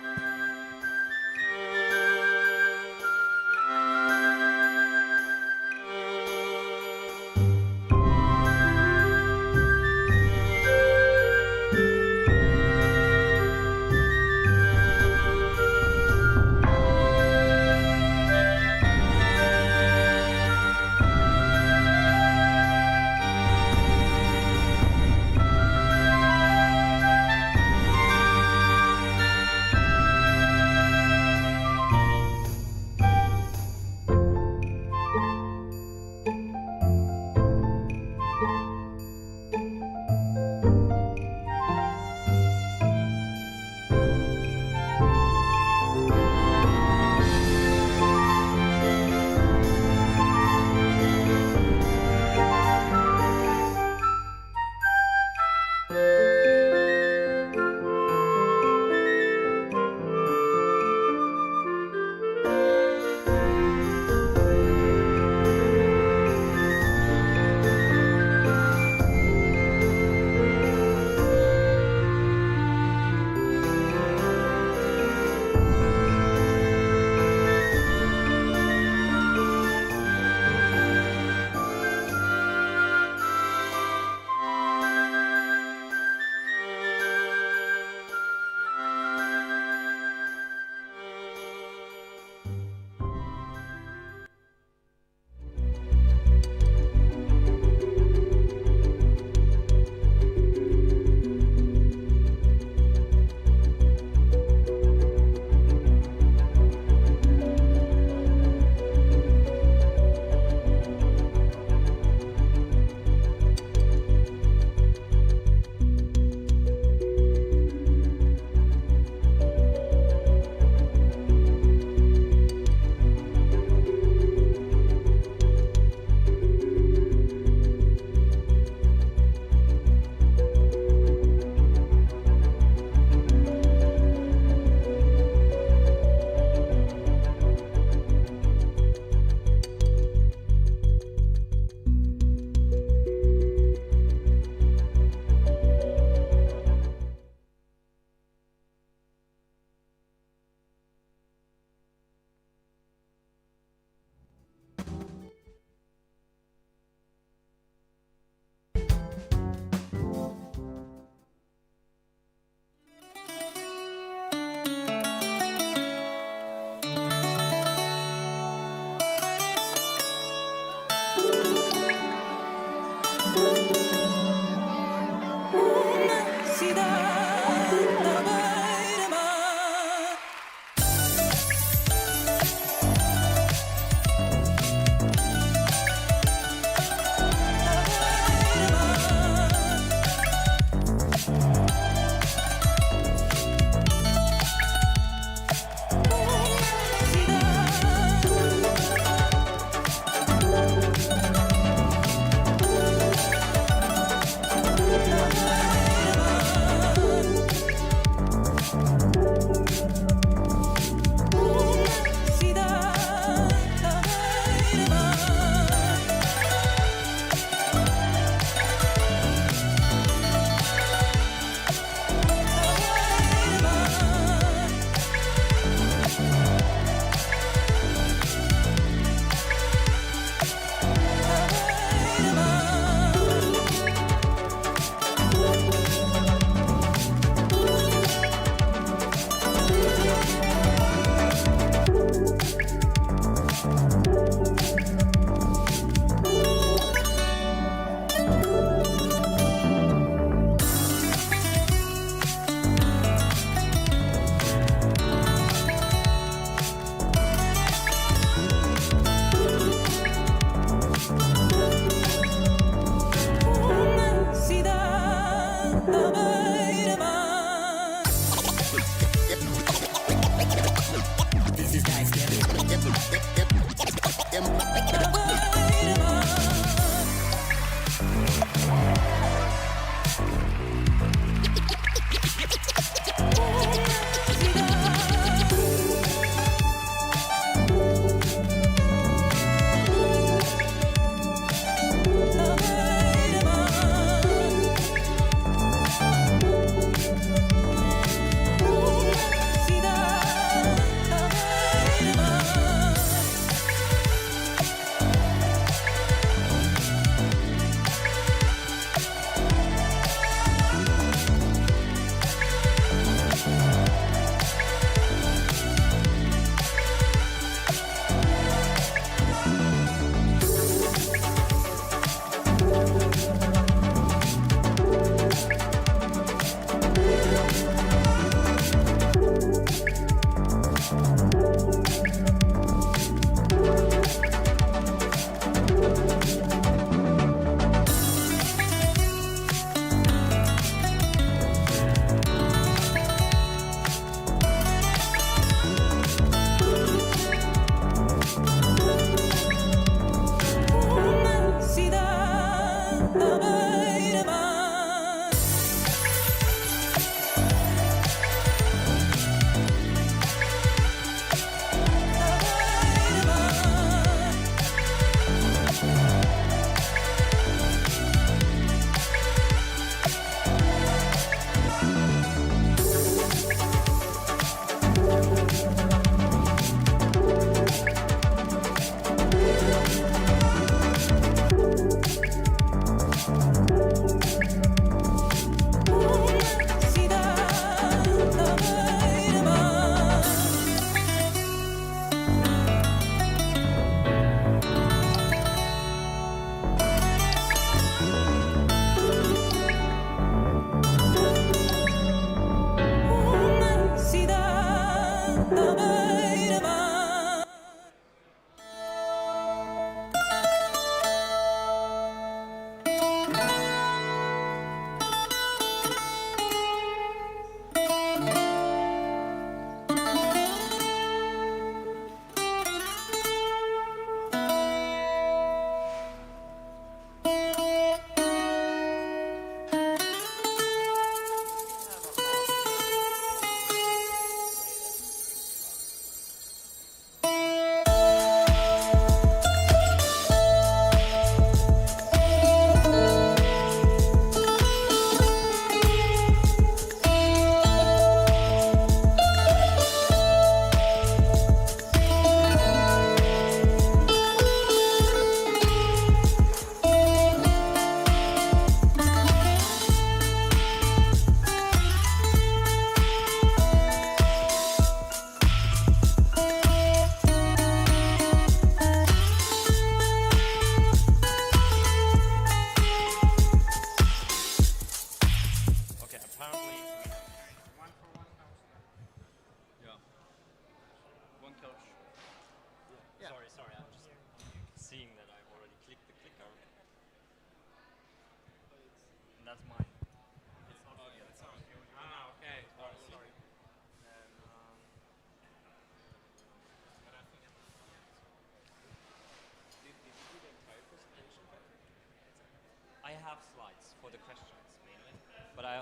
I have slides for the questions mainly, but I.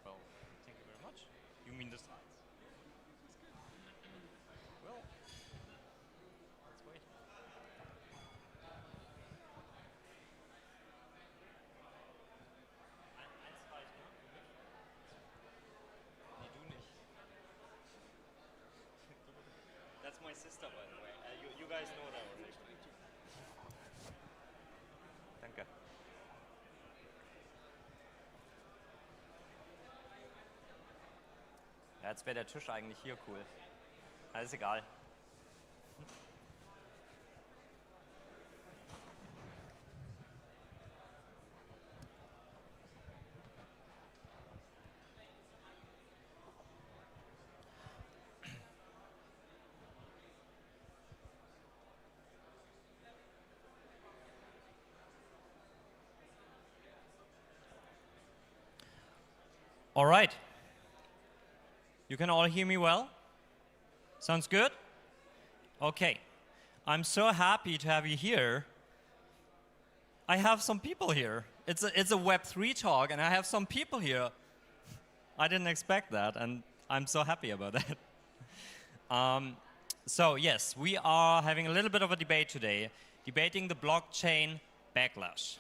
Well, thank you very much. You mean the slides? Well, let's wait. Ein Slide, ne? Nee, du nicht. That's my sister, by the way. You guys know that already. Danke. Ja, jetzt wäre der Tisch eigentlich hier cool. Alles egal. All right. You can all hear me well? Sounds good? Okay, I'm so happy to have you here. I have some people here. It's a Web3 talk, and I have some people here. I didn't expect that, and I'm so happy about that. So yes, we are having a little bit of a debate today, debating the blockchain backlash.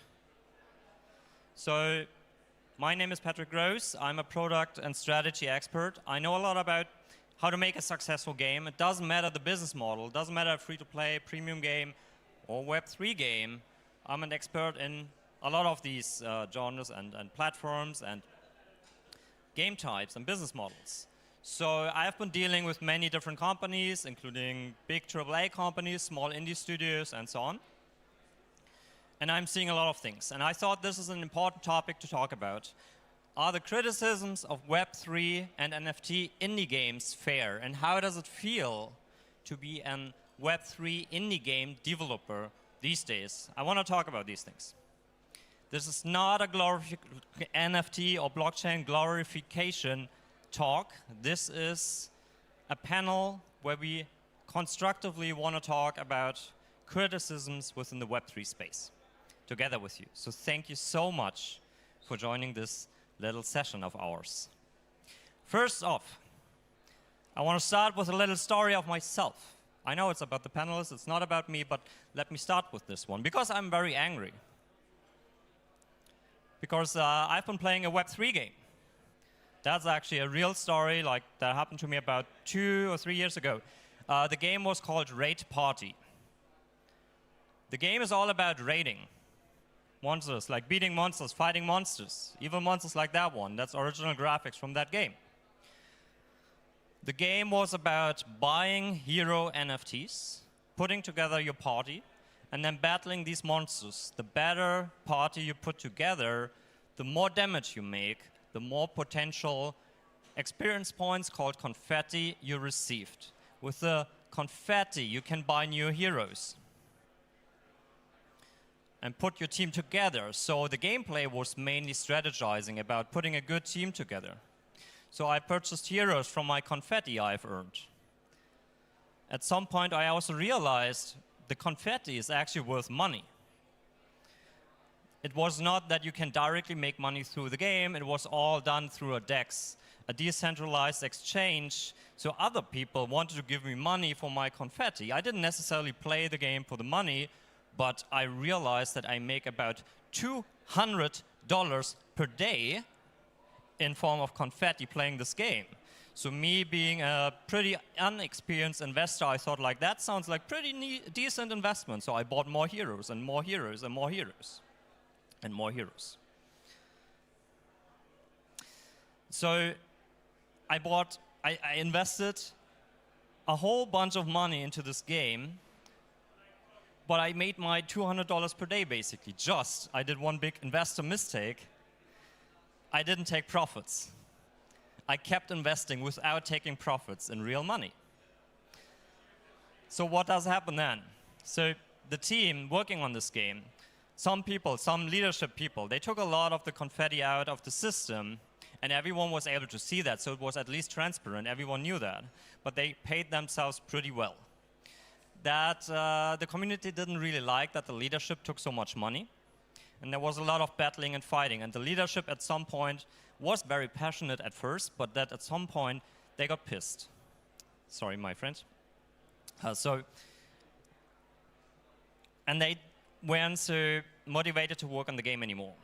So my name is Patrick Gross. I'm a product and strategy expert. I know a lot about how to make a successful game. It doesn't matter the business model. It doesn't matter free-to-play, premium game, or Web3 game. I'm an expert in a lot of these genres and platforms and game types and business models. So I've been dealing with many different companies, including big AAA companies, small indie studios, and so on. And I'm seeing a lot of things. And I thought this is an important topic to talk about. Are the criticisms of Web3 and NFT indie games fair? And how does it feel to be an Web3 indie game developer these days? I want to talk about these things. This is not a NFT or blockchain glorification talk. This is a panel where we constructively want to talk about criticisms within the Web3 space together with you. So thank you so much for joining this little session of ours. First off, I want to start with a little story of myself. I know it's about the panelists, it's not about me, but let me start with this one, because I'm very angry. Because I've been playing a Web3 game. That's actually a real story, like that happened to me about 2 or 3 years ago. The game was called Raid Party. The game is all about raiding monsters, like beating monsters, fighting monsters, even monsters like that one. That's original graphics from that game. The game was about buying hero NFTs, putting together your party, and then battling these monsters. The better party you put together, the more damage you make, the more potential experience points called confetti you received. With the confetti, you can buy new heroes and put your team together. So the gameplay was mainly strategizing about putting a good team together. So I purchased heroes from my confetti I've earned. At some point, I also realized the confetti is actually worth money. It was not that you can directly make money through the game. It was all done through a DEX, a decentralized exchange. So other people wanted to give me money for my confetti. I didn't necessarily play the game for the money, but I realized that I make about $200 per day in form of confetti playing this game. So me being a pretty unexperienced investor, I thought like that sounds like pretty decent investment. So I bought more heroes and more heroes and more heroes and more heroes. So I invested a whole bunch of money into this game, but I made my $200 per day basically. I did one big investor mistake. I didn't take profits. I kept investing without taking profits in real money. So what does happen then? So the team working on this game, some people, some leadership people, they took a lot of the confetti out of the system, and everyone was able to see that, so it was at least transparent, everyone knew that. But they paid themselves pretty well. That the community didn't really like that the leadership took so much money, and there was a lot of battling and fighting, and the leadership at some point was very passionate at first, but that at some point they got pissed. Sorry, my friend. And they weren't so motivated to work on the game anymore.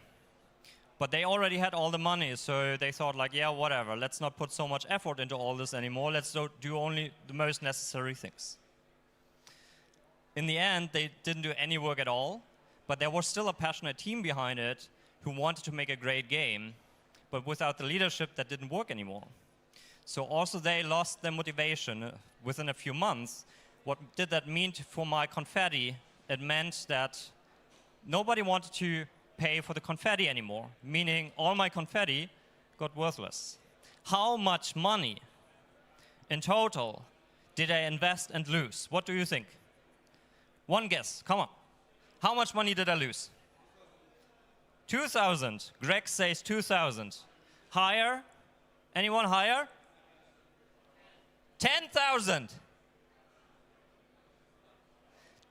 But they already had all the money, so they thought like, yeah, whatever, let's not put so much effort into all this anymore, let's do only the most necessary things. In the end, they didn't do any work at all, but there was still a passionate team behind it who wanted to make a great game, but without the leadership, that didn't work anymore. So also they lost their motivation within a few months. What did that mean for my confetti? It meant that nobody wanted to pay for the confetti anymore, meaning all my confetti got worthless. How much money in total did I invest and lose? What do you think? One guess, come on. How much money did I lose? 2,000. Greg says 2,000. Higher? Anyone higher? 10,000.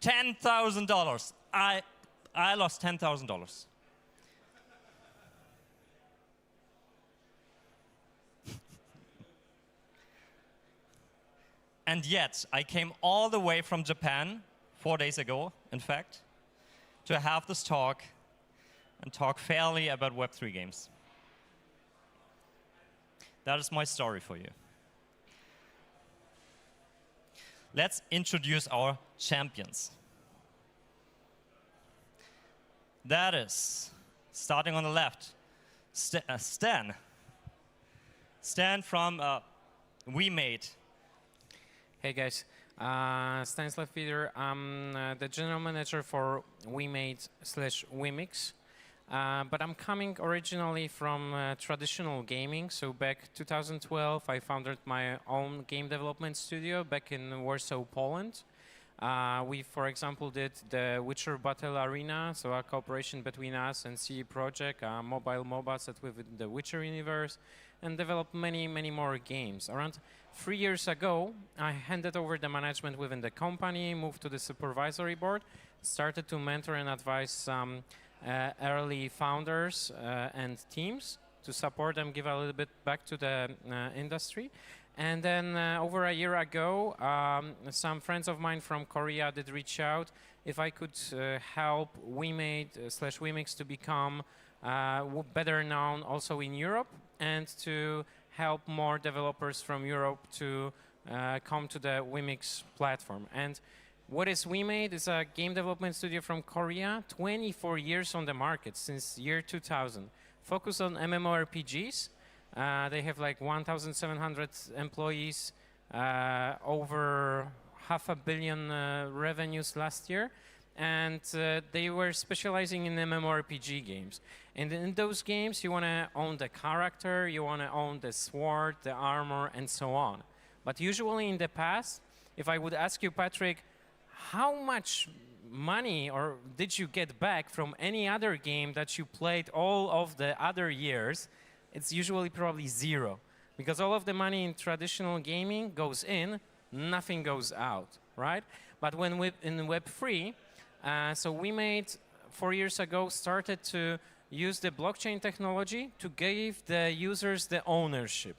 $10,000. I lost $10,000. And yet, I came all the way from Japan 4 days ago, in fact, to have this talk and talk fairly about Web3 games. That is my story for you. Let's introduce our champions. That is, starting on the left, Stan. Stan from WeMade. Hey guys, Stanislav Peter. I'm the general manager for WeMade/WeMix. But I'm coming originally from traditional gaming. So back 2012, I founded my own game development studio back in Warsaw, Poland. We, for example, did the Witcher Battle Arena, so a cooperation between us and CE Projekt, a mobile MOBA set within the Witcher universe, and developed many, many more games. Around 3 years ago, I handed over the management within the company, moved to the supervisory board, started to mentor and advise some early founders and teams to support them, give a little bit back to the industry. And then over a year ago, some friends of mine from Korea did reach out if I could help WeMade/WeMix to become better known also in Europe and to help more developers from Europe to come to the WeMix platform. And what is WeMade? It's a game development studio from Korea, 24 years on the market, since year 2000. Focused on MMORPGs. They have like 1,700 employees, over $500 million revenues last year. And they were specializing in MMORPG games. And in those games, you want to own the character, you want to own the sword, the armor, and so on. But usually in the past, if I would ask you, Patrick, how much money or did you get back from any other game that you played all of the other years, it's usually probably zero. Because all of the money in traditional gaming goes in, nothing goes out, right? But when in Web3, so WeMade 4 years ago started to use the blockchain technology to give the users the ownership.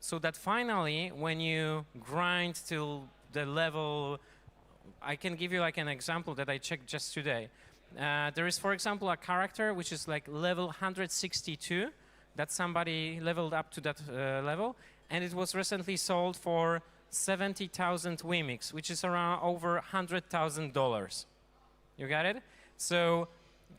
So that finally, when you grind till the level, I can give you like an example that I checked just today. There is, for example, a character which is like level 162, that somebody leveled up to that level, and it was recently sold for 70,000 WeMix, which is around over $100,000. You got it? So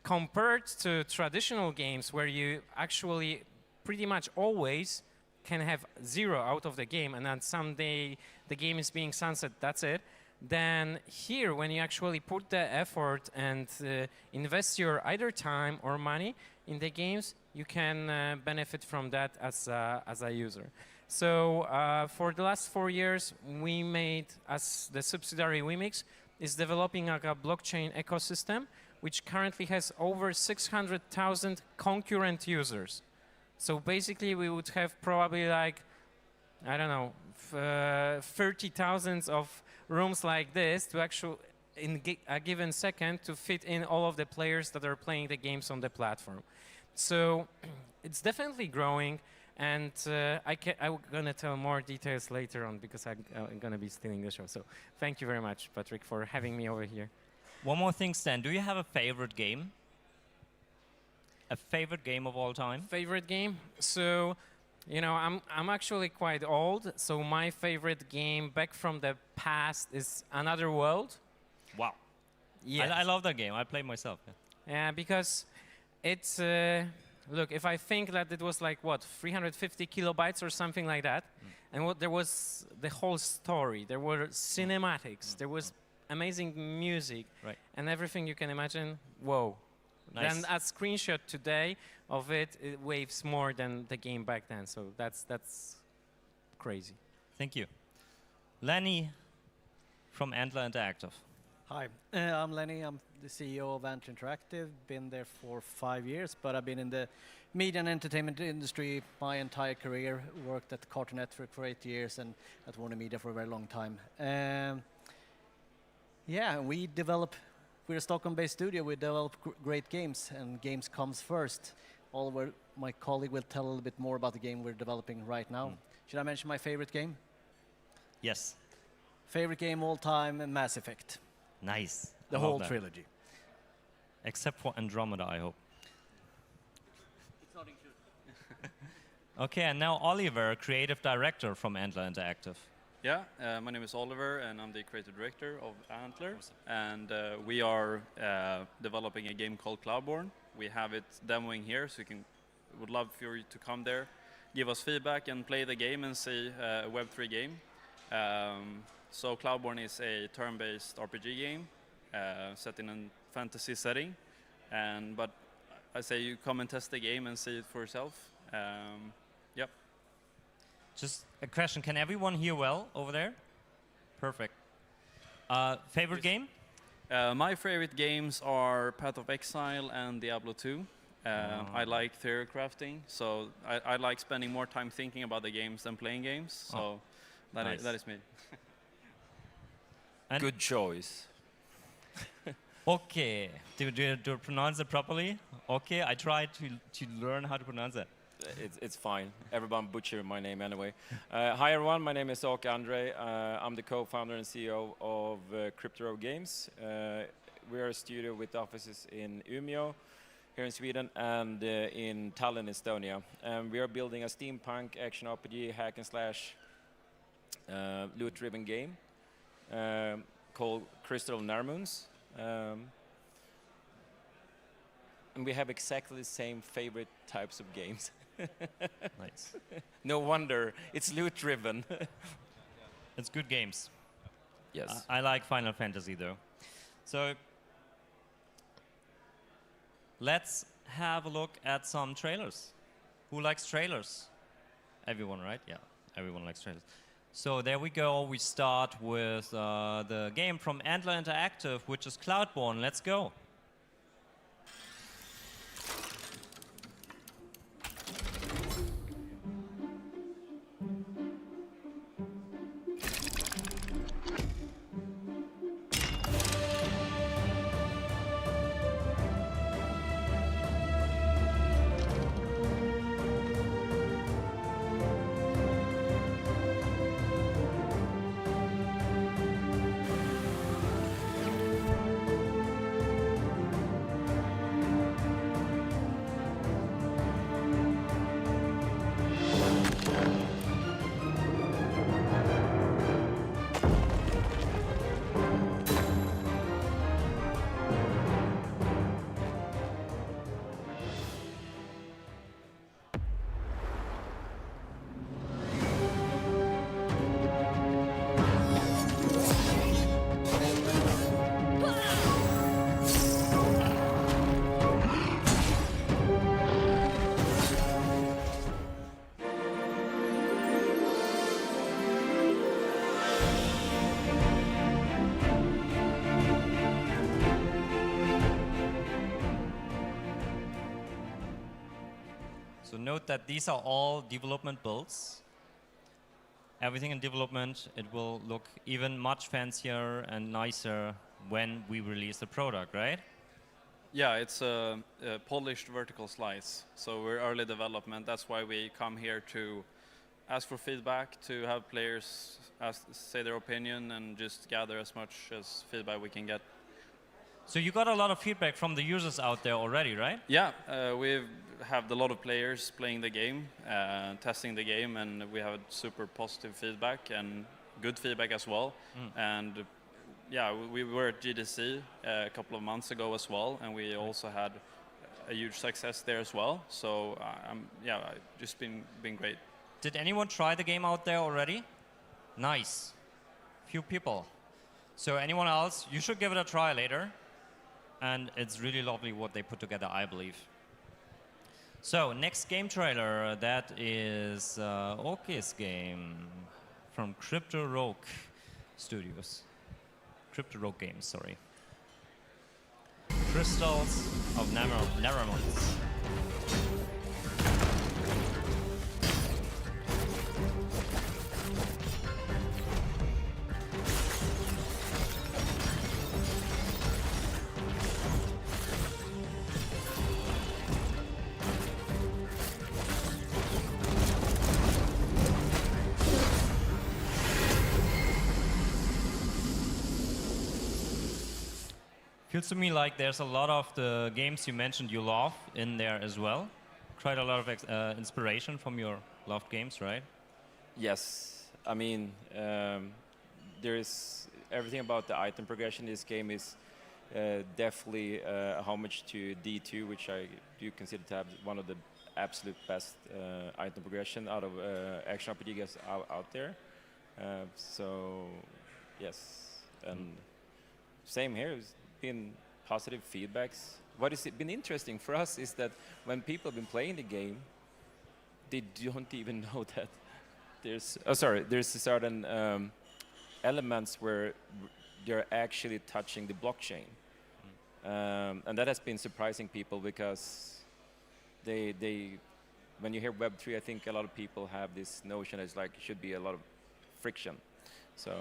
compared to traditional games where you actually pretty much always can have zero out of the game and then someday the game is being sunset, that's it. Then here, when you actually put the effort and invest your either time or money in the games, you can benefit from that as a user. So for the last 4 years, WeMade, as the subsidiary WeMix, is developing a blockchain ecosystem, which currently has over 600,000 concurrent users. So basically, we would have probably like, I don't know, 30,000 of rooms like this to actually, in a given second, to fit in all of the players that are playing the games on the platform. So it's definitely growing, and I'm going to tell more details later on because I'm going to be stealing the show. So thank you very much, Patrick, for having me over here. One more thing, Stan. Do you have a favorite game? A favorite game of all time? Favorite game? So, you know, I'm actually quite old, so my favorite game back from the past is Another World. Wow. Yes. I love that game. I played myself. Yeah, because it's, look, if I think that it was like, what, 350 kilobytes or something like that, and there was the whole story, there were cinematics, there was amazing music, right, and everything you can imagine, whoa. Nice. Then a screenshot today of it weighs more than the game back then, so that's crazy. Thank you. Lenny from Antler Interactive. Hi, I'm Lenny. I'm the CEO of Antler Interactive. Been there for 5 years, but I've been in the media and entertainment industry my entire career. Worked at Cartoon Network for 8 years and at Warner Media for a very long time. Yeah, we're a Stockholm-based studio. We develop great games, and games comes first. Oliver, my colleague, will tell a little bit more about the game we're developing right now. Should I mention my favorite game? Yes. Favorite game all time, Mass Effect. Nice. The I whole love that. trilogy. Except for Andromeda, I hope. It's not included. Okay, and now Oliver, creative director from Antler Interactive. Yeah, my name is Oliver, and I'm the creative director of Antler. And we are developing a game called Cloudborne. We have it demoing here, so would love for you to come there, give us feedback, and play the game and see a Web3 game. So Cloudborne is a turn-based RPG game set in a fantasy setting. But I say you come and test the game and see it for yourself. Yep. Just a question, can everyone hear well over there? Perfect. Favorite game? My favorite games are Path of Exile and Diablo 2. I like theory crafting, so I like spending more time thinking about the games than playing games. So that is me. Good choice. Okay. Do I pronounce it properly? Okay, I tried to learn how to pronounce it. It's fine. Everyone butcher my name anyway. Hi everyone, my name is Åke Andre. I'm the co-founder and CEO of Crypto Games. We are a studio with offices in Umeå, here in Sweden, and in Tallinn, Estonia. And we are building a steampunk action RPG hack and slash loot-driven game called Crystal of Narmoons. And we have exactly the same favorite types of games. Nice. No wonder, it's loot-driven. It's good games. Yes. I like Final Fantasy though. So let's have a look at some trailers. Who likes trailers? Everyone, right? Yeah, everyone likes trailers. So there we go. We start with the game from Antler Interactive, which is Cloudborne. Let's go. So note that these are all development builds. Everything in development, it will look even much fancier and nicer when we release the product, right? Yeah, it's a polished vertical slice. So we're early development. That's why we come here to ask for feedback, to have players say their opinion, and just gather as much as feedback we can get. So you got a lot of feedback from the users out there already, right? Yeah, we've had a lot of players playing the game, testing the game, and we had super positive feedback and good feedback as well. And yeah, we were at GDC a couple of months ago as well, and we also had a huge success there as well. So yeah, just been great. Did anyone try the game out there already? Nice. Few people. So anyone else, you should give it a try later. And it's really lovely what they put together, I believe. So next game trailer, that is Åke's game from Crypto Rogue Studios. Crypto Rogue Games, sorry. Crystals of Narmoons. Feels to me like there's a lot of the games you mentioned you love in there as well. Quite a lot of inspiration from your loved games, right? Yes, I mean, there is everything about the item progression in this game is definitely a homage to D2, which I do consider to have one of the absolute best item progression out of action RPG games out there. So, yes, and same here. It's been positive feedbacks. What has been interesting for us is that when people have been playing the game, they don't even know that there's certain elements where they're actually touching the blockchain, and that has been surprising people because they when you hear Web3, I think a lot of people have this notion it's like should be a lot of friction, so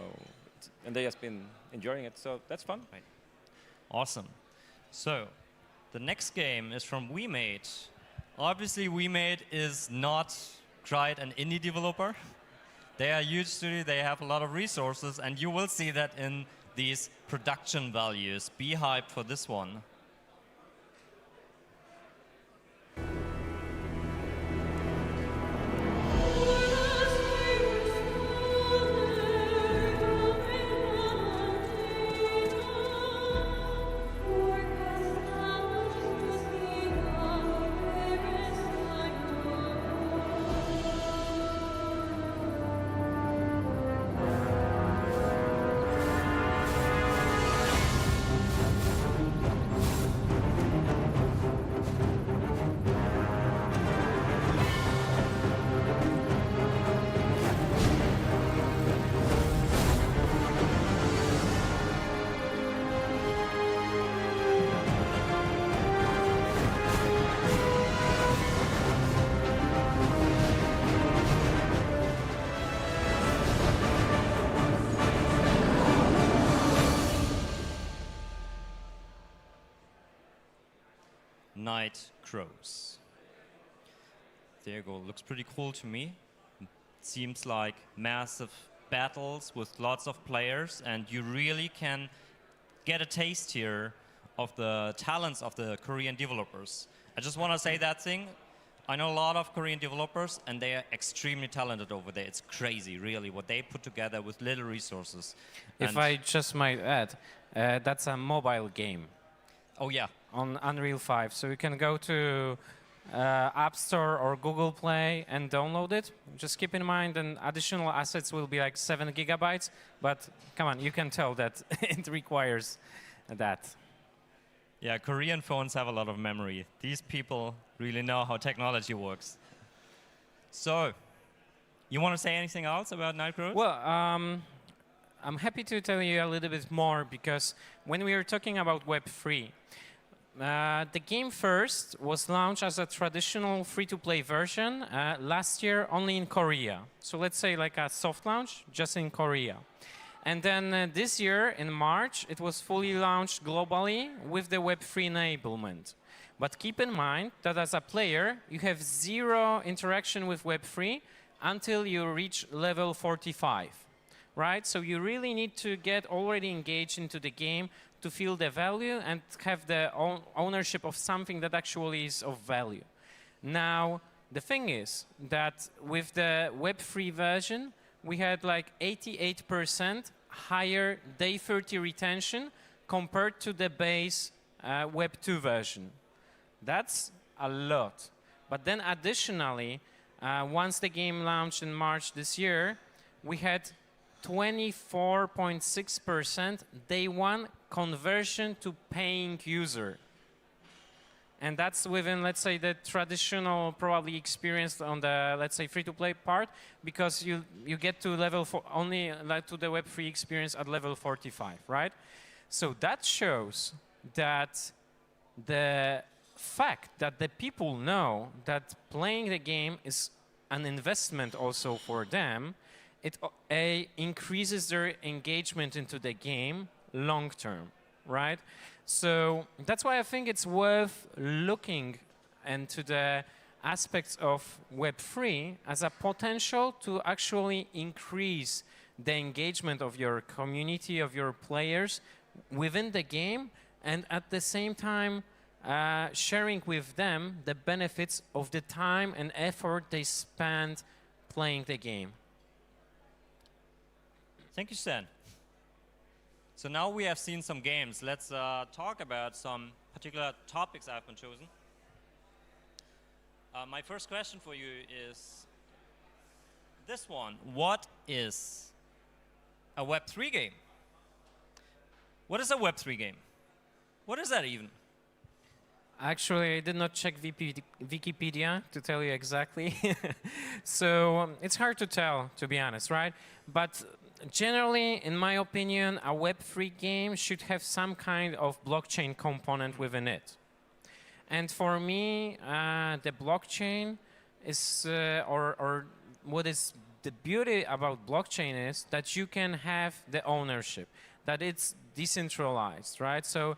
and they have been enjoying it, so that's fun. Right. Awesome. So the next game is from WeMade. Obviously, WeMade is not quite an indie developer. They are a huge studio, they have a lot of resources, and you will see that in these production values. Be hyped for this one. Night Crows. There you go. Looks pretty cool to me. Seems like massive battles with lots of players, and you really can get a taste here of the talents of the Korean developers. I just want to say that thing. I know a lot of Korean developers, and they are extremely talented over there. It's crazy, really, what they put together with little resources. If And I just might add, that's a mobile game. Oh, yeah. On Unreal 5. So you can go to App Store or Google Play and download it. Just keep in mind that additional assets will be like 7 gigabytes. But come on, you can tell that it requires that. Yeah, Korean phones have a lot of memory. These people really know how technology works. So, you want to say anything else about Night Crows? Well, I'm happy to tell you a little bit more because when we were talking about Web3, the game first was launched as a traditional free-to-play version last year only in Korea. So let's say like a soft launch just in Korea. And then this year in March, it was fully launched globally with the Web3 enablement. But keep in mind that as a player, you have zero interaction with Web3 until you reach level 45, right? So you really need to get already engaged into the game to feel the value and have the ownership of something that actually is of value. Now, the thing is that with the Web3 version, we had like 88% higher day 30 retention compared to the base Web 2 version. That's a lot. But then additionally, once the game launched in March this year, we had 24.6% day one conversion to paying user. And that's within, let's say, the traditional probably experience on the, let's say, free-to-play part, because you get to level only like to the Web3 experience at level 45, right? So that shows that the fact that the people know that playing the game is an investment also for them, it increases their engagement into the game long term, right? So that's why I think it's worth looking into the aspects of Web3 as a potential to actually increase the engagement of your community, of your players within the game, and at the same time sharing with them the benefits of the time and effort they spend playing the game. Thank you, Stan. So now we have seen some games. Let's talk about some particular topics I've been chosen. My first question for you is this one. What is a Web3 game? What is a Web3 game? What is that even? Actually, I did not check Wikipedia to tell you exactly. So it's hard to tell, to be honest, right? But generally, in my opinion, a Web3 game should have some kind of blockchain component within it. And for me, the blockchain is, or what is the beauty about blockchain is that you can have the ownership, that it's decentralized, right? So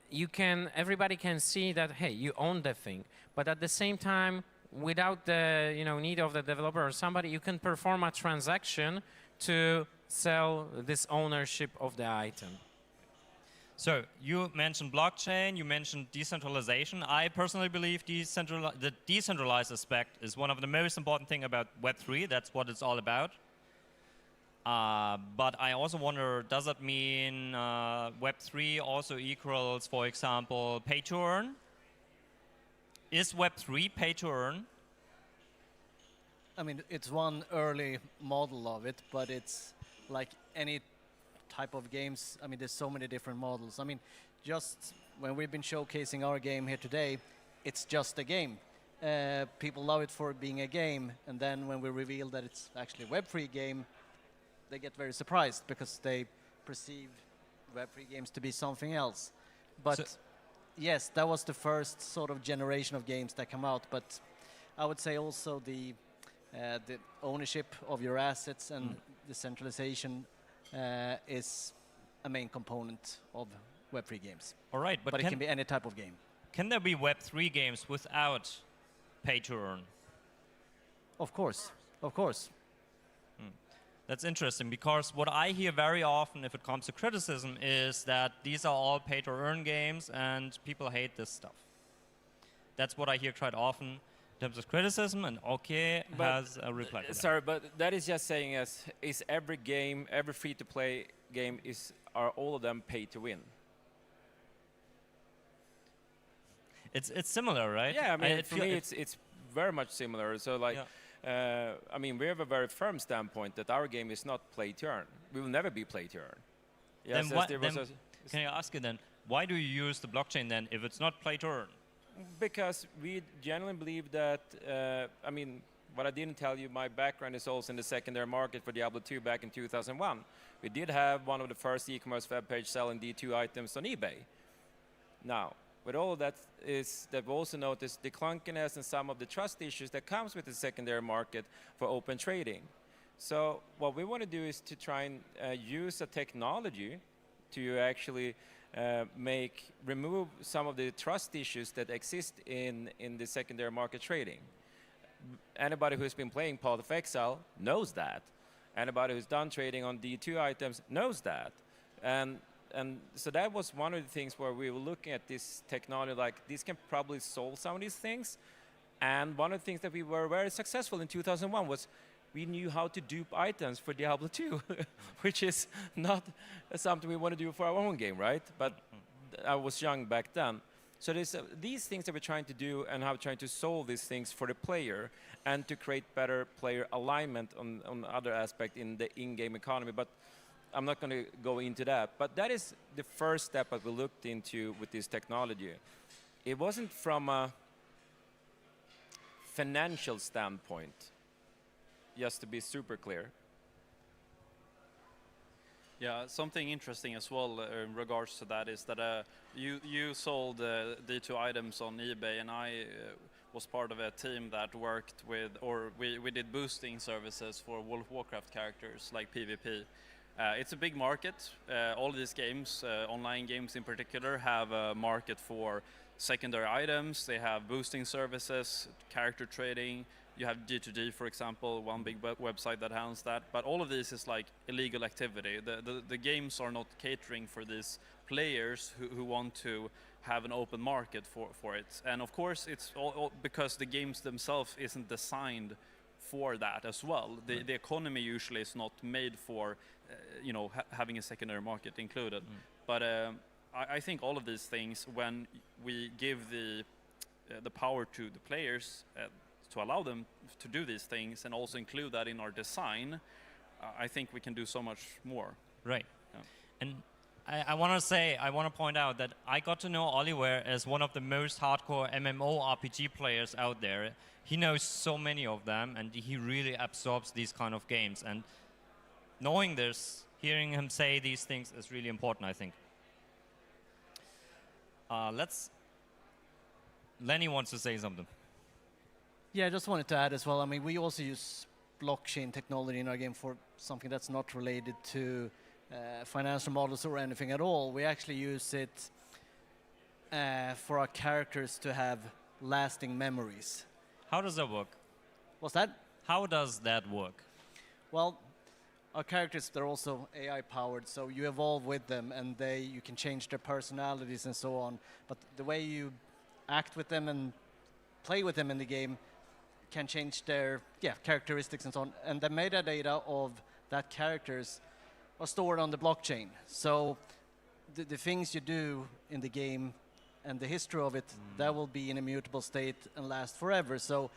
you can, everybody can see that, hey, you own the thing, but at the same time, without the need of the developer or somebody, you can perform a transaction to sell this ownership of the item. So you mentioned blockchain, you mentioned decentralization. I personally believe the decentralized aspect is one of the most important things about Web3. That's what it's all about. But I also wonder, does that mean Web3 also equals, for example, pay to earn? Is Web3 pay to earn? I mean, it's one early model of it, but it's like any type of games. I mean, there's so many different models. I mean, just when we've been showcasing our game here today, it's just a game. People love it for being a game, and then when we reveal that it's actually a Web3 game, they get very surprised because they perceive Web3 games to be something else. But yes, that was the first sort of generation of games that come out. But I would say also the ownership of your assets and the centralization is a main component of Web3 games. All right, but it can be any type of game. Can there be Web3 games without pay to earn? Of course, of course. That's interesting, because what I hear very often if it comes to criticism is that these are all pay to earn games and people hate this stuff. That's what I hear quite often in terms of criticism, and OK has a reply to that. Sorry, but that is just saying is every game, every free-to-play game, are all of them pay to win? It's similar, right? Yeah, I mean, for me, it's very much similar. So, like, I mean, we have a very firm standpoint that our game is not play to earn. We will never be play to earn. Yes, can I ask you then, why do you use the blockchain then if it's not play to earn? Because we genuinely believe that, I mean, what I didn't tell you, my background is also in the secondary market for Diablo 2 back in 2001. We did have one of the first e-commerce web pages selling D2 items on eBay. Now, with all of that is that we also noticed the clunkiness and some of the trust issues that comes with the secondary market for open trading. So what we want to do is to try and use a technology to actually remove some of the trust issues that exist in the secondary market trading. Anybody who's been playing Path of Exile knows that. Anybody who's done trading on D2 items knows that. And so that was one of the things where we were looking at this technology, like this can probably solve some of these things. And one of the things that we were very successful in 2001 was we knew how to dupe items for Diablo 2, which is not something we want to do for our own game, right? But I was young back then. So there's these things that we're trying to do and how we're trying to solve these things for the player and to create better player alignment on other aspects in the in-game economy. But I'm not going to go into that. But that is the first step that we looked into with this technology. It wasn't from a financial standpoint, just to be super clear. Yeah, something interesting as well in regards to that is that you sold D2 items on eBay, and I was part of a team that worked with, or we did boosting services for World of Warcraft characters like PvP. It's a big market. All of these games, online games in particular, have a market for secondary items. They have boosting services, character trading, You have G2G, for example, one big website that handles that. But all of this is like illegal activity. The games are not catering for these players who want to have an open market for it. And of course, it's all because the games themselves isn't designed for that as well. The economy usually is not made for, having a secondary market included. But I think all of these things, when we give the power to the players to allow them to do these things and also include that in our design, I think we can do so much more. Right. Yeah. And I want to point out that I got to know Oliver as one of the most hardcore MMORPG players out there. He knows so many of them, and he really absorbs these kind of games. And knowing this, hearing him say these things is really important, I think. Lenny wants to say something. Yeah, I just wanted to add as well. I mean, we also use blockchain technology in our game for something that's not related to financial models or anything at all. We actually use it for our characters to have lasting memories. How does that work? What's that? How does that work? Well, our characters, they're also AI powered, so you evolve with them and you can change their personalities and so on. But the way you act with them and play with them in the game can change their characteristics and so on. And the metadata of that characters are stored on the blockchain. So the things you do in the game and the history of it, that will be in a mutable state and last forever. So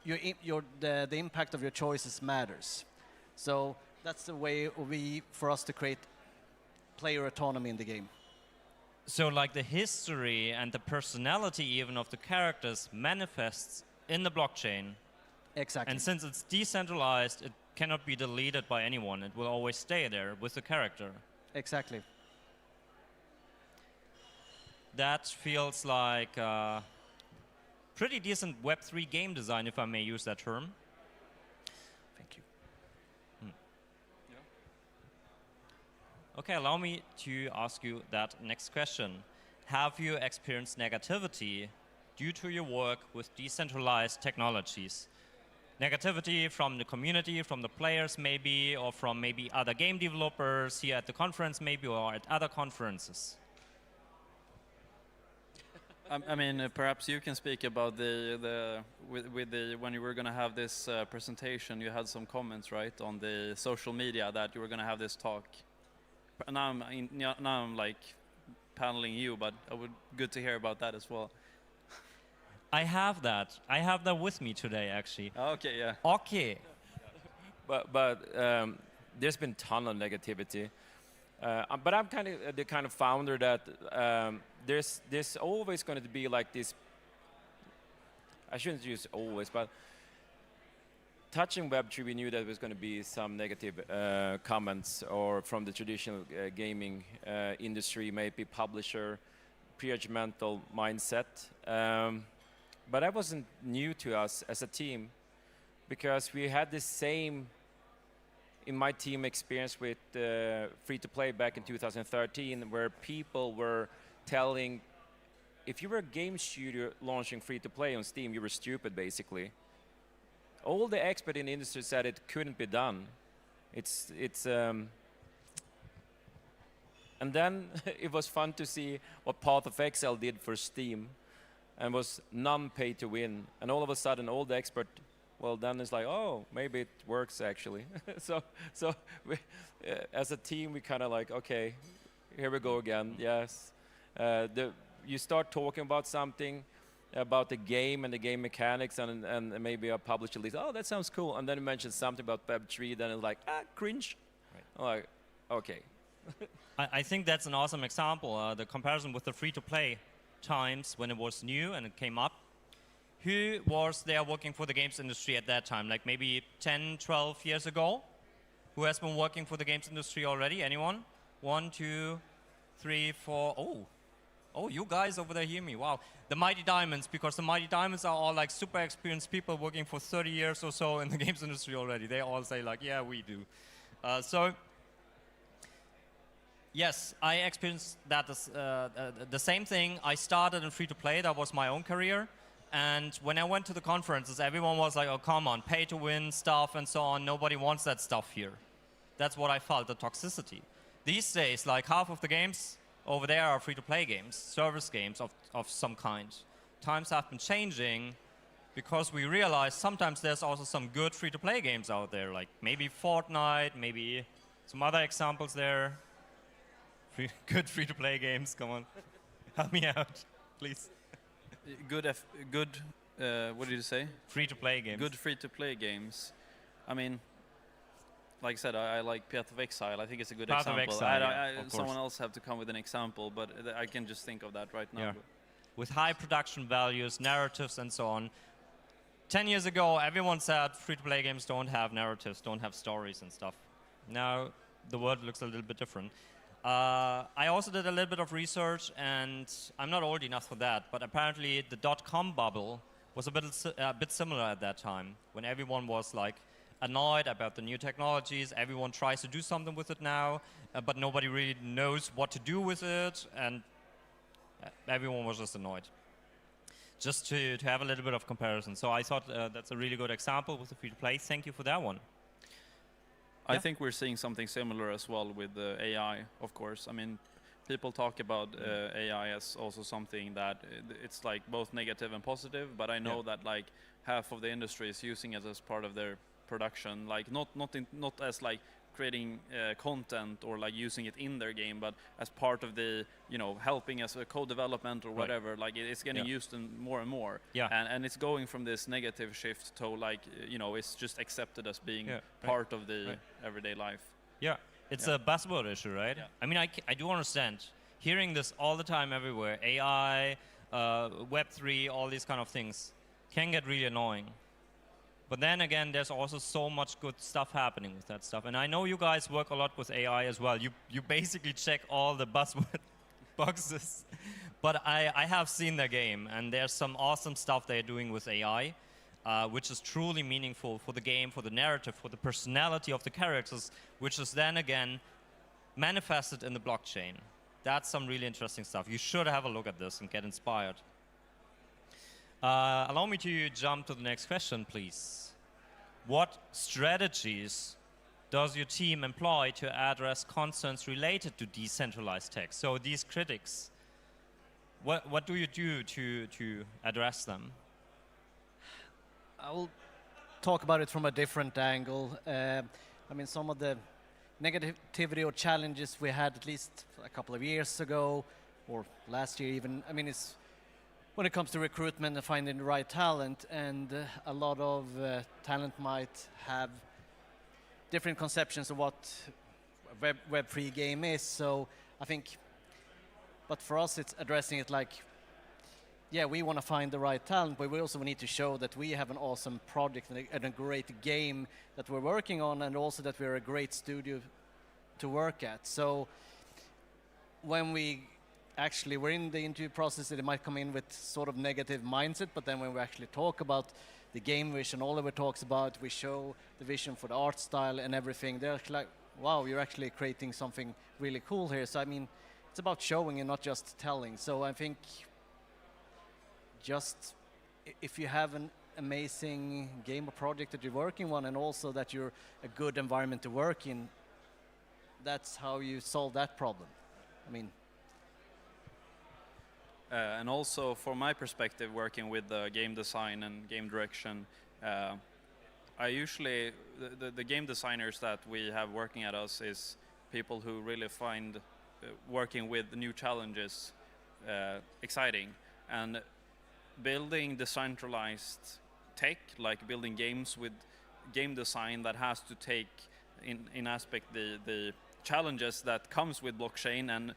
the impact of your choices matters. So that's the way for us to create player autonomy in the game. So like the history and the personality even of the characters manifests in the blockchain. Exactly. And since it's decentralized, it cannot be deleted by anyone. It will always stay there with the character. Exactly. That feels like pretty decent Web3 game design, if I may use that term. Thank you. Okay, allow me to ask you that next question. Have you experienced negativity due to your work with decentralized technologies? Negativity from the community, from the players maybe, or from maybe other game developers here at the conference maybe, or at other conferences? I mean, perhaps you can speak about when you were going to have this presentation, you had some comments, right, on the social media that you were going to have this talk. Now I'm like paneling you, but good to hear about that as well. I have that. I have that with me today, actually. Okay, yeah. Okay. But there's been a ton of negativity. But I'm kind of the kind of founder that there's always going to be like this. I shouldn't use always, but touching Web3, we knew that there was going to be some negative comments, or from the traditional gaming industry, maybe publisher, prejudgmental mindset. But that wasn't new to us as a team, because we had the same, in my team, experience with free-to-play back in 2013, where people were telling, if you were a game studio launching free-to-play on Steam, you were stupid, basically. All the experts in the industry said it couldn't be done. And then it was fun to see what Path of Exile did for Steam, and was non-pay to win. And all of a sudden, all the experts, well, then it's like, oh, maybe it works actually. so we, as a team, we kind of like, okay, here we go again. Yes, you start talking about something, about the game and the game mechanics, and maybe a publisher leads, oh, that sounds cool. And then you mention something about Web3, then it's like, cringe. Right. I'm like, okay. I think that's an awesome example. The comparison with the free-to-play times when it was new and it came up. Who was there working for the games industry at that time? Like maybe 10, 12 years ago? Who has been working for the games industry already? Anyone? 1, 2, 3, 4. Oh, you guys over there hear me. Wow. The Mighty Diamonds, because the Mighty Diamonds are all like super experienced people working for 30 years or so in the games industry already. They all say like, yeah, we do. Yes, I experienced that the same thing. I started in free-to-play. That was my own career. And when I went to the conferences, everyone was like, oh, come on, pay to win stuff and so on. Nobody wants that stuff here. That's what I felt, the toxicity. These days, like half of the games over there are free-to-play games, service games of some kind. Times have been changing because we realize sometimes there's also some good free-to-play games out there, like maybe Fortnite, maybe some other examples there. Good free-to-play games, come on. Help me out, please. Good, what did you say? Free-to-play games. Good free-to-play games. I mean, like I said, I like Path of Exile. I think it's a good Path of example. Exile, yeah, of someone course. else have to come with an example, but I can just think of that right now. Yeah. With high production values, narratives, and so on. 10 years ago, everyone said free-to-play games don't have narratives, don't have stories and stuff. Now, the world looks a little bit different. I also did a little bit of research, and I'm not old enough for that, but apparently the dot-com bubble was a bit similar at that time, when everyone was like annoyed about the new technologies, everyone tries to do something with it now, but nobody really knows what to do with it, and everyone was just annoyed. Just to have a little bit of comparison. So I thought that's a really good example with the free-to-play. Thank you for that one. I think we're seeing something similar as well with AI, of course. I mean, people talk about AI as also something that it's like both negative and positive, but I know that like half of the industry is using it as part of their production, like not as like creating content or like using it in their game, but as part of the, you know, helping as a co-development or whatever. Like it's getting used in more and more. And it's going from this negative shift to like, you know, it's just accepted as being part of the everyday life. Yeah, it's a buzzword issue, right? I mean, I do understand. Hearing this all the time everywhere, AI, Web3, all these kind of things can get really annoying. But then again, there's also so much good stuff happening with that stuff. And I know you guys work a lot with AI as well. You basically check all the buzzword boxes. But I have seen the game, and there's some awesome stuff they're doing with AI, which is truly meaningful for the game, for the narrative, for the personality of the characters, which is then again manifested in the blockchain. That's some really interesting stuff. You should have a look at this and get inspired. Allow me to jump to the next question, please. What strategies does your team employ to address concerns related to decentralized tech? So these critics, what do you do to address them? I will talk about it from a different angle. I mean, some of the negativity or challenges we had at least a couple of years ago, or last year even, I mean, it's when it comes to recruitment and finding the right talent, and a lot of talent might have different conceptions of what a Web3 game is. So I think, but for us it's addressing it like, yeah, we want to find the right talent, but we also need to show that we have an awesome project and a great game that we're working on, and also that we're a great studio to work at. So when we're in the interview process, it might come in with sort of negative mindset, but then when we actually talk about the game vision, Oliver talks about, we show the vision for the art style and everything, they're like, wow, you're actually creating something really cool here. So I mean, it's about showing and not just telling. So I think just if you have an amazing game or project that you're working on, and also that you're a good environment to work in, that's how you solve that problem. I mean, and also, from my perspective, working with game design and game direction, I usually, the game designers that we have working at us is people who really find working with new challenges exciting. And building decentralized tech, like building games with game design that has to take in aspect the challenges that comes with blockchain, and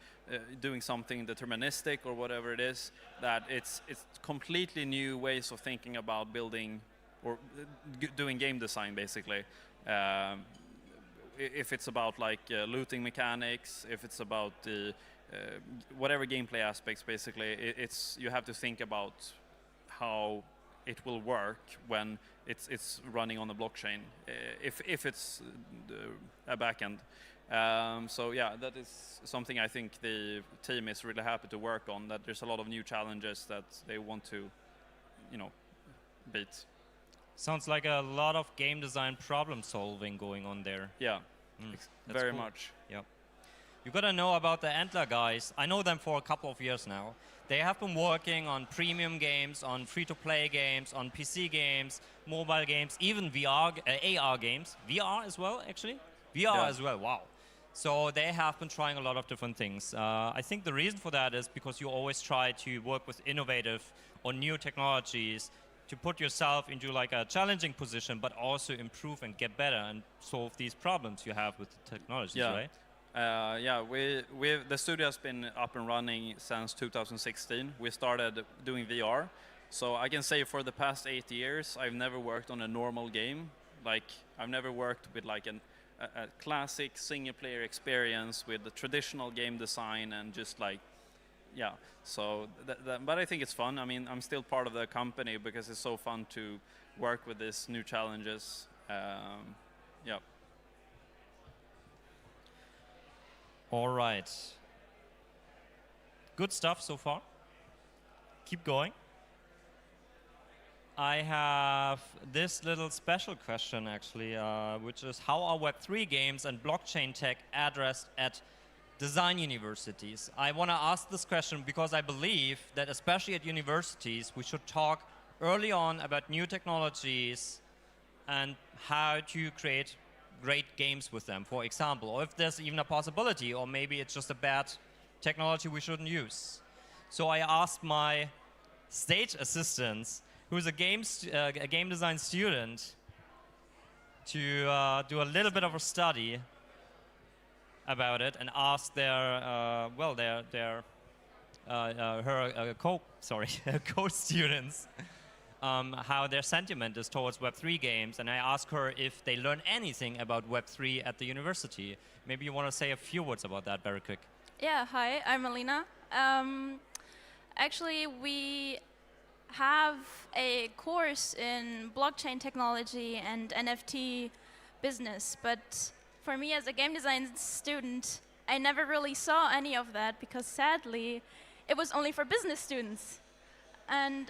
doing something deterministic or whatever it is, that it's completely new ways of thinking about building or doing game design, basically. If it's about like looting mechanics, if it's about the whatever gameplay aspects, basically, it's you have to think about how it will work when it's running on the blockchain, if it's a backend. So yeah, that is something I think the team is really happy to work on, that there's a lot of new challenges that they want to, beat. Sounds like a lot of game design problem solving going on there. Yeah, That's very cool. much. Yep. You gotta know about the Antler guys. I know them for a couple of years now. They have been working on premium games, on free-to-play games, on PC games, mobile games, even VR, AR games. VR as well, actually. VR as well, wow. So they have been trying a lot of different things. I think the reason for that is because you always try to work with innovative or new technologies to put yourself into like a challenging position, but also improve and get better and solve these problems you have with the technologies, right? The studio has been up and running since 2016. We started doing VR. So I can say for the past 8 years, I've never worked on a normal game. Like, I've never worked with like a classic single-player experience with the traditional game design and just like, so but I think it's fun. I mean, I'm still part of the company because it's so fun to work with these new challenges. All right. Good stuff so far. Keep going. I have this little special question actually, which is how are Web3 games and blockchain tech addressed at design universities? I want to ask this question because I believe that especially at universities, we should talk early on about new technologies and how to create great games with them, for example, or if there's even a possibility, or maybe it's just a bad technology we shouldn't use. So I asked my stage assistants, who's a game design student, to do a little bit of a study about it and ask her co-students how their sentiment is towards Web3 games, and I asked her if they learn anything about Web3 at the university. Maybe you want to say a few words about that very quick. Yeah, hi, I'm Alina. Actually, we have a course in blockchain technology and NFT business, but for me as a game design student, I never really saw any of that because sadly, it was only for business students. And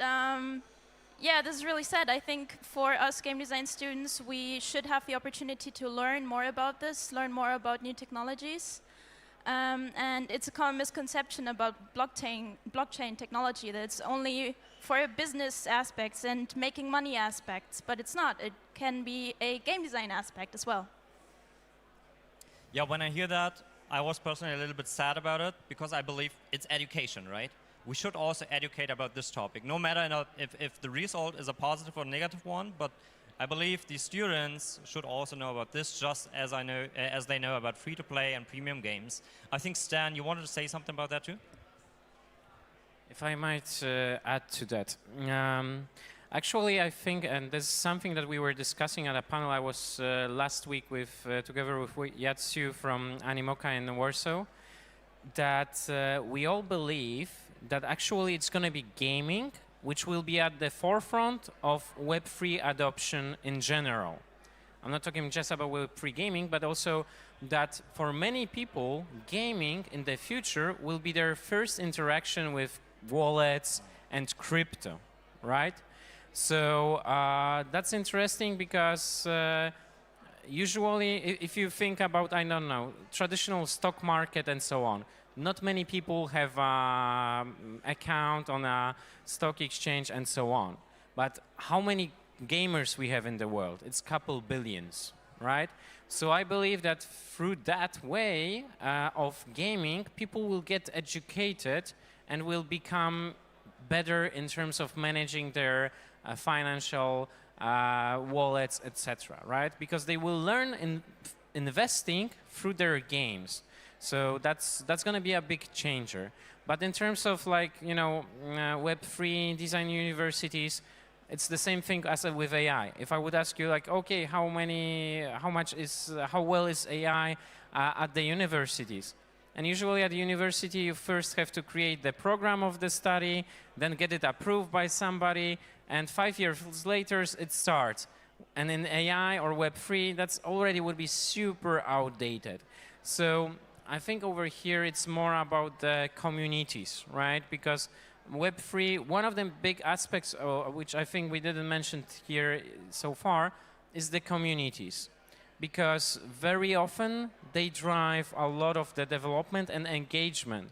this is really sad. I think for us game design students, we should have the opportunity to learn more about this, learn more about new technologies. And it's a common misconception about blockchain technology that it's only for business aspects and making money aspects, but it's not. It can be a game design aspect as well. Yeah, when I hear that, I was personally a little bit sad about it because I believe it's education, right? We should also educate about this topic, no matter if the result is a positive or negative one, but I believe the students should also know about this just as they know about free-to-play and premium games. I think, Stan, you wanted to say something about that too? If I might add to that. Actually, I think, and this is something that we were discussing at a panel I was last week together with Yatsu from Animoca in Warsaw, that we all believe that actually it's going to be gaming which will be at the forefront of Web3 adoption in general. I'm not talking just about Web3 gaming, but also that for many people, gaming in the future will be their first interaction with wallets and crypto, right? So that's interesting because usually if you think about, I don't know, traditional stock market and so on, not many people have an account on a stock exchange and so on. But how many gamers we have in the world? It's a couple billions, right? So I believe that through that way of gaming, people will get educated and will become better in terms of managing their financial wallets, etc., right? Because they will learn in investing through their games. So that's going to be a big changer. But in terms of Web3 design universities, it's the same thing as with AI. If I would ask you okay, how well is AI at the universities? And usually at the university, you first have to create the program of the study, then get it approved by somebody, and 5 years later it starts. And in AI or Web3, that's already would be super outdated. So I think over here it's more about the communities, right? Because Web3, one of the big aspects, which I think we didn't mention here so far, is the communities. Because very often they drive a lot of the development and engagement.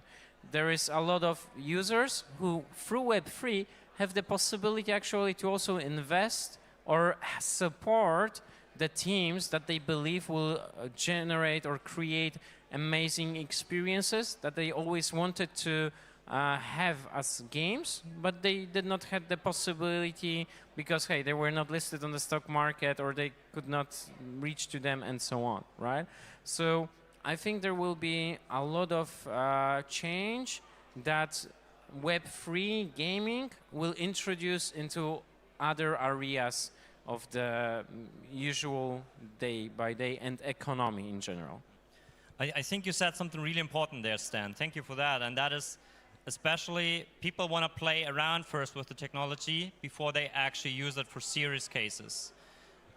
There is a lot of users who, through Web3, have the possibility actually to also invest or support the teams that they believe will generate or create amazing experiences that they always wanted to have as games, but they did not have the possibility because, hey, they were not listed on the stock market or they could not reach to them and so on, right? So I think there will be a lot of change that Web3 gaming will introduce into other areas of the usual day-by-day and economy in general. I think you said something really important there, Stan. Thank you for that. And that is, especially, people want to play around first with the technology before they actually use it for serious cases.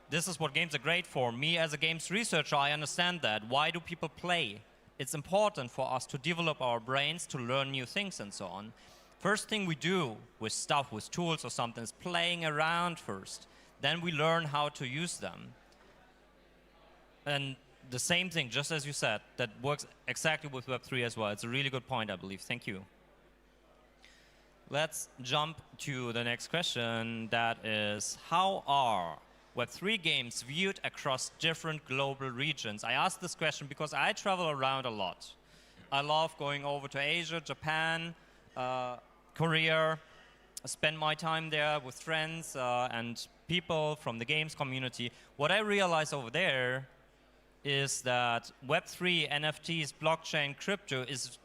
This is what games are great for. Me, as a games researcher, I understand that. Why do people play? It's important for us to develop our brains, to learn new things and so on. First thing we do with stuff, with tools or something, is playing around first. Then we learn how to use them. And the same thing, just as you said, that works exactly with Web3 as well. It's a really good point, I believe. Thank you. Let's jump to the next question. That is, how are Web3 games viewed across different global regions? I ask this question because I travel around a lot. I love going over to Asia, Japan, Korea, spend my time there with friends and people from the games community. What I realize over there is that Web3, NFTs, blockchain, crypto is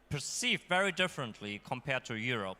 perceived very differently compared to Europe.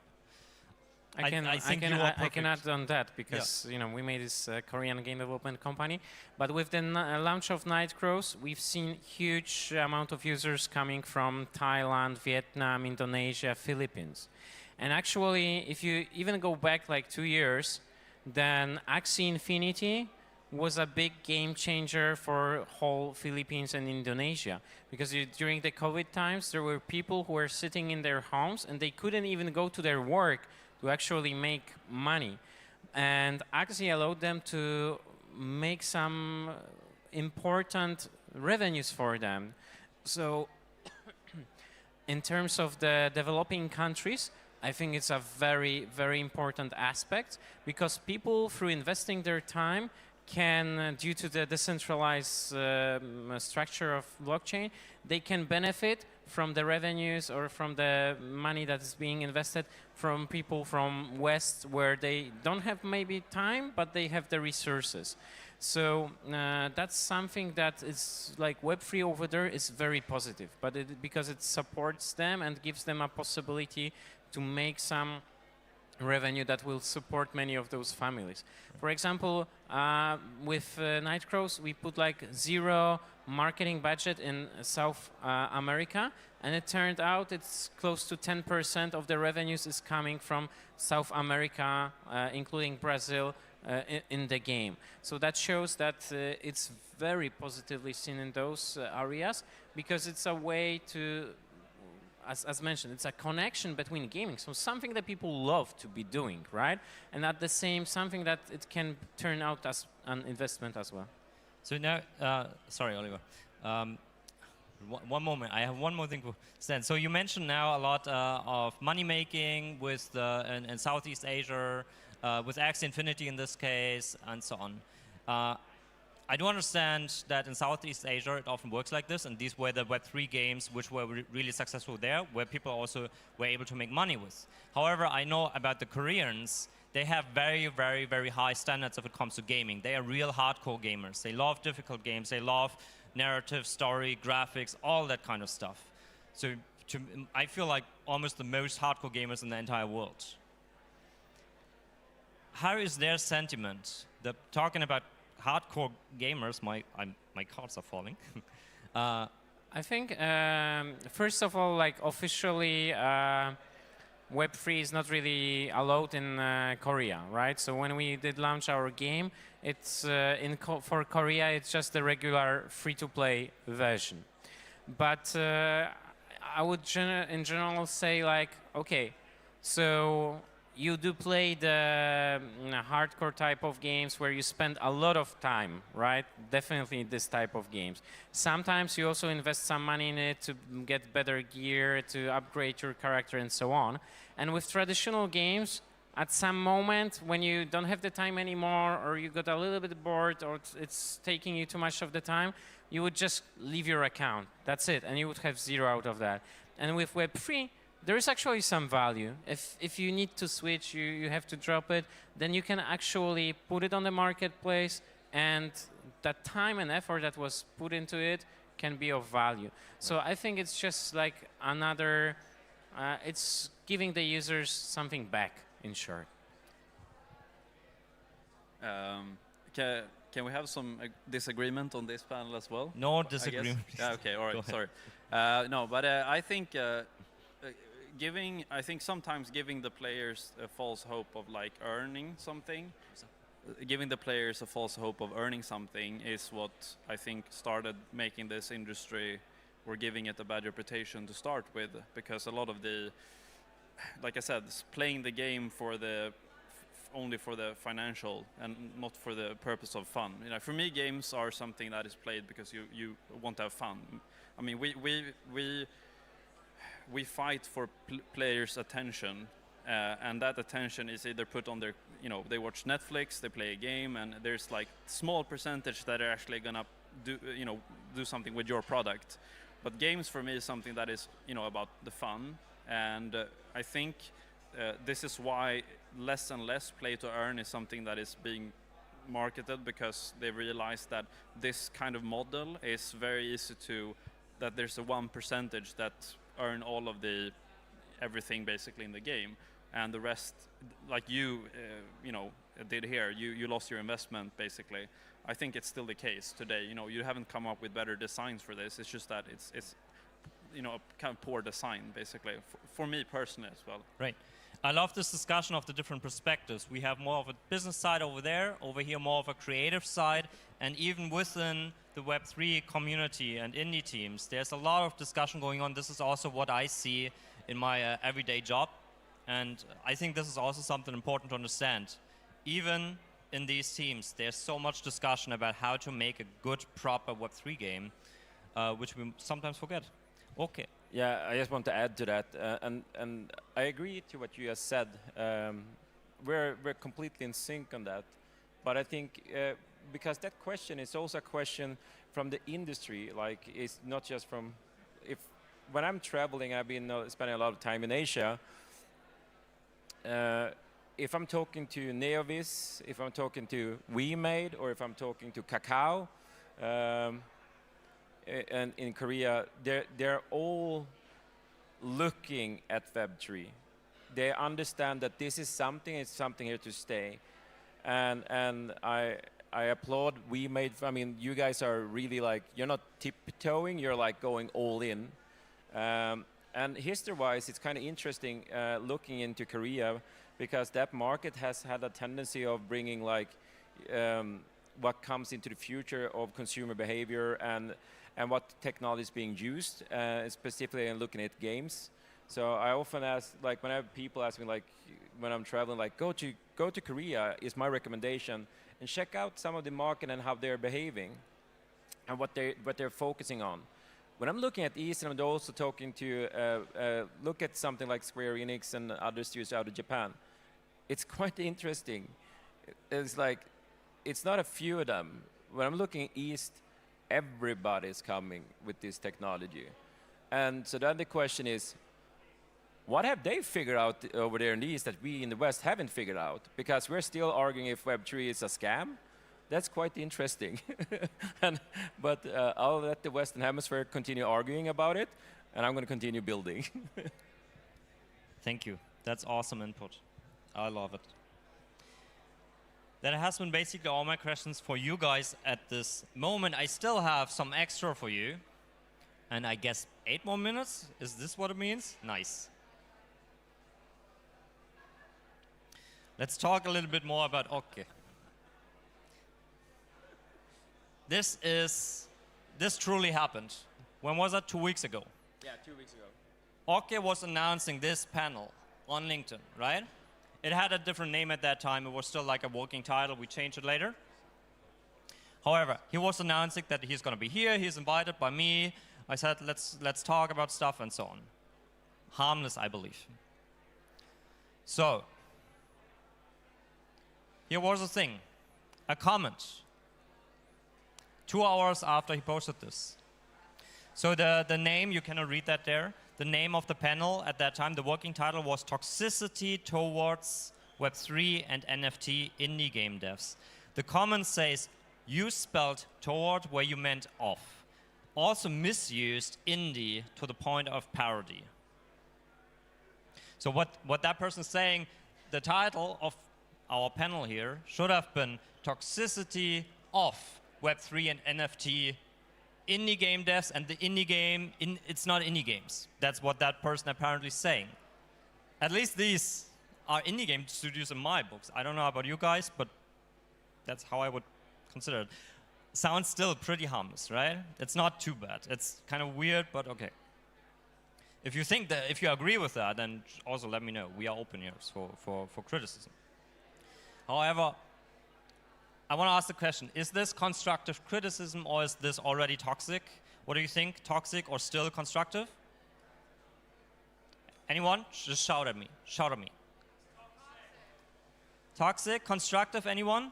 I can add on that because we made this Korean game development company, but with the launch of Nightcrows, we've seen huge amount of users coming from Thailand, Vietnam, Indonesia, Philippines. And actually, if you even go back like 2 years, then Axie Infinity was a big game changer for whole Philippines and Indonesia. Because during the COVID times, there were people who were sitting in their homes and they couldn't even go to their work to actually make money. And Axie allowed them to make some important revenues for them. So in terms of the developing countries, I think it's a very, very important aspect because people, through investing their time, can, due to the decentralized structure of blockchain, they can benefit from the revenues or from the money that is being invested from people from West where they don't have maybe time, but they have the resources. So that's something that is like Web3 over there is very positive, but because it supports them and gives them a possibility to make some revenue that will support many of those families. For example, with Nightcrows, we put like 0 marketing budget in South America, and it turned out it's close to 10% of the revenues is coming from South America, including Brazil, in the game. So that shows that it's very positively seen in those areas because it's a way to, as mentioned, it's a connection between gaming. So something that people love to be doing, right? And at the same, something that it can turn out as an investment as well. So now, sorry, Oliver. One moment, I have one more thing to say. So you mentioned now a lot of money making with in Southeast Asia, with Axie Infinity in this case, and so on. I do understand that in Southeast Asia it often works like this, and these were the Web3 games which were really successful there, where people also were able to make money with. However, I know about the Koreans, they have very, very, very high standards if it comes to gaming. They are real hardcore gamers. They love difficult games, they love narrative, story, graphics, all that kind of stuff. So I feel like almost the most hardcore gamers in the entire world. How is their sentiment? Talking about hardcore gamers, my cards are falling. I think, first of all, like officially, Web3 is not really allowed in Korea, right? So when we did launch our game, it's for Korea, it's just the regular free-to-play version. But I would in general say like, okay, So you do play the hardcore type of games where you spend a lot of time, right? Definitely this type of games. Sometimes you also invest some money in it to get better gear, to upgrade your character and so on. And with traditional games, at some moment when you don't have the time anymore, or you got a little bit bored, or it's taking you too much of the time, you would just leave your account. That's it, and you would have zero out of that. And with Web3, there is actually some value. If you need to switch, you have to drop it, then you can actually put it on the marketplace, and that time and effort that was put into it can be of value. So I think it's just like another, it's giving the users something back, in short. Can we have some disagreement on this panel as well? No I guess? disagreement. Yeah, okay, all Go right, ahead. sorry. No, but I think sometimes giving the players a false hope of like earning something, giving the players a false hope of earning something is what I think started making this industry, or giving it a bad reputation to start with, because a lot of the, like I said, playing the game for the only for the financial and not for the purpose of fun. You know, for me, games are something that is played because you want to have fun. I mean, we fight for players' attention, and that attention is either put on their, you know, they watch Netflix, they play a game, and there's like small percentage that are actually gonna do something with your product. But games for me is something that is, you know, about the fun, and I think this is why less and less play to earn is something that is being marketed, because they realize that this kind of model is very easy to, that there's a 1% that earn all of the everything basically in the game, and the rest, like you know, did here, you lost your investment basically. I think it's still the case today. You know, you haven't come up with better designs for this. It's just that it's you know, a kind of poor design basically for me personally as well. Right. I love this discussion of the different perspectives. We have more of a business side over there, over here more of a creative side, and even within the Web3 community and indie teams, there's a lot of discussion going on. This is also what I see in my everyday job, and I think this is also something important to understand. Even in these teams, there's so much discussion about how to make a good, proper Web3 game, which we sometimes forget. Okay. Yeah, I just want to add to that, and I agree to what you just said. We're completely in sync on that, but I think because that question is also a question from the industry. Like, it's not just from when I'm traveling, I've been spending a lot of time in Asia. If I'm talking to Neovis, if I'm talking to WeMade, or if I'm talking to Kakao. And in Korea, they're all looking at Web3. They understand that this is something, it's something here to stay. And I applaud WeMade. I mean, you guys are really like, you're not tiptoeing, you're like going all in. And history-wise, it's kind of interesting looking into Korea, because that market has had a tendency of bringing like what comes into the future of consumer behavior and what technology is being used, specifically in looking at games. So I often ask, like, when I have people ask me, like, when I'm traveling, like, go to Korea is my recommendation, and check out some of the market and how they're behaving, and what they're focusing on. When I'm looking at East, and I'm also talking to look at something like Square Enix and other studios out of Japan, it's quite interesting. It's like, it's not a few of them. When I'm looking East, everybody's coming with this technology. And so then the question is, what have they figured out over there in the East that we in the West haven't figured out? Because we're still arguing if Web3 is a scam. That's quite interesting. But I'll let the Western Hemisphere continue arguing about it, and I'm going to continue building. Thank you. That's awesome input. I love it. That has been basically all my questions for you guys at this moment. I still have some extra for you. And I guess 8 more minutes? Is this what it means? Nice. Let's talk a little bit more about Okke. This truly happened. When was that? 2 weeks ago. Yeah, 2 weeks ago. Okke was announcing this panel on LinkedIn, right? It had a different name at that time. It was still like a working title. We changed it later. However, he was announcing that he's going to be here. He's invited by me. I said, let's talk about stuff and so on. Harmless, I believe. So, here was the thing. A comment. 2 hours after he posted this. So the name, you cannot read that there. The name of the panel at that time, the working title was Toxicity Towards Web3 and NFT Indie Game Devs. The comment says, you spelled toward where you meant off. Also misused indie to the point of parody. So what that person is saying, the title of our panel here should have been Toxicity of Web3 and NFT Indie Game Devs, and the indie game, it's not indie games. That's what that person apparently is saying. At least these are indie game studios in my books. I don't know about you guys, but that's how I would consider it. Sounds still pretty harmless, right? It's not too bad. It's kind of weird, but okay. If you think that, if you agree with that, then also let me know. We are open here for criticism. However, I want to ask the question, is this constructive criticism or is this already toxic? What do you think? Toxic or still constructive? Anyone? Just shout at me. Shout at me. Toxic, constructive, anyone?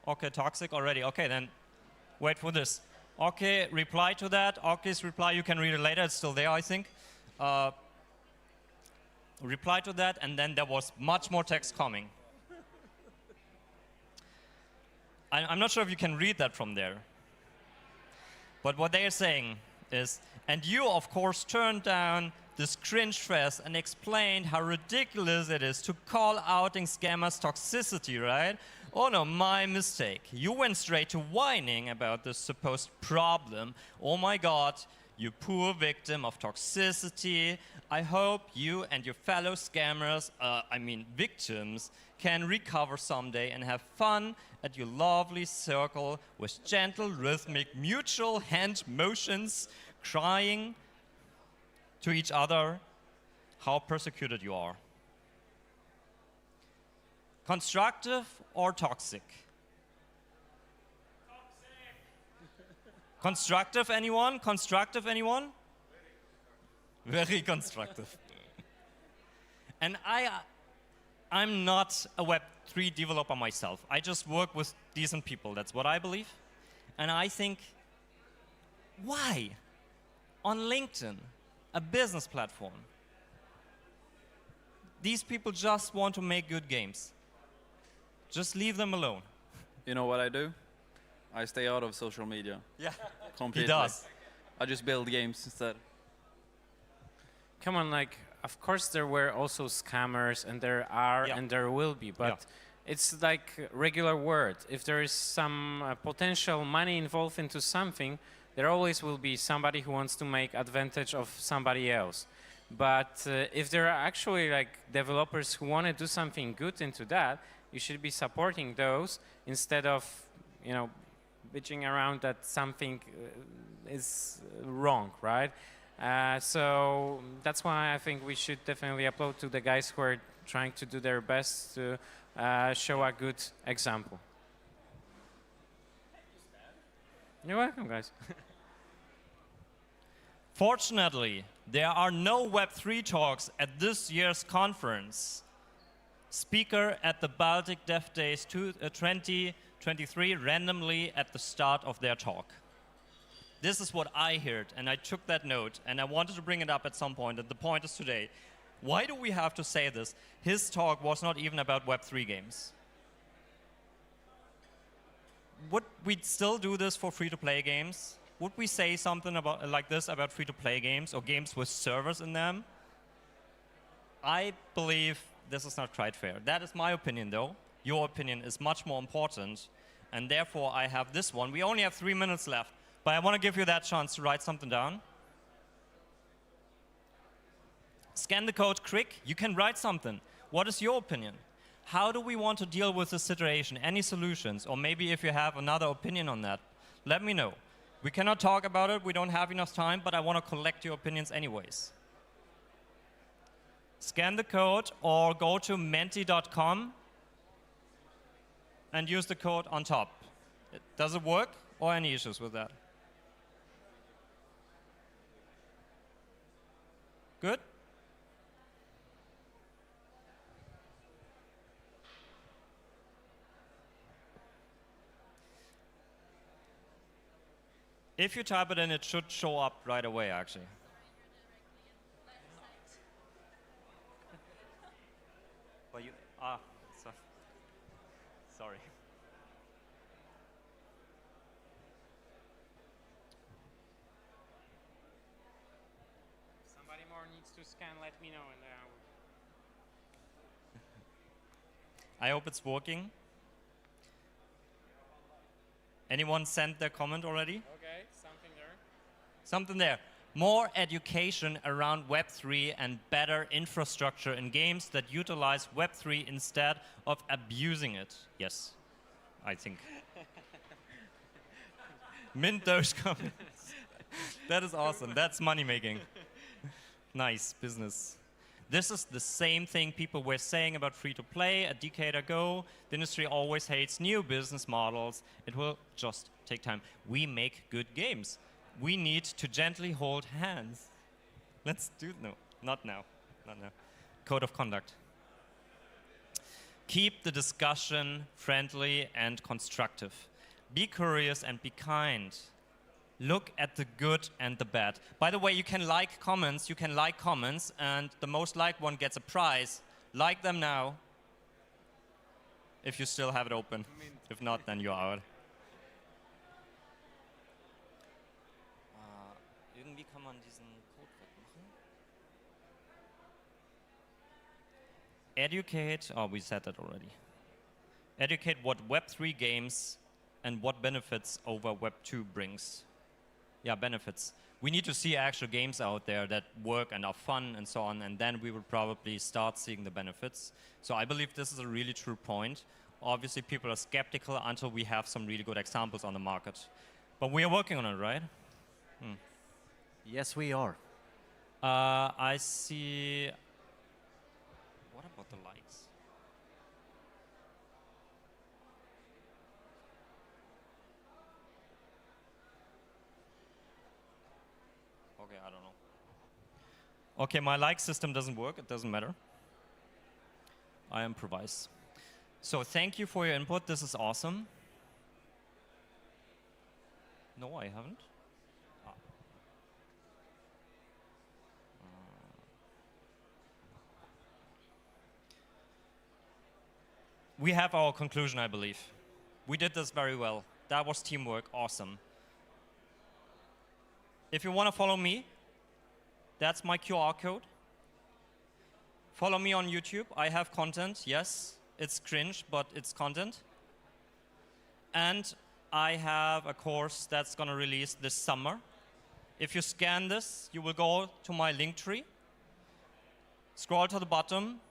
Okay, toxic already. Okay, then wait for this. Okay, reply to that. Okay's reply, you can read it later. It's still there, I think. Reply to that, and then there was much more text coming. I'm not sure if you can read that from there. But what they are saying is, and you, of course, turned down this cringe fest and explained how ridiculous it is to call outing scammers toxicity, right? Oh no, my mistake. You went straight to whining about this supposed problem. Oh my God, you poor victim of toxicity. I hope you and your fellow scammers, victims, can recover someday and have fun at your lovely circle with gentle, rhythmic, mutual hand motions, crying to each other how persecuted you are. Constructive or toxic? Constructive, anyone? Constructive, anyone? Very constructive. And I'm not a Web3 developer myself. I just work with decent people. That's what I believe. And I think, why? On LinkedIn, a business platform, these people just want to make good games. Just leave them alone. You know what I do? I stay out of social media. Yeah, completely. He does. I just build games instead. Come on, like, of course there were also scammers, and there are, and there will be, but it's like regular word. If there is some potential money involved into something, there always will be somebody who wants to make advantage of somebody else. But if there are actually like developers who want to do something good into that, you should be supporting those instead of, bitching around that something is wrong, right? So that's why I think we should definitely applaud to the guys who are trying to do their best to show a good example. You're welcome, guys. Fortunately, there are no Web3 talks at this year's conference. Speaker at the Baltic Dev Days 2023 randomly at the start of their talk. This is what I heard, and I took that note, and I wanted to bring it up at some point, and the point is today. Why do we have to say this? His talk was not even about Web3 games. Would we still do this for free-to-play games? Would we say something about like this about free-to-play games or games with servers in them? I believe this is not quite fair. That is my opinion, though. Your opinion is much more important, and therefore I have this one. We only have 3 minutes left, but I want to give you that chance to write something down. Scan the code quick. You can write something. What is your opinion? How do we want to deal with this situation? Any solutions? Or maybe if you have another opinion on that, let me know. We cannot talk about it. We don't have enough time, but I want to collect your opinions anyways. Scan the code or go to menti.com and use the code on top. Does it work or any issues with that? Good? If you type it in, it should show up right away, actually. But you, sorry. Somebody more needs to scan, let me know. I hope it's working. Anyone sent their comment already? Okay, something there. Something there. More education around Web3 and better infrastructure in games that utilize Web3 instead of abusing it. Yes, I think. Mint those comments. That is awesome. That's money making. Nice business. This is the same thing people were saying about free-to-play a decade ago. The industry always hates new business models. It will just take time. We make good games. We need to gently hold hands. Let's do, no, not now, not now. Code of conduct. Keep the discussion friendly and constructive. Be curious and be kind. Look at the good and the bad. By the way, you can like comments, and the most liked one gets a prize. Like them now, if you still have it open. If not, then you're out. Irgendwie kann man diesen Code wegmachen. Educate, oh, we said that already. Educate what Web3 games and what benefits over Web2 brings. Yeah, benefits. We need to see actual games out there that work and are fun and so on, and then we will probably start seeing the benefits. So I believe this is a really true point. Obviously, people are skeptical until we have some really good examples on the market. But we are working on it, right? Yes, we are. I see. What about the likes? Okay, I don't know. Okay, my like system doesn't work. It doesn't matter. I improvise. So thank you for your input. This is awesome. No, I haven't. We have our conclusion, I believe. We did this very well. That was teamwork, awesome. If you want to follow me, that's my QR code. Follow me on YouTube. I have content, yes. It's cringe, but it's content. And I have a course that's going to release this summer. If you scan this, you will go to my link tree. Scroll to the bottom.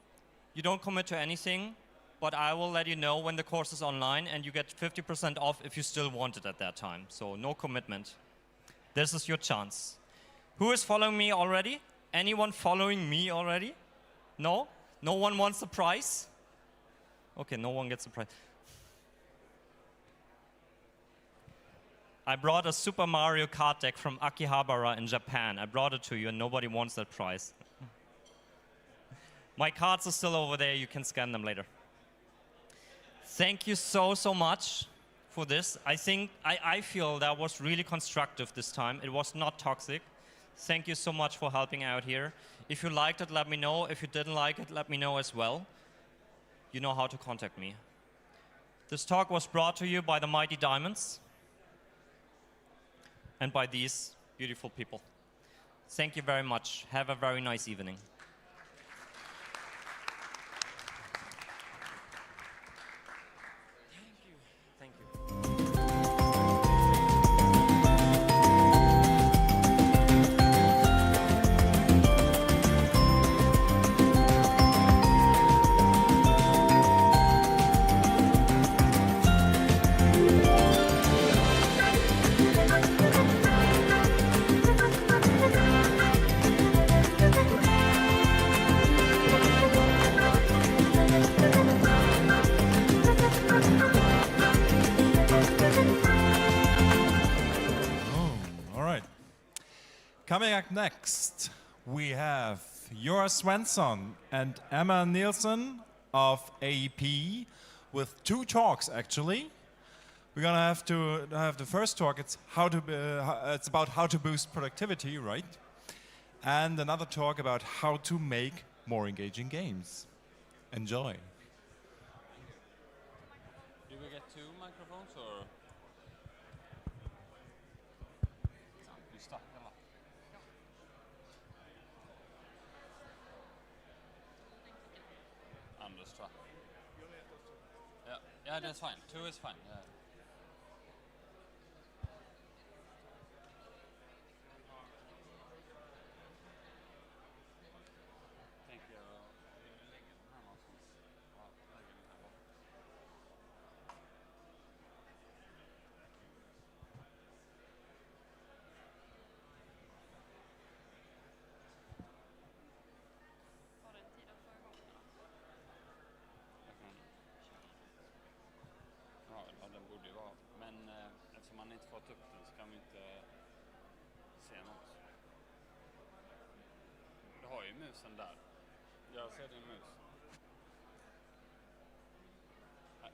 You don't commit to anything, but I will let you know when the course is online, and you get 50% off if you still want it at that time. So no commitment. This is your chance. Who is following me already? Anyone following me already? No? No one wants the prize? Okay, no one gets the prize. I brought a Super Mario Kart deck from Akihabara in Japan. I brought it to you and nobody wants that prize. My cards are still over there. You can scan them later. Thank you so much for this. I feel that was really constructive this time. It was not toxic. Thank you so much for helping out here. If you liked it, let me know. If you didn't like it, let me know as well. You know how to contact me. This talk was brought to you by the Mighty Diamonds and by these beautiful people. Thank you very much. Have a very nice evening. Coming up next, we have Jora Svensson and Emma Nielsen of AEP with 2 talks actually. We're gonna have to have the first talk. It's it's about how to boost productivity, right? And another talk about how to make more engaging games. Enjoy. Do we get 2 microphones or? You start, Emma. Anders, tror jag. Yeah, that's fine. 2 is fine. Yeah. Thank you. Ja, den borde ju vara. Men eftersom man inte fått upp den så kan vi inte se något. Du har ju musen där. Jag ser din mus. Nej.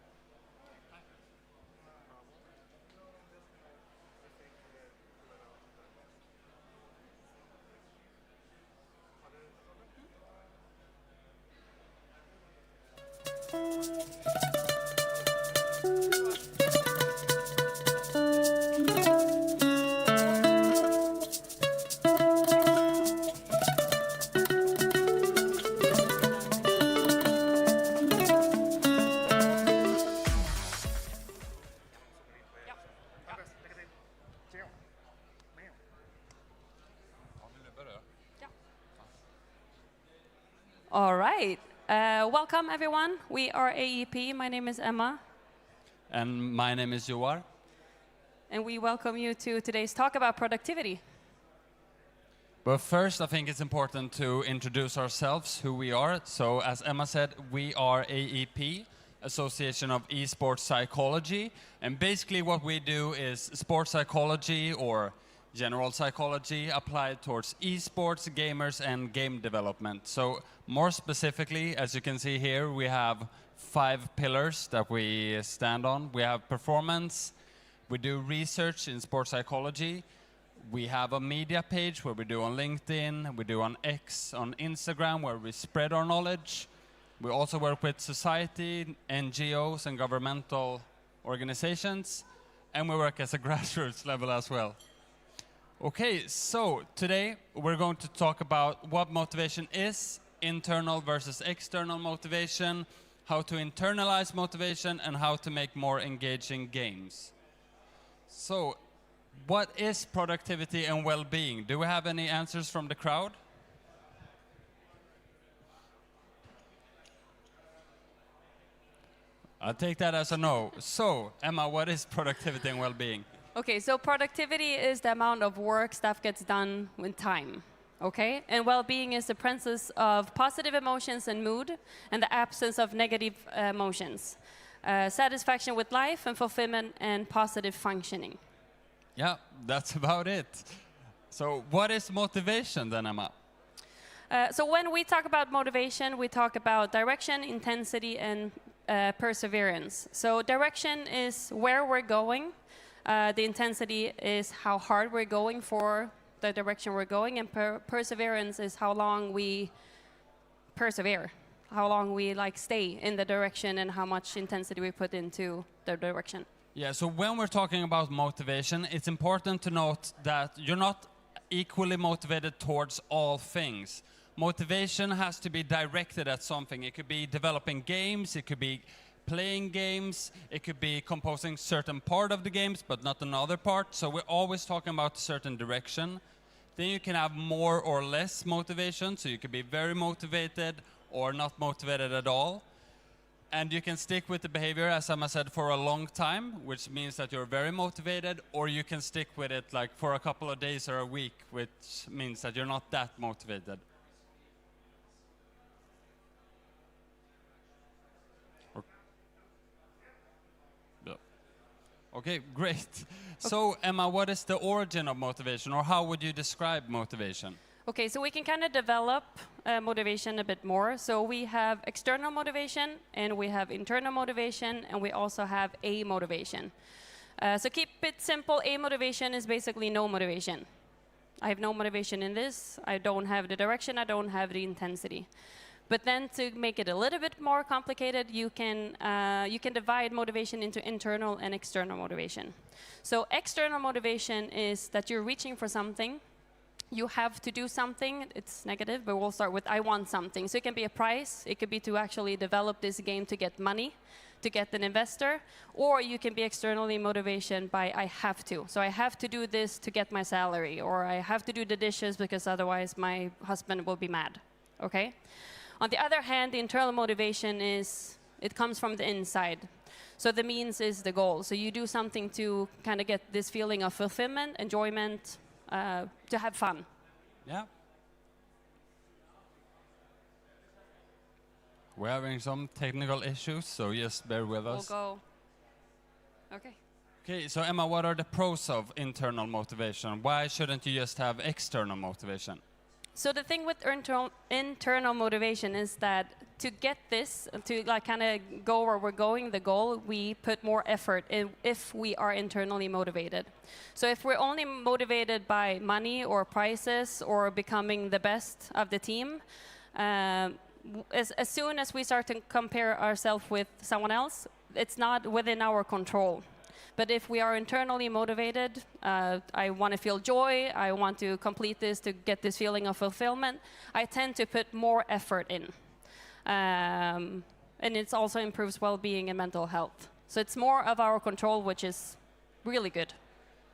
All right. Welcome, everyone. We are AEP. My name is Emma. And my name is Joar. And we welcome you to today's talk about productivity. But first, I think it's important to introduce ourselves, who we are. So, as Emma said, we are AEP, Association of Esports Psychology. And basically what we do is sports psychology or general psychology applied towards esports, gamers, and game development. So more specifically, as you can see here, we have 5 pillars that we stand on. We have performance, we do research in sports psychology, we have a media page where we do on LinkedIn, we do on X, on Instagram, where we spread our knowledge. We also work with society, NGOs, and governmental organizations, and we work as a grassroots level as well. Okay, so today we're going to talk about what motivation is, internal versus external motivation, how to internalize motivation, and how to make more engaging games. So, what is productivity and well-being? Do we have any answers from the crowd? I'll take that as a no. So, Emma, what is productivity and well-being? Okay, so productivity is the amount of work stuff gets done with time. Okay, and well-being is the presence of positive emotions and mood, and the absence of negative emotions. Satisfaction with life and fulfillment and positive functioning. Yeah, that's about it. So what is motivation then, Emma? So when we talk about motivation, we talk about direction, intensity, and perseverance. So direction is where we're going. The intensity is how hard we're going for the direction we're going, and perseverance is how long we persevere, how long we stay in the direction, and how much intensity we put into the direction. Yeah, so when we're talking about motivation, it's important to note that you're not equally motivated towards all things. Motivation has to be directed at something. It could be developing games, it could be playing games, it could be composing certain part of the games, but not another part. So we're always talking about a certain direction. Then you can have more or less motivation, so you could be very motivated or not motivated at all. And you can stick with the behavior, as Emma said, for a long time, which means that you're very motivated, or you can stick with it for a couple of days or a week, which means that you're not that motivated. Okay, great. So, Emma, what is the origin of motivation, or how would you describe motivation? Okay, so we can kind of develop motivation a bit more. So we have external motivation, and we have internal motivation, and we also have a motivation. So keep it simple. A motivation is basically no motivation. I have no motivation in this. I don't have the direction. I don't have the intensity. But then to make it a little bit more complicated, you can divide motivation into internal and external motivation. So external motivation is that you're reaching for something. You have to do something. It's negative, but we'll start with I want something. So it can be a prize. It could be to actually develop this game to get money, to get an investor, or you can be externally motivation by I have to. So I have to do this to get my salary, or I have to do the dishes because otherwise my husband will be mad. Okay? On the other hand, the internal motivation it comes from the inside. So the means is the goal. So you do something to kind of get this feeling of fulfillment, enjoyment, to have fun. Yeah. We're having some technical issues, so just bear with us. We'll go. Okay. Okay, so Emma, what are the pros of internal motivation? Why shouldn't you just have external motivation? So the thing with internal motivation is that to get this, to like kind of go where we're going, the goal, we put more effort in if we are internally motivated. So if we're only motivated by money or prizes or becoming the best of the team, as soon as we start to compare ourselves with someone else, it's not within our control. But if we are internally motivated, I want to feel joy, I want to complete this to get this feeling of fulfillment, I tend to put more effort in. And it also improves well-being and mental health. So it's more of our control, which is really good.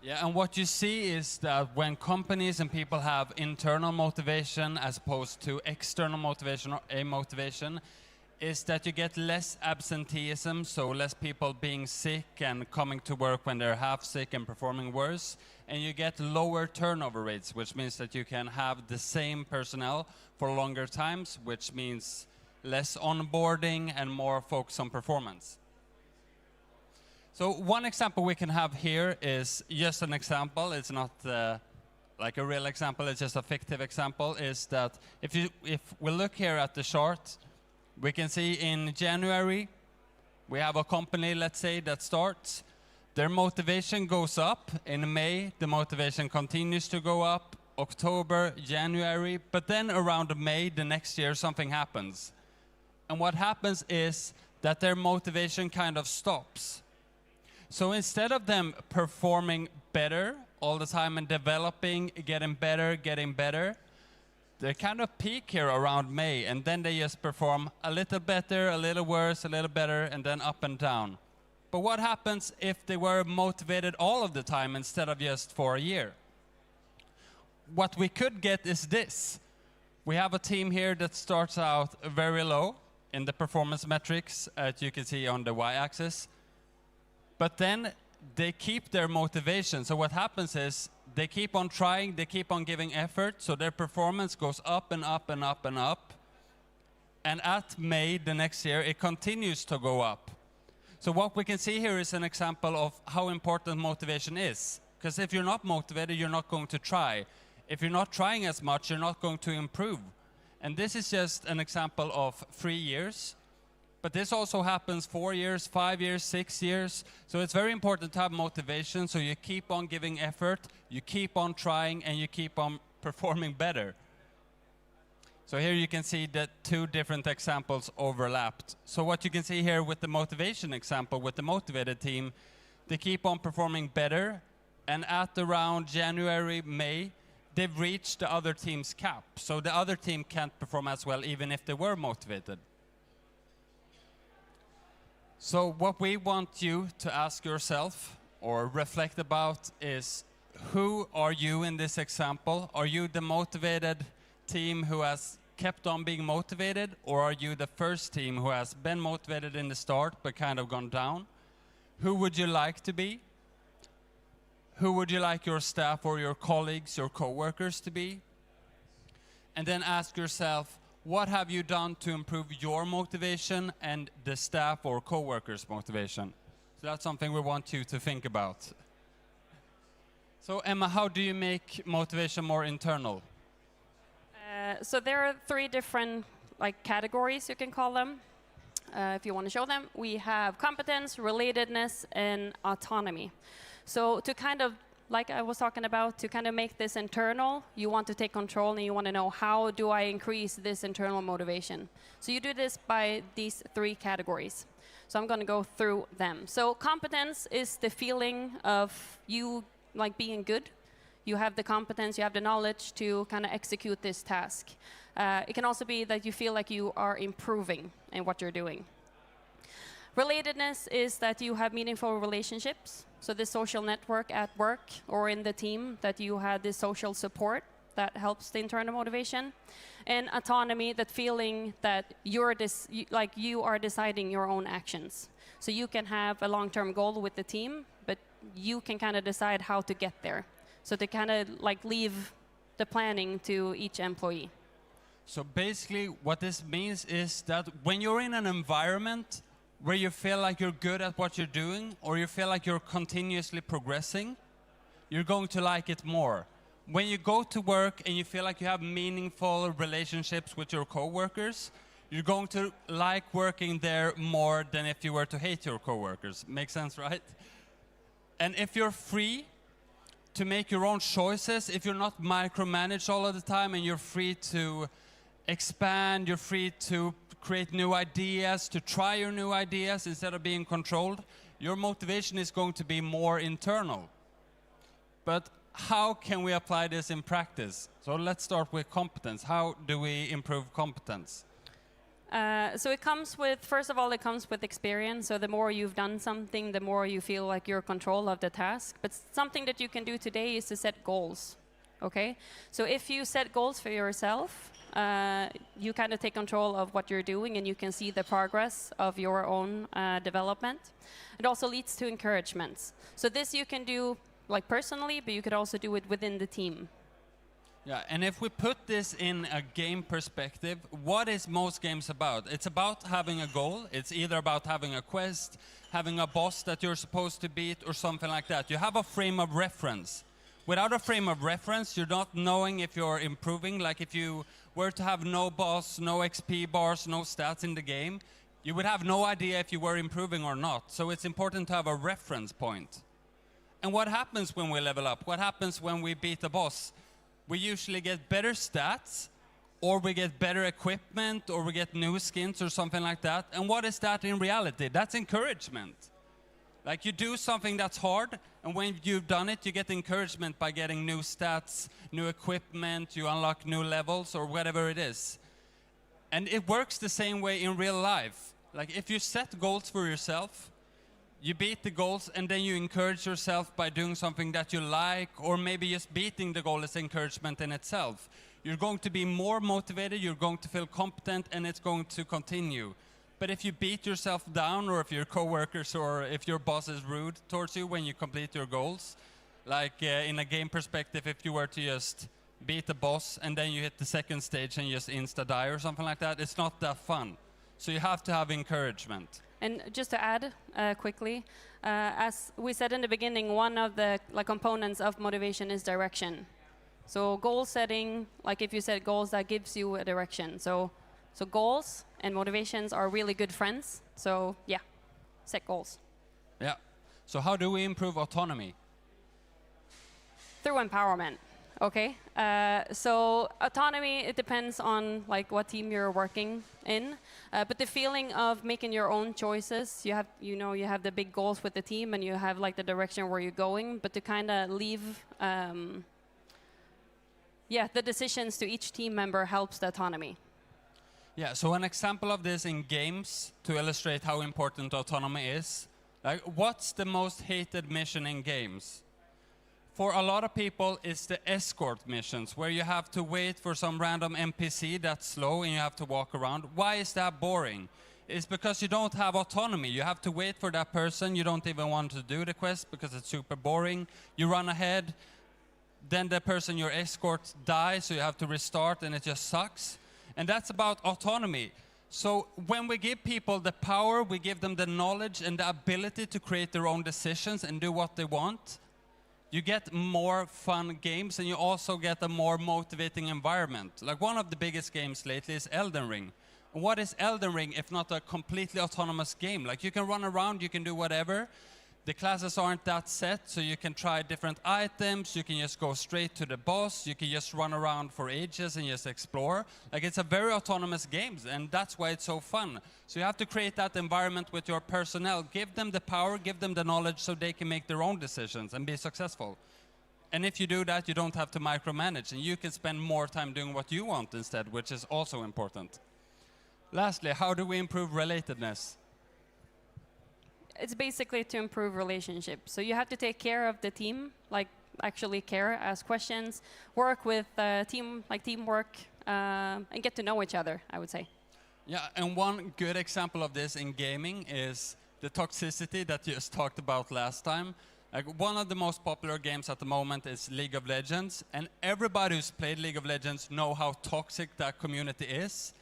Yeah, and what you see is that when companies and people have internal motivation as opposed to external motivation or a motivation, is that you get less absenteeism, so less people being sick and coming to work when they're half sick and performing worse, and you get lower turnover rates, which means that you can have the same personnel for longer times, which means less onboarding and more focus on performance. So one example we can have here is just an example. It's not like a real example, it's just a fictive example, is that if we look here at the chart, we can see in January, we have a company, let's say, that starts. Their motivation goes up. In May, the motivation continues to go up. October, January, but then around May the next year, something happens. And what happens is that their motivation kind of stops. So instead of them performing better all the time and developing, getting better, they kind of peak here around May, and then they just perform a little better, a little worse, a little better, and then up and down. But what happens if they were motivated all of the time instead of just for a year? What we could get is this. We have a team here that starts out very low in the performance metrics, as you can see on the y-axis. But then they keep their motivation. So what happens is they keep on trying, they keep on giving effort, so their performance goes up and up and up and up. And at May the next year, it continues to go up. So what we can see here is an example of how important motivation is. Because if you're not motivated, you're not going to try. If you're not trying as much, you're not going to improve. And this is just an example of 3 years. But this also happens 4 years, 5 years, 6 years. So it's very important to have motivation, so you keep on giving effort, you keep on trying, and you keep on performing better. So here you can see that two different examples overlapped. So what you can see here with the motivation example, with the motivated team, they keep on performing better, and at around January, May, they've reached the other team's cap. So the other team can't perform as well, even if they were motivated. So what we want you to ask yourself or reflect about is, who are you in this example? Are you the motivated team who has kept on being motivated, or are you the first team who has been motivated in the start but kind of gone down? Who would you like to be? Who would you like your staff or your colleagues, your co-workers to be? And then ask yourself, what have you done to improve your motivation and the staff or co-workers' motivation? So that's something we want you to think about. So Emma, how do you make motivation more internal? So there are 3 different categories, you can call them, if you want to show them. We have competence, relatedness, and autonomy. So to kind of, like I was talking about, to kind of make this internal, you want to take control and you want to know, how do I increase this internal motivation? So you do this by these 3 categories. So I'm going to go through them. So competence is the feeling of you being good. You have the competence, you have the knowledge to kind of execute this task. It can also be that you feel like you are improving in what you're doing. Relatedness is that you have meaningful relationships. So this social network at work or in the team, that you have this social support that helps the internal motivation. And autonomy, that feeling that you are deciding your own actions. So you can have a long-term goal with the team, but you can kind of decide how to get there. So to kind of leave the planning to each employee. So basically what this means is that when you're in an environment where you feel like you're good at what you're doing, or you feel like you're continuously progressing, you're going to like it more. When you go to work and you feel like you have meaningful relationships with your coworkers, you're going to like working there more than if you were to hate your coworkers. Makes sense, right? And if you're free to make your own choices, if you're not micromanaged all of the time, and you're free to expand, you're free to create new ideas, to try your new ideas instead of being controlled, your motivation is going to be more internal. But how can we apply this in practice? So let's start with competence. How do we improve competence? So it comes with, first of all, it comes with experience. So the more you've done something, the more you feel like you're in control of the task. But something that you can do today is to set goals. Okay? So if you set goals for yourself, you kind of take control of what you're doing, and you can see the progress of your own development. It also leads to encouragements. So this you can do personally, but you could also do it within the team. Yeah, and if we put this in a game perspective, what is most games about? It's about having a goal. It's either about having a quest, having a boss that you're supposed to beat, or something like that. You have a frame of reference. Without a frame of reference, you're not knowing if you're improving. Like if you were to have no boss, no XP bars, no stats in the game, you would have no idea if you were improving or not. So it's important to have a reference point. And what happens when we level up? What happens when we beat the boss? We usually get better stats, or we get better equipment, or we get new skins or something like that. And what is that in reality? That's encouragement. Like you do something that's hard, and when you've done it, you get encouragement by getting new stats, new equipment, you unlock new levels, or whatever it is. And it works the same way in real life. Like if you set goals for yourself, you beat the goals, and then you encourage yourself by doing something that you like, or maybe just beating the goal is encouragement in itself. You're going to be more motivated, you're going to feel competent, and it's going to continue. But if you beat yourself down, or if your coworkers or if your boss is rude towards you when you complete your goals, like in a game perspective, if you were to just beat the boss and then you hit the second stage and just insta-die or something like that, it's not that fun. So you have to have encouragement. And just to add quickly, as we said in the beginning, one of the components of motivation is direction. So goal setting, like if you set goals, that gives you a direction. So goals and motivations are really good friends. So yeah, set goals. Yeah. So how do we improve autonomy? Through empowerment. Okay. So autonomy, it depends on what team you're working in. But the feeling of making your own choices, you have the big goals with the team, and you have the direction where you're going. But to kind of leave, the decisions to each team member helps the autonomy. Yeah, so an example of this in games, to illustrate how important autonomy is, what's the most hated mission in games? For a lot of people, it's the escort missions, where you have to wait for some random NPC that's slow and you have to walk around. Why is that boring? It's because you don't have autonomy. You have to wait for that person. You don't even want to do the quest because it's super boring. You run ahead, then the person your escort dies, so you have to restart, and it just sucks. And that's about autonomy. So when we give people the power, we give them the knowledge and the ability to create their own decisions and do what they want, you get more fun games and you also get a more motivating environment. Like one of the biggest games lately is Elden Ring. What is Elden Ring if not a completely autonomous game? Like you can run around, you can do whatever. The classes aren't that set, so you can try different items, you can just go straight to the boss, you can just run around for ages and just explore. Like it's a very autonomous game, and that's why it's so fun. So you have to create that environment with your personnel, give them the power, give them the knowledge so they can make their own decisions and be successful. And if you do that, you don't have to micromanage, and you can spend more time doing what you want instead, which is also important. Lastly, how do we improve relatedness? It's basically to improve relationships. So you have to take care of the team, like actually care, ask questions, work with teamwork, and get to know each other, I would say. Yeah, and one good example of this in gaming is the toxicity that you just talked about last time. Like one of the most popular games at the moment is League of Legends, and everybody who's played League of Legends know how toxic that community is.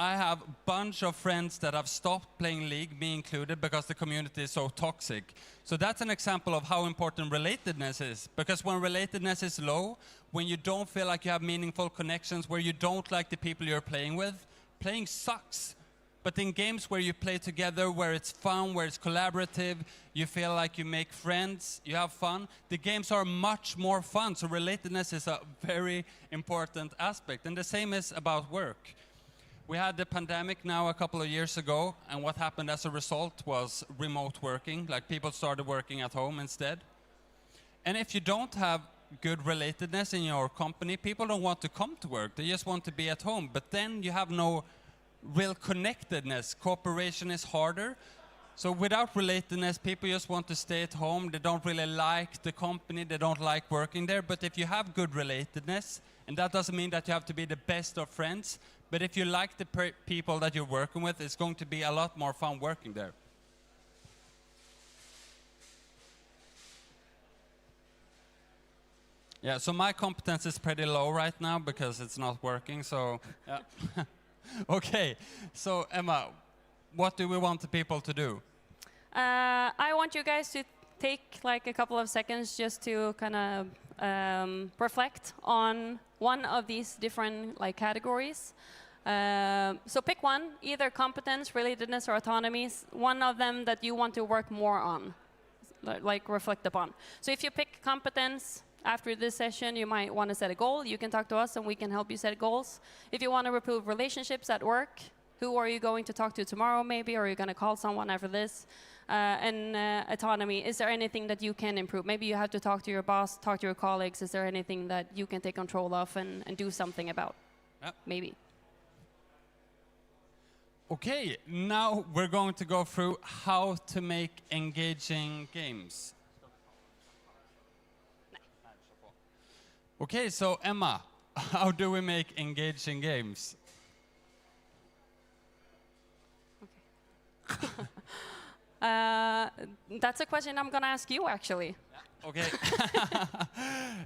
I have a bunch of friends that have stopped playing League, me included, because the community is so toxic. So that's an example of how important relatedness is. Because when relatedness is low, when you don't feel like you have meaningful connections, where you don't like the people you're playing with, playing sucks. But in games where you play together, where it's fun, where it's collaborative, you feel like you make friends, you have fun, the games are much more fun. So relatedness is a very important aspect. And the same is about work. We had the pandemic now a couple of years ago, and what happened as a result was remote working, like people started working at home instead. And if you don't have good relatedness in your company, people don't want to come to work, they just want to be at home. But then you have no real connectedness, cooperation is harder. So without relatedness, people just want to stay at home, they don't really like the company, they don't like working there. But if you have good relatedness, and that doesn't mean that you have to be the best of friends, but if you like the people that you're working with, it's going to be a lot more fun working there. Yeah, so my competence is pretty low right now because it's not working, so yeah. Okay, so Emma, what do we want the people to do? I want you guys to take like a couple of seconds just to kind of reflect on one of these different like categories. So pick one, either competence, relatedness, or autonomy, one of them that you want to work more on, like reflect upon. So if you pick competence, after this session, you might want to set a goal. You can talk to us and we can help you set goals. If you want to improve relationships at work, who are you going to talk to tomorrow maybe, or are you going to call someone after this? And autonomy, is there anything that you can improve? Maybe you have to talk to your boss, talk to your colleagues. Is there anything that you can take control of and do something about? Yep. Maybe. Okay, now we're going to go through how to make engaging games. Okay, so Emma, how do we make engaging games? That's a question I'm going to ask you, actually. Okay.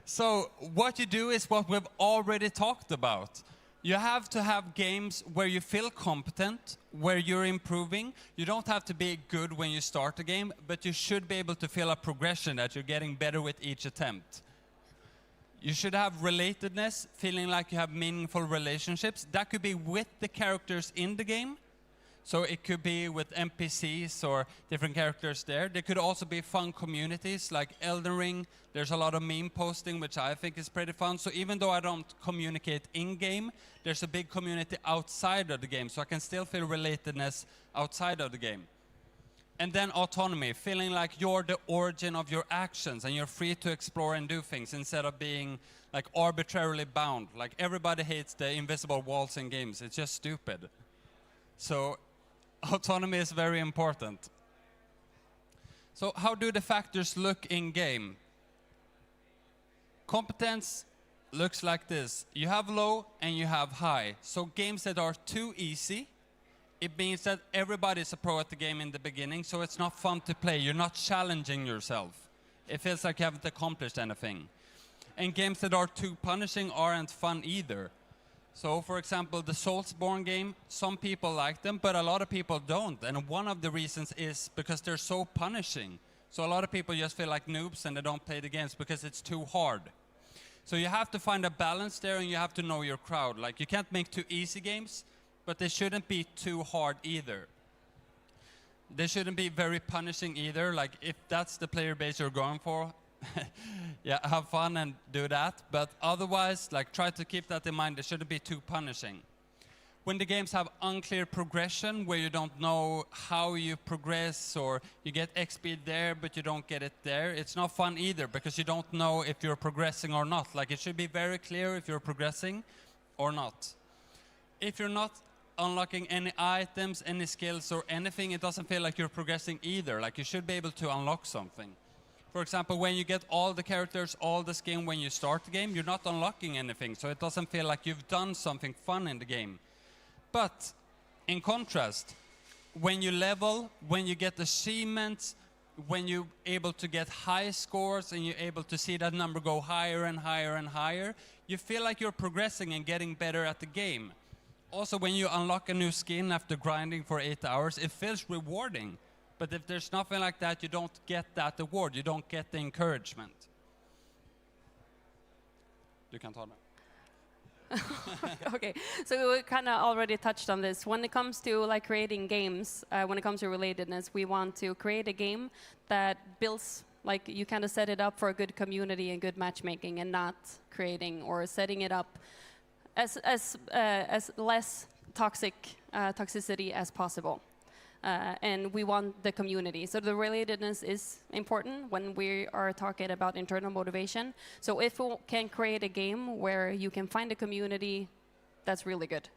So what you do is what we've already talked about. You have to have games where you feel competent, where you're improving. You don't have to be good when you start a game, but you should be able to feel a progression that you're getting better with each attempt. You should have relatedness, feeling like you have meaningful relationships. That could be with the characters in the game. So it could be with NPCs or different characters there. There could also be fun communities like Elden Ring. There's a lot of meme posting, which I think is pretty fun. So even though I don't communicate in-game, there's a big community outside of the game. So I can still feel relatedness outside of the game. And then autonomy, feeling like you're the origin of your actions and you're free to explore and do things instead of being like arbitrarily bound. Like everybody hates the invisible walls in games. It's just stupid. So autonomy is very important. So how do the factors look in game? Competence looks like this. You have low and you have high. So games that are too easy, it means that everybody's a pro at the game in the beginning, so it's not fun to play. You're not challenging yourself. It feels like you haven't accomplished anything. And games that are too punishing aren't fun either. So, for example, the Soulsborne game, some people like them, but a lot of people don't. And one of the reasons is because they're so punishing. So a lot of people just feel like noobs and they don't play the games because it's too hard. So you have to find a balance there, and you have to know your crowd. Like, you can't make too easy games, but they shouldn't be too hard either. They shouldn't be very punishing either. Like, if that's the player base you're going for, yeah, have fun and do that. But otherwise, like, try to keep that in mind. They shouldn't be too punishing. When the games have unclear progression, where you don't know how you progress, or you get XP there, but you don't get it there, it's not fun either, because you don't know if you're progressing or not. Like, it should be very clear if you're progressing or not. If you're not unlocking any items, any skills, or anything, it doesn't feel like you're progressing either. Like, you should be able to unlock something. For example, when you get all the characters, all the skin when you start the game, you're not unlocking anything, so it doesn't feel like you've done something fun in the game. But in contrast, when you level, when you get achievements, when you're able to get high scores and you're able to see that number go higher and higher and higher, you feel like you're progressing and getting better at the game. Also, when you unlock a new skin after grinding for 8 hours, it feels rewarding. But if there's nothing like that, you don't get that award, you don't get the encouragement. You can talk now. Okay, so we kind of already touched on this. When it comes to like creating games, when it comes to relatedness, we want to create a game that builds, like, you kind of set it up for a good community and good matchmaking, and not creating or setting it up as less toxicity as possible. And we want the community. So the relatedness is important when we are talking about internal motivation. So if we can create a game where you can find a community, that's really good.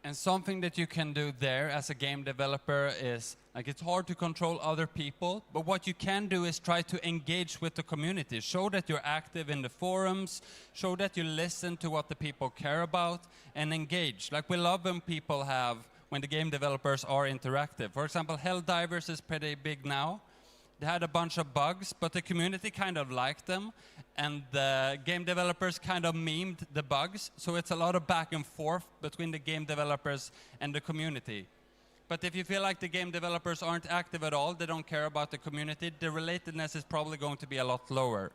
And something that you can do there as a game developer is, like, it's hard to control other people, but what you can do is try to engage with the community. Show that you're active in the forums, show that you listen to what the people care about, and engage. Like, we love when the game developers are interactive. For example, Helldivers is pretty big now. They had a bunch of bugs, but the community kind of liked them, and the game developers kind of memed the bugs, so it's a lot of back and forth between the game developers and the community. But if you feel like the game developers aren't active at all, they don't care about the community, the relatedness is probably going to be a lot lower.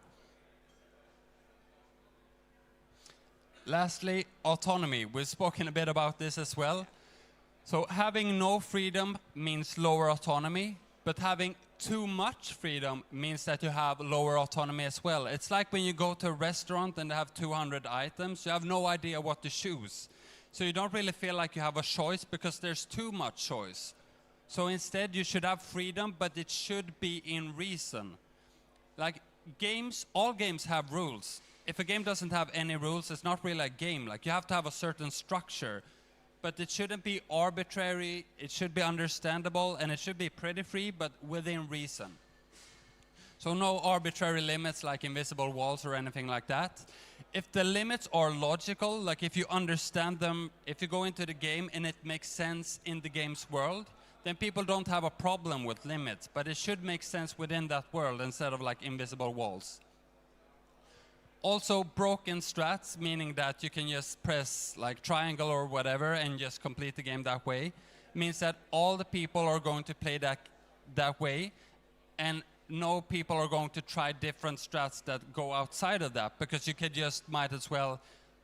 Lastly, autonomy. We've spoken a bit about this as well. So having no freedom means lower autonomy, but having too much freedom means that you have lower autonomy as well. It's like when you go to a restaurant and they have 200 items, you have no idea what to choose. So you don't really feel like you have a choice because there's too much choice. So instead you should have freedom, but it should be in reason. Like games, all games have rules. If a game doesn't have any rules, it's not really a game. Like, you have to have a certain structure. But it shouldn't be arbitrary, it should be understandable, and it should be pretty free, but within reason. So no arbitrary limits like invisible walls or anything like that. If the limits are logical, like if you understand them, if you go into the game and it makes sense in the game's world, then people don't have a problem with limits, but it should make sense within that world instead of like invisible walls. Also, broken strats, meaning that you can just press like triangle or whatever and just complete the game that way, means that all the people are going to play that way, and no people are going to try different strats that go outside of that, because you could just might as well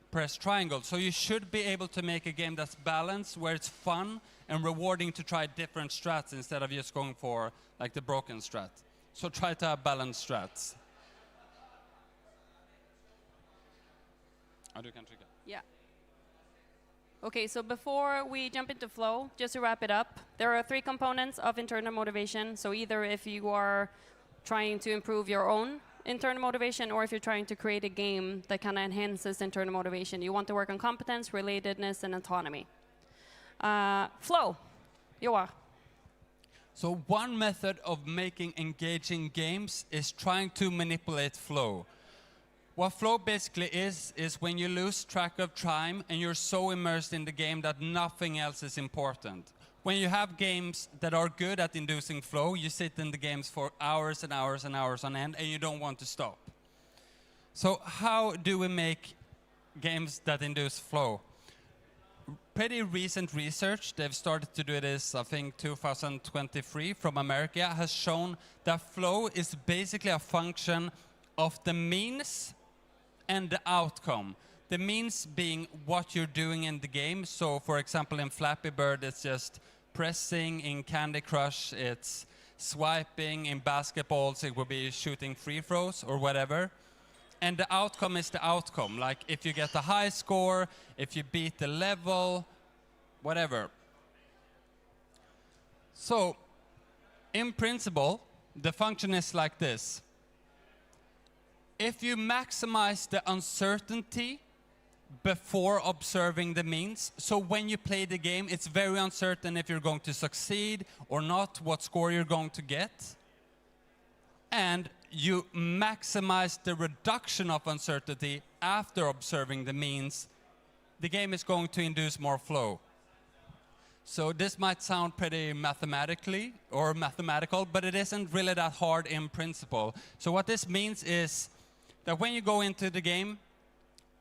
press triangle. So you should be able to make a game that's balanced, where it's fun and rewarding to try different strats instead of just going for like the broken strat. So try to have balanced strats. Yeah. Okay, so before we jump into flow, just to wrap it up, there are 3 components of internal motivation. So either if you are trying to improve your own internal motivation, or if you're trying to create a game that kind of enhances internal motivation, you want to work on competence, relatedness, and autonomy. Flow. Joar. So one method of making engaging games is trying to manipulate flow. What flow basically is when you lose track of time and you're so immersed in the game that nothing else is important. When you have games that are good at inducing flow, you sit in the games for hours and hours and hours on end, and you don't want to stop. So how do we make games that induce flow? pretty recent research, they've started to do this, I think 2023, from America, has shown that flow is basically a function of the means and the outcome. The means being what you're doing in the game. So for example, in Flappy Bird, it's just pressing. In Candy Crush, it's swiping. In basketballs, it will be shooting free throws or whatever. And the outcome is the outcome. Like if you get a high score, if you beat the level, whatever. So in principle, the function is like this. If you maximize the uncertainty before observing the means, so when you play the game, it's very uncertain if you're going to succeed or not, what score you're going to get. And you maximize the reduction of uncertainty after observing the means, the game is going to induce more flow. So this might sound pretty mathematical, but it isn't really that hard in principle. So what this means is that when you go into the game,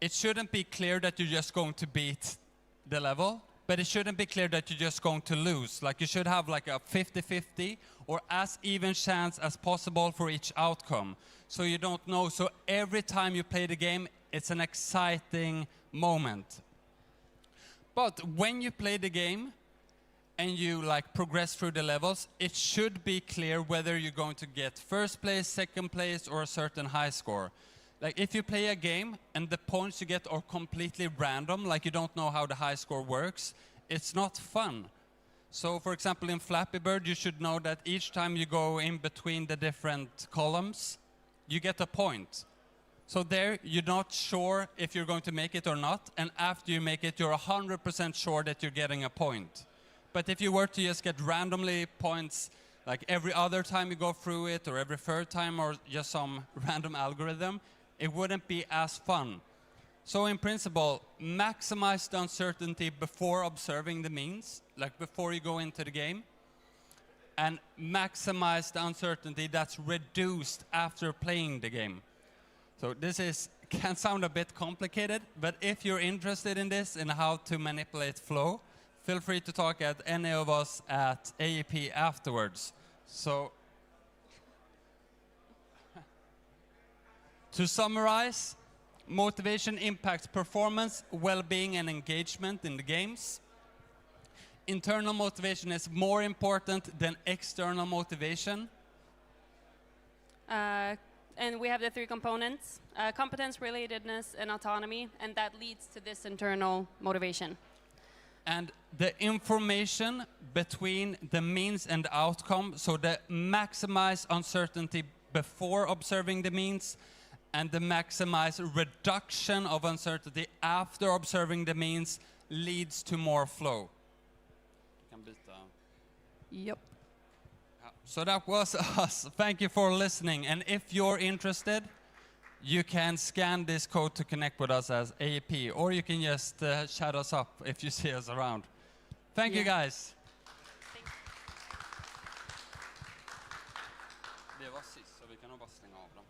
it shouldn't be clear that you're just going to beat the level, but it shouldn't be clear that you're just going to lose. Like you should have like a 50-50 or as even chance as possible for each outcome. So you don't know. So every time you play the game, it's an exciting moment. But when you play the game and you like progress through the levels, it should be clear whether you're going to get first place, second place, or a certain high score. Like if you play a game and the points you get are completely random, like you don't know how the high score works, it's not fun. So for example, in Flappy Bird, you should know that each time you go in between the different columns, you get a point. So there, you're not sure if you're going to make it or not, and after you make it, you're 100% sure that you're getting a point. But if you were to just get randomly points, like every other time you go through it, or every third time, or just some random algorithm, it wouldn't be as fun. So in principle, maximize the uncertainty before observing the means, like before you go into the game, and maximize the uncertainty that's reduced after playing the game. So this can sound a bit complicated, but if you're interested in this and how to manipulate flow, feel free to talk at any of us at AEP afterwards. So to summarize, motivation impacts performance, well-being, and engagement in the games. Internal motivation is more important than external motivation. And we have the three components, competence, relatedness, and autonomy, and that leads to this internal motivation. And the information between the means and the outcome, so the maximize uncertainty before observing the means, and the maximize reduction of uncertainty after observing the means leads to more flow. Yep. So that was us. Thank you for listening. And if you're interested, you can scan this code to connect with us as AEP, or you can just chat us up if you see us around. Thank you, guys. Det var sist, så vi kan nog bara stänga av dem.